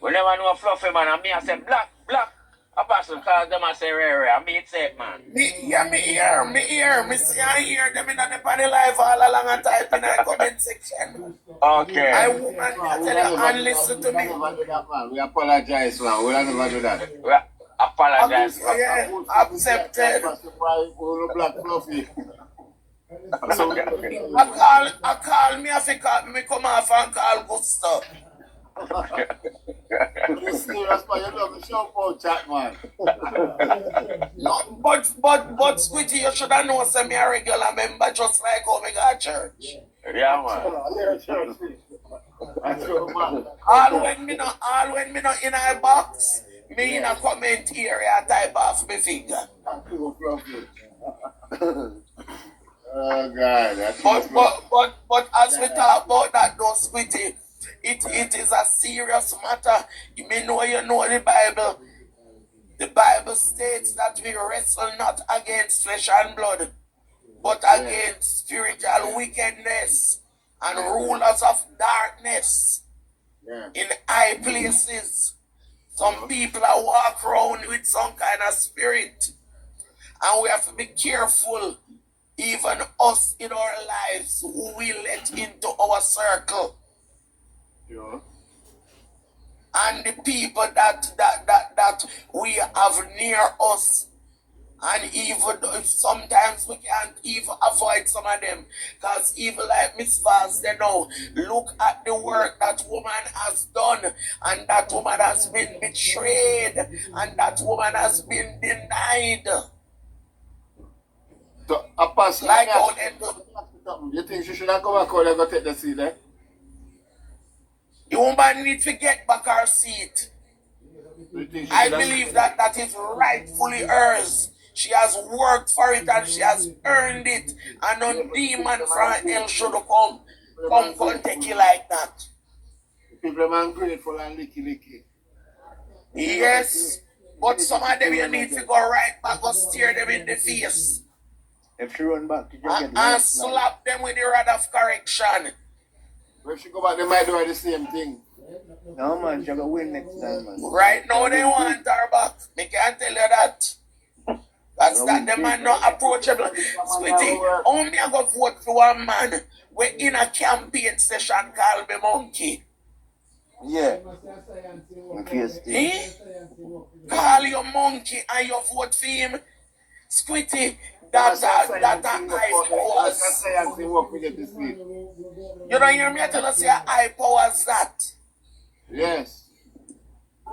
We never know Fluffy, man. And me, I say, black. Apostle call them and say, rare. I mean, it's it, man. Me hear. Me see I hear them in the panel live all along and type in the comment section. Okay. I woman, I tell you, and listen to me. We apologize, man. We'll never do that. We apologize. Yeah, accepted. Black Fluffy. I call me, me come off and call Gusto. You're serious, man. You love the show for chat, man. No, but Squitty, you should have known me a regular member just like how me go to church. Yeah, man. All when me not in a box, me in a comment area type off me finger. Oh God. But as we talk about that though, Squitty, it is a serious matter. You may know the Bible. The Bible states that we wrestle not against flesh and blood, but against spiritual wickedness and rulers of darkness in high places. Some people are walk around with some kind of spirit, and we have to be careful, even us in our lives, who we let into our circle. Yeah. And the people that we have near us, and even sometimes we can't even avoid some of them, because even like Miss Vaz, they know, look at the work that woman has done, and that woman has been betrayed, and that woman has been denied. So, Apostle, like how they do. You think she should have come back or go take the seat, eh? The woman needs to get back her seat. I believe that is rightfully hers. She has worked for it and she has earned it. And no demon from hell should come take it like that. People are ungrateful and licky. Yes, but some of them you need to go right back or stare them in the face. If she run back to and slap them with the rod of correction. When she go back, they might do the same thing. No man, she gonna win next time, man. Right now they want her back. Me can't tell you that. That's that the man not approachable. Squitty, only I go vote for one man. We're in a campaign session called the Monkey. Yeah. Eh? Call your monkey and you vote for him. Squitty, that's high powers. You don't hear me tell us your high powers that? Yes.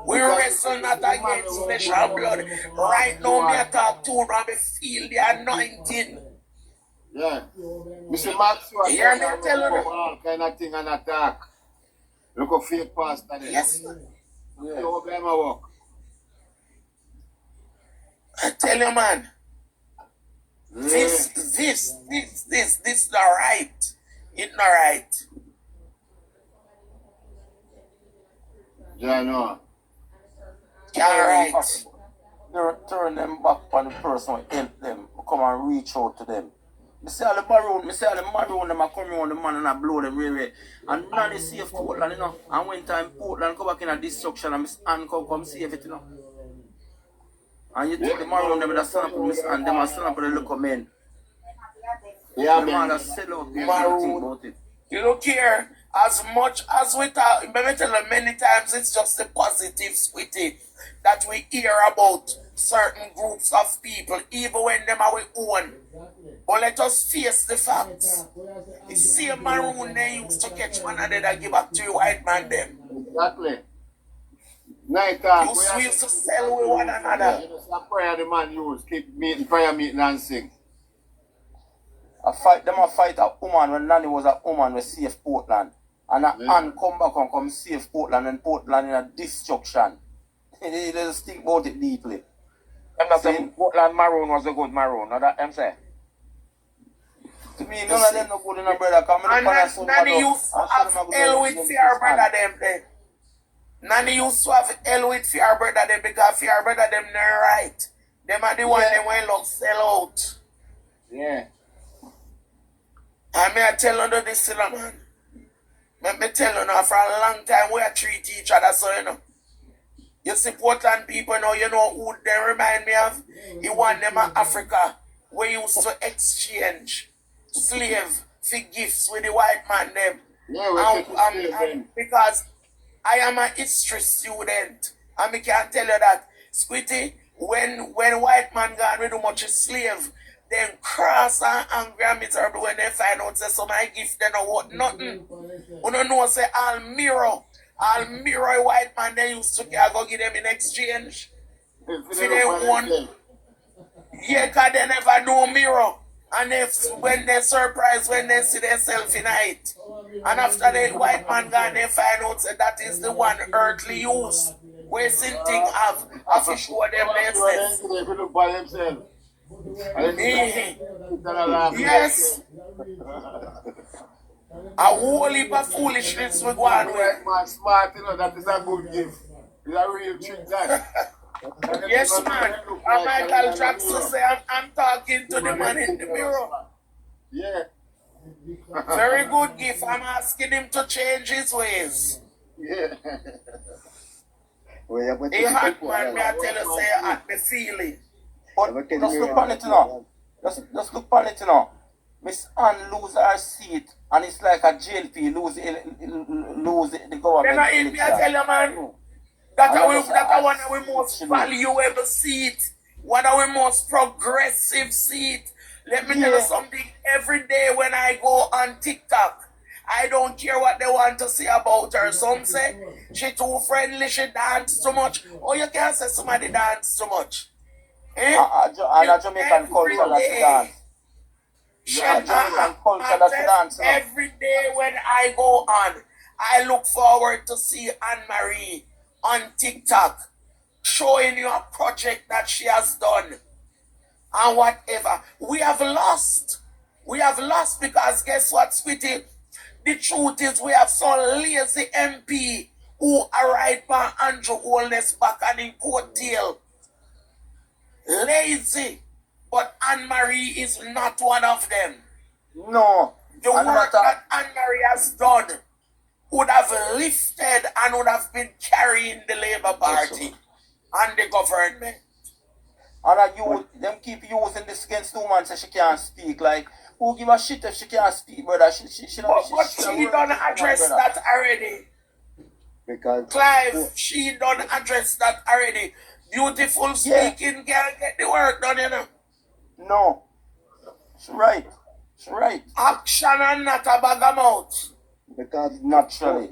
We wrestle not against flesh and blood. Right now, me talk to you and me feel the anointing. Yeah. Mr. Maxwell, hear me tell you all kind of thing and attack. Look at fake pastor there. Yes, man. Yeah. You blame my work. I tell you, man. Yeah. This not right. It's not right. Yeah, no. Right. Turn them back on the person who help them, come and reach out to them. Me say all the maroon them a come around the man and I blow them way. And none is safe Portland, you know. And when time Portland come back in a destruction and Miss Ann come save it, you know. And you take the maroon them with a stand up with Miss Ann, them a stand up with the local men. Yeah, the man that sell out maroon. about it. You don't care. As much as we talk, I tell you many times, it's just the positive, Squitty, that we hear about certain groups of people, even when them are we own. But let us face the facts. The same maroon they used to catch one another and give back to you white man them. Exactly. Night talk. We used to sell with one another. That's prayer the man used. Keep meeting, prayer meeting and sing. A fight a woman when Nanny was a woman with safe Portland. And Ann come back and come save Portland and Portland in a destruction. They just think about it deeply. I'm not saying Portland maroon was a good maroon, not that I'm saying. To me, none of them no good in a brother. And Nanny used to have hell with fear brother them there. Nanny used to have hell with fear brother them because fear brother them not right. Them are the one them when look sell out. Yeah. And me I tell you this, man. Me tell you now, for a long time we are treat each other so, you know. You see Portland people now, you know who they remind me of? You want them in Africa. We used to exchange slave for gifts with the white man them. Yeah, and because I am a history student, and I can tell you that, Squitty, when white man got rid of much slave, then cross and angry and miserable when they find out say some my gift they don't want nothing. You don't know say all mirror a white man they used to go give them in exchange. For they want. Yeah, cause they never know mirror. And when they surprised when they see themselves in it. And after the white man gone they find out say that is the one earthly use. Where sin thing have to show them themselves. Yes. A whole heap of foolishness we go on with. Man, smart, you know, that is a good gift. It's a real trick, that. Yes, man. And Michael Jackson say, I'm talking to the man in the mirror. Yeah. Very good gift. I'm asking him to change his ways. Yeah. He hot, man. Me I tell you, say, I me feeling. But just look on it now. Just look on it now. Miss Ann lose her seat and it's like a jail fee lose the government. Then in me I tell you, man, that one of our most valuable seat, one of our most progressive seat. Let me tell you something. Every day when I go on TikTok, I don't care what they want to say about her. Some say she too friendly, she dance too much. Or you can't say somebody dance too much. And a Jamaican culture that she dance. Every day when I go on, I look forward to see Anne-Marie on TikTok showing you a project that she has done. and whatever. We have lost. We have lost because guess what, Squitty? The truth is we have some lazy MP who are right by Andrew Holness back and in coattail. Lazy. But Anne-Marie is not one of them. No. The work that Anne-Marie has done would have lifted and would have been carrying the Labour Party and the government. And them keep using this against woman so she can't speak. Like, who give a shit if she can't speak, brother? She but she done address that already. Because Clive, she done address that already. Beautiful speaking girl get the work done, you know. No. She's right. She's right. Action and not a bag of mouth. Because naturally.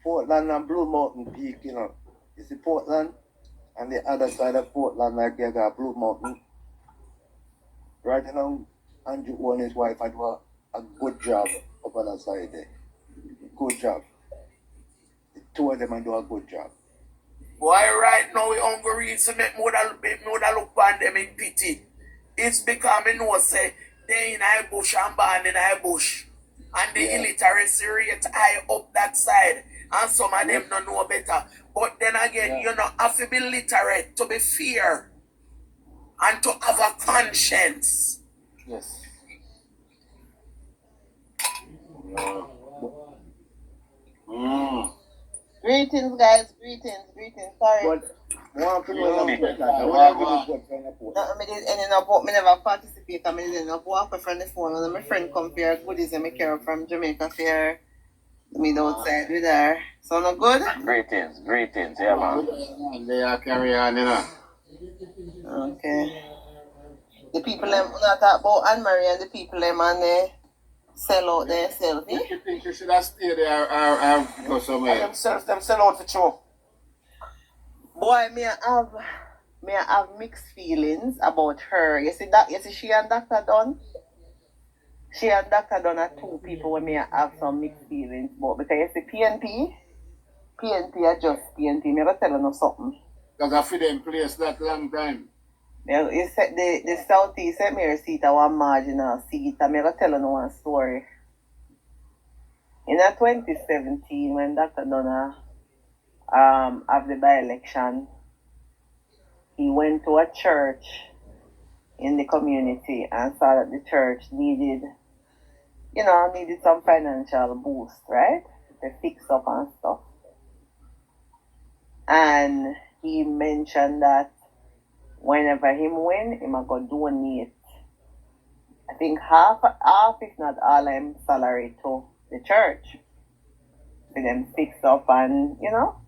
Portland and Blue Mountain Peak, you know. You see Portland and the other side of Portland, like you got Blue Mountain. Right now, Andrew and his wife had a good job up on that side there. Good job. The two of them do a good job. Why right now we hungry to make more look upon them in pity? It's becoming no say they in a bush and born in a bush. And the illiteracy rate high up that side. And some of them don't know better. But then again, you know, have to be literate to be fair and to have a conscience. Yes. Greetings, guys. Greetings. Sorry. But one thing was Me did any no but me never participate. I didn't know walk from the phone. When my friend come here, goodies and me care from Jamaica here. Me outside with her. So no good? Greetings, yeah man. They are carry on, you know. Okay. The people them not talk about Anne-Marie and the people them and they sell out themselves. You think you should have stayed there or go somewhere? Them sell out for sure. Boy, me have mixed feelings about her. You see she and Dr. Dunn? She and Dr. Dunn are two people where me have some mixed feelings about. Because you see PNP are just PNP. Me ever tell you something. Because I feel them place that long time. Yeah, you said the Southeast St. Mary seat are one marginal seat. I'm going to tell you one story. In 2017, when Dr. Dunn have the by-election, he went to a church in the community and saw that the church needed some financial boost, right? To fix up and stuff. And he mentioned that whenever him win, he might go donate, I think half if not all him salary to the church. For them fix up and, you know.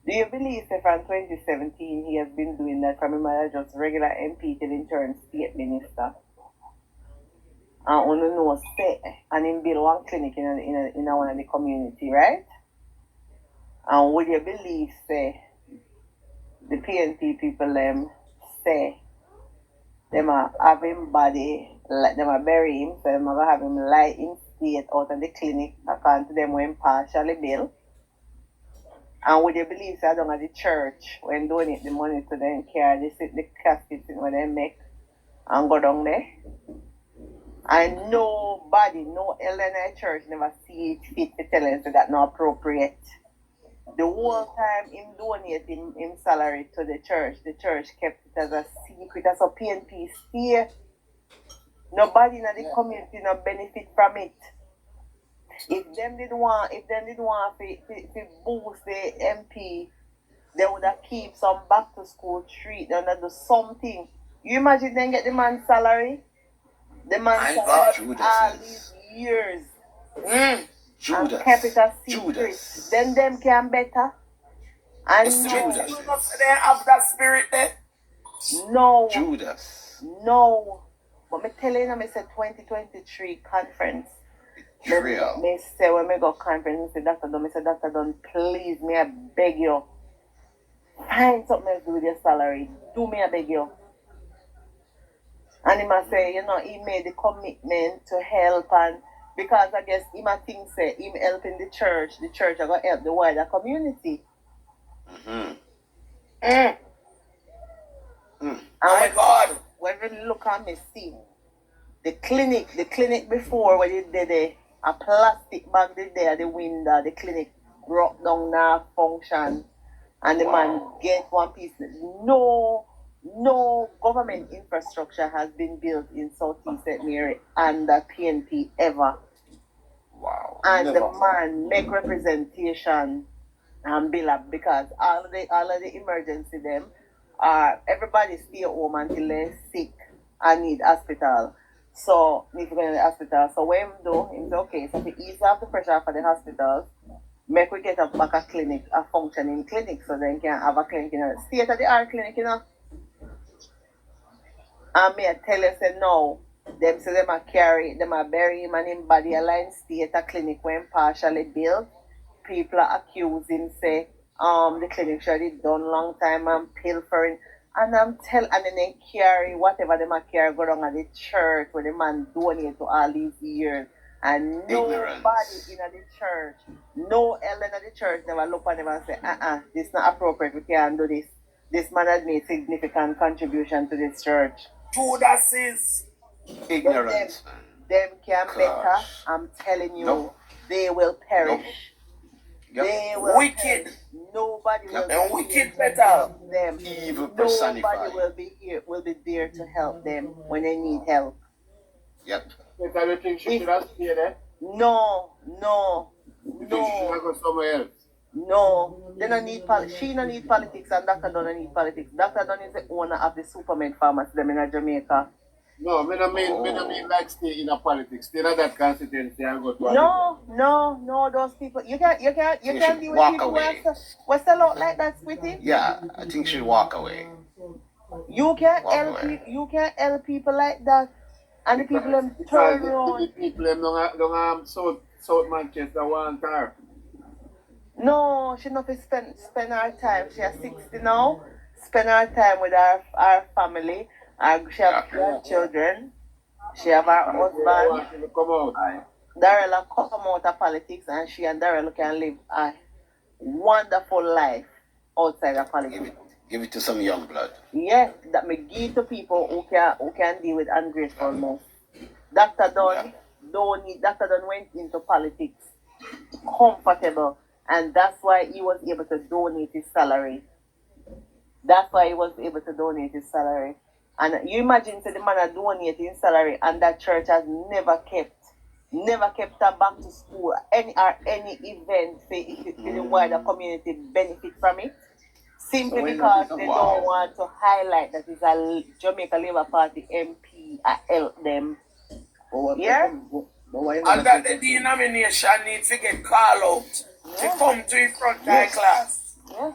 Do you believe that from 2017 he has been doing that from him as just regular MP till he turned state minister? And on no say, and him build one clinic in one of the community, right? And would you believe, say, the PNP people them say them are have him body, like them are bury him, so them are have him lie in state out of the clinic according to them when partially built. And would you believe that down at the church when donate the money to them carry the caskets in where they make and go down there? And nobody, no elder in the church never see it fit to tell us that not appropriate. The whole time him donating him salary to the church kept it as a secret. That's how PNP stay. Nobody in the community no benefit from it. If them did want to boost the MP, they would have keep some back to school treat. They would have do something. You imagine them get the man's salary? The man's salary all these years. Judas. And kept it a secret. Then them can better. And Judas. They have that spirit there? No. Judas. No. But me telling them, I said 2023 conference. Trail. Me say when me go conference, me say Dr. Dunn, please, me I beg you. Find something else to do with your salary. Do me I beg you. And he must say, he made the commitment to help and because I guess he might think say him helping the church are gonna help the wider community. And My God. when we look at me, see the clinic before when they did a plastic bag did there, the window, the clinic broke down now function, and the man get one piece. No government infrastructure has been built in Southeast St. Mary under PNP ever. Wow. And the man make representation and bill up because all of the emergency them everybody stay home until they're sick and need hospital. So need to go to the hospital. So when we do, it's okay. So to ease off the pressure for the hospitals, make we get back a clinic, a functioning clinic, so they can have a clinic, state of the art clinic, And me I tell you say no. Them say them a bury him and him body align state a clinic when partially built. People are accusing say the clinic should have done long time and pilfering. And and then they carry whatever they might carry go down at the church where the man donate to all these years. And nobody in the church, no elder in the church never look at them and say, this is not appropriate, we can't do this. This man has made significant contribution to this church. Judas is ignorance. Them can better, I'm telling you, they will perish. They will wicked. Perish. Nobody will and wicked better. Them. Evil personified. Nobody will be there to help them when they need help. Yep. No. No, they don't need she don't need politics and Dr. don't need politics. Dr. Don is the owner of the Superman pharmacy them in Jamaica. No, I don't mean like stay in a politics. Stay in that constituency and go to No, those people you can't deal with people who sell out like that, Squitty. Yeah, I think she'll walk away. You can't help people like that. And the people them turn around. The people them don't South Manchester want her. No, she not spend her time. She has 60 now. Spend her time with her family. She have grandchildren. She have her husband. Darrell come out of politics and she and Darrell can live a wonderful life outside of politics. Give it to some young blood. Yes, that may give to people who can deal with ungratefulness. Dr. Dunn went into politics comfortable, and that's why he was able to donate his salary. And you imagine the man are donating his salary and that church has never kept her back to school any event for the wider community benefit from it. Simply because they don't want to highlight that it's a Jamaica Labour Party MP help them. Yeah? And that the denomination needs to get called out to come to the front class. Yeah.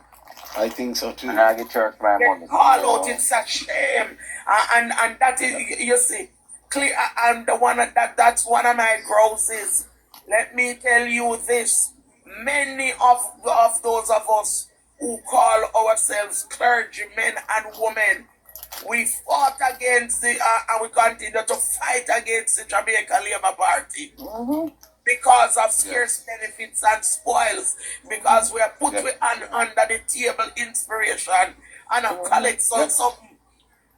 I think so too. And I get church my money. Call out, it's a shame. And that is, you see, clear, and the one that's one of my grosses. Let me tell you this. Many of those of us who call ourselves clergymen and women, we fought against and we continue to fight against the Jamaica Labour Party because of scarce benefits and spoils, because we are put under the table inspiration and collect something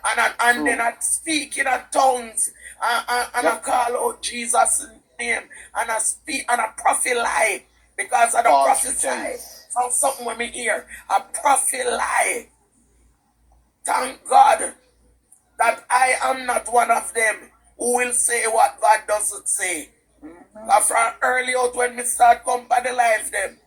and then I speak in tongues and I call out Jesus' name and I speak and I prophesy because of the prophesy. So something with me here, a prophet lie. Thank God that I am not one of them who will say what God doesn't say. From early out when me start come by the life them,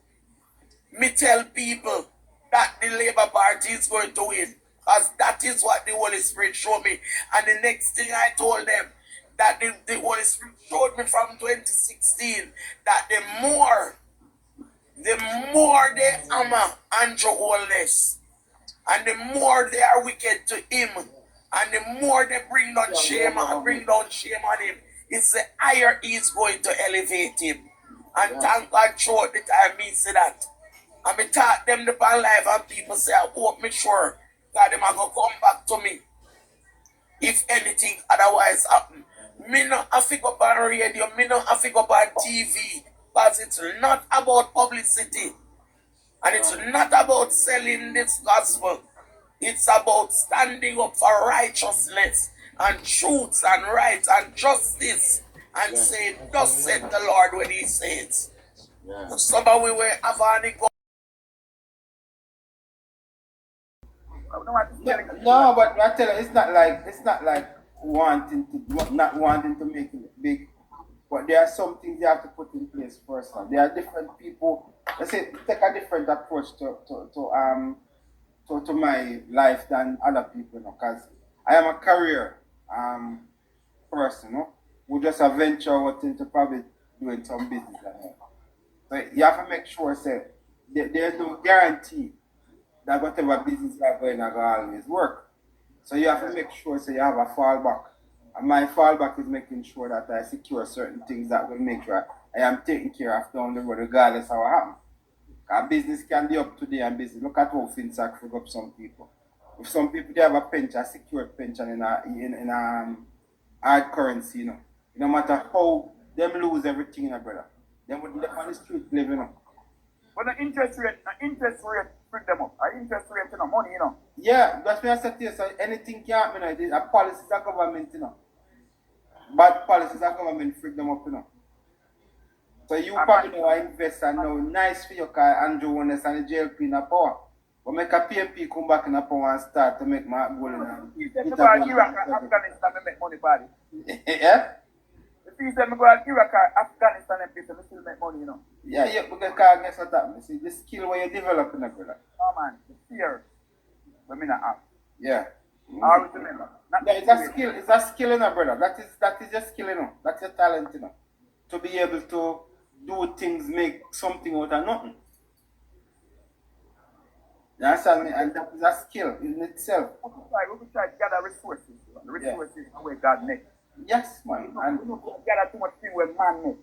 me tell people that the Labour Party is going to win. Because that is what the Holy Spirit showed me. And the next thing I told them, that the Holy Spirit showed me from 2016, that the more they hammer Andrew Holness, and the more they are wicked to him, and the more they bring down shame on him, it's the higher he's going to elevate him. And thank God throughout the time me say that. And me taught them the pan life and people say, I hope me sure that them are going to come back to me if anything otherwise happen. Me not have to go on radio, me not have to go on TV. Because it's not about publicity. And it's not about selling this gospel. It's about standing up for righteousness and truth and right and justice and saying, thus said the Lord when he says. Somebody will have any go. No, but I tell you, it's not like wanting to not wanting to make it big. But there are some things you have to put in place first. There are different people. Let's say take a different approach to my life than other people, because I am a career person, who just a venture out into probably doing some business. So you have to make sure, say, there's no guarantee that whatever business you are going to always work. So you have to make sure, say, you have a fallback. And my fallback is making sure that I secure certain things that will make sure I am taken care of down the road, regardless of what happens. Our business can be up today and business. Look at how FinSac frig up some people. If some people they have a pension, a secured pension in a hard currency, no matter how them lose everything, brother. Them would live on the street living, But the interest rate bring them up. Interest rate, money, Yeah, that's why I said to you, so anything can happen, a policies of government, Bad policies of government freak them up, So you probably know I invest and now nice for you because Andrew Wonders and the JLP in the power. But make a PMP come back in the power and start to make my goal in Iraq and Afghanistan make money, buddy. Yeah? If you say me go to Iraq and Afghanistan and people, they still make money, Yeah, because guess what happens? See, the skill where you develop in the brother. Oh man, the fear we may not have. Yeah. Always remember. Yeah, it's a skill, brother. That is your skill, That's your talent, To be able to do things, make something out of nothing. You understand me? And that is a skill in itself. We will try to gather resources. The resources is where God makes. Yes, man. And we don't gather too much things where man makes.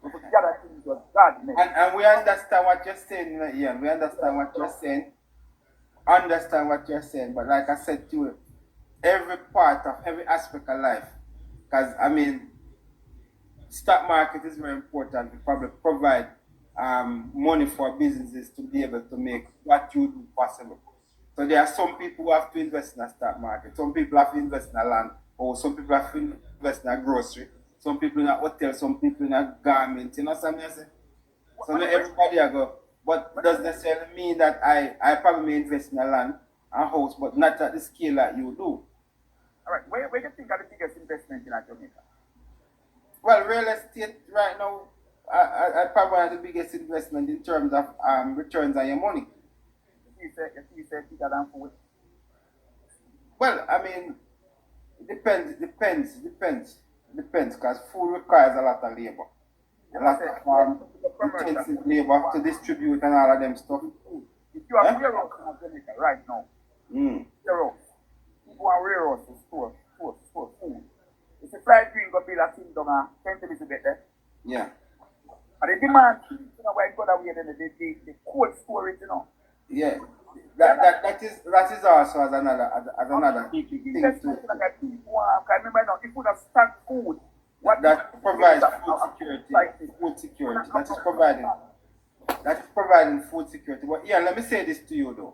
We will gather things where God makes. And we understand what you're saying, Ian. We understand what you're saying. Understand what you're saying. But like I said to you, every part of every aspect of life, because I mean, stock market is very important to probably provide money for businesses to be able to make what you do possible. So there are some people who have to invest in a stock market. Some people have to invest in a land, or some people have to invest in a grocery. Some people in a hotel, some people in a garment. You know what I'm saying? So not everybody I go. But it doesn't necessarily mean that I probably may invest in a land, a house, but not at the scale that you do. Alright, where do you think are the biggest investment in Jamaica? Well, real estate right now, I probably have the biggest investment in terms of returns on your money. You say bigger than food? Well, I mean, it depends, because food requires a lot of labor. A lot of intensive labor to distribute and all of them stuff. If you have warehouse in Jamaica right now, warehouse, people want warehouse to store food. If you fly green, go build a team down and 10 minutes to get there. Yeah. And the demand, where it got away, then the cold storage, Yeah. That is also as another thing to remember now, if you have stacked food, that provides food security. That is providing food security. But yeah, let me say this to you though.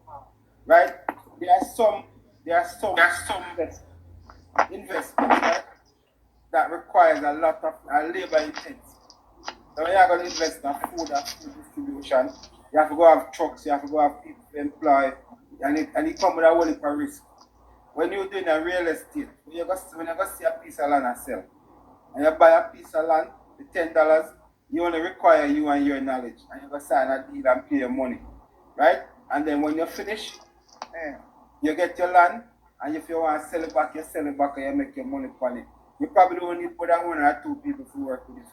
Right? There are some investments, right, that requires a lot of labor intense. So when you are going to invest in food distribution, you have to go have trucks, you have to go have people to employ, and it comes with a whole heap of risk. When you're doing a real estate, when you go see a piece of land and sell, and you buy a piece of land with $10, you only require you and your knowledge, and you go sign a deal and pay your money, right? And then when you finish, you get your land, and if you want to sell it back, you sell it back and you make your money on it. You probably don't need more than 1 or 2 people to work with it.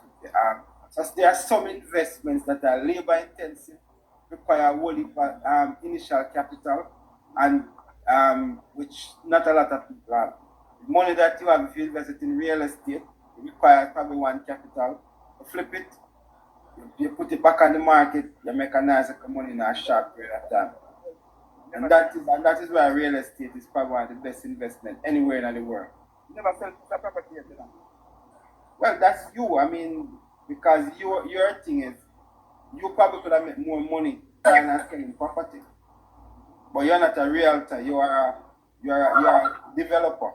So there are some investments that are labor intensive, require a whole heap of initial capital, and which not a lot of people have. The money that you have if you invest it in real estate, it requires probably 1 capital. You flip it, you put it back on the market, you make a nice money in a short period of time. And that is why real estate is probably one of the best investment anywhere in the world. You never sell the property yet, Well, that's you. I mean, because your thing is, you probably could have made more money than selling property. But you're not a realtor, you are a developer.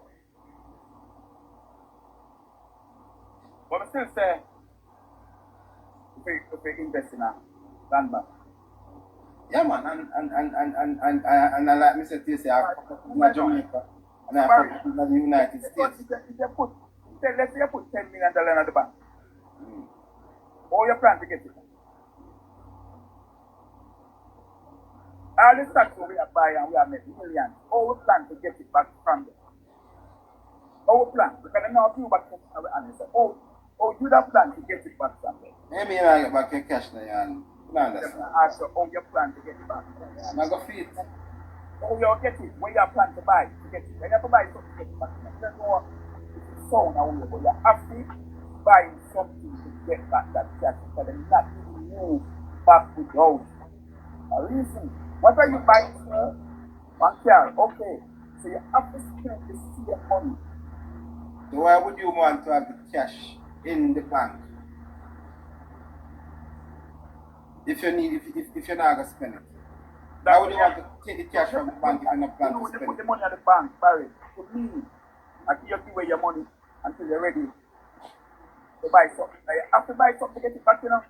But I still say, if we invest in a land bank. Yeah, man, and like me said to you, say, I fuck in Jamaica, and I fuck in the United States. Let's say you put $10 million in the bank. How you plan to get it? All the stocks we are buying and we are making millions. How we plan to get it back from them? How we plan? Because I know a few back from and say, how you that plan to get it back from them? Maybe you get back your cash now, and you understand. Ask you how you plan to get it back. I go feed. How you get it? Where you plan to buy to get it? When you have to buy something to get it back, you don't know if it's sound or whatever. You have to buy something to get back that cash because they're not giving you back without a reason. What are you buying, sir? One car, okay. So you have to spend the same money. So why would you want to have the cash in the bank? If you need, if you're not gonna spend it. Why would you want to take the cash from the bank if you're not planning to spend it? Put the money at the bank, Barry. To me, I can just give away your money until you're ready to buy something. You have to buy something to get it back, you know.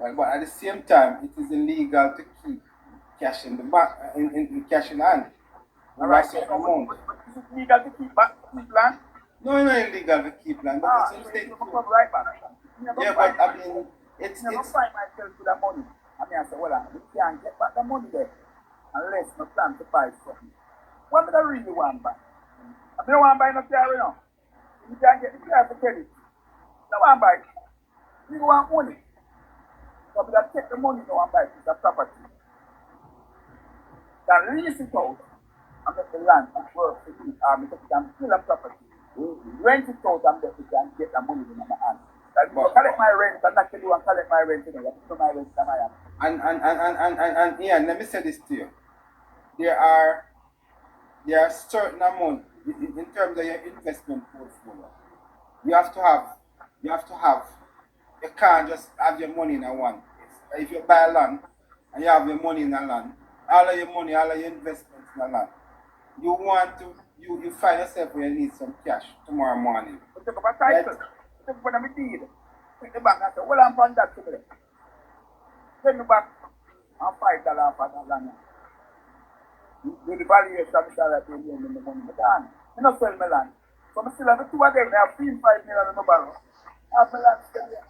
Well, but at the same time, it is illegal to keep cash in the bank, in cash in hand. Alright, so but is it legal to keep land? No, it's not illegal to keep land. But it's so state you come right back. Yeah, but I mean, it's find myself with the money. I mean, I say, well, we can't get back the money there unless we plan to buy something. What do I really want back? I don't want to buy no car, you know. You can't get the car for credit. I don't want to buy it. You want money. So we take the money you want to buy it. It's a property. Then lease it out and make the land and work for you. Because you can build a property. Rent it out and make it and get the money in my hand. Like, you collect my rent and not tell you and collect my rent, you know. You have to pay my rent in my hand. And Ian, let me say this to you. There are certain amount in terms of your investment portfolio. You can't just have your money in a one place. If you buy land and you have your money in a land, all of your money, all of your investments in a land, you find yourself where you need some cash tomorrow morning. You take up a title. You take up a deed. Take the bank and say, well, I'm from that to them. Send me back and $5 for that land. Do the valuation of the right in the money. But I don't sell my land. So I still have the two of them. I have $5 million in the barrel. I have my land still there.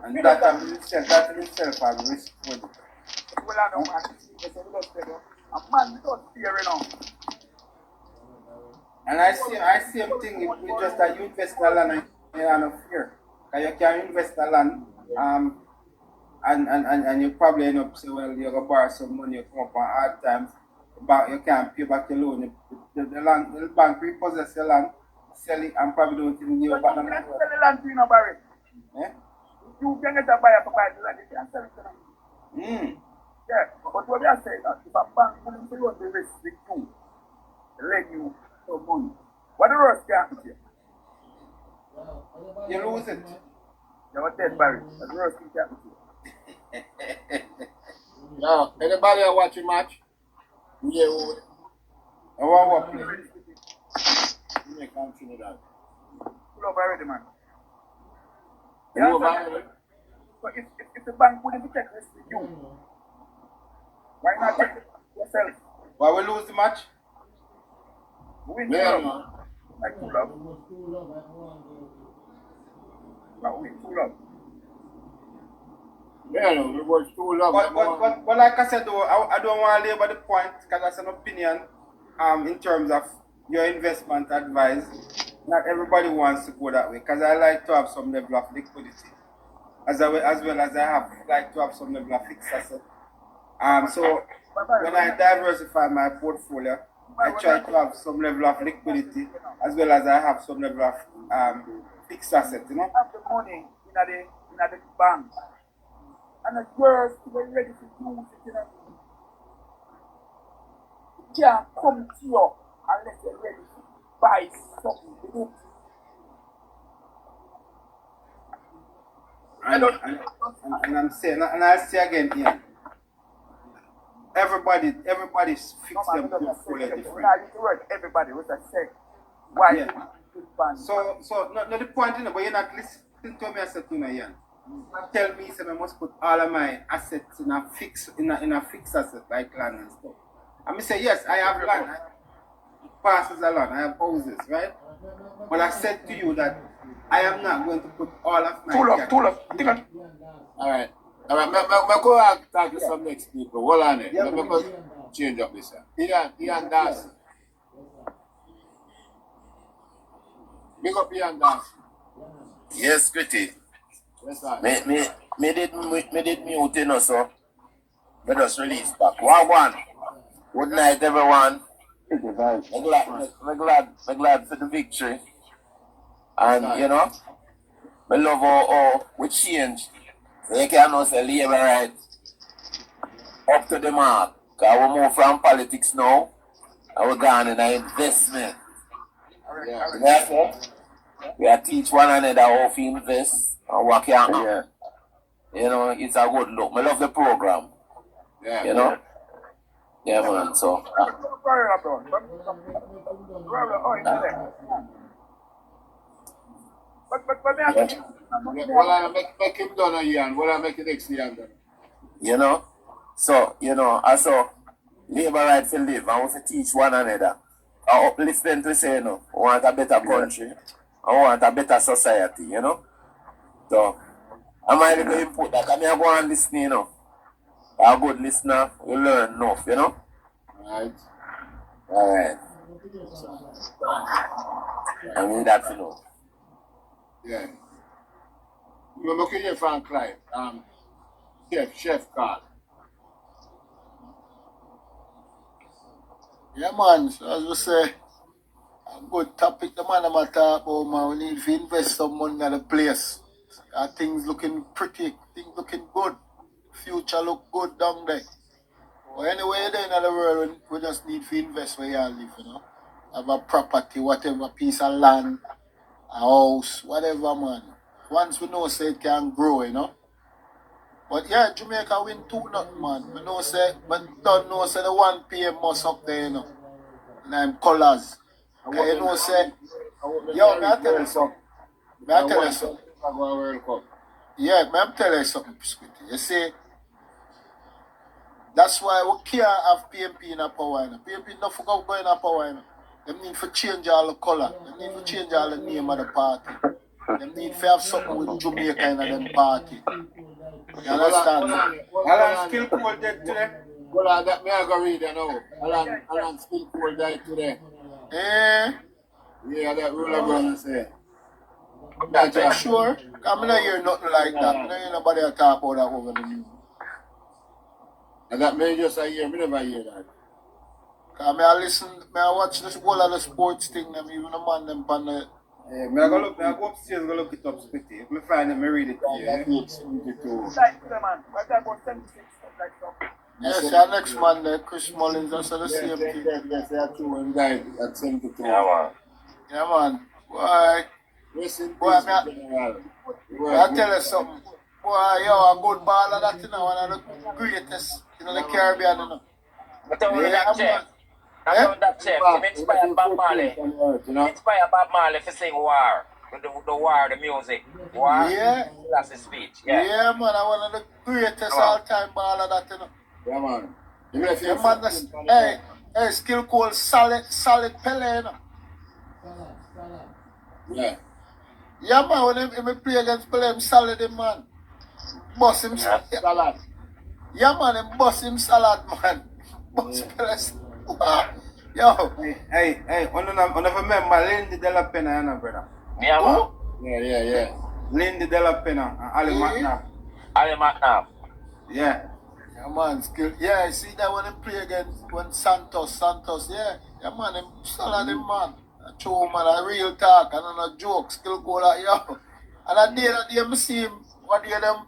And that in itself has risk for you. Well, I don't want to see this. A man without fear, you know. And I see a thing with just that you invest in land and you have no fear. Because you can invest in land and you probably end up saying, well, you're going to borrow some money, you come up on hard times, but you can't pay back your loan. The bank repossess your land, sell it, and probably don't even give you back the money. You can sell the land to you, Barry. Eh? You can get a buyer to buy the land, you can sell it to them. Yeah, but what we are saying is, if a bank willing to run the risk with you, lend you some money, what the worst can happen to you? You lose it. You're dead, Barry. That's the worst thing can happen to you. Now, anybody are watching match? Yeah, I want to play. You may continue that. Pull up already, man. You over already? So if the bank willing to take risk with you, why not take it yourself? Why we lose the match? Win, Yeah, man. Like pull up. No, win, pull up. Yeah, no, it was too long. But like I said, though, I don't want to labor the point because that's an opinion in terms of your investment advice. Not everybody wants to go that way because I like to have some level of liquidity as well as I like to have some level of fixed asset. So when I diversify my portfolio, I try to have some level of liquidity as well as I have some level of fixed asset, you know. Have the money in the bank. And the girls to be ready to use it, you know. You can't come to you unless you're ready to buy something with it. And I'm saying, and I'll say again here, everybody fix them When portfolio I different. used to work, everybody was a check. Why? Yeah. So not the point, you know, but you're not listening to me. I said, you know, Ian. Tell me, say I must put all of my assets in a fixed asset like land and stuff. I mean, say yes, I have land. I have parcels of land. I have houses, right? But I said to you that I am not going to put all of my. Pull up. All right. Me go and talk to some next people. Hold on it. Let me go change up this. Ian Darcy. Big up Ian Darcy. Yes, Squitty. Yes, sir. Me did mute, you know, so me just release back. One. Good night, everyone. Me glad for the victory. And, you know, me love how we change. You cannot say labor right up to the mark. Because we move from politics now, and we're gone in an investment. Therefore, we are teach one another how to invest and what can happen. You know, it's a good look. I love the program. Yeah. You know? Yeah, man. So. Well, I make him done a year, and what I make it next year done. You know? So, you know, also, labor right to live, and we have to teach one another. I uplift them to say, you know, we want a better country, I want a better society, you know? So, I might go input that, I go and listen, you know. A good listener, you learn enough, you know? Alright. I mean, that's, you know. Yeah. You're looking here for a client. Chef Carl. Yeah, man. So as we say, a good topic the man I'm talk about, man. We need to invest some money in the place. Things looking pretty, things looking good. Future look good down there. But anyway, there in the world, we just need to invest where you live, you know. Have a property, whatever, piece of land, a house, whatever, man. Once we know, say it can grow, you know. But yeah, Jamaica win 2-0, man. We know, say, but don't know, say the 1 PM must up there, you know. And I'm colors. Okay, you know, say, yo, may I tell you something? Yeah, may I tell you something, Squitty? You see, that's why we can't have PMP in a power, you know. PMP not forgot going in a power, you know. They need to change all the color. They need to change all the name of the party. They need to have something with Jamaica in them party. You understand? Alan Skill Pool dead today. Well, that me I go read, you know. Alan Skill Pool died today. Yeah, that ruler brother say. That's for sure. I'm not hear nothing like that. I don't hear nobody talk about that over the news. And that may just I hear, me never hear that. I watch this whole of the sports thing, them even the man them pan the. Yeah, I go upstairs, go look it up, Squitty. If I find them, I read it. Yeah. Yes, our next man there, Chris Mullins, that's the same thing. Yes, they are two and died at 72. Yeah, man. Boy, I tell you something. Boy, yo, a good baller that, you know, one of the greatest in the Caribbean, you know. But I want that chef. I want that chef. Him inspired Bob Marley. Inspired Bob Marley to sing War. The War, the music. War. Yeah. That's his speech. Yeah. Yeah, man. I one of the greatest all-time baller that, you know. Yeah, man. Yeah, man. Hey, skill called solid Pele, you know. Yeah. Yeah, man. When him play against Pele, him solid, man. Boss him salad. Yeah, man. Him boss him salad, man. Boss Pele. Yo. Hey, on remember Lindy De La Pena, you know, brother. Yeah, man. Yeah. Lindy De La Pena and Ali McNabb. Ali McNabb. Yeah. Yeah, man, skill. Yeah, I see that when he play against Santos, yeah. Yeah, man, him solid, him, man. A true, man, a real talk, and not a joke. Skill go like, yo. And I day I see him, what day them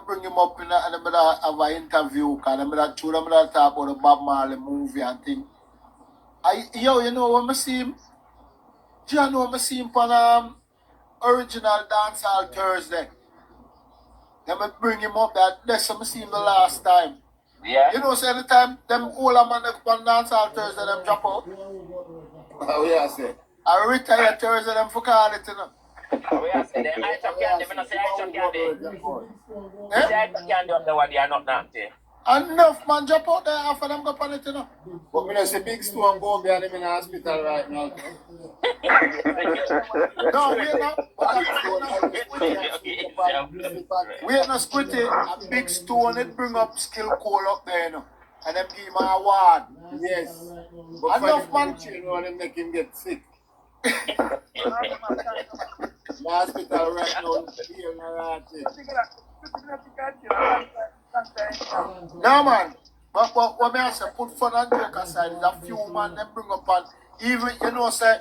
bring him up in and them have an interview, because them talk about the Bob Marley movie and thing. You know when I see him? Do you know when I see him on Original Dancehall Thursday? Then I bring him up that's when I see him the last time. Yeah. You know, say anytime them older man that come dance all Thursday, them drop out. How we are say? I retire Thursday, them for call it, you know. We are saying the ice of candy. When I say ice of candy, you Eh? say ice of candy up there what they are not naughty. Enough man drop out there after them go on it, you know. But me say big stone go behind him in the hospital right now. No, we not. We ain't no squitty. A big stone, it bring up skill coal up there, you know. And them give him an award. Yes. But Enough man. You know, them make him get sick. The hospital right now, here in No man. But what me I say, put fun and joke aside, is a few man them bring up and even you know say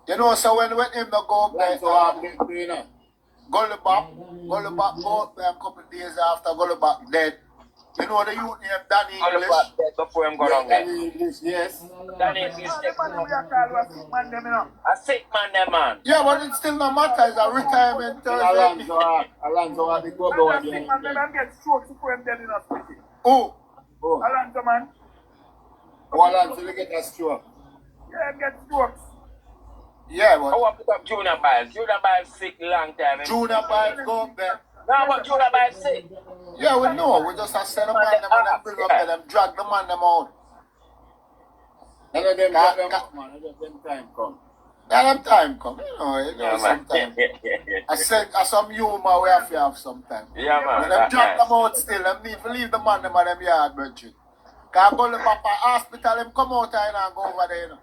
you know so when him no go up there Gullibop go up there a couple of days after Gullibop dead. You know the youth name Danny English. Gullibop dead before him go down there. Danny English, yes. Danny English. A sick man, them man. Yeah, but it still no matter. It's a retirement Thursday. Alonso the go again. Oh. Alonso man. Oh, Alonso they get a stroke. Yeah, get strokes. Yeah, but I want to pick up Junior Biles. Junior Biles sick long time. Junior Biles go up there. No, but Junior Biles sick. Yeah, we know. We just have to send them man them and them bring up there, them drag the man them out. None of them got them up, man. Let them time come. Let them time come. You know sometimes. I said, some humor we have to have sometimes. Yeah, man. When them drag them out still, them need to leave the man them and them yard, brethren. Because I go to the hospital, them come out and go over there, you know.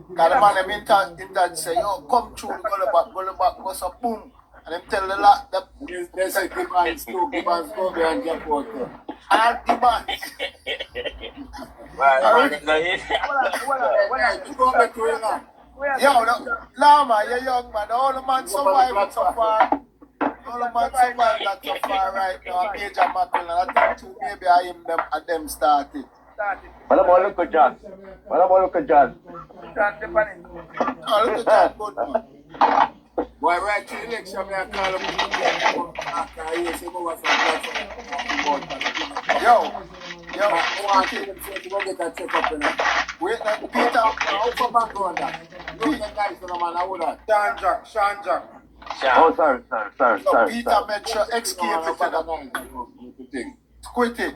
Because the man them in touch say, yo, come through, go back, go so boom. And them tell the lot that they say the man's go there and jump out there. And the man. Yo, no man, you're young man. All the man survived so far. All the man survived that so far right now. Major Macron, and I think two maybe I him them started. What about look at John? What about look at John? Oh, look at John, good man. Why right to election, me I call him after I hear say over from Yo, I want to get a check up in it. wait, Peter, How come back on that? Those are guys on the man, I would have. Sean Jack. Oh, sorry. Peter Metro escape it, you know. Squitty.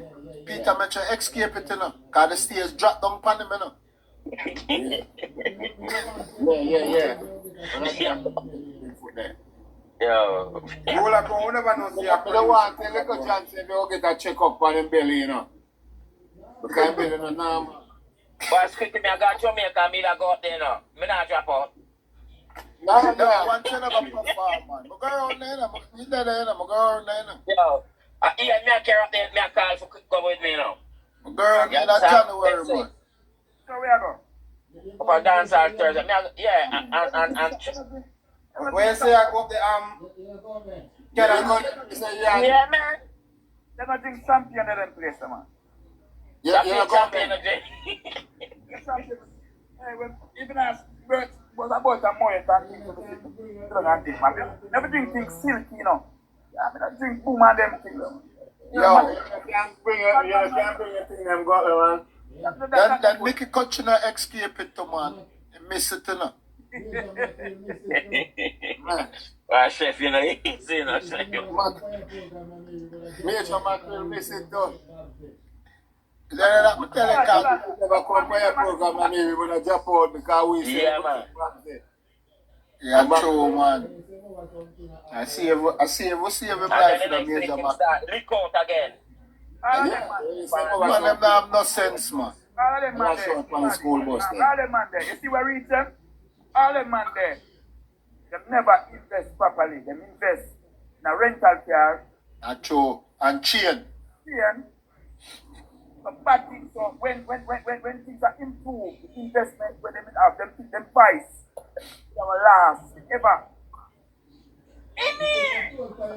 Peter Metro escape it, you know. Because the stairs drop down upon him, you know. Yeah. Yo. You will have to never know see a I don't want to look at John say they'll get a check up on him belly, you know. Because I'm belly no normal. But Squitty, me I got Jamaica, me that go up there, you know. Me not drop out. No, one thing about perform, man. I go around there, I go around there. Yo. Ian, me I carry up there, me I call for come with me, you know. I go around there that January, man. So we are go. Up and dance all Thursday. And when you say I go up the Can I go? yeah, man. They're not doing champion in them place, man. Yeah, Champion of the Hey, even as Bert was about a more than everything things silky, you know. I mean, I drink boom and them things. Yo, You can't bring a thing them got man. that Mickey Kutchner escape it to man. He miss it, you know. Well, chef, you know, easy, you know, chef. Major Macron miss it too. Let me tell you, Never come by a program and maybe when I jump out because we say Yeah, man. yeah, true, man. I see every And life then in the the next major thing man. start leak out again. Man, them don't have no sense, man. All them man there. on the school bus All them man there. You see where reach them? All them man there. They never invest properly. They invest in a rental car. True. And chain. So bad things. So when things are improved, the investment when they have them price. They will last ever.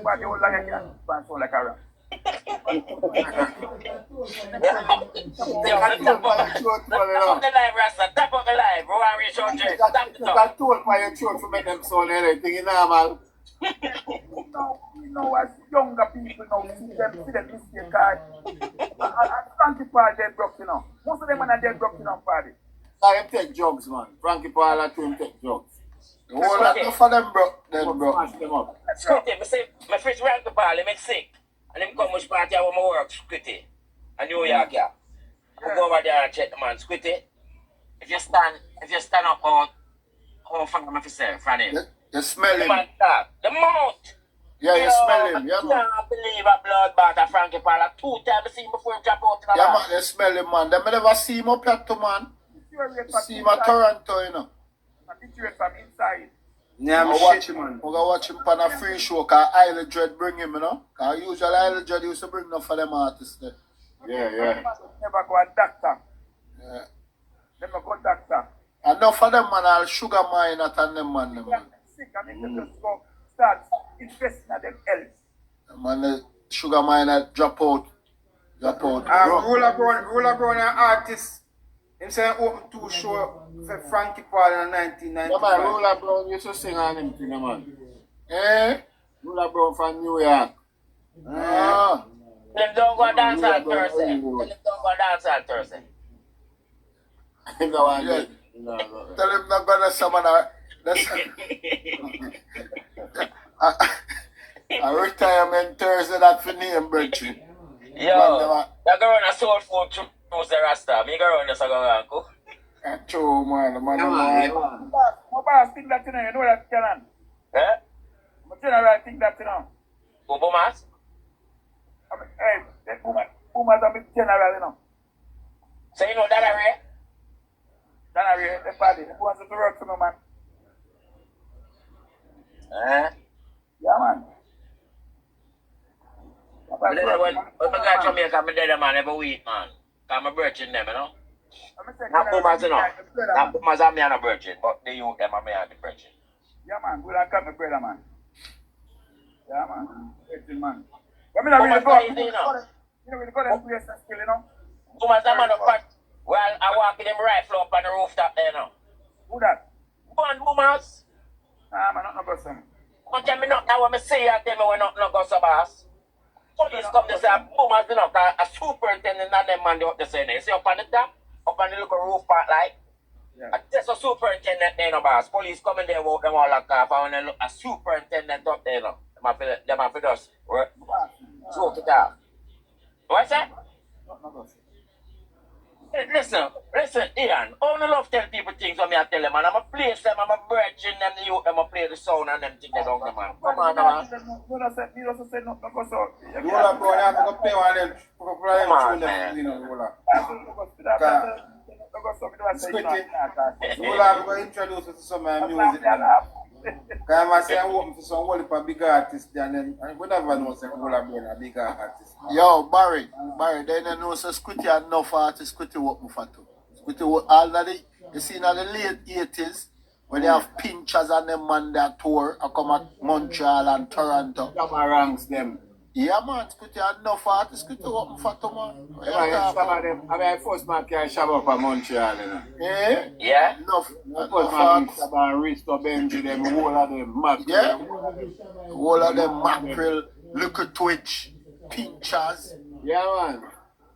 But they will like a cat. So like a rat. Top of the live, Rasta. Top of the live. Go and reach out there. Stop the top. I told my throat to make them sound anything in normal. No, know as younger people now see them mistake card. And Frankie Paul dead broke, you know. Most of them are dead broke, you know, party. Let him take drugs, man. Frankie Paul and him take drugs. The whole lot enough of them broke. Smash them up. Squitty, I say, my friend Frankie Paul, he make sick. And him come much party where I work, Squitty. And New York, yeah. I go over there and check the man, Squitty. If you stand up out, how far am I to say, from him? You smell him. The mouth. Yeah, you smell him. Yeah, man. I can't believe a bloodbath of Frankie Paul. 2 times I see him before he drop out in the Yeah, bar. man, you smell him, man. Them never see him up here too, man. See him at Toronto, you know. From inside. Yeah, I'm watch shit, man. We're gonna watch him on a free show, because Isle Dread bring him, you know. Because usually Isle Dread used to bring enough of them artists there. Yeah. Never go a doctor. Yeah. Never go doctor. Enough of them, man, all sugar mine at them, man. Sick, I mean, they just go start investing in them else. Man, the sugar mine drop out. Roller Brown an artist. Him say open 2 show for Frankie Paul in 1995. Yeah, man, Roller Brown used to sing on him thing, man. Eh? Roller Brown from New York. Ah. Them don't go dance on Thursday. Them don't go dance on Thursday. Tell him not gonna summon a retirement Thursday that for name, brethren. Yo, that girl on a soul food choose the Rasta. Me girl on the Saga Uncle. True, man. My boss think that, you know that, Canon. Eh? My general think that, you know. Who Bomas? I mean, hey, that Bomas are my general, you know. So you know that area? That area, the party. Who wants to work for me, man? Eh? Yeah, man. When I got Jamaica, I'm dead, man, every week, man. I'm a virgin, them, you know. Not Bomas, you know. Not Bomas, I'm a virgin, but the youth, them, I'm a virgin. Yeah, man. Good and come, my brother, man. Yeah, man. Virgin, man. But me not really go. You know, we go to place and skill, you know. Bomas, that man, well, I walk in them rifle up on the rooftop there, you know. Who that? One Bomas. Nah, man, not go some. Don't tell me not now when I say you tell me we're not go so boss. Police come to say Bomas, you know, a superintendent and them man they up the saying. You see up on the top, up on the little roof part like. Yeah. That's a superintendent there, no boss. Police come in there walk them all like off and when they look a superintendent up there, no. Them have to just choke it out. What's that? Listen, Ian, I don't love tell people things when I tell them, man. I'm a place them, I'm a virgin them, the youth, I'm a play the sound and them things they don't, man. Come on, man. You also said no, go so. Roller Brown, you have to play one of them. Come on, man. You know, Roller. Squitty. Roller, I'm going to introduce you to some music. Because I say I'm working for some whole big artists, and then we never know say Roller Brown a big artist. Yo, Barry, they don't know so Squitty enough artists, Squitty work for too. Squitty work all of the, you see in the late 80s, when they have pinchers and them man that tour, I come at Montreal and Toronto. Some ranks them. Yeah, man, Squitty enough artists, Squitty work for too, man. I first man can shabba up at Montreal, you know. Eh? Yeah? Enough artists. Shabba, Risto, Benji, them, whole of them, mackerel. Yeah? Whole of them mackerel, little twitch, pinchers. Yeah, man.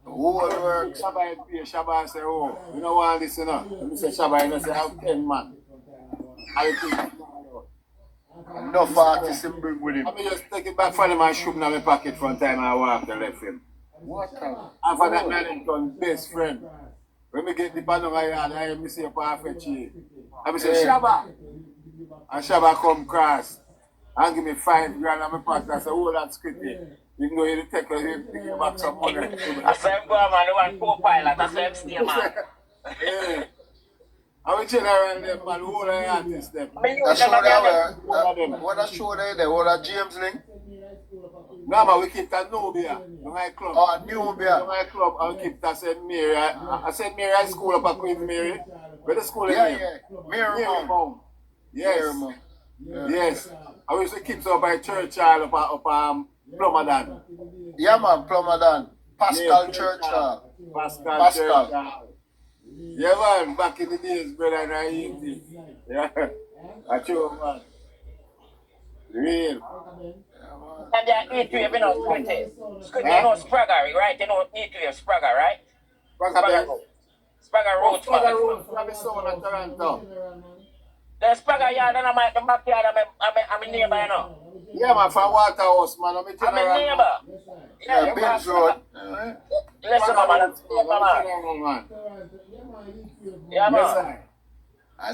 Whole works. Shabba say, oh, you know what, listen up. When you say Shabba, you say, I have 10 man. I think enough artists him bring with him. I mean, just take it back for him and shoot him in my pocket from time I walk and left him. What and for that man, best friend. When we get the panel I had, I hear say half a cheese. I say, Shabba. And Shabba come cross and give me $5 grand on my pocket. I say, oh, that's Squitty. You can go in the tech and you give back some money. I say, go man, the one co-pilot, I say, stay man. Yeah. I will general them, man, who are the artists them? That show there, what that show there, what that James Link? No, but we keep that Nubia, my club. Oh, Nubia. My club, and we keep that St. Mary. I St. Mary High School up at Queen Mary. Where the school is name? Mary Mount. Yes. Yes. I used to keep up by Church Hall up Plomadan. Yeah, man, Plomadan. Pascal Church Hall. Pascal. Yeah, man, back in the days, brother, and I eat it. Yeah, I true, man. Real. and they eat wave, you know, Squitty. Squitty, you know, Spragger, right? You know, eat wave, Spragger, right? Spragger Road. Spragger Road, Spragger Road, from the sound of Toronto. The Spragger yard and I'm at the backyard, I'm a neighbor, you know. Yeah, man, from Waterhouse, man. I'm a neighbor. Yeah, Benz Road. Listen, man. Yeah, man.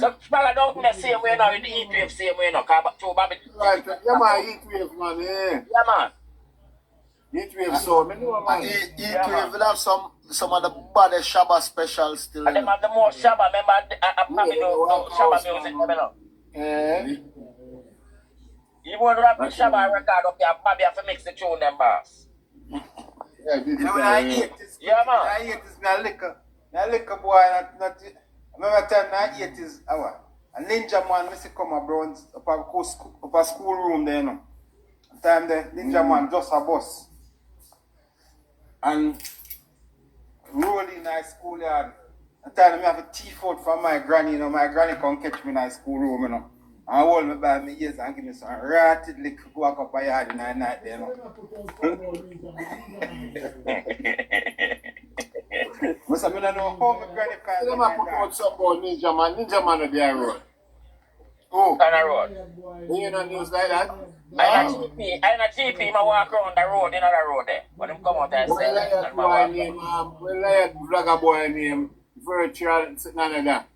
So, Spragger don't come the same way now, with the heat wave same way now, because two Bobby. Right, yeah, man, heat wave, man, yeah. Yeah, man. Heat wave, so, me know, man. Heat wave will have some of the baddest Shabba specials still. And them have the more Shabba, remember, I probably know Shabba music, you know. Yeah. You want to rap the Shabba record up there, Bobby have to mix the tune, them boss. Yeah, You know, when I eat this, yeah, man. I eat this, my liquor boy, not I remember time I eat this, a ninja man, Mr. come around up a school room there, you know. Time the ninja man just a bus. And roll in my schoolyard. And time I have a teeth out from my granny, you know, my granny come catch me in my school room, you know. And hold me by my ears and give me some ratted liquor go up a yard in the night there, you know. Must I know how my granny can Them a put out something about Ninja Man. Ninja Man on their road. Oh, on the road. You know news like that? I in a GP, I walk around the road, in the road there. When them come out and say, that boy name, we like vlogger boy name, virtual, none of that.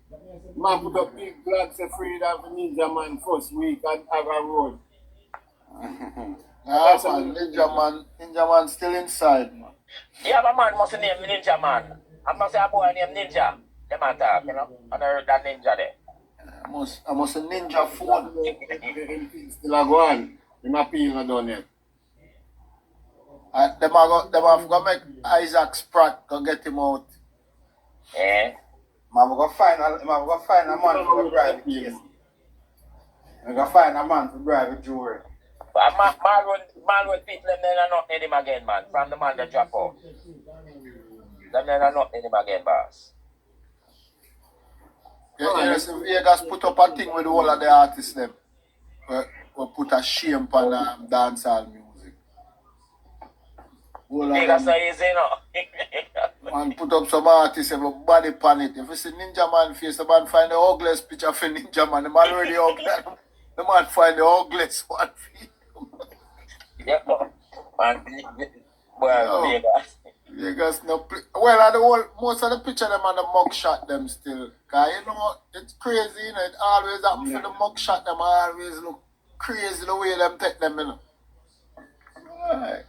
Man put up big flags of freedom for Ninja Man first week and have a road. Yeah, man, Ninja Man still inside, man. Yeah, but man must name Ninja Man. I must say a boy named Ninja. Them a talk, you know. And I heard that Ninja there. I must a Ninja phone. Still a go on. Him appeal not done yet. Them have to make Isaac Spratt go get him out. Yeah. I'm going to find a man to drive the case. I'm going to find a man to drive the jury. But man with people, them then are not in him again, man. From the man that drop out. Them then are not in him again, boss. Yes, Vegas put up a thing with all of the artists them. We put a shame on dancehall music. Vegas so easy, no? Man put up some artists have a body pan it. If you see Ninja Man face, the man find the ugliest picture for Ninja Man. The man already ugly. The man find the ugliest one for him. Yeah, man. Well, Vegas. Vegas no well, most of the picture them on the mug shot them still. Cause you know, it's crazy, you know, it always happen for the mug shot them always look crazy the way them take them, you know. Alright.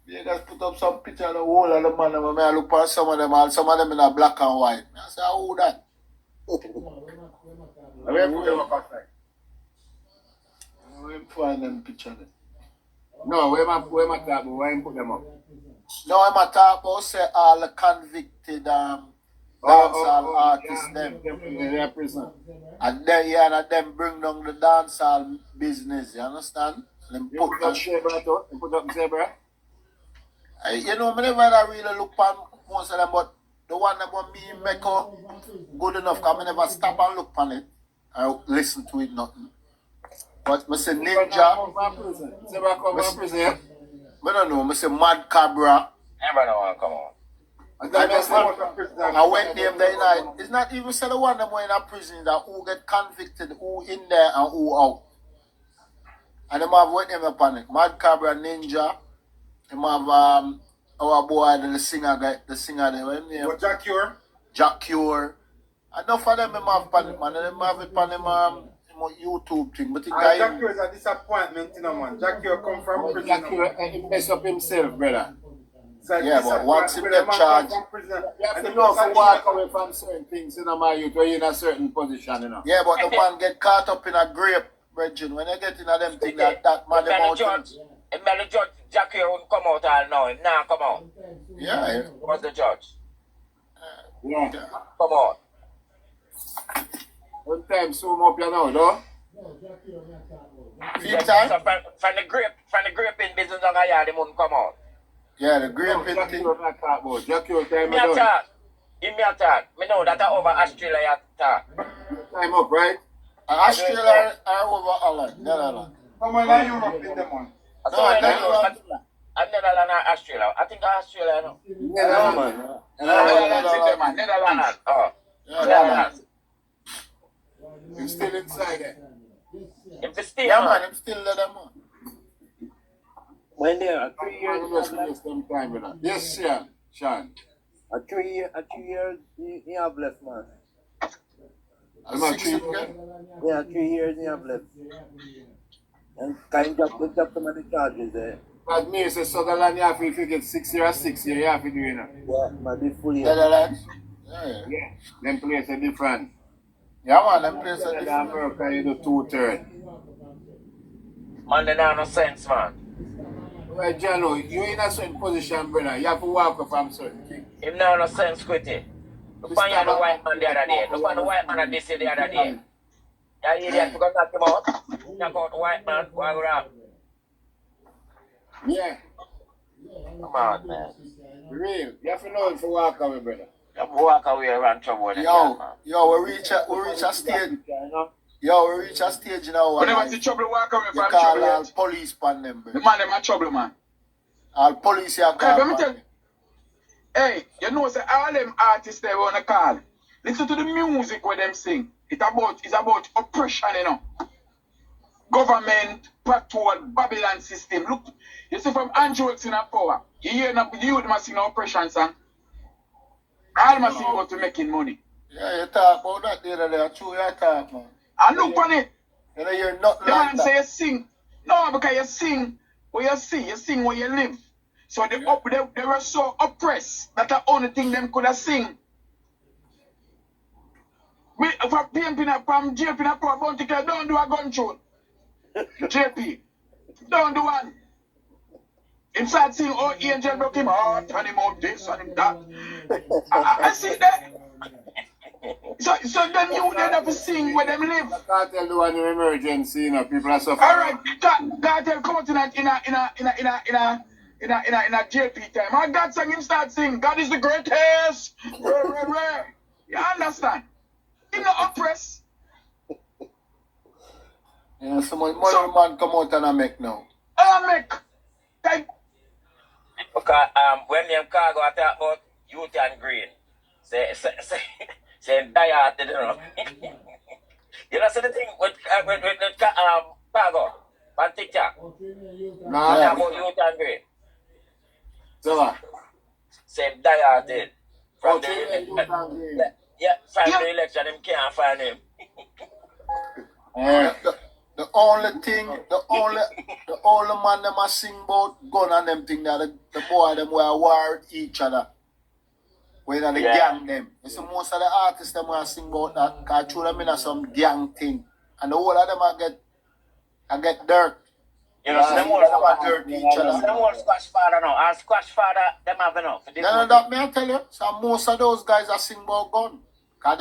Vegas put up some picture of the whole of the man, and I look at some of them in a black and white. I say, who that? Where put them up at night? Where find them picture there? No, where my talk about? Why you put them up? No, I'm a talk about say all the convicted dancehall artists them. They're prison. And then yeah, and them bring down the dancehall business, you understand? Them You put up Zebra too? You put up Zebra? You know, I never really look on most of them, but the one that want me make up good enough, because I never stop and look on it. I listen to it nothing. But I say Ninja. Zebra come from prison, yeah? I don't know, I say Mad Cabra. Never know one come on. I went there the night. It's not even say the one that went in a prison that who get convicted, who in there and who out. And them have went them upon it. Mad Cabra Ninja. Them have our boy the singer there, what name? Jack Cure? Jack Cure. Enough of them have pan it, man. And them have it on them YouTube thing. But Jack Cure is a disappointment, you know, man. Jack Cure come from prison. Jack Cure, he mess up himself, brother. Yeah, but once he get charged, you have to know to walk away from certain things, you know, my youth, when you're in a certain position, you know. yeah, but the man get caught up in a grape, Bridget. When you get in a them thing like that, man, them out. If the judge Jack here wouldn't come out all now, him now come out. Yeah. What's the judge? Yeah. Come on. One time, zoom up you know, though. Few time? So from the grape in business on the yard, he wouldn't come out. Yeah, the grape in Jack thing. Cure not talk about. Jack Cure time Me attack. Give me attack. Me know that over Australia attack. Time up, right? Australia are over Holland, Netherlands. Come on, now Europe in the month. I saw it in Netherlands or Australia. I think Australia, no. Netherlands. Netherlands. Oh. Netherlands. He's still inside there. If it's still, Yeah, man, I'm still there, man. When they are 3 years, Yes, Sean. Sean. a 3 years, you have left, man. I'm not 3 years. Yeah, 3 years you have left. And kind of put up some of the charges there. That means that Sutherland, you have to get 6 years, 6 years, you have to do it now. Yeah, but be fully. Netherlands? Yeah. Them places are different. Yeah, man, them places are In different. America, you do 2/3. man, they don't have no sense, man. Well, Jano, you're in a certain position, brother. You have to walk away from certain things. Him don't have no sense, Squitty. Look on the white man the other day. Look on the white man that they say the other day. Yeah, idiot, because knock him out. Knock out the white man, why would I? Yeah. Come on, man. Real. You have to know if you walk away, brother. You walk away around trouble with Yo, we reach a stage. Yo, we reach a stage now. Whenever the trouble walk away you from call trouble. all police pan them, bro. The man, them are trouble, man. All police here Hey, call let me pan tell you. Hey, you know, say all them artists they wanna call. Listen to the music where them sing. It's about oppression, you know. Government, patrol, Babylon system. Look, you see from Andrew in a power. You hear the youth must sing an oppression song. All must sing about to making money. Yeah, you talk about that the other day. True, you talk, man. And look on it. You know, you're not The like man that. say you sing. No, because you sing where you see, you sing where you live. So they were so oppressed that the only thing them could have sing. From PMP, from JP, from Bounty, don't do a gun tune. JP, don't do one. Him start sing, oh, angel broke him heart, and him out this, and him that. I see that. So then you then have to sing where them live. I can't tell you one emergency, you know, people are suffering. All right, God come out in a JP time. I God sang him start sing. God is the greatest. You understand? He not oppressed. Yeah, some money man come out and I make now. Make. Because when them cargo I talk about youth and green, say die-hearted, you know. You know, see the thing with cargo on TikTok. Nah, Talk about youth and green. So what? Say die-hearted. From the election, him can't find him. The only man them a sing about gun and them thing that the boy them were war with each other. When the gang them. You see most of the artists them were sing about that because through them in some gang thing. And the whole of them I get dirt. You know, them all dirt each other. Them all Squash Father now. And Squash Father, them have enough. No, that may I tell you. So most of those guys are sing about gun. Because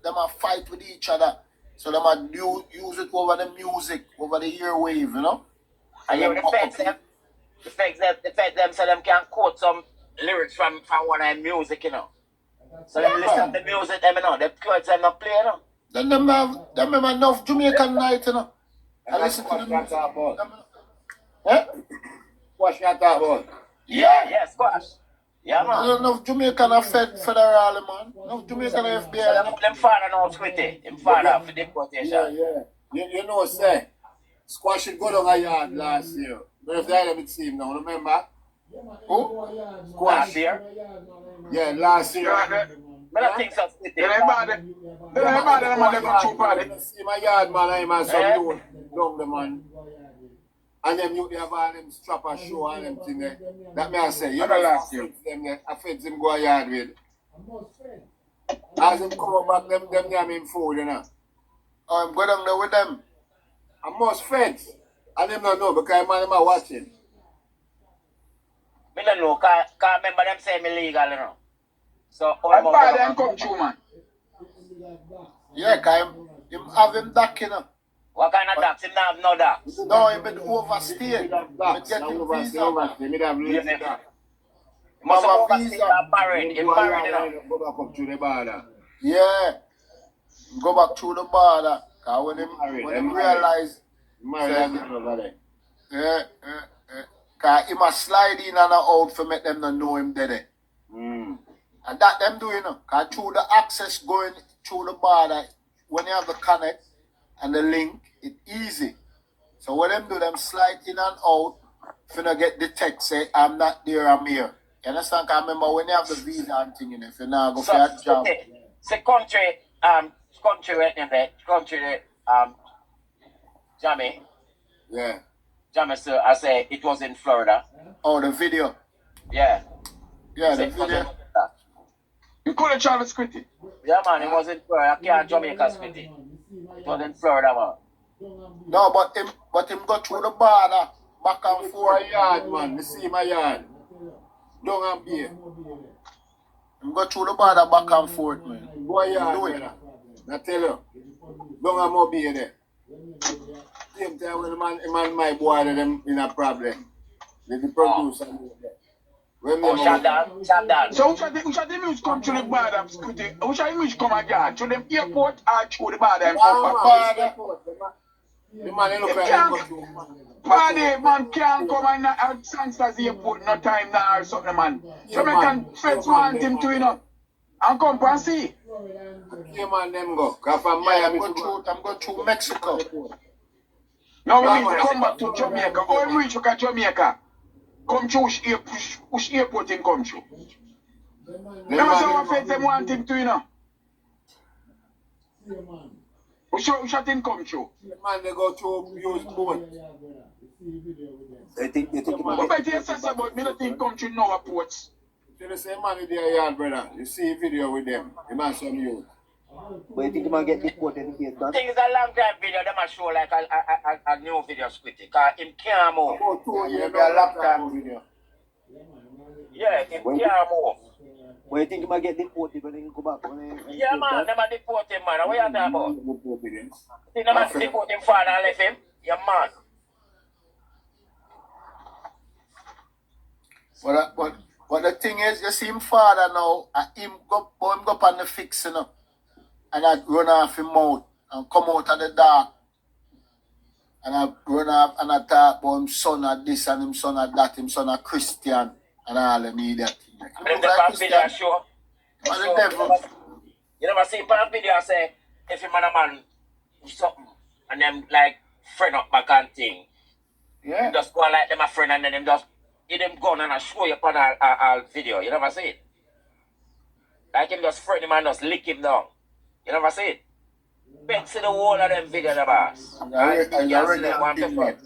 them are fight with each other. So them are use it over the music, over the airwave, you know? And you the fact them so them can quote some lyrics from one of their music, you know. So them listen to the music, them, you know, the quotes them not play, you know. Then them have enough Jamaican night, you know. I listen to the music. Squash you talk about? Yeah, Squash. Yeah, man. I don't know if Jamaican are federal, man. No, Jamaican are FBI. So them father now Squitty. Them father for deportation. Yeah. You know, say, Squash should go down a yard last year. But if they haven't seen him now, remember? Who? Squash. Last year? Yeah, last year. But I think so, Squitty. They see my yard, man, I'm a some dude, down the man. And them you have all them strapper show and them thing there. That may I say, you know last year, I fed him go a yard with. As him come back, them name him food, you know. Oh, I'm going down there with them. I must fence. And them don't know because man them are watching. Me don't know, cause remember them say me legal, you know. So I'm bad and come true, man. Yeah, because him have him duck, you know. What kind of ducks? Him not have no ducks. No, he been overstay. He get him visa. He must have overstayed and married. He married, you know. Go back up to the border. Yeah. Go back through the border. Because when him realize over there. Yeah. Cause he must slide in and out for make them not know him there. And that them do, you know. Cause through the access going through the border, when you have the connect and the link, it's easy. So what them do, them slide in and out for not get the text say, I'm not there, I'm here. You understand? Cause I remember when you have the visa and thing, you know, if you now go for a job. The country, Jamie. Yeah. Jamie, sir, I say it was in Florida. Oh, the video. Yeah. Yeah, the video. You could have traveled Squitty. Yeah, man, it was in Florida. I can't Jamaica Squitty. It was in Florida, man. No, but him go through the border back and forth. My yard, man. You see my yard. Don't have beer. Him go through the border back and forth, man. Go yard, brother. I tell you. Don't have more beer there. Same time when the man my boy them in a problem. They produce and do that. Shut down. So which of the music come through the border, Squitty? Which of the music come again? Through the airport or through the border? The man look like Party man can't come and Sangsters airport no time now or something, man. Jamaican feds want him to, you know, and come and see. Yeah, man, them go. Cause from Miami I'm going through Mexico. Now we need to come back to Jamaica. All reach look at Jamaica. Come through which airport him come through. Remember some feds them want him to, you know. Which him come through? The man they go to use boat. I think What about you say about me not think come through no ports? See the same man in their yard, brother. You see a video with them. The man some youth. But you think you might get deported in case that? I think it's a long time video. Them a show like a new video Squitty. Cause him can't move. About 2 years, a long time video. Yeah, him can't move. But you think you might get deported when you go back? Yeah, man, them a deport him, man. What you talking about? Think them a deport him father and left him? Yeah, man. But the thing is, you see him father now, and him go up on the fix, you know, and I run off him mouth and come out of the dark. And I run off and I talk about him son of this and him son of that, him son of Christian and all them idiot. And the video show. And the devil. You never see part video say if him and a man do something and them like friend up back and thing. Yeah. Him just go like them a friend and then him just hit them gun and I show you upon all video. You never see it? Like him just friend him and just lick him down. You never see it? Bet see the whole of them video the boss. I read that thing.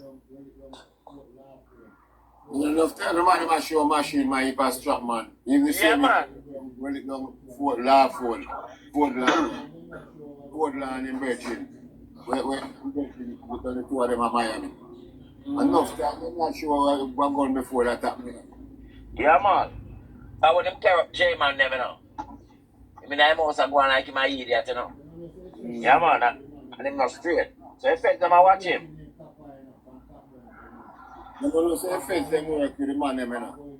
Enough time the man must show machine my hip and strap man. Even the same man. When it down Ford Land in Berlin. Where the two of them are Miami. Enough time I'm not sure what gone before that happened. Yeah man. I would him tear up J-Man them, you know. I mean I must have gone like him a idiot, you know. Yeah man, and him not straight. So effect them I watch him. I'm going to say face them work with the man, you know.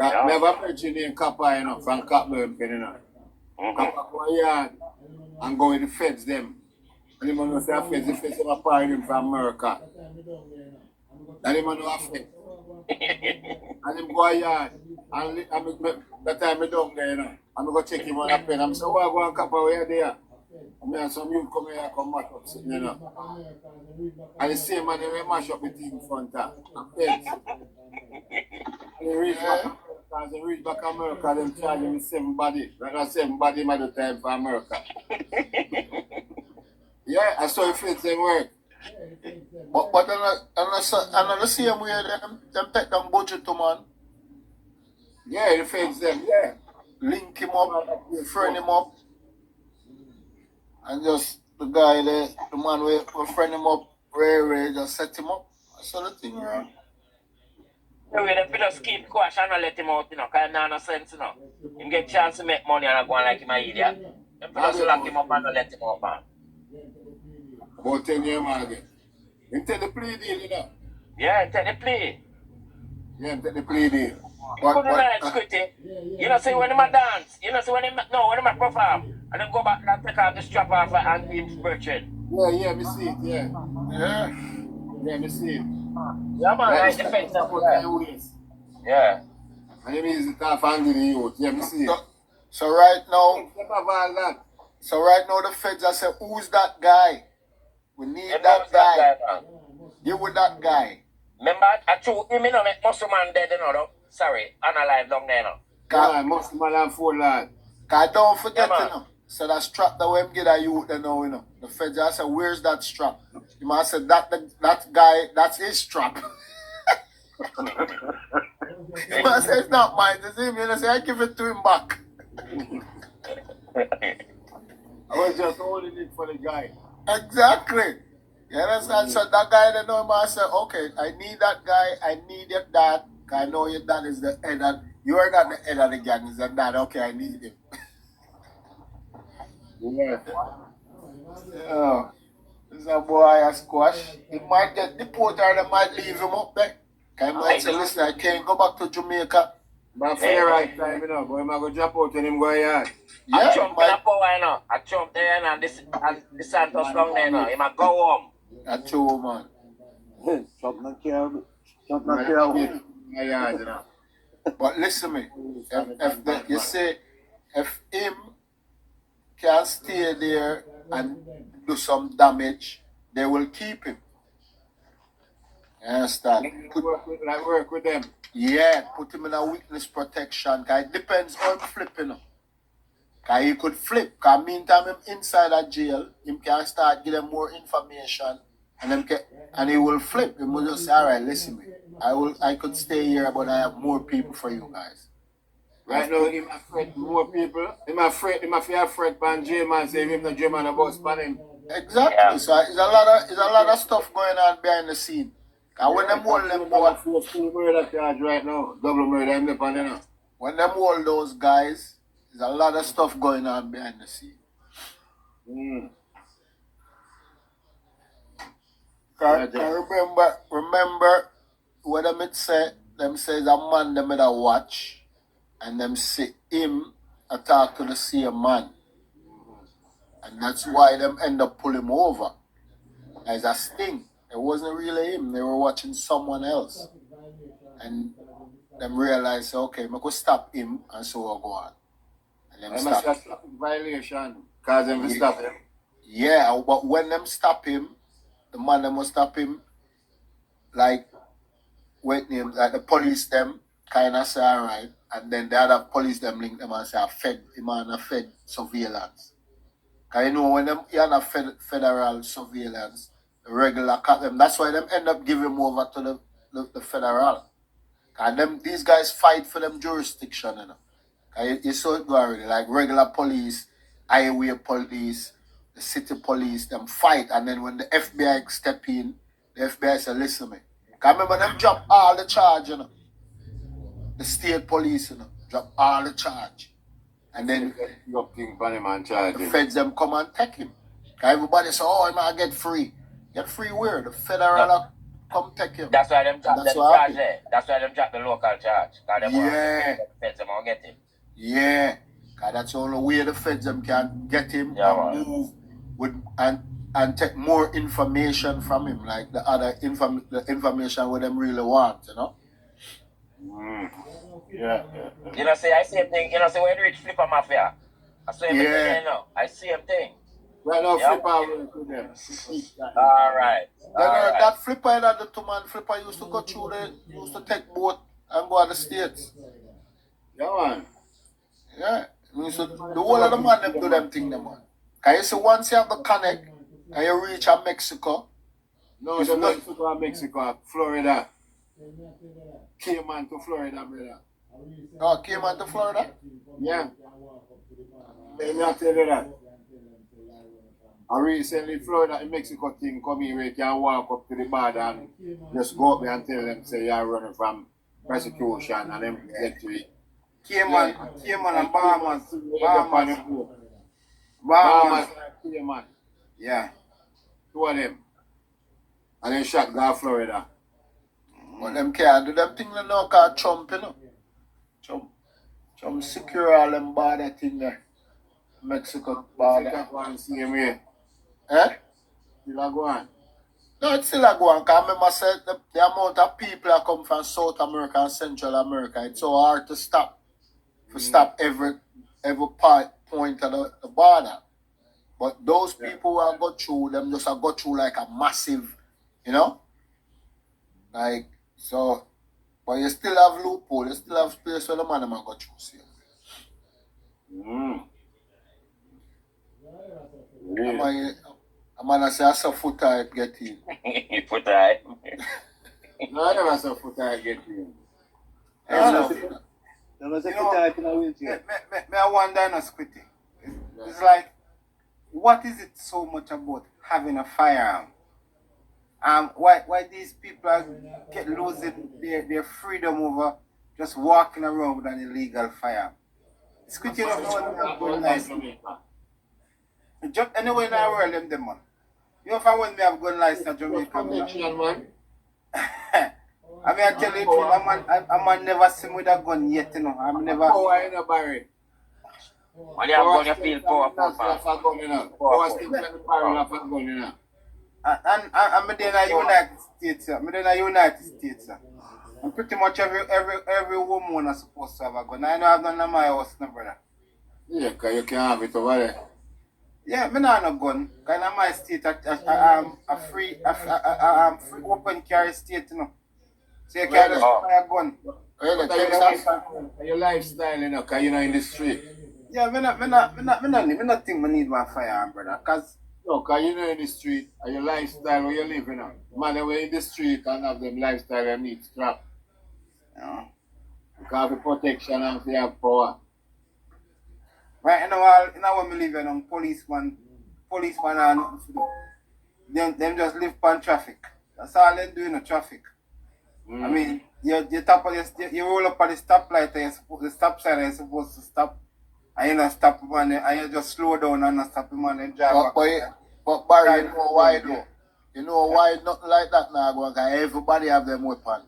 Yeah. Never preaching in Kappa, you know, from Capburn, you know. Kappa go yard and go with the feds, them. And him know say the feds them apart him from America. And him know affect. And him go yard. And that time I down there, you know. I'm going to check him on a pen. I'm saying, oh, I go and Kappa, where you there? And me and some youth come here and come back up, you know. And the same man, they mash up the thing in front of and they reach back America, them charge him the same body. Like the same body at the time for America. Yeah, I saw it fit them work. But another same way, them take them budget to man. Yeah, it fits them, yeah. Link him up, friend him up. And just the guy there, the man will friend him up, Ray, just set him up. I saw the thing around. Yeah, we them just keep quiet and not let him out, you know, because it no sense, you know. Him get chance to make money and go on like him an idiot. Them just lock him up and not let him out, man. About 10 years, man, again. Him take the plea deal, you know. Yeah, him take the plea. Yeah, him take the plea deal. Couldn't like Squitty. You know, see when him a dance, you know, see when him a perform, and then go back and take off the strap off and him virtual. Yeah, me see it, yeah. Yeah. Yeah, me see him. Yeah, man, Right, like the fence up there. there. Yeah. And he means it off angry the youth. Yeah, me see him. So right now, Step up all that. so right now the feds are saying, who's that guy? We need You that know guy. that guy, man. You with that guy. Remember, I told him, you know, make muscle man dead, you know, though. Sorry, unalive down there, no. Yeah, most man and 4 lad. Cause don't forget, Yeah, you know. So that strap that we get a youth, you know, The feds are saying, where's that strap? You must say that guy, that's his strap. You must say it's not mine, it's him. You know, say I give it to him back. I was just holding it for the guy. Exactly. You understand? So that guy, you know, must say, okay, I need that guy, I need your dad. I know your dad is the head of, you're not the head of the gang, is the dad. Okay, I need him. Yeah. Yeah. This is a boy a squash. He might get deported or they might leave him up there. He might say, listen, I can't go back to Jamaica. But for the right time, you know, but I'm going to drop out and him go yard. I jump in a power, you know. I jump there, and this Santos down there, you know. He might go home. That's true, man. Jump not care. Jump not My yard, you know. But listen to me. You say, if him can stay there and do some damage, they will keep him. You understand? Work with them. Yeah, put him in a witness protection. Cause it depends on flipping. Cause he could flip. Cause meantime him inside a jail, him can start giving more information, and he will flip. He will just say, alright, listen me. I could stay here, but I have more people for you guys. Right now, him afraid more people. Him afraid pan J-Man, say him the J-Man about span him. Exactly. Yeah. So it's a lot of stuff going on behind the scene. And when them hold them both, murder charge right now, double murder him upon you know. When them hold those guys, there's a lot of stuff going on behind the scene. Remember what them it say, them says a man them in a watch and them see him attack to the same man. And that's why them end up pulling him over. As a sting. It wasn't really him, they were watching someone else. And them realized, okay, I could stop him and so we'll go on. And them stop violation. Cause them stop him. Yeah, but when them stop him, the man them will stop him, like the police them kinda say alright, and then the other police them link them and say Fed surveillance. Cause you know when them you have federal surveillance, the regular cut them, that's why them end up giving him over to the federal. And these guys fight for them jurisdiction, you know. You saw it go already, like regular police, highway police, the city police, them fight, and then when the FBI step in, the FBI say, listen me. Cause remember them drop all the charge, you know. The state police, you know, drop all the charge. And then the feds them come and take him. Cause everybody say, oh, I might get free. Get free where? The federal come take him. That's why them drop the charge there. That's why them drop the local charge. Cause them the feds them all get him. Yeah. Cause that's the only way the feds them can get him and move with and take more information from him, like the other the information what them really want, you know? Yeah. You know, say I same thing. You know, say when you reach Flipper Mafia, I see him thing, you know. I see him thing. Right now, Flipper will do them. Alright. That Flipper that the two-man Flipper used to go through used to take boat and go to the States. Yeah, man. Yeah. The whole of the man them do them thing, them man. Cause you see once you have the connect and you reach Mexico. No, the Mexico and Mexico, Florida. Cayman to Florida, brother. Oh, Cayman to Florida? Yeah. Let me tell you that. I recently Florida and Mexico thing come here where you can walk up to the border and just go up there and tell them say you're running from persecution and then get to it. Cayman and Bahamas. Cayman. Yeah. Two of them. And then shot go Florida. But them can't do them thing now called Trump, you know. Trump secure all them border thing there. Mexico border. Mexico go on same way. Eh? Still go on. No, it's still a go on. Because I remember said the amount of people that come from South America and Central America, it's so hard to stop. To stop every point of the border. But those people who have got through, them just have got through like a massive, you know? Like, so, but you still have loophole, you still have space where the man have got through, see. I'm gonna say I saw foot type get in. Foot type. No, I never saw foot type get in. I wonder in a Squitty. It's like, what is it so much about having a firearm? Why these people are losing their freedom over just walking around with an illegal firearm? Squitty don't know when we have gun license. Just anywhere in the world, them man. You know if I want me have gun license in Jamaica, man. I mean, I tell you the truth, I'm never seen with a gun yet, you know. I'm never. Oh, I know, Barry. When you have gun, you feel powerful, man. Power still can be barrel of a gun, you know. And I'm in the United States, I'm in the United States. And pretty much every woman is supposed to have a gun. I know I've done in my house, no brother. Yeah, because you can have it over there. Yeah, I don't have no gun. Because in my state, I'm a free open carry state, you know. So you can't just buy a gun. Your lifestyle, you know, because you're not in the street. Yeah, I don't think I need one firearm, brother. Because no, because you're not in the street, and your lifestyle where you live, you know. Man, they were in the street and have them lifestyle and need strap. Yeah. Because of protection and they have power. Right, you know when we live, you know, policeman are nothing to do. Them just live on traffic. That's all they do in the traffic. I mean, you roll up on the stoplight and the stop sign is supposed to stop. And you don't stop him and you just slow down and not stop him and drive back. But Barry, you know why though? You know why nothing like that now going? Because everybody have them weapon.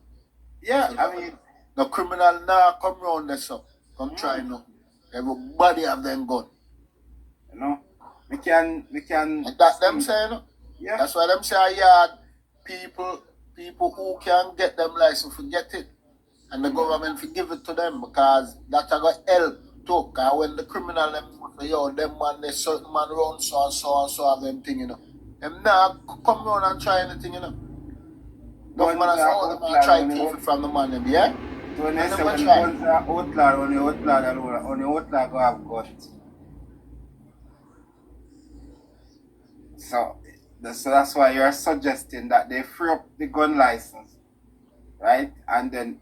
Yeah, so I mean, the criminal now come round this up. Come try nothing. Everybody have them gun. You know? We can and that's them saying, yeah. That's why them say yard people who can get them license forget it. And the government forgive it to them because that's a got help too. Because when the criminal them say, yo, them man, they certain man run so and so and so have them thing, you know. Them now come round and try anything, you know. Government say, oh, them man try thief it from the man, them, yeah? So when they say when guns are outlawed, only outlaw go have guns. So that's why you're suggesting that they free up the gun license, right? And then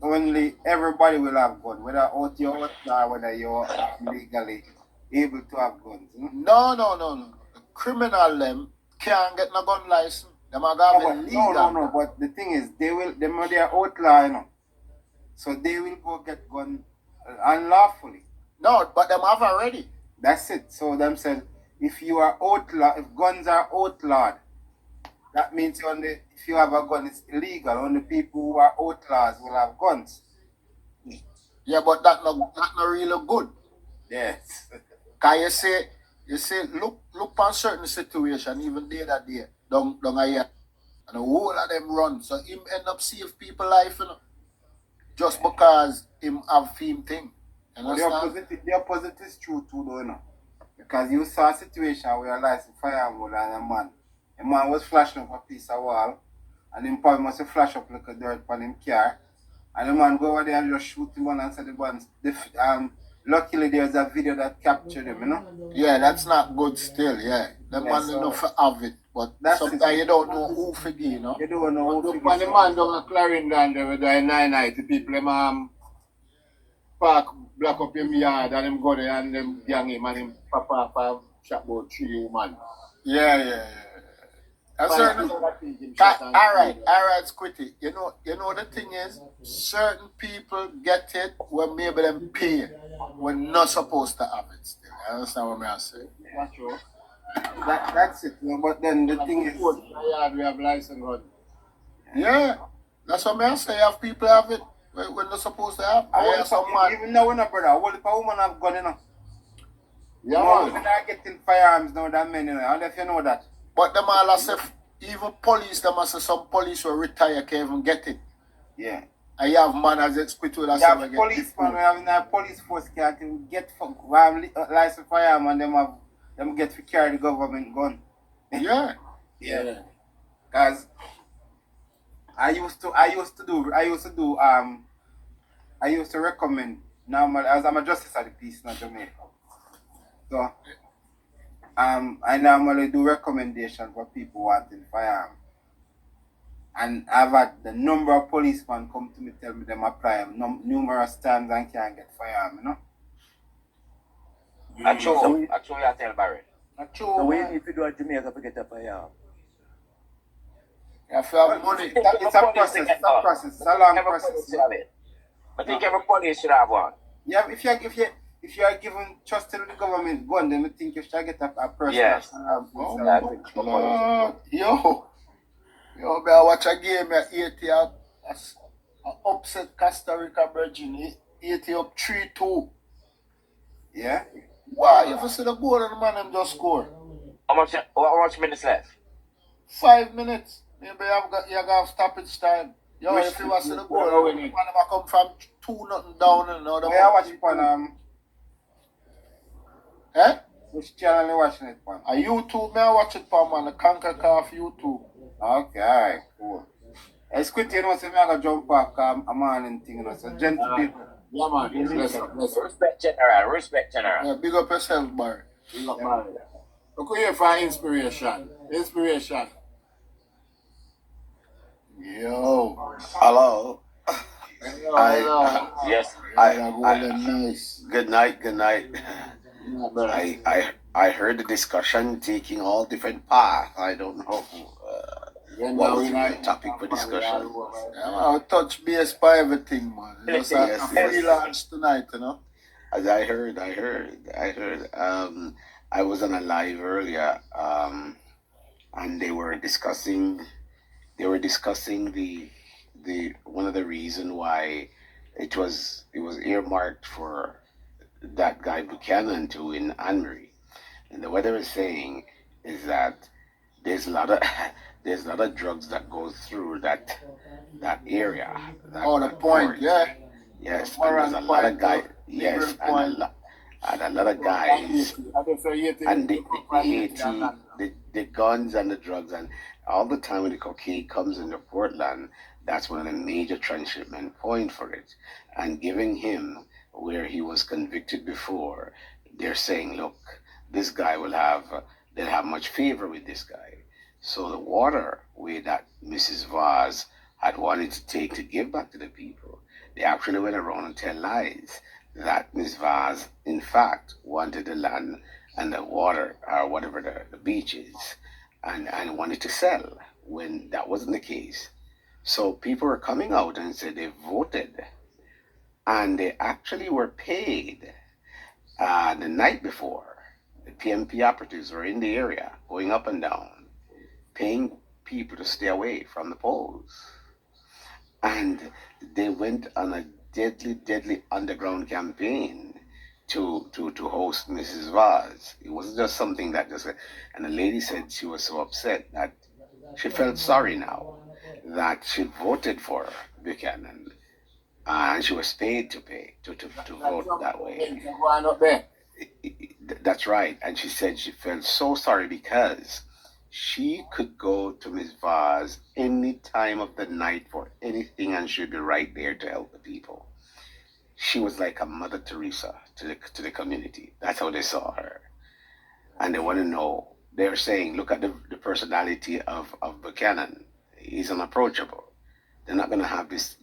only everybody will have guns, whether out your outlaw, whether you're legally able to have guns. No. The criminal them can't get no gun license. Them are going legal. No. But the thing is, they are outlaw, you know. So they will go get gun unlawfully. No, but them have already. That's it. So them said, if you are outlaw, if guns are outlawed, that means only if you have a gun, it's illegal. Only people who are outlaws will have guns. Yeah, but that not really good. Yes. Cause you say, look on certain situation, even day that day, down a year, and the whole of them run. So him end up save people life, you know. Just because him have theme thing. The opposite is true too, though, you know. Because you saw a situation where a license firearm was and a man was flashing up a piece of wall, and him probably must have flashed up like a dirt on him car, and the man go over there and just shoot him one and say the guns. Luckily there's a video that captured him, you know. Yeah, that's not good still, yeah. The man so, enough to have it, but sometimes you don't know who figure, you know. You don't know who figure. When the man down at Clarendon there with the 990 people, them park, block up him yard and them go there and them gang him and him pop off and shot about 3 women. Yeah. That's certain. Alright, Squitty. You know the thing is, certain people get it when maybe them pay when not supposed to have it still. You understand what I'm saying? That's true. That's it. Yeah, but then the thing is, we have license gun. Yeah, that's what I'm saying. Have people have it when they're supposed to have. Even now, when a brother, what if a woman have gun, you know? Yeah, women are getting firearms now than men, you know. I don't know if you know that. But them all are safe. even police, there must have some police who retire can't even get it. Yeah. And you have man as Squitty You have policemen, we have in our police force can't even get for license fireman, them get to carry the government gun. Yeah. Yeah. Cause I used to recommend normal as I'm a justice of the peace in Jamaica. So I normally do recommendation for people wanting firearm. And I've had the number of policemen come to me tell me them apply numerous times and can't get firearm, you know? That's true. That's true, you tell Barry. That's true. So what you need to do at Jamaica to get a firearm? You have to have money. It's a process. It's a process. It's a long process. I think every police should have one. Yeah, if you are given trust to the government gun, then I think you should get a person. Yes. Yo, I watch a game at 80 upset Costa Rica Virgin, 80 up 3-2. Yeah? Wow, you ever see the goal and the man them just score? How much minutes left? 5 minutes. Maybe you got stoppage time. Yo, if you want to see the goal, man them come from 2-0 down and now I watch it on which channel you watching it on? YouTube, I watch it on man, the CONCACAF YouTube. Okay, alright, cool. Squitty, you know, say me I go jump back a morning thing, you know, so gentle people. Yeah, man. Respect general, respect general. Yeah, big up yourself, Barry. Big up, man. Look here for inspiration. Inspiration. Yo. Hello. Yes. Nice. Good night. I heard the discussion taking all different paths. I don't know what was the topic for discussion. Yeah, I'll touch base by everything, man. Just a freelance tonight, you know. As I heard. I was on a live earlier, and they were discussing the one of the reason why it was earmarked for that guy Buchanan to in Anne-Marie. And what they were saying is that there's a lot of drugs that go through that area. The point, yeah. Yes, and there's a lot of guys. Yes, and a lot of guys. And the Haiti, the guns and the drugs, and all the time when the cocaine comes into Portland, that's one of the major transshipment points for it. And giving him where he was convicted before, they're saying, look, this guy they'll have much favor with this guy. So the water way that Mrs. Vaz had wanted to take to give back to the people, they actually went around and tell lies that Miss Vaz, in fact, wanted the land and the water, or whatever the beach is, and wanted to sell, when that wasn't the case. So people were coming out and said they voted, and they actually were paid the night before. The PMP operatives were in the area, going up and down, paying people to stay away from the polls. And they went on a deadly underground campaign to host Mrs. Vaz. It wasn't just something that and the lady said she was so upset that she felt sorry now that she voted for Buchanan, and she was paid to vote that way. That's right. And she said she felt so sorry because she could go to Miss Vaz any time of the night for anything, and she'd be right there to help the people. She was like a Mother Teresa to the community. That's how they saw her. And they want to know, they're saying, look at the personality of Buchanan. He's unapproachable. They're not going to have this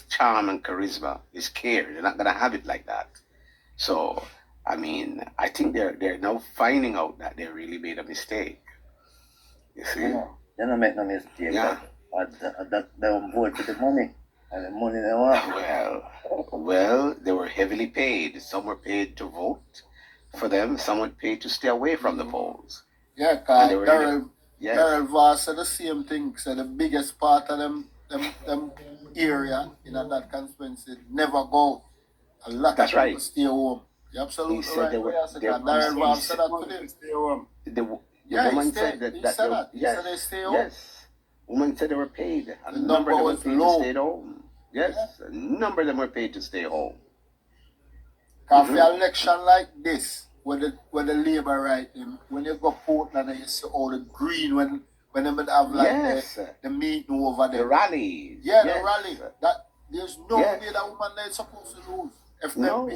charm and charisma, this care. They're not going to have it like that. So, I mean, I think they're now finding out that they really made a mistake. You see? They don't make no mistake. Yeah. They don't vote for the money. And the money they want. Well, they were heavily paid. Some were paid to vote for them. Some were paid to stay away from the polls. Yeah, because Daryl Voss said the same thing. Said the biggest part of them area in that constituency never go. A lot of people stay home. You're absolutely right. Daryl Voss said that today. The Yeah, woman he said said that that. He yes, said they stay home. yes. Woman said they were paid. A The number number of them were was paid to low. stay at home. Yes, a number of them were paid to stay home. Cause for an election like this, when the Labour right them, when you go Portland and you see all the green when they have like Yes, the meeting over the there. rallies. Yeah, Yes. the rally. That there's no Yes. way that woman is supposed to lose. If No.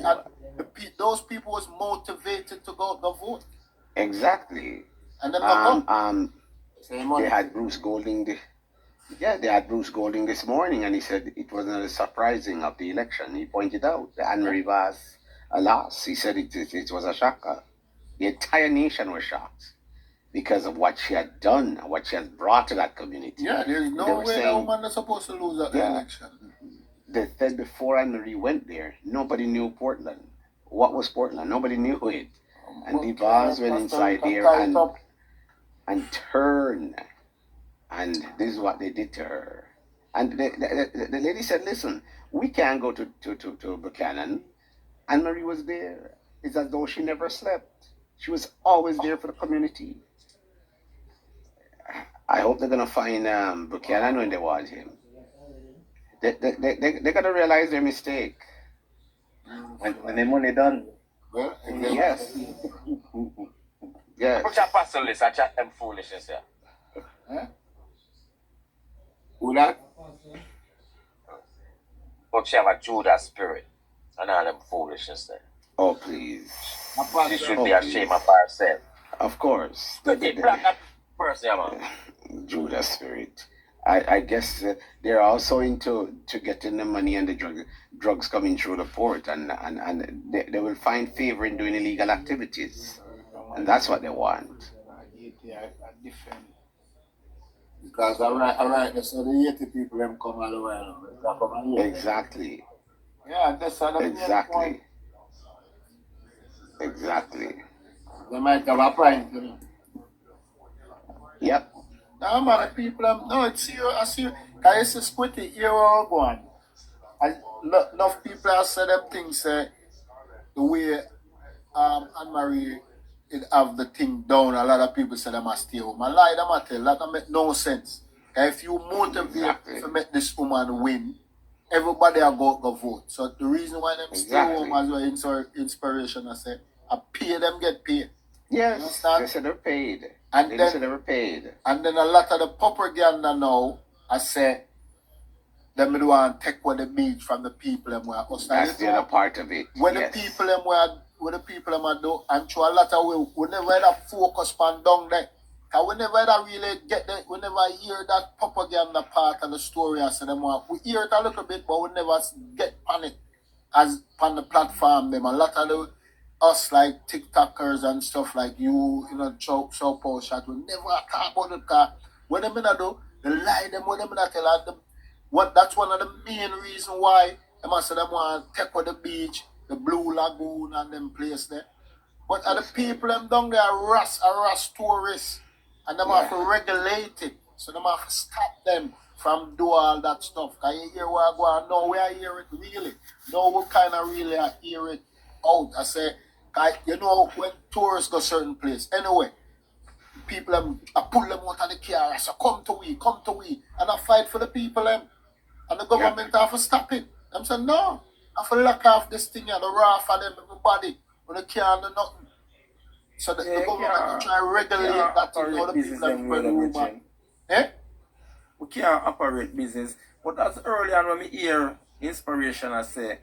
those people was motivated to go vote. Exactly. And then They had Bruce Golding. They had Bruce Golding this morning, and he said it was not surprising of the election. He pointed out that Anne-Marie Vaz lost. He said it was a shocker. The entire nation was shocked because of what she had done and what she has brought to that community. Yeah, there's no way that woman is supposed to lose that election. They said before Anne-Marie went there, nobody knew Portland. What was Portland? Nobody knew it. And the Vaz went inside there and turned. And this is what they did to her. And the lady said, listen, we can't go to Buchanan. Anne-Marie was there. It's as though she never slept. She was always there for the community. I hope they're going to find Buchanan when they want him. They got to realize their mistake. When the money done. Well, yes. Yes. Put your pass on this, I chat them foolishness here. Huh? Who that? But she have a Judas spirit and all them foolishness there. Oh, please. She should be ashamed of herself. Of course. Black person, man. Judas spirit. I guess they're also into getting the money and the drugs coming through the port, and they will find favor in doing illegal activities, and that's what they want. Because all right, so the 80 people them come all the way. Exactly. Yeah, that's exactly. Exactly. They might have a point, you know. Yep. No, man, the people, no, it's here, I see, because it's Squitty, here all going. And enough people have said them things, the way Anne-Marie it have the thing down, a lot of people say they must stay home. I lie, them I tell, that make no sense. If you motivate to make this woman win, everybody will go vote. So the reason why them stay home as well, inspiration, I say, I pay them get paid. Yes, they said they're paid. And they then, said they were paid. And then a lot of the propaganda now, I say, them do want to take away the beach from the people them where us. That's the other part of it. When the people them do, and through a lot of way, we never that focus on down there. Cause we never that really get that, we never hear that propaganda part of the story. I say them we hear it a little bit, but we never get panic as on the platform. Them a lot of the us like TikTokers and stuff like you know, show post shot. We never talk about it. Cause what them in do, they lie them. What them in tell them. What that's one of the main reasons why them say them want to take away the beach, the Blue Lagoon and them place there. But the people them down there harass tourists, and them have to regulate it. So them have to stop them from do all that stuff. Cause you hear what I go on, no way I hear it really. No we kind of really I hear it out. I say, you know when tourists go certain place. Anyway, people them I pull them out of the car. I say, come to we, and I fight for the people them. And the government have to stop it. Them say, no, I have to lock off this thing and the raw for them, everybody, when they can't do nothing. So the government will try to regulate that thing, all the people that spread the rumor. We can't operate business. But as early on when we hear inspiration, I say,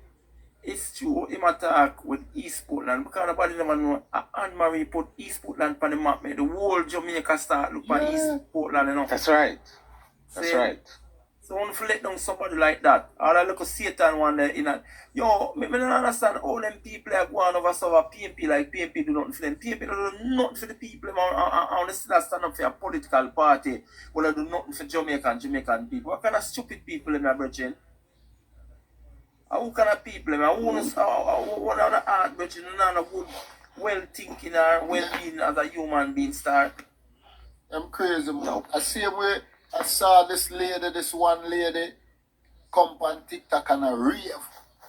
it's true, him attack with East Portland, because nobody never know Anne-Marie put East Portland on the map, made the whole Jamaica start look at East Portland, you know. That's right. That's right. So when you let down somebody like that, or that little Satan one there in that, yo, me don't understand all them people like going over so PNP like PNP do nothing for them. PNP don't do nothing for the people. I want to stand up for a political party. Well, I do nothing for Jamaican people. What kind of stupid people am I bridging? What kind of people am I? Who want to art bridging? None of good, well thinking or well being as a human being start. I'm crazy, man. I see where I saw this one lady come on TikTok and a rave.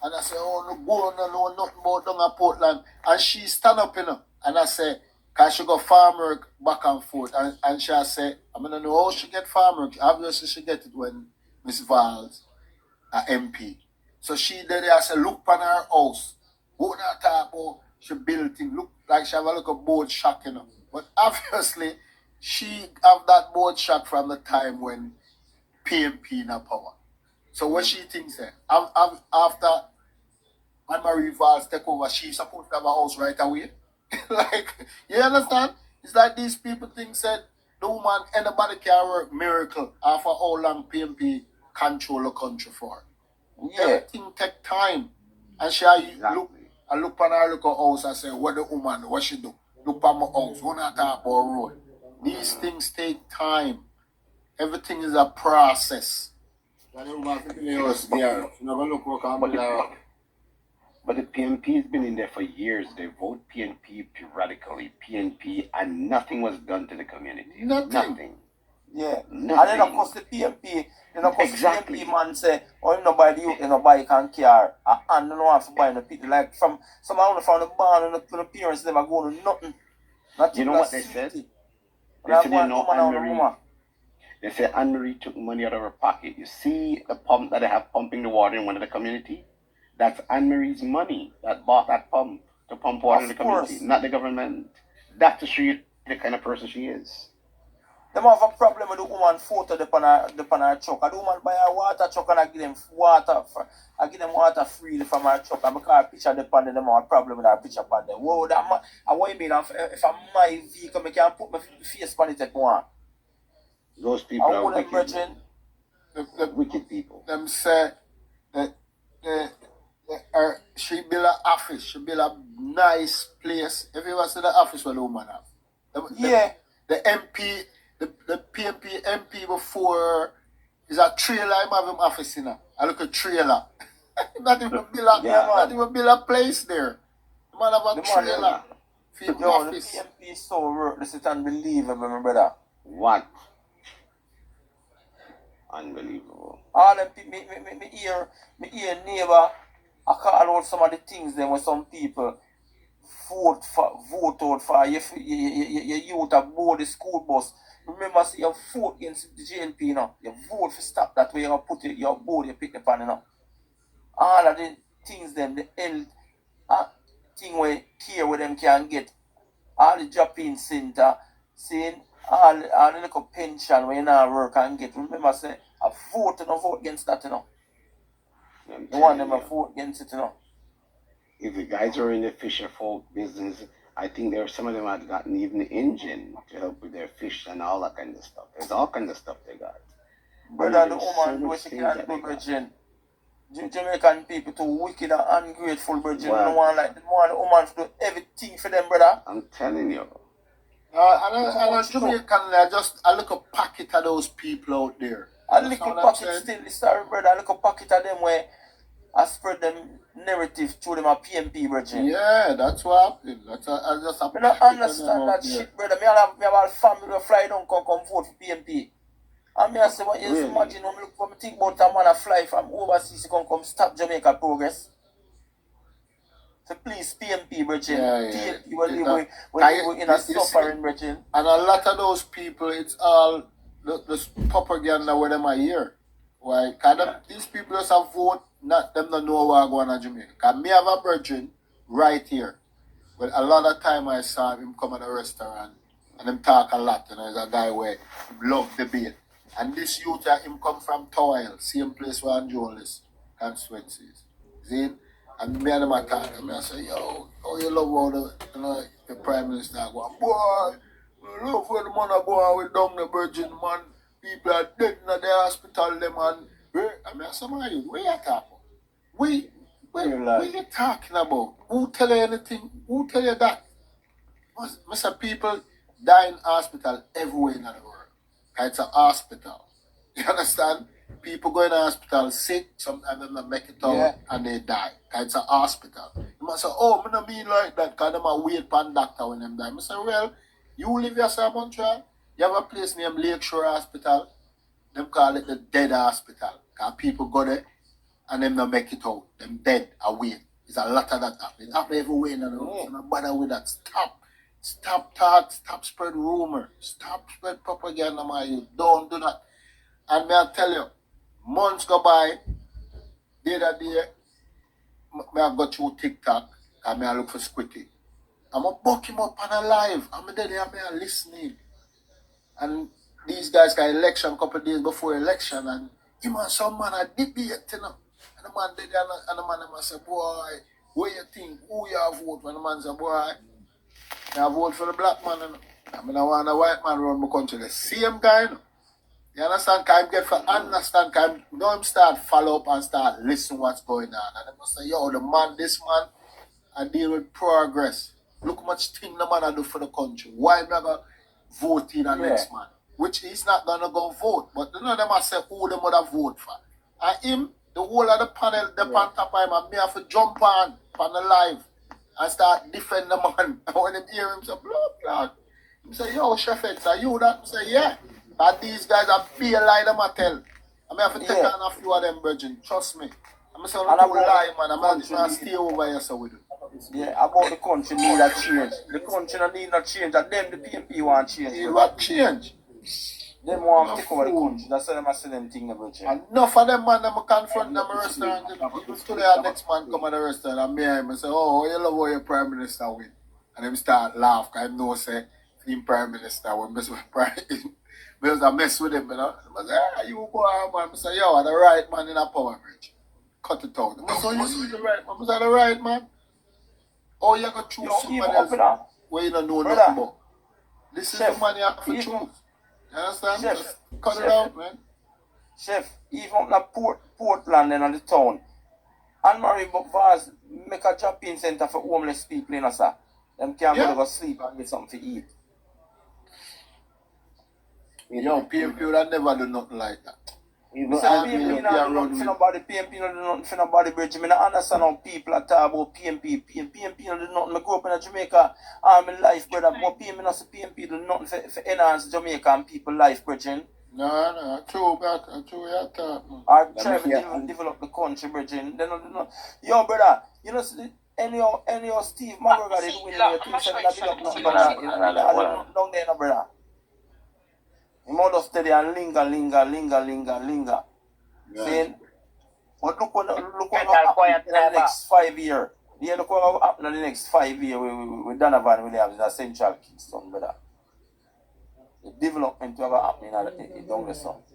And I say, oh, no, go on, no, nothing about down at Portland. And she stand up, you know. And I say, Cause she got farm work back and forth, and she say, I mean, I know how she get farm work. Obviously, she get it when Miss Val's a MP. So she did I say, look on her house. What that talk about? She built it. Look like she have a little board shack, you know. But obviously, she have that board shack from the time when PMP in her power. So what she thinks there? After Anne-Marie Valls take over, she's supposed to have a house right away. Like, you understand? It's like these people think said, the woman, anybody can work miracle after how long PMP control the country for. Yeah. Everything take time. And she look on her little house and say, what the woman, what she do? Look on my house, what not talk about road. These things take time. Everything is a process. But the PNP has been in there for years. They vote PNP periodically, PNP, and nothing was done to the community. Nothing. Yeah. Nothing. And then of course the PMP, then of course the PMP man say, oh, you know buy the youth, you know buy can car, and you know have to buy the people. Like from someone from the barn and the parents never go to nothing. Not You know what they said? They said, you know, Anne-Marie. They said Anne-Marie took money out of her pocket. You see the pump that they have pumping the water in one of the community? That's Anne-Marie's money that bought that pump to pump water in the community, not the government. That's to show you the kind of person she is. They have a problem with the woman photo upon her truck. And the woman buy a water truck and I give them water freely from her truck. And because I picture upon them, have a problem with her picture upon them. Whoa, what you mean? If I'm my vehicle, I can put my face on it at one. Those people are wicked. The wicked people. Them say that she build an office. She build a nice place. If you ever see the office where the woman have. The MP, the PMP MP before is a trailer. I have him office in. I look at trailer. Not even build a place there. The man have a trailer. The PMP is so worthless. It's unbelievable, my brother. What? Unbelievable. All them people, me hear neighbor, I call out some of the things then when some people vote out for your youth aboard the school bus. Remember, see, you vote against the JNP, you know. You vote for stop that way, you put your board, you pick the pan, you know. All of the things them, the health thing where care where them can get, all the drop-in center, seeing all the little pension where you now work and get. Remember, say, I vote and I vote against that, you know. The one them vote against it, you know. If the guys are in the fisher folk business, I think some of them had gotten even the engine to help with their fish and all that kind of stuff. There's all kind of stuff they got. Brother, the woman do she can't do, Virgin. Jamaican people too wicked and ungrateful, Virgin. Wow. The one the woman to do everything for them, brother. I'm telling you. And Jamaican, I look a packet of those people out there. I look a packet still, sorry, brother. I look a packet of them where I spread them narrative through them a PMP, Virgin. Yeah, that's what happened. I don't understand that shit, brother. Me have a family who fly down come vote for PMP. And me I say, what you imagine when me think about a man a fly from overseas to come stop Jamaica progress. So please, PMP, Virgin. PMP will live in a suffering, Virgin. And a lot of those people, it's all the propaganda where them are here. Why? These people just have vote, not them don't know what going on in Jamaica. Because me have a virgin right here. But a lot of time I saw him come at a restaurant and him talk a lot. You know, he's a guy where he love debate. And this youth him come from Toil, same place where Anjolis constituencies. See? And me and him are talking, and I say, yo, oh, you love how the Prime Minister going, boy, I love where the man are going with down the Virgin, man. People are dead in the hospital, them, and I say, man, where you talking? What you talking about? Who tell you anything? Who tell you that? Mr. People die in hospital everywhere in the world. It's a hospital. You understand? People go in the hospital sick, sometimes they don't make it out and they die. It's a hospital. You must say, oh, I don't mean like that, because them are wait for doctor when them die. I say, well, you live yourself in Montreal, you have a place named Lakeshore Hospital, them call it the dead hospital. Because people go there and them don't make it out. Them dead away. There's a lot of that happen. It happens everywhere in the world. So no bother with that. Stop. Stop talk, stop spread rumor, stop spread propaganda, my youth. Don't do that. And may I tell you, months go by, the other day, may I go through TikTok and may I look for Squitty. I'm a buck him up on a live. I'm there, may I listening. And these guys got election a couple of days before election, and him and some man a debate, you know. And the man did and the man say, boy, what you think? Who you have vote? When the man say, boy, I vote for the black man, you know. I mean, I want a white man run my country. The same guy, you know. You understand? Can I get for understand? Can I don't start follow up and start listen what's going on? And they must say, yo, the man, this man, I deal with progress. Look how much thing the man I do for the country. Why am I going to vote in the next man? Which he's not going to go vote. But none of them I say who them would have vote for. And him, the whole of the panel, the pan top of him, and me have to jump on the live and start defend the man. And when him hear him say, blah, he say, yo, Chef X, are you that? I say, yeah. And these guys are be a lie them I tell. I have to take on a few of them, virgin. Trust me. I'm saying I'm going to lie, man. I'm going to stay over here so we do. Yeah, about the country need a change. The country don't need no change. And them, the PMP want change. They want change. Them want to take over the country. That's why I say them thing about change. Enough of them, man, them confront them restaurant. Even today, our next man come at the restaurant and me and him say, oh, you love how your prime minister win. And them start laugh because I know, say, him prime minister win. Because I mess with him, you know. I say, ah, you go on, man. I say, yo, I'm the right man in a power bridge. Cut it out. I say, you the right man. I say, the right man. Oh, you got to choose somebody else where you don't know nothing about. This Chef, is the man you have to choose. You understand? Chef, just cut it out, man. Chef, even up in Portland and on the town, Anne-Marie Bokvaz make a shopping center for homeless people, you know, sir. Them can't go to sleep and get something to eat. Yo, PMP would never do nothing like that. PMP don't do nothing for nobody. PMP don't do nothing for nobody, Bridge. I don't understand how people are talking about PMP. PMP don't do nothing. I grew up in Jamaica all my life, brother. But PMP do nothing for enhance Jamaican people life, Bridge. No, true, but true, you talk, man. I try to develop the country, Bridge. They don't do nothing. Yo, brother, you know, anyhow, Steve McGregor is winning your team, so they don't do nothing, brother. Down there, no, brother. You must steady and linger. Yeah. Saying, but look what happen in the next 5 years. Yeah, look what happen in the next 5 years with Donovan Williams in a Central Kingston, brother. The development will happen in down the south.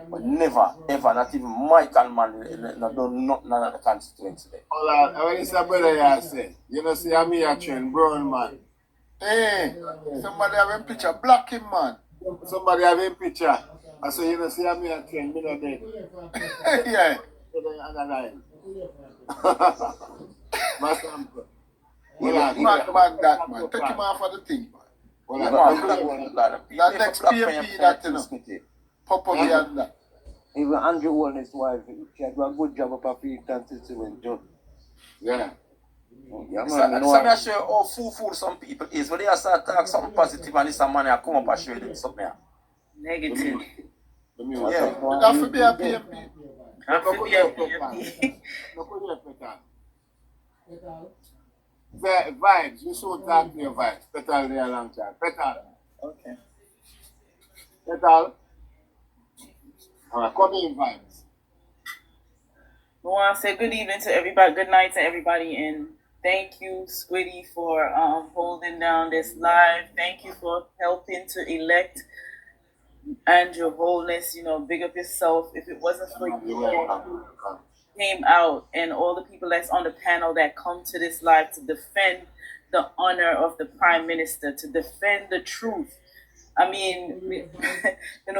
But never, ever, not even Michael Man, not done nothing in the constituency. Hold on, when it's a brother you say, you know, see I'm here train brown man. Hey, somebody have a picture, black him, man. Somebody have a picture. I say, you know, see I'm here train, me not dead. Yeah. My sample. Man, that man. Take him off of the thing, man. That next PMP, that, you know. Propaganda. Even Andrew Wall, his wife, she had a good job up a constituent job. Yeah. Yeah, man. So I show how fool some people is. When they start talk something positive and this money, I come up and show them something. Negative. Yeah, that should be a PMP. That should be a PMP. Vibes, you should talk to your vibes. Petal there a long time. Petal. Okay. Petal. Alright, come in, vibes. I want to say good evening to everybody, good night to everybody, and thank you, Squiddy, for holding down this live. Thank you for helping to elect Andrew Holness. You know, big up yourself. If it wasn't for you who came out and all the people that's on the panel that come to this live to defend the honor of the Prime Minister, to defend the truth. I mean,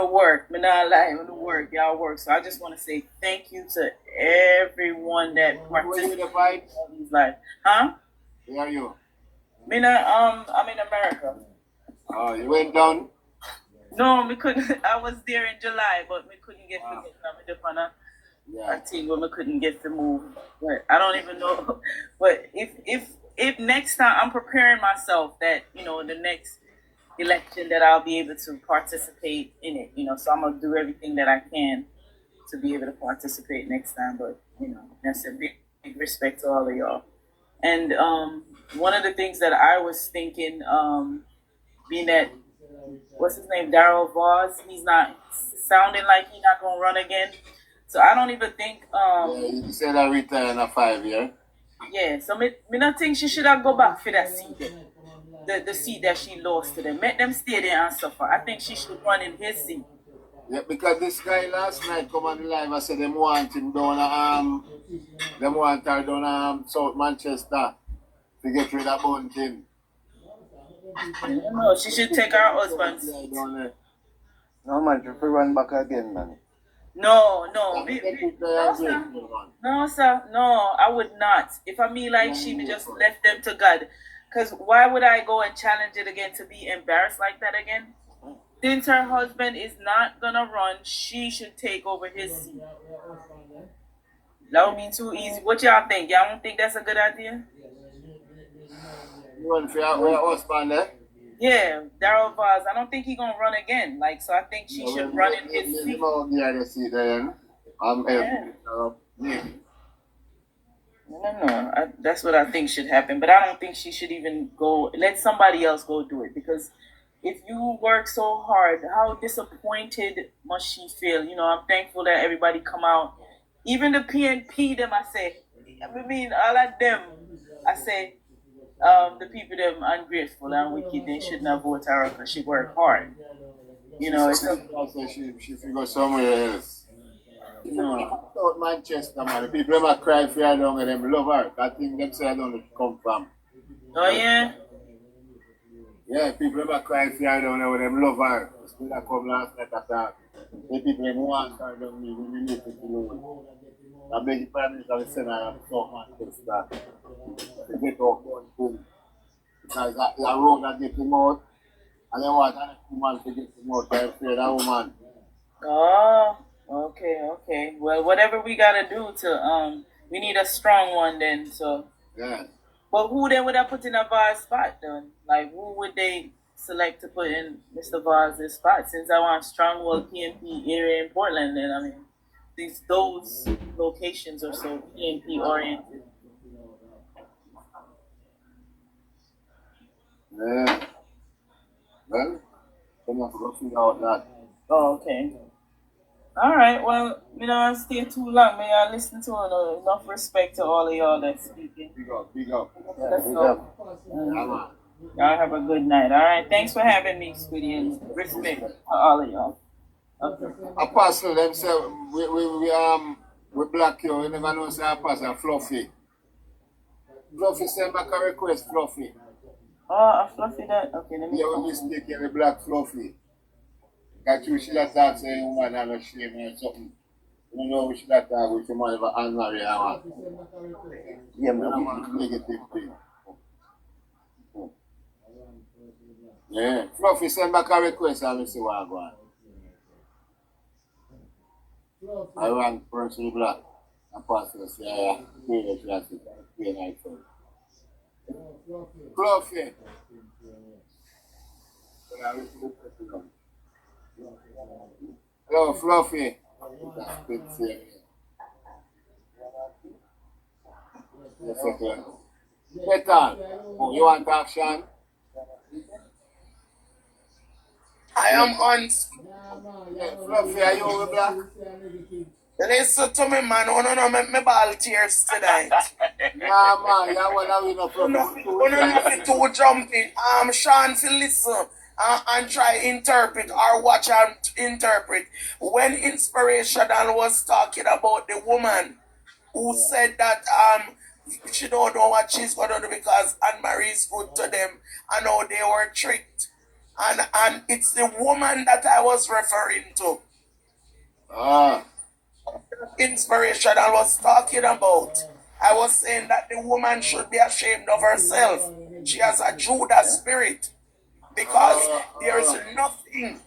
work. Me not lie, work. Y'all work. So I just want to say thank you to everyone that participated in these lives. Huh? Where are you? Me not, I'm in America. Oh, you went down? No, me couldn't. I was there in July, but me couldn't get to get on a team where me couldn't get to move. But I don't even know. But if next time I'm preparing myself that, the next election that I'll be able to participate in it, so I'm gonna do everything that I can to be able to participate next time. But that's a big respect to all of y'all. And one of the things that I was thinking, being that, what's his name, Darryl Voss, he's not sounding like he's not gonna run again. So I don't even think. You said I retire in a 5 year. Yeah, so me not think she should have go back for that seat there. The seat that she lost to them. Make them stay there and suffer. I think she should run in his seat. Yeah, because this guy last night come on the live and said them want him down them want her down South Manchester to get rid of Bunting. No, she should take her husband's seat. No man, if you run back again, man. No, sir. No, I would not. If I mean like she just left them to God. Because why would I go and challenge it again to be embarrassed like that again? Since her husband is not gonna run, she should take over his seat. That would be too easy. What y'all think? Y'all don't think that's a good idea? You want for your husband there? Yeah, Darryl Voss. I don't think he's gonna run again. Like, so I think she should run in his seat. No. That's what I think should happen. But I don't think she should even go. Let somebody else go do it. Because if you work so hard, how disappointed must she feel? You know, I'm thankful that everybody come out. Even the PNP, them, I say. I mean, all of them, I say. The people them ungrateful and wicked, they should not vote her because she worked hard. You know, it's she should go somewhere else. No. South Manchester, man. The people ever cry for her down and them love her. That thing them say I don't know come from. Oh yeah? Yeah, people ever cry for her down and them love her. Still that come last night after. The people them want her down me, we need to know. I beg the Prime Minister to send her to South Manchester to get off one thing. Because that road that get him out, and they want another woman to get him out, they're afraid of woman. Oh, okay. Well, whatever we gotta do to, we need a strong one then, so. Yeah. But who then would I put in a Vaz spot then? Like, who would they select to put in Mr. Vaz's spot? Since I want Stronghold PNP area in Portland, then, I mean. Those locations are so PNP oriented. Yeah. Well, I'm have to go figure out that. Oh, okay. All right. Well, me don't stay too long. May I listen to enough respect to all of y'all that's speaking. Big up. Y'all have a good night. All right. Thanks for having me, Squiddy, and respect to all of y'all. Okay. Apostle, them say we black you. You never know say Apostle Fluffy. Fluffy send back a request, Fluffy. Oh, a Fluffy that? Okay, let me. Yeah, we mistake the black Fluffy. That you should have thought say you man have a shame or something. You know we should have thought with your man ever unmarried or yeah, man. Negative thing. Yeah. Fluffy send back a request and we see what I go on. I rang person black. Apostle say, yeah, pray that you pray night for Fluffy. Hello, Fluffy. Yes, okay. Better. Oh, you want action? I am on. Fluffy, are you with black? Listen to me, man. Oh, no, me ball tears tonight. Nah, man, you want to win a Fluffy. Oh, no, too jumping. Sean, to listen and try interpret or watch and interpret. When Inspirational was talking about the woman who said that she don't know what she's going to do because Anne-Marie is good to them and how they were tricked. And it's the woman that I was referring to. Inspirational was talking about. I was saying that the woman should be ashamed of herself. She has a Judas spirit. Because there's nothing,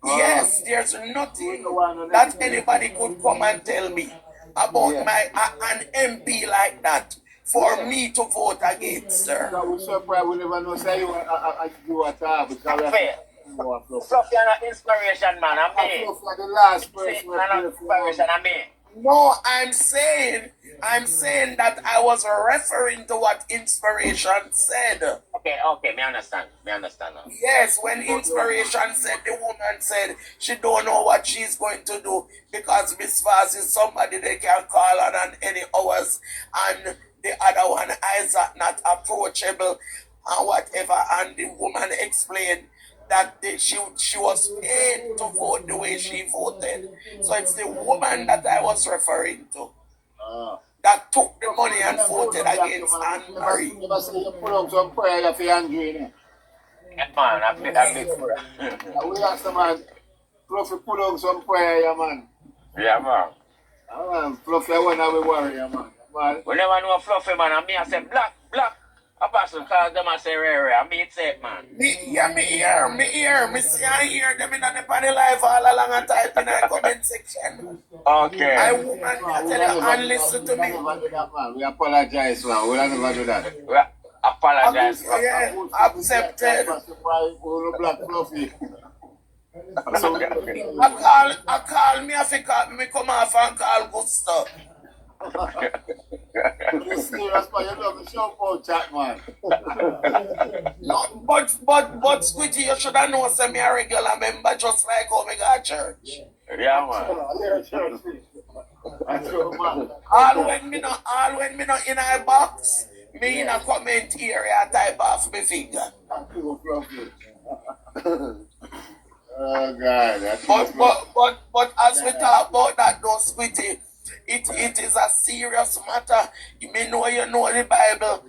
there's nothing that anybody could come and tell me about an MP like that for me to vote against, sir. We're surprised we never know say you at all because Fluffy and an inspiration, man. I'm me. Fluffy the last person. Inspiration, I'm me. No, I'm saying I'm saying that I was referring to what Inspiration said. Okay, me understand now. Yes, when Inspiration said, the woman said she don't know what she's going to do because Miss Vaz is somebody they can call on any hours, and the other one, Isaac, not approachable and whatever. And the woman explained that she was paid to vote the way she voted. So it's the woman that I was referring to that took the money and voted against Anne Marie. You pull up some prayer for Andrew. Yeah, man, I big prayer. We ask the man, Fluffy, pull up some prayer, yeah, man. Yeah, man. Fluffy, I want to be warrior, man. We never know Fluffy, man, and me I say black. Apostle call them and say rare, and me it say, man. Me hear. Me see and hear them in the panel live all along and type in the comment section. Okay. I woman, I tell you, and listen to me. We apologize, man. We'll never do that. We apologize. Yeah, accepted. Black Fluffy. I call me me come off and call Gusto. You're serious, man. You love the show for chat, man. No, but Squitty, you should have known say me a regular member just like how me go to church. Yeah, man. All when me no in a box, me in a comment area type of me finger. Oh God. But as we talk about that though, Squitty, it is a serious matter. You may know the Bible.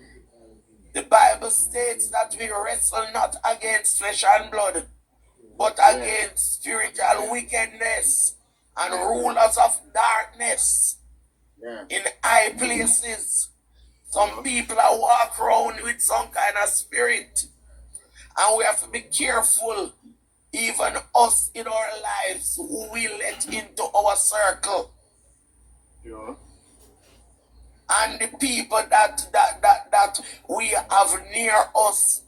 The Bible states that we wrestle not against flesh and blood, but against spiritual wickedness and rulers of darkness in high places. Some people are walk around with some kind of spirit, and we have to be careful, even us in our lives, who we let into our circle. Yeah. And the people that we have near us.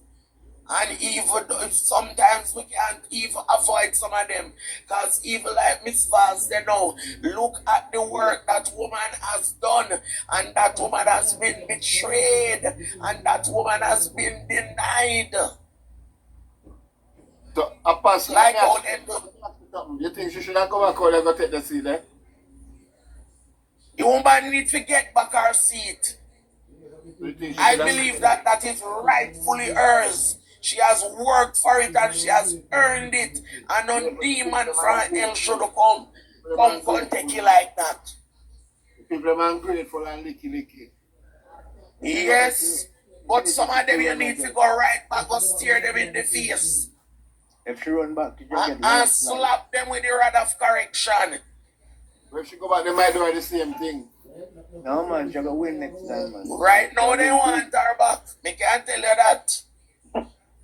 And even sometimes we can't even avoid some of them. Because even like Miss Vaz, they know, look at the work that woman has done. And that woman has been betrayed. And that woman has been denied. So, Apostle, like how they do. You think she should have come back and go take the seat, eh? The woman needs to get back her seat. I believe that is rightfully hers. She has worked for it and she has earned it. And no demon from hell should come take you like that. People are ungrateful and licky. Yes, but some of them you need to go right back and stare them in the face. If she run back, and slap them with the rod of correction. If she go back, they might do the same thing. No, man, she'll win next time, man. Right now, they want her back. Me can't tell you that.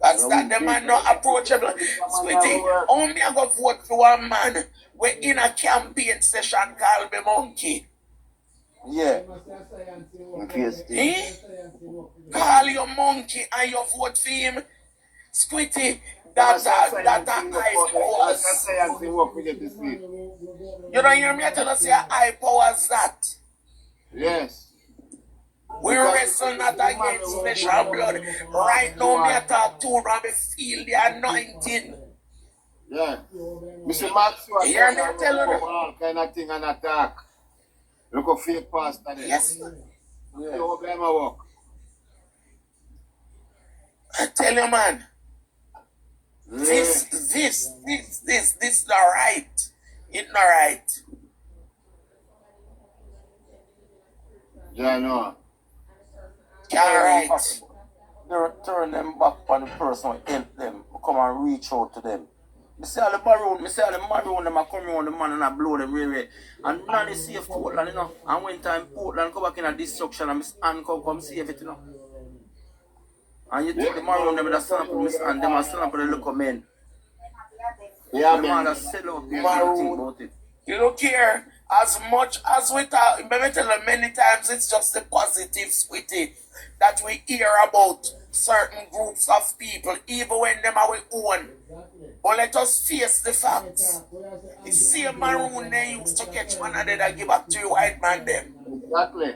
That's that the man not approachable. Squitty, only I go vote for one man. We're in a campaign session called the Monkey. Yeah. Eh? Call your monkey and you vote for him. Squitty, that's high powers. You don't hear me tell us say high powers that? Yes. We wrestle not against flesh and blood. Right now, me talk to you and me feel the anointing. Yeah. Mr. Max, you are hear me telling you? All kind of thing and attack. Look at fake pastor there. Yes. Yeah. You blame my work. I tell you, man. This not right. It's not right. Yeah, no. Right. Turn them back on the person who help them. Come and reach out to them. Me say all the maroon them a come around the man and I blow them really. And none is safe Portland, you know. And when time Portland go back in a destruction and Miss Ann come save it, you know. And you take the maroon them and stand up with Miss Ann, them and stand up with the little men. Yeah, the man that sell out maroon. about it. You don't care. As much as we talk, I tell you many times, it's just the positive, Squitty, that we hear about certain groups of people, even when them are we own. But let us face the facts. The same maroon they used to catch one another and give back to you white man them. Exactly.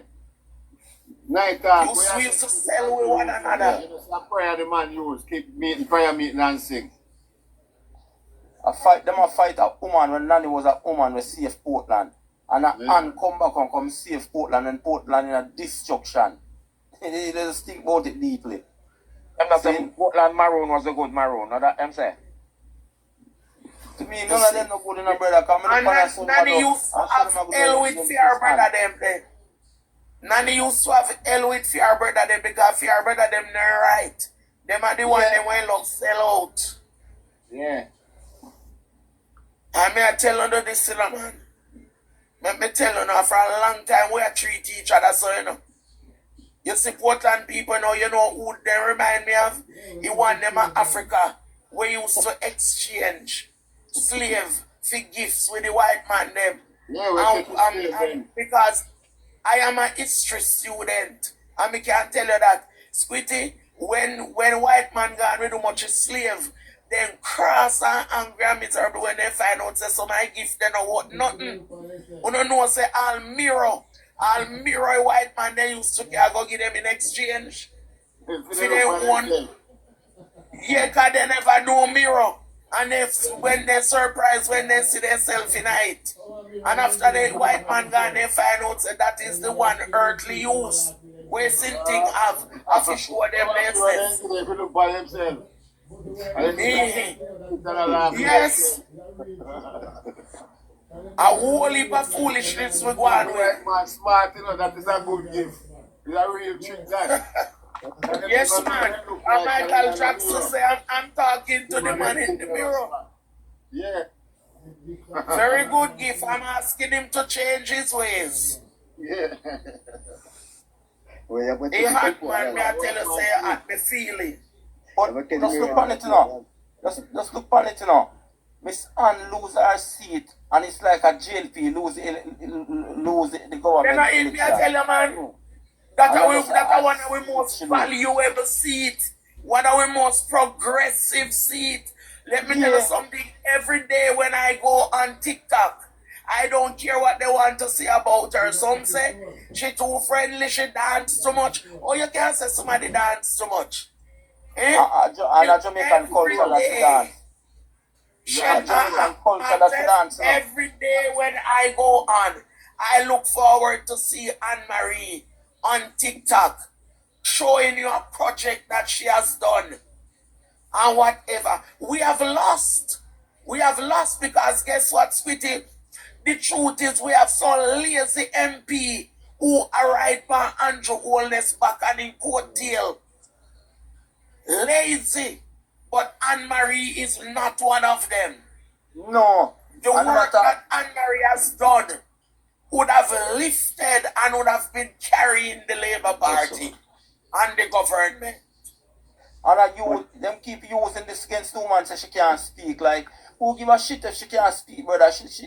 Night talk. We used to sell with one another. You know, some prayer the man use. Keep meeting, prayer meeting and sing. I fight a woman when Nanny was a woman we save Portland. And a Ann come back and come save Portland and Portland in a destruction. They just think about it deeply. I'm not saying Portland Maroon was a good Maroon, not that I'm saying. To me, none of them no good in a brother. And Nanny used to have hell with fear brother them then. Nanny used to have hell with fear brother them because fear brother them not right. Them are the one them will love sell out. Yeah. And I tell you this, man. Let me tell you now, for a long time we treat each other so, you know. You see Portland people now, you know who they remind me of? You want them in Africa, where you used to exchange slave for gifts with the white man them. Yeah, and because I am a history student, and I can tell you that, Squitty, when white man got rid of much slave, then cross and angry and miserable when they find out say some my gift they know what nothing. You don't know say all mirror a white man they used to go give them in exchange. See they want. Yeah, cause they never know mirror. And when they surprised when they see themselves in it. And after the white man gone they find out say that is the one earthly use. Where something have to show them themselves. Yes. A whole heap of foolishness we go on with. Man, smart, you know, that is a good gift. It's a real trick, that. Yes, man. And Michael Jackson say, I'm talking to the man in the mirror. Yeah. Very good gift. I'm asking him to change his ways. Yeah. He hot, man. Me I tell you, say, I me feel it. But just look on it now. Just look on it now. Miss Ann lose her seat and it's like a JLP lose the government. Then I tell you, man. That's one of our most valuable seat. One of our most progressive seat. Let me tell you something. Every day when I go on TikTok, I don't care what they want to say about her. Some say she too friendly, she dance too much. Or you can't say somebody dance too much. And a Jamaican culture that she dance. Every day when I go on, I look forward to see Anne-Marie on TikTok showing you a project that she has done and whatever. We have lost. We have lost because guess what, Squitty? The truth is we have some lazy MP who arrived by Andrew Holness back and in coattail. Lazy. But Anne-Marie is not one of them. No. The work that Anne-Marie has done would have lifted and would have been carrying the Labour Party and the government. And them keep using this against the woman so she can't speak. Like, who give a shit if she can't speak, brother? She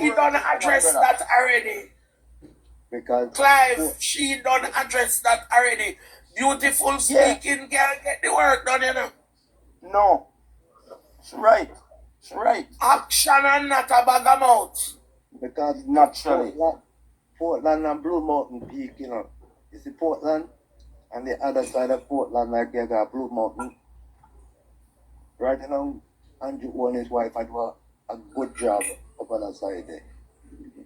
done address that already. Because Clive, she done address that already. Beautiful speaking can't get the work done, you know. No. She's right. She's right. Action and not a bag of mouth. Because naturally. Portland and Blue Mountain Peak, you know. You see Portland and the other side of Portland, like you got Blue Mountain. Right now, Andrew and his wife had a good job up on that side there.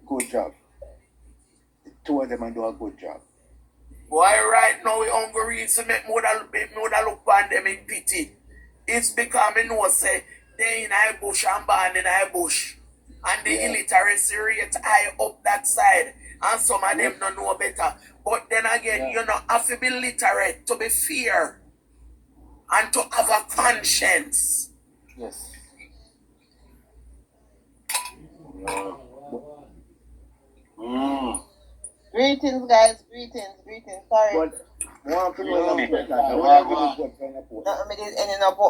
Good job. The two of them do a good job. Why right now we hungry reason make me look upon them in pity. It's becoming no say they in a bush and born in a bush. And the illiteracy rate high up that side. And some of them don't know better. But then again, you know, have to be literate to be fair. And to have a conscience. Yes. Greetings, guys. Greetings. Sorry. But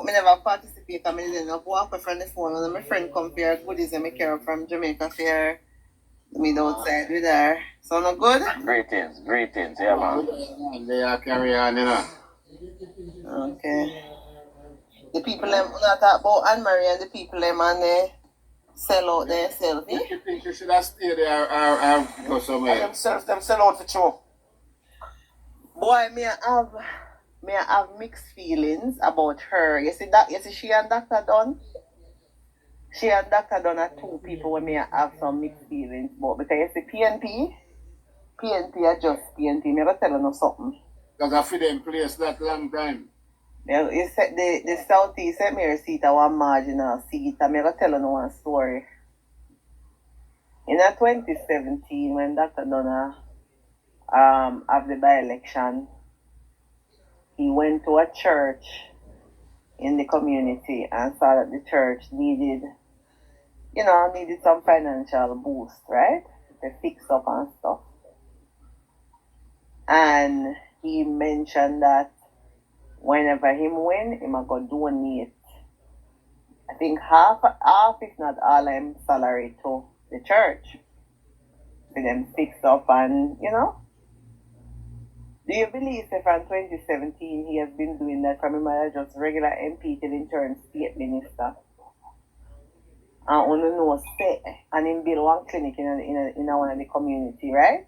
me never participate. I didn't walk from the phone. And my friend come here, goodies and me care from Jamaica here. Me outside with her. So no good? Greetings, yeah man. They are carry on, you know. Okay. The people them not talk about Anne-Marie and the people them and they sell out themselves. You think you should have stayed there or go somewhere? Them sell out for sure. Boy, may I have mixed feelings about her. You see that? You see she and Dr. Dunn? She and Dr. Dunn are two people where may I have some mixed feelings about. Because you see PNP are just PNP. Me ever tell you something. Because I feel them place that long time. Yeah, you said the Southeast set me a seat at one marginal seat. I'm going to tell you one story. In 2017, when Dr. Dunn have the by-election, he went to a church in the community and saw that the church needed some financial boost, right? To fix up and stuff. And he mentioned that whenever him win, he might go donate, I think half if not all him salary to the church. For them fix up and, Do you believe that from 2017 he has been doing that from him as just regular MP till in turn state minister? And on the know say, and him build one clinic in one of the community, right?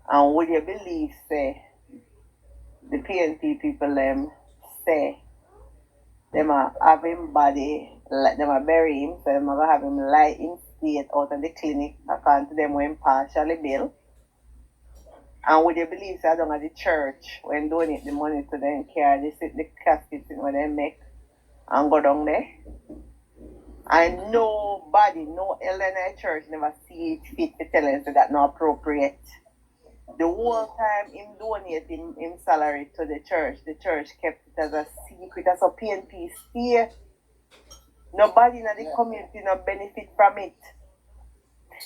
And would you believe say the PNP people them say them are have him body, like them are bury him, so them are gonna have him lie in state out of the clinic according to them when partially built. And would you believe that down at the church when donate the money to them carry the caskets in where they make and go down there? And nobody, no LNI church never see it fit to tell him so that not appropriate. The whole time him donating him salary to the church kept it as a secret. As a PNP stay. Nobody in the community no benefit from it.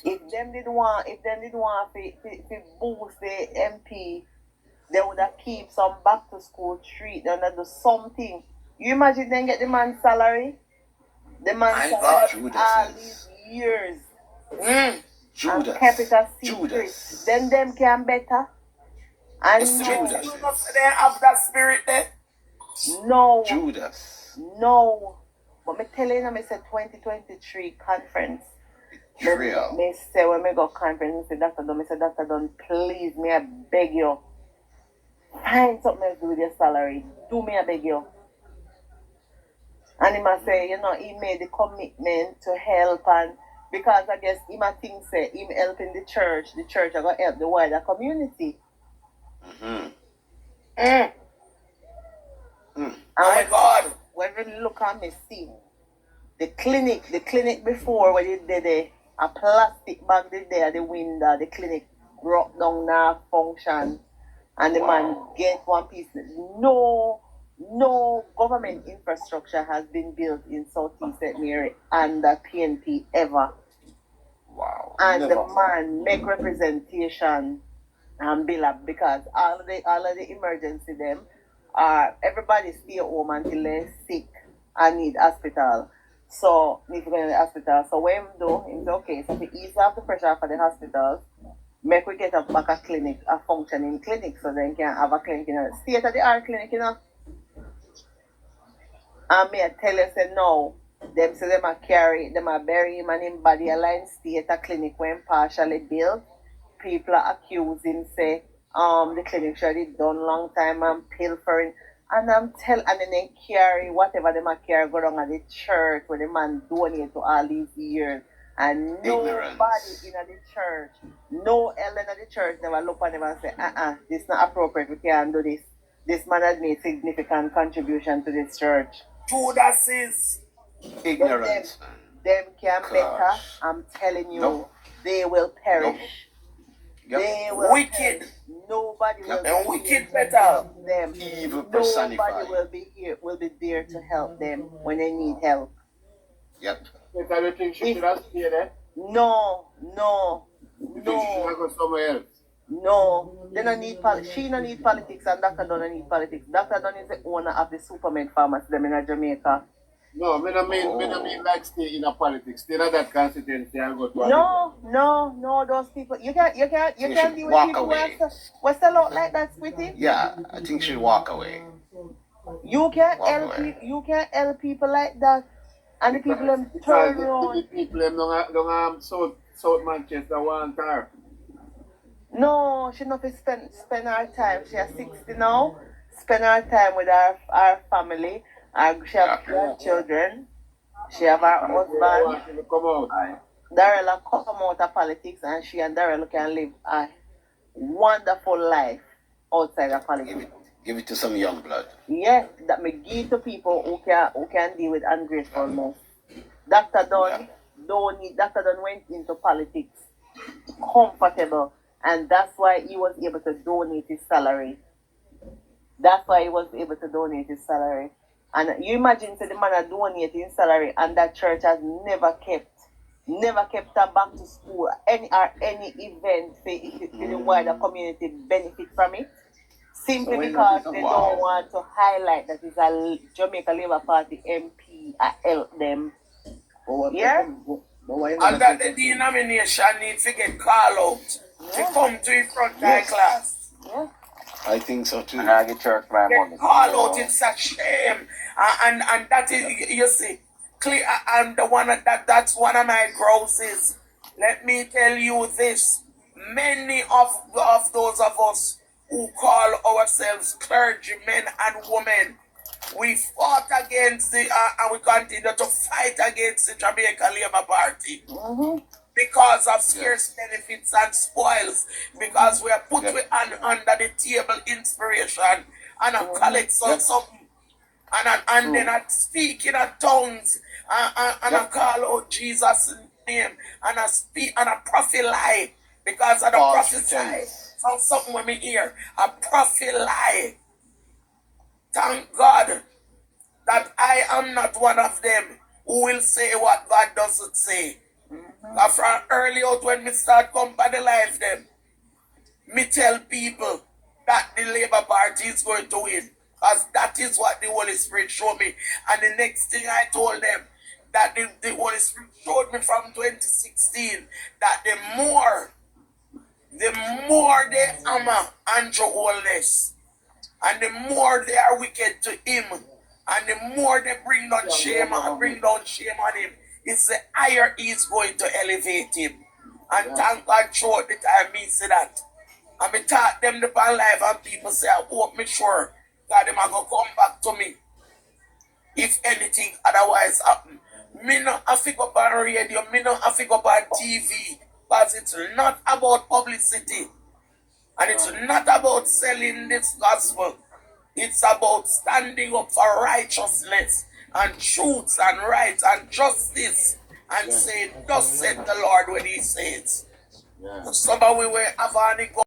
If them did want to boost the MP, they would have keep some back to school treat, they would have do something. You imagine them get the man's salary? The man's salary all these years. And kept it a secret. Then them can better. And Judas. They have that spirit there. No. Judas. No. But me telling you, I said 2023 conference. Me say when me go conference, me say Dr. Dunn, please, me I beg you. Find something else to do with your salary. Do me I beg you. And he must say, he made the commitment to help, and because I guess he might think say him helping the church are gonna help the wider community. And my God. When we look at me see the clinic before when they did a plastic bag there at the window, the clinic broke down now function and the man get one piece. No government infrastructure has been built in Southeast St. Mary under PNP ever. Wow. And the man make representation and bill up because all of the emergency them everybody stay home until they're sick and need hospital. So need to go to the hospital. So what him do, he say, okay, so to ease off the pressure for the hospitals, make we get back a clinic, a functioning clinic, so they can have a clinic, state of the art clinic, And me I tell you say no. Them say them a bury him and him body align state a clinic when partially built. People are accusing say the clinic should have done long time and pilfering. And and then they carry whatever they might carry go down at the church where the man donate to all these years. And nobody in the church, no elder in the church never look at them and say, this is not appropriate, we can't do this. This man has made significant contribution to this church. Judas is ignorance. Them can better, I'm telling you, they will perish. They will wicked. Perish. Nobody will and wicked better. Them. Evil personified. Nobody will be there to help them when they need help. Yep. You think she should have stayed there? No. You think she should have gone somewhere else? No, they don't need she don't need politics and Dr. Dunn don't need politics. Dr. Dunn is the owner of the Supermed pharmacy them in Jamaica. No, I mean like stay in a politics. Stay in that constituency and go to No, those people you can't deal with people who sell out like that, Squitty. Yeah, I think she'll walk away. You can't help people like that. And the people them turn around. The people them don't South Manchester want her. No, she not spend her time. She has 60 now. Spend her time with our family. She have grandchildren. She have her husband. Darrell come out of politics, and she and Darrell can live a wonderful life outside of politics. Give it to some young blood. Yes, that may give to people who can deal with ungratefulness. Dr. Dunn went into politics comfortable, and that's why he was able to donate his salary. And you imagine the man donating his salary, and that church has never kept her back to school, any event for the wider community benefit from it. Simply because they don't want to highlight that it's a Jamaica Labour Party MP help them. Yeah? And that the denomination needs to get called out to come to the front line class. Yeah. I think so too. And I get church my money. Call out, it's a shame. And that is, you see, clear, and the one that's one of my grosses. Let me tell you this. Many of those of us who call ourselves clergymen and women, we fought against and we continue to fight against the Jamaica Labour Party because of scarce benefits and spoils, because we are put under the table inspiration and collect something and then I speak in tongues and I call out Jesus' name and I speak and I prophesy because of the prophesy. Something when me hear a prophet lie. Thank God that I am not one of them who will say what God doesn't say. From early out when me start come by the life them, me tell people that the Labour Party is going to win. Because that is what the Holy Spirit showed me. And the next thing I told them, that the Holy Spirit showed me from 2016, that the more they hammer Andrew Holness, and the more they are wicked to him, and the more they bring down shame on him, it's the higher he's going to elevate him. And thank God throughout the time me say that. And me taught them the pan life, and people say, I hope me sure that them are going to come back to me if anything otherwise happen. Me not have to go on radio, me not have to go on TV, because it's not about publicity. And it's not about selling this gospel. It's about standing up for righteousness and truths and rights and justice and saying, thus said the Lord when he says. Somebody will have any go.